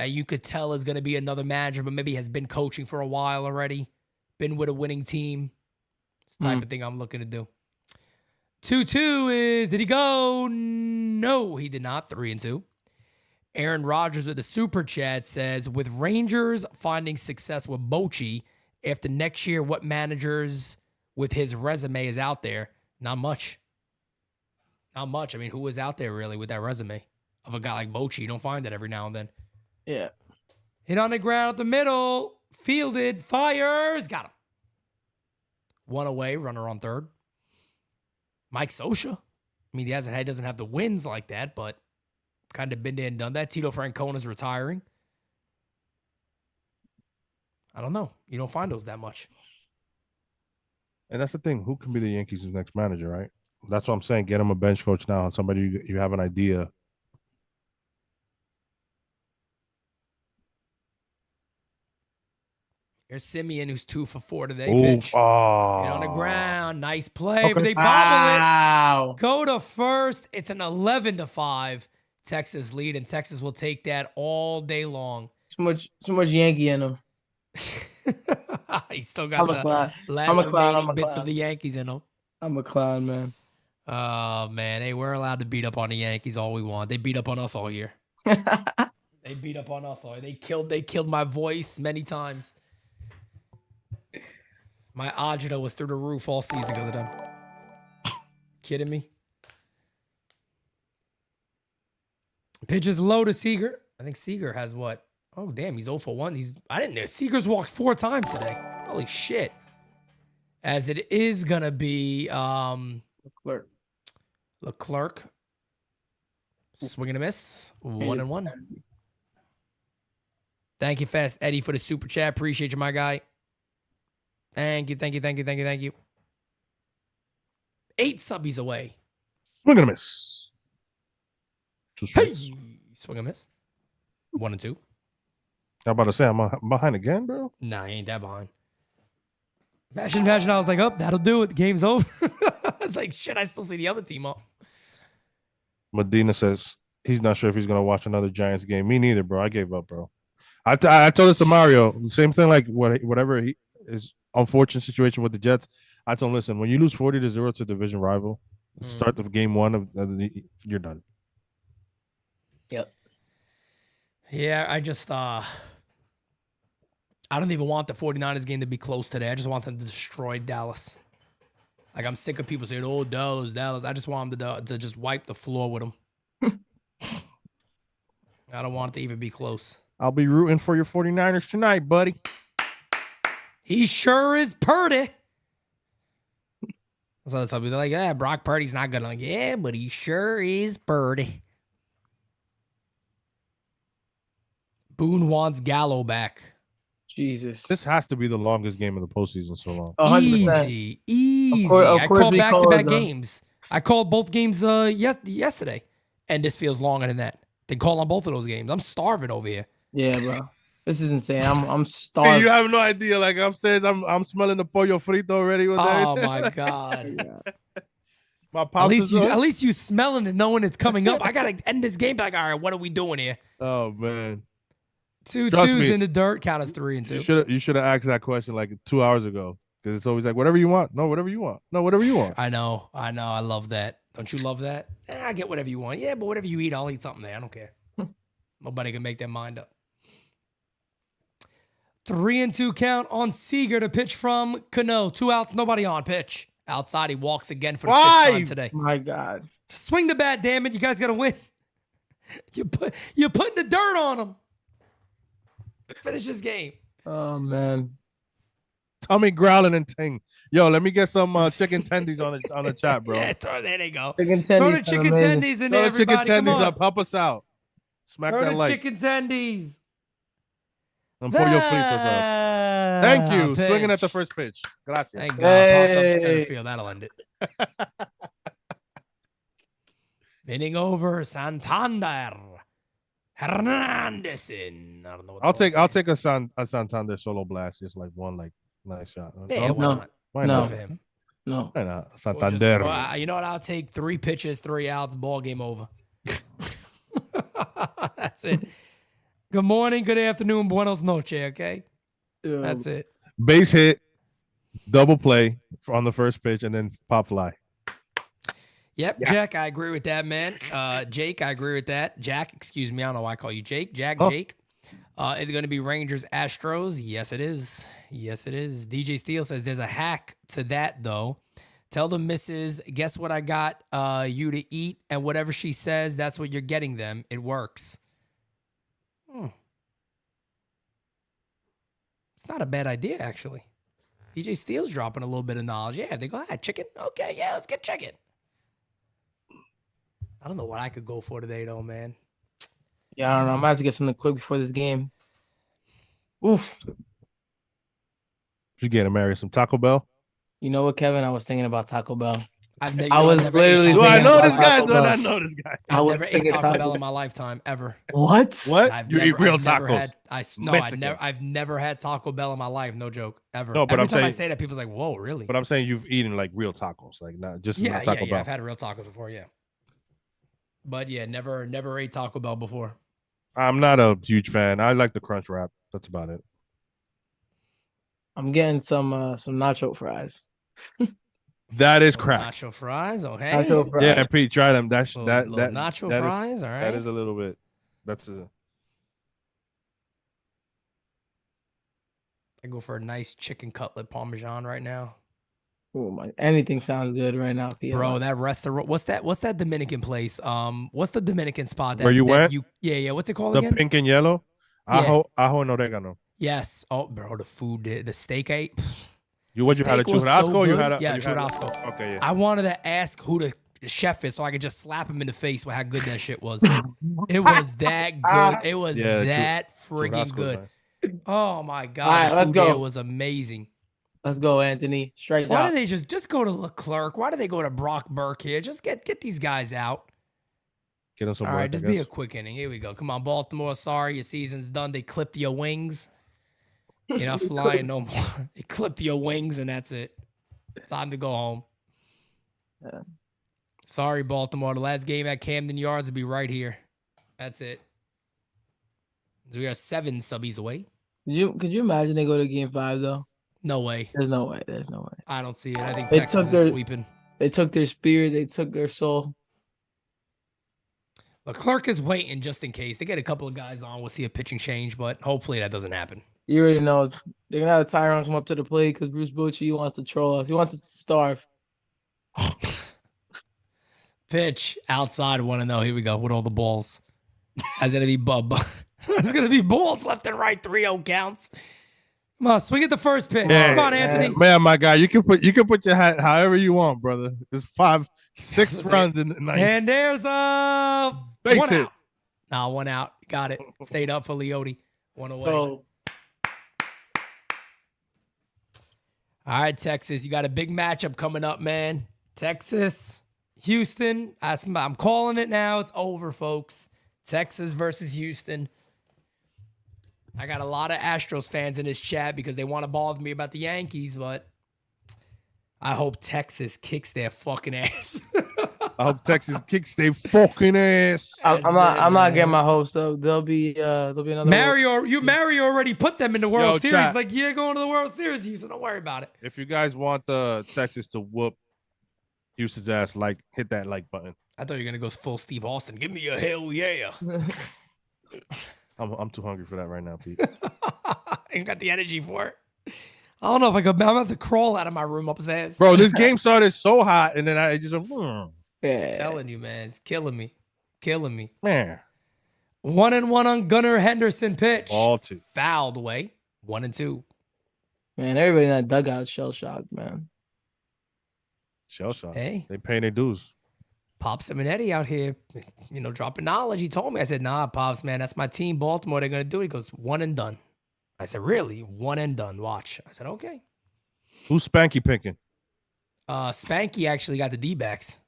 you could tell is going to be another manager, but maybe has been coaching for a while already, been with a winning team. It's the type of thing I'm looking to do. 2-2 is, did he go? No, he did not. 3-2. Aaron Rodgers with the super chat says, with Rangers finding success with Bochy, after next year, what managers with his resume is out there? Not much. Not much. I mean, who is out there really with that resume of a guy like Bochy? You don't find that every now and then. Yeah. Hit on the ground at the middle. Fielded. Fires. Got him. 1 away. Runner on third. Mike Scioscia. I mean, he doesn't have the wins like that, but kind of been there and done that. Tito Francona's retiring. I don't know. You don't find those that much. And that's the thing. Who can be the Yankees' next manager, right? That's what I'm saying. Get him a bench coach now. Somebody you have an idea. Here's Simeon, who's 2 for 4 today. Ooh, Pitch. oh. Hit on the ground. Nice play, Okay. but they bobble Wow. it. Go to first. It's an 11-5 Texas lead, and Texas will take that all day long. Too much Yankee in him. He still got I'm a the clown. last I'm a clown. remaining I'm a bits clown. of the Yankees in them. I'm a clown, man. Oh, man. Hey, we're allowed to beat up on the Yankees all we want. They beat up on us all year. They beat up on us all year. They killed my voice many times. My agita was through the roof all season because of them. Kidding me? Pitch is low to Seager. I think Seager has what? Oh, damn. He's 0 for 1. I didn't know. Seager's walked 4 times today. Holy shit. As it is going to be Leclerc. Swing and a miss. 1-1. Thank you, Fast Eddie, for the super chat. Appreciate you, my guy. Thank you. 8 subbies away. Swing and a miss. Hey! Swing and miss. 1 and 2. I'm about to say, I'm behind again, bro. Nah, he ain't that behind. Imagine, I was like, oh, that'll do it. The game's over. I was like, shit, I still see the other team up. Medina says he's not sure if he's going to watch another Giants game. Me neither, bro. I gave up, bro. I told this to Mario. The same thing, like whatever his unfortunate situation with the Jets. I told him, listen, when you lose 40-0 to a division rival, start of game 1 you're done. Yep. Yeah, I just, I don't even want the 49ers game to be close today. I just want them to destroy Dallas. Like, I'm sick of people saying, oh, Dallas. I just want them to just wipe the floor with them. I don't want it to even be close. I'll be rooting for your 49ers tonight, buddy. He sure is Purdy. So some people are like, yeah, Brock Purdy's not good. I'm like, yeah, but he sure is Purdy. Boone wants Gallo back. Jesus. This has to be the longest game of the postseason so long. 100%. Easy. Of course I called we back-to-back called them. games. I called both games yesterday, and this feels longer than that. They call on both of those games. I'm starving over here. Yeah, bro. This is insane. I'm starving. You have no idea. Like upstairs, I'm smelling the pollo frito already. With Oh everything. my god. My At pops least you smelling it, knowing it's coming up. I gotta end this game. Like, all right, what are we doing here? Oh man. 2 Trust twos me. in the dirt. Count us 3 and 2. You should have asked that question like 2 hours ago. Because it's always like, whatever you want. No, whatever you want. No, whatever you want. I know. I love that. Don't you love that? I get whatever you want. Yeah, but whatever you eat, I'll eat something there. I don't care. Nobody can make their mind up. 3 and 2 count on Seager to pitch from Cano. 2 outs, nobody on. Pitch. Outside, he walks again for the 5th time today. My God. Swing the bat, damn it. You guys got to win. You're putting the dirt on him. Finish this game. Oh, man. Tummy growling and ting. Yo, let me get some chicken tendies on the chat, bro. Yeah, there they go. Chicken Throw the tendies. chicken tendies in there, Throw the chicken everybody. Come tendies on. up. Help us out. Smack Throw that the like. chicken tendies. And pollo fritos up. Thank you. Pitch. Swinging at the first pitch. Gracias. Thank God. Popped up to center Hey. field. That'll end it. Inning over. Santander. Hernandezin. I don't know what I'll take a Santander solo blast. Just like one nice shot. Yeah, No? why No. not? Why No. Good not? for him. No. Why not? Or just- Santander. you know what? I'll take 3 pitches, 3 outs, ball game over. That's it. Good morning, good afternoon, buenos noches, okay? That's it. Base hit, double play on the first pitch, and then pop fly. Yep, Jack, I agree with that, man. Jake, I agree with that. Jack, excuse me, I don't know why I call you Jake. Jake. Is it going to be Rangers Astros? Yes, it is. Yes, it is. DJ Steele says there's a hack to that, though. Tell the missus, guess what I got you to eat, and whatever she says, that's what you're getting them. It works. It's not a bad idea, actually. DJ Steele's dropping a little bit of knowledge. Yeah, they go, chicken? Okay, yeah, let's get chicken. I don't know what I could go for today, though, man. Yeah, I don't know. I'm gonna have to get something quick before this game. Oof. You getting married some Taco Bell? You know what, Kevin? I was thinking about Taco Bell. I've never. I was literally Do I thinking know about this guy? Taco Do I Bell. not know this guy? I've was never ate thinking Taco Taco Bell Bell. in my lifetime ever. What? What? I've You never, eat real I've never tacos? had. Mexican. I've never had Taco Bell in my life. No joke, ever. No, but Every I'm time I saying- say that, people's like, "Whoa, really?" But I'm saying you've eaten like real tacos, like not just yeah, not Taco yeah. Bell. I've had real tacos before. Yeah, but yeah, never ate Taco Bell before. I'm not a huge fan. I like the crunch wrap. That's about it. I'm getting some nacho fries. That is Little crack. Nacho fries. Okay. Nacho fries. Yeah, Pete, try them. That's Little that nacho that is- fries. All right. That is a little bit. That's a. I go for a nice chicken cutlet parmesan right now. Oh my! Anything sounds good right now, Pete. Bro, that restaurant. What's that Dominican place? What's the Dominican spot that Where you went? Yeah. What's it called The again? pink and yellow, Yeah. ajo and oregano. Yes. Oh, bro, the food, the steak I ate. You had a Steak was so churrasco? You good. had a Yeah, you had a- churrasco. Okay, yeah. I wanted to ask who the chef is so I could just slap him in the face with how good that shit was. It was that good. It was Yeah, that Churrasco's friggin' good. nice. Oh my god, All right, the let's food there go. was amazing. Let's go, Anthony. Straight Why out. do they just go to Leclerc? Why do they go to Brock Burke here? Just get these guys out. Get them some All work, right, just I be a guess. quick inning. Here we go. Come on, Baltimore. Sorry, your season's done. They clipped your wings. You're not flying no more. They clipped your wings, and that's it. Time to go home. Yeah. Sorry, Baltimore. The last game at Camden Yards will be right here. That's it. So we are 7 subbies away. Could you imagine they go to game 5 though? No way. There's no way. There's no way. I don't see it. I think They Texas took is their- sweeping. They took their spirit. They took their soul. Leclerc is waiting just in case. They get a couple of guys on. We'll see a pitching change, but hopefully that doesn't happen. You already know they're gonna have Tyrone come up to the plate because Bruce Bochy wants to troll us. He wants us to starve. Pitch outside 1-0. Here we go with all the balls. That's gonna be Bub. It's gonna be balls left and right. 3-0 counts. Come on, swing at the first pitch. Yeah, Come on, Anthony. Man, my guy, you can put your hat however you want, brother. There's 6 That's runs in the ninth. And there's a Base one hit. out. Nah, 1 out. Got it. Stayed up for Leote. 1 away. So All right, Texas, you got a big matchup coming up, man. Texas, Houston. I'm calling it now. It's over, folks. Texas versus Houston. I got a lot of Astros fans in this chat because they want to bother me about the Yankees, but I hope Texas kicks their fucking ass. I hope Texas kicks their fucking ass. I'm not getting my hopes up. There'll be another Mario already put them in the World Yo, Series. chat. Like, you're going to the World Series, Houston. Don't worry about it. If you guys want the Texas to whoop Houston's ass, hit that like button. I thought you were going to go full Steve Austin. Give me a hell yeah. I'm too hungry for that right now, Pete. I ain't got the energy for it. I don't know if I could. I'm about to crawl out of my room upstairs. Bro, this game started so hot, and then I just Yeah. Telling you, man, it's killing me. Killing me. man. 1-1 on Gunnar Henderson pitch. Ball 2. Fouled away. 1-2. Man, everybody in that dugout shell shocked, man. Shell shot. Hey, They paying their dues. Pop Simonetti out here, dropping knowledge. He told me. I said, nah, Pops, man, that's my team, Baltimore. They're going to do it. He goes, 1 and done. I said, really? 1 and done. Watch. I said, okay. Who's Spanky picking? Spanky actually got the D-backs.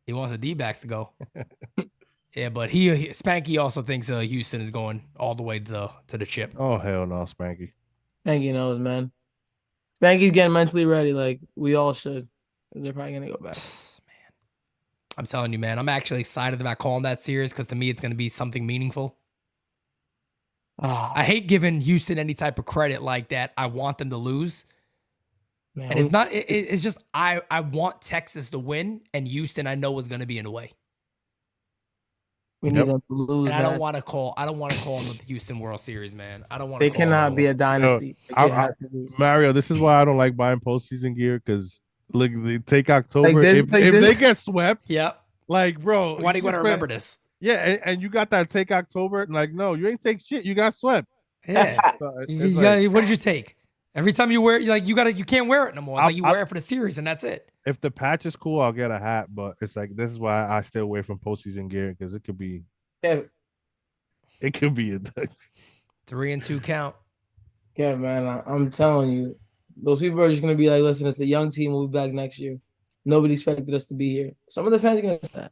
He wants the D-backs to go. Yeah, but Spanky also thinks Houston is going all the way to the chip. Oh, hell no, Spanky. Spanky knows, man. Spanky's getting mentally ready, like we all should. 'Cause they're probably gonna go back. I'm telling you, man, I'm actually excited about calling that series because to me, it's going to be something meaningful. Ah, I hate giving Houston any type of credit like that. I want them to lose. man, And it's not, it's just, I want Texas to win, and Houston, I know, is going to be in the way. we need Yep. them to lose. And I don't man. want to call them the Houston World Series, man. I don't want They to. cannot be a dynasty. They I- have to lose. Mario, this is why I don't like buying postseason gear because look, they take October. this- if like if this- they get swept, Yep. bro, Why do you want to spent- remember this? Yeah, and you got that take October. No, you ain't take shit. You got swept. Yeah. So it's You like, what did you take? Every time you wear it, you can't wear it no more. It's like you wear it for the series, and that's it. if the patch is cool, I'll get a hat. But it's like this is why I stay away from postseason gear because it could be. Kev, It could be a 3-2 count. Yeah, man. I'm telling you, those people are just gonna be like, listen, it's a young team. We'll be back next year. Nobody expected us to be here. Some of the fans are gonna say that.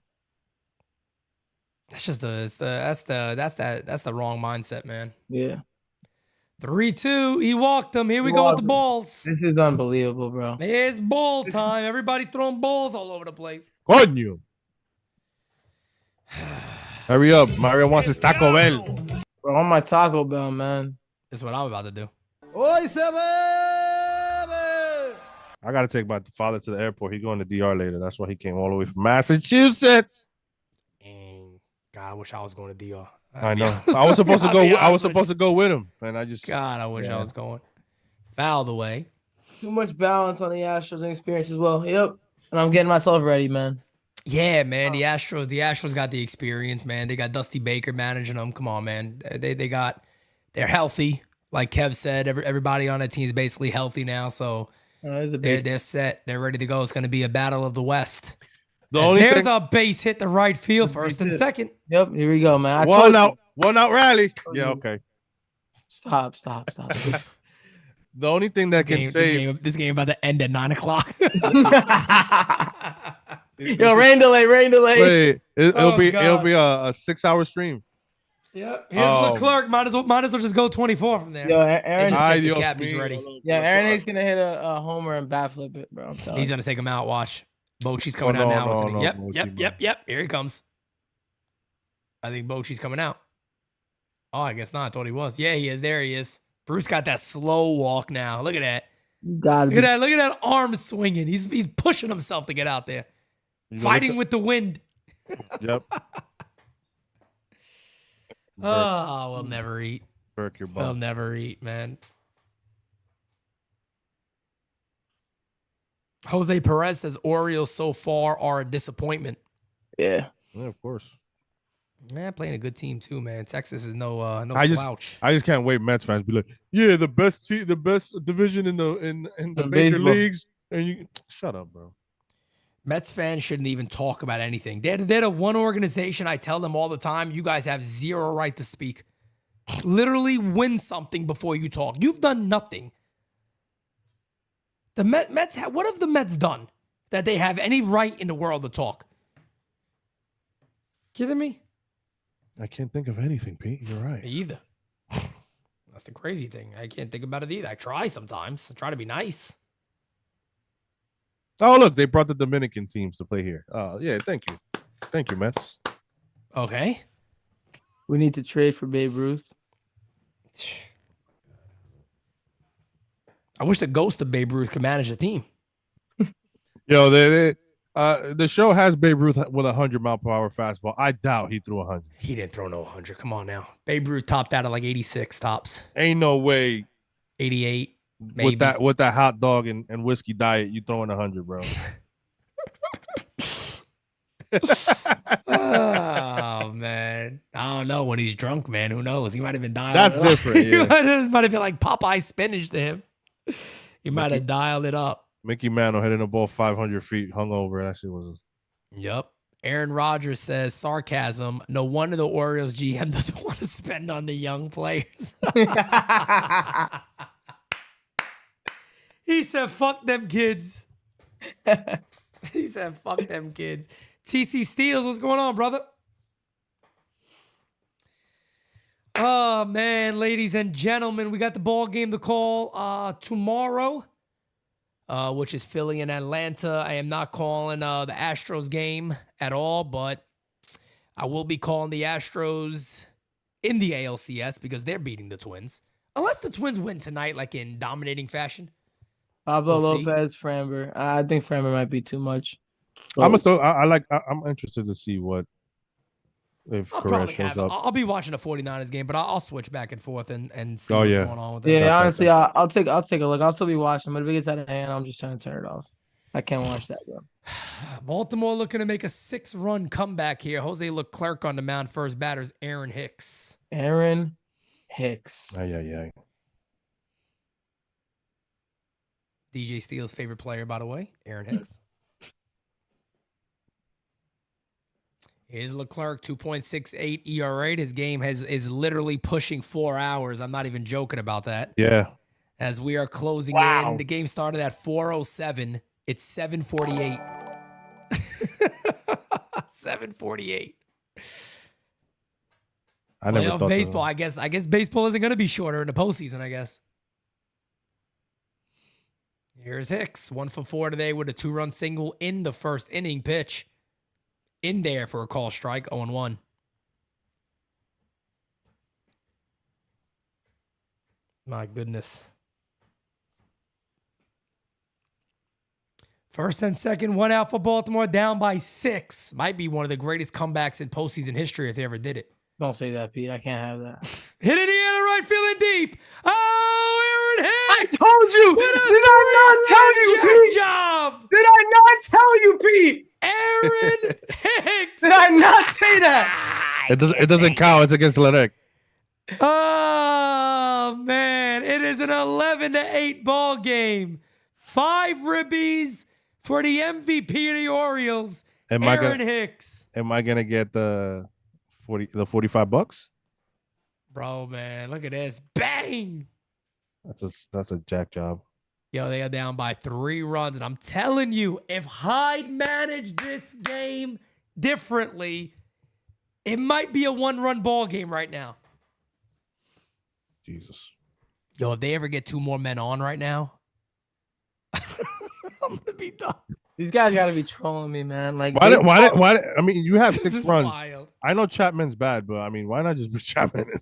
That's just that's the wrong mindset, man. Yeah. 3-2. He walked them. Here we He go with walked the them. balls. This is unbelievable, bro. It's ball time. Everybody's throwing balls all over the place. Coño. Hurry up. Mario wants his Taco Bell. Bro, on my Taco Bell, man. That's what I'm about to do. Hoy se bebe. I got to take my father to the airport. He's going to DR later. That's why he came all the way from Massachusetts. And God, I wish I was going to DR. I know. I was supposed to go. I was supposed to go with him, and I just. God, I wish I was going. Fouled away. Too much balance on the Astros experience as well. Yep. And I'm getting myself ready, man. Yeah, man. The Astros got the experience, man. They got Dusty Baker managing them. Come on, man. They're healthy. Like Kev said, everybody on that team is basically healthy now. So they're set. They're ready to go. It's going to be a battle of the West. There's a base hit the right field first and second. Yep, here we go, man. One out rally. Yeah, okay. Stop. The only thing that can save this game about to end at 9 o'clock. Yo, rain delay. Wait, it'll be a 6-hour stream. Yeah, here's Leclerc. Might as well just go 24 from there. Yo, Aaron, just take the cap. He's ready. Yeah, Aaron A's gonna hit a homer and bat flip it, bro. I'm telling you. He's gonna take him out. Watch. Bochy's coming out now. No, Yep. Here he comes. I think Bochy's coming out. Oh, I guess not. I thought he was. Yeah, he is. There he is. Bruce got that slow walk now. Look at that. Look at that arm swinging. He's pushing himself to get out there. Fighting with the wind. Yep. Oh, we'll never eat. Burke your butt. We'll never eat, man. Jose Perez says Orioles so far are a disappointment. Yeah, of course. Man, playing a good team too, man. Texas is no slouch. I just can't wait. Mets fans be like, yeah, the best division in the major leagues, and you shut up, bro. Mets fans shouldn't even talk about anything. They're the one organization I tell them all the time, you guys have zero right to speak. Literally win something before you talk. You've done nothing. The Mets what have the Mets done that they have any right in the world to talk? Kidding me? I can't think of anything, Pete. You're right. Me either. That's the crazy thing. I can't think about it either. I try sometimes. I try to be nice. Oh, look, they brought the Dominican teams to play here. Oh, yeah, thank you. Thank you, Mets. Okay. we need to trade for Babe Ruth. I wish the ghost of Babe Ruth could manage the team. Yo, the show has Babe Ruth with 100-mile-per-hour fastball. I doubt he threw 100. He didn't throw no 100. Come on now. Babe Ruth topped out at like 86 tops. Ain't no way. 88. Maybe. With that hot dog and whiskey diet, you throwing 100, bro. Oh man, I don't know when he's drunk, man. Who knows? He might have been dialed. That's different. Yeah. might have been like Popeye spinach to him. He might have dialed it up. Mickey Mantle hitting a ball 500 feet, hungover. That shit was. Yep. Aaron Rodgers says sarcasm. No wonder the Orioles GM doesn't want to spend on the young players. He said, "Fuck them kids." He said, "Fuck them kids." TC Steels, what's going on, brother? Oh, man, ladies and gentlemen, we got the ball game to call tomorrow, which is Philly and Atlanta. I am not calling the Astros game at all, but I will be calling the Astros in the ALCS because they're beating the Twins. Unless the Twins win tonight, like in dominating fashion. Pablo Lopez, Framber. I think Framber might be too much. I'm interested to see what if Correa shows up. I'll be watching a 49ers game, but I'll switch back and forth and see what's going on with it. Yeah, honestly, I'll take a look. I'll still be watching, but if it gets out of hand, I'm just trying to turn it off. I can't watch that, bro. Baltimore looking to make a 6-run comeback here. Jose Leclerc on the mound. First batter's Aaron Hicks. Aaron Hicks. Yeah. DJ Steele's favorite player, by the way, Aaron Hicks. Here's Leclerc, 2.68 ERA. His game is literally pushing 4 hours. I'm not even joking about that. Yeah. As we are closing in, the game started at 4:07. It's 7:48. 7:48. I never Playoff thought baseball. I guess baseball isn't going to be shorter in the postseason. I guess. Here's Hicks, 1 for 4 today with a 2-run single in the first inning pitch. In there for a call strike, 0-1. My goodness. First and second, 1 out for Baltimore, down by 6. Might be one of the greatest comebacks in postseason history if they ever did it. Don't say that, Pete. I can't have that. Hit it in the air, right field and deep. Oh, Aaron Hicks! I told you! Did I not tell you, Pete? Job! Did I not tell you, Pete? Aaron Hicks! Did I not say that? It doesn't count. It's against Lerek. Oh, man. It is an 11-8 ball game. 5 ribbies for the MVP of the Orioles, Aaron Hicks. Am I gonna get the $45? Bro, man, look at this. Bang! That's a jack job. Yo, they are down by 3 runs, and I'm telling you, if Hyde managed this game differently, it might be a 1-run ball game right now. Jesus. Yo, if they ever get 2 more men on right now, I'm gonna be done. These guys gotta be trolling me, man. Like, Why? I mean, you have 6 runs. Wild. I know Chapman's bad, but I mean, why not just put Chapman in?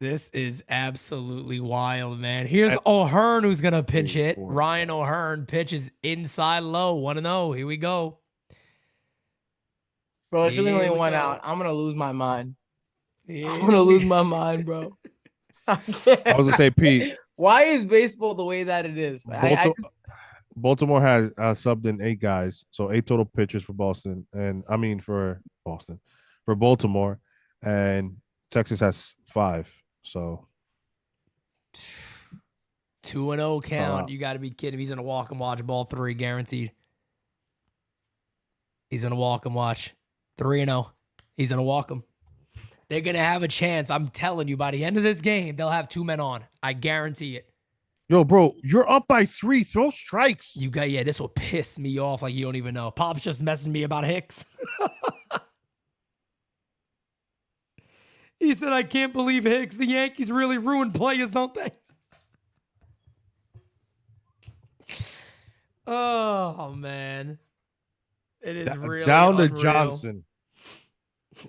This is absolutely wild, man. Here's O'Hearn who's gonna pinch hit. Ryan O'Hearn pitches inside low, 1-0. Here we go. bro, if you're only 1 out, I'm gonna lose my mind. I'm gonna lose my mind, bro. I was gonna say, Pete. Why is baseball the way that it is? Baltimore has subbed in 8 guys, so 8 total pitchers for Boston, and I mean for Baltimore, and Texas has 5. So 2-0 count. You got to be kidding. He's gonna walk and watch ball 3 guaranteed. He's gonna walk and watch 3-0. He's gonna walk him. They're gonna have a chance. I'm telling you, by the end of this game, they'll have 2 men on. I guarantee it. Yo, bro, you're up by 3. Throw strikes. This will piss me off like you don't even know. Pop's just messaging me about Hicks. He said, I can't believe Hicks. The Yankees really ruin players, don't they? Oh, man. It is really down to unreal. Johnson.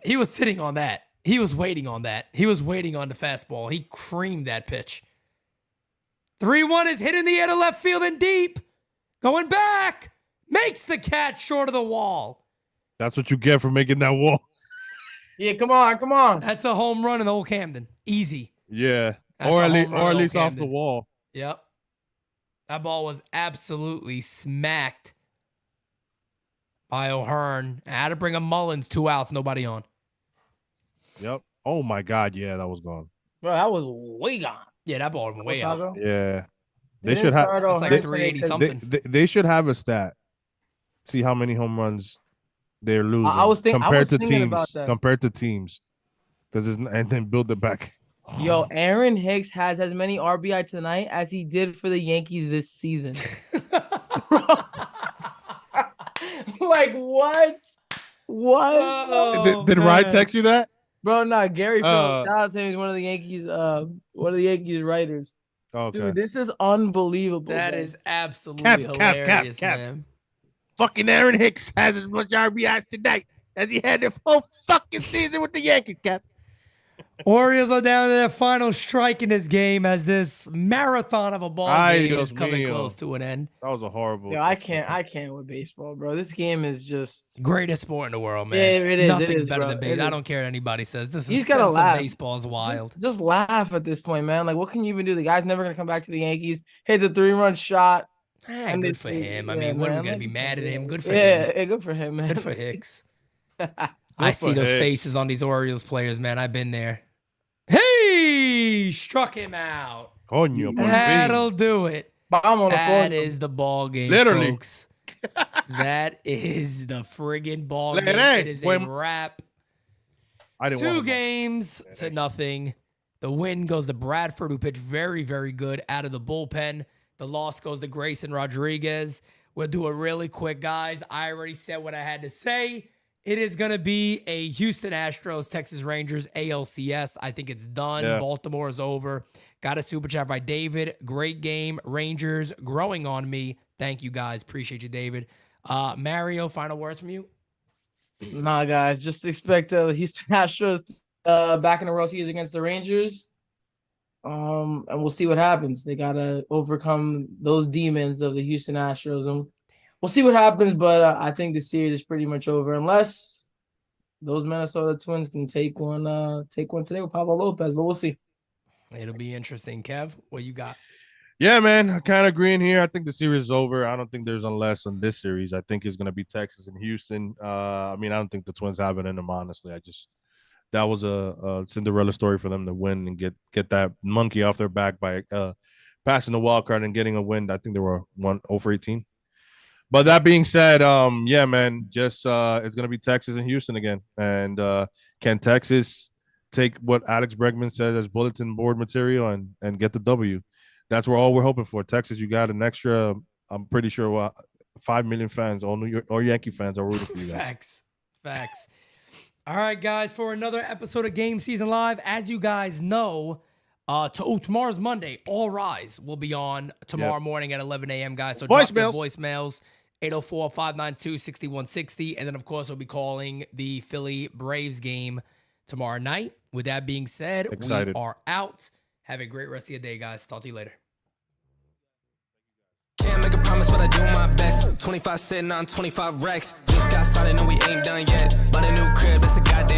He was sitting on that. He was waiting on that. He was waiting on the fastball. He creamed that pitch. 3-1 is hit in the air to left field and deep. Going back. Makes the catch short of the wall. That's what you get for making that wall. Yeah, come on. That's a home run in Old Camden. Easy. Yeah. That's Or a at home run in least Old off the Camden. wall. Yep. That ball was absolutely smacked by O'Hearn. I had to bring a Mullins, 2 outs, nobody on. Yep. Oh my God. Yeah, that was gone. Bro, that was way gone. Yeah, that ball went way out. Yeah. They should have. It's like 380 something. They should have a stat. See how many home runs they're losing. I was thinking teams. about that. Compared to teams, and then build it back. Yo, Aaron Hicks has as many RBI tonight as he did for the Yankees this season. Like what? What? Oh, Did Ryan text you that? Bro, no, Gary Phillips. Shout out to him. He's one of the Yankees writers. Okay. Dude, this is unbelievable. That bro. is absolutely hilarious, man. Fucking Aaron Hicks has as much RBIs tonight as he had the whole fucking season with the Yankees, Cap. Orioles are down to their final strike in this game as this marathon of a ball game is coming close to an end. That was a horrible. Yo, I can't with baseball, bro. This game is just Greatest sport in the world, man. Yeah, it is. Nothing's better bro. than baseball. I don't care what anybody says. This You is gotta laugh. Baseball is wild. Just laugh at this point, man. Like, what can you even do? The guy's never gonna come back to the Yankees. Hit the 3-run shot. And good for him. I mean, what are we gonna be mad at him? Good for him. Yeah, good for him, man. Good for Hicks. I see those faces on these Orioles players, man. I've been there. Hey, struck him out. Coño, por fin. That'll do it. Bomb on the That phone. is the ball game, Literally. folks. That is the friggin' ball Look game. at that. It is a When- wrap. I didn't 2 want games to nothing. The win goes to Bradford, who pitched very, very good out of the bullpen. The loss goes to Grayson Rodriguez. We'll do it really quick, guys. I already said what I had to say. It is going to be a Houston Astros, Texas Rangers, ALCS. I think it's done. Yeah. Baltimore is over. Got a super chat by David. Great game. Rangers growing on me. Thank you, guys. Appreciate you, David. Mario, final words from you? Nah, guys, just expect the Houston Astros back in the World Series against the Rangers. And we'll see what happens. They gotta overcome those demons of the Houston Astros, and we'll see what happens. But I think the series is pretty much over unless those Minnesota Twins can take one today with Pablo Lopez. But we'll see. It'll be interesting. Kev, what you got? Yeah, man, I kind of agree in here. I think the series is over. I don't think there's unless on this series. I think it's going to be Texas and Houston. I don't think the Twins have it in them, honestly. That was a Cinderella story for them to win and get that monkey off their back by passing the wild card and getting a win. I think they were 1-0-18. But that being said, yeah, man, just it's going to be Texas and Houston again. And can Texas take what Alex Bregman says as bulletin board material and get the W? That's all we're hoping for. Texas, you got an extra, I'm pretty sure, 5 million fans. All New York or Yankee fans are rooting for you guys. Facts. All right, guys, for another episode of Game Season Live. As you guys know, tomorrow's Monday. All Rise will be on tomorrow morning at 11 a.m., guys. So drop your voicemails, 804-592-6160. And then, of course, we'll be calling the Philly Braves game tomorrow night. With that being said, Excited. We are out. Have a great rest of your day, guys. Talk to you later. Can't make a promise, but I do my best. 25 sitting on 25 racks. Just got started, no, we ain't done yet. But a new crib, it's a goddamn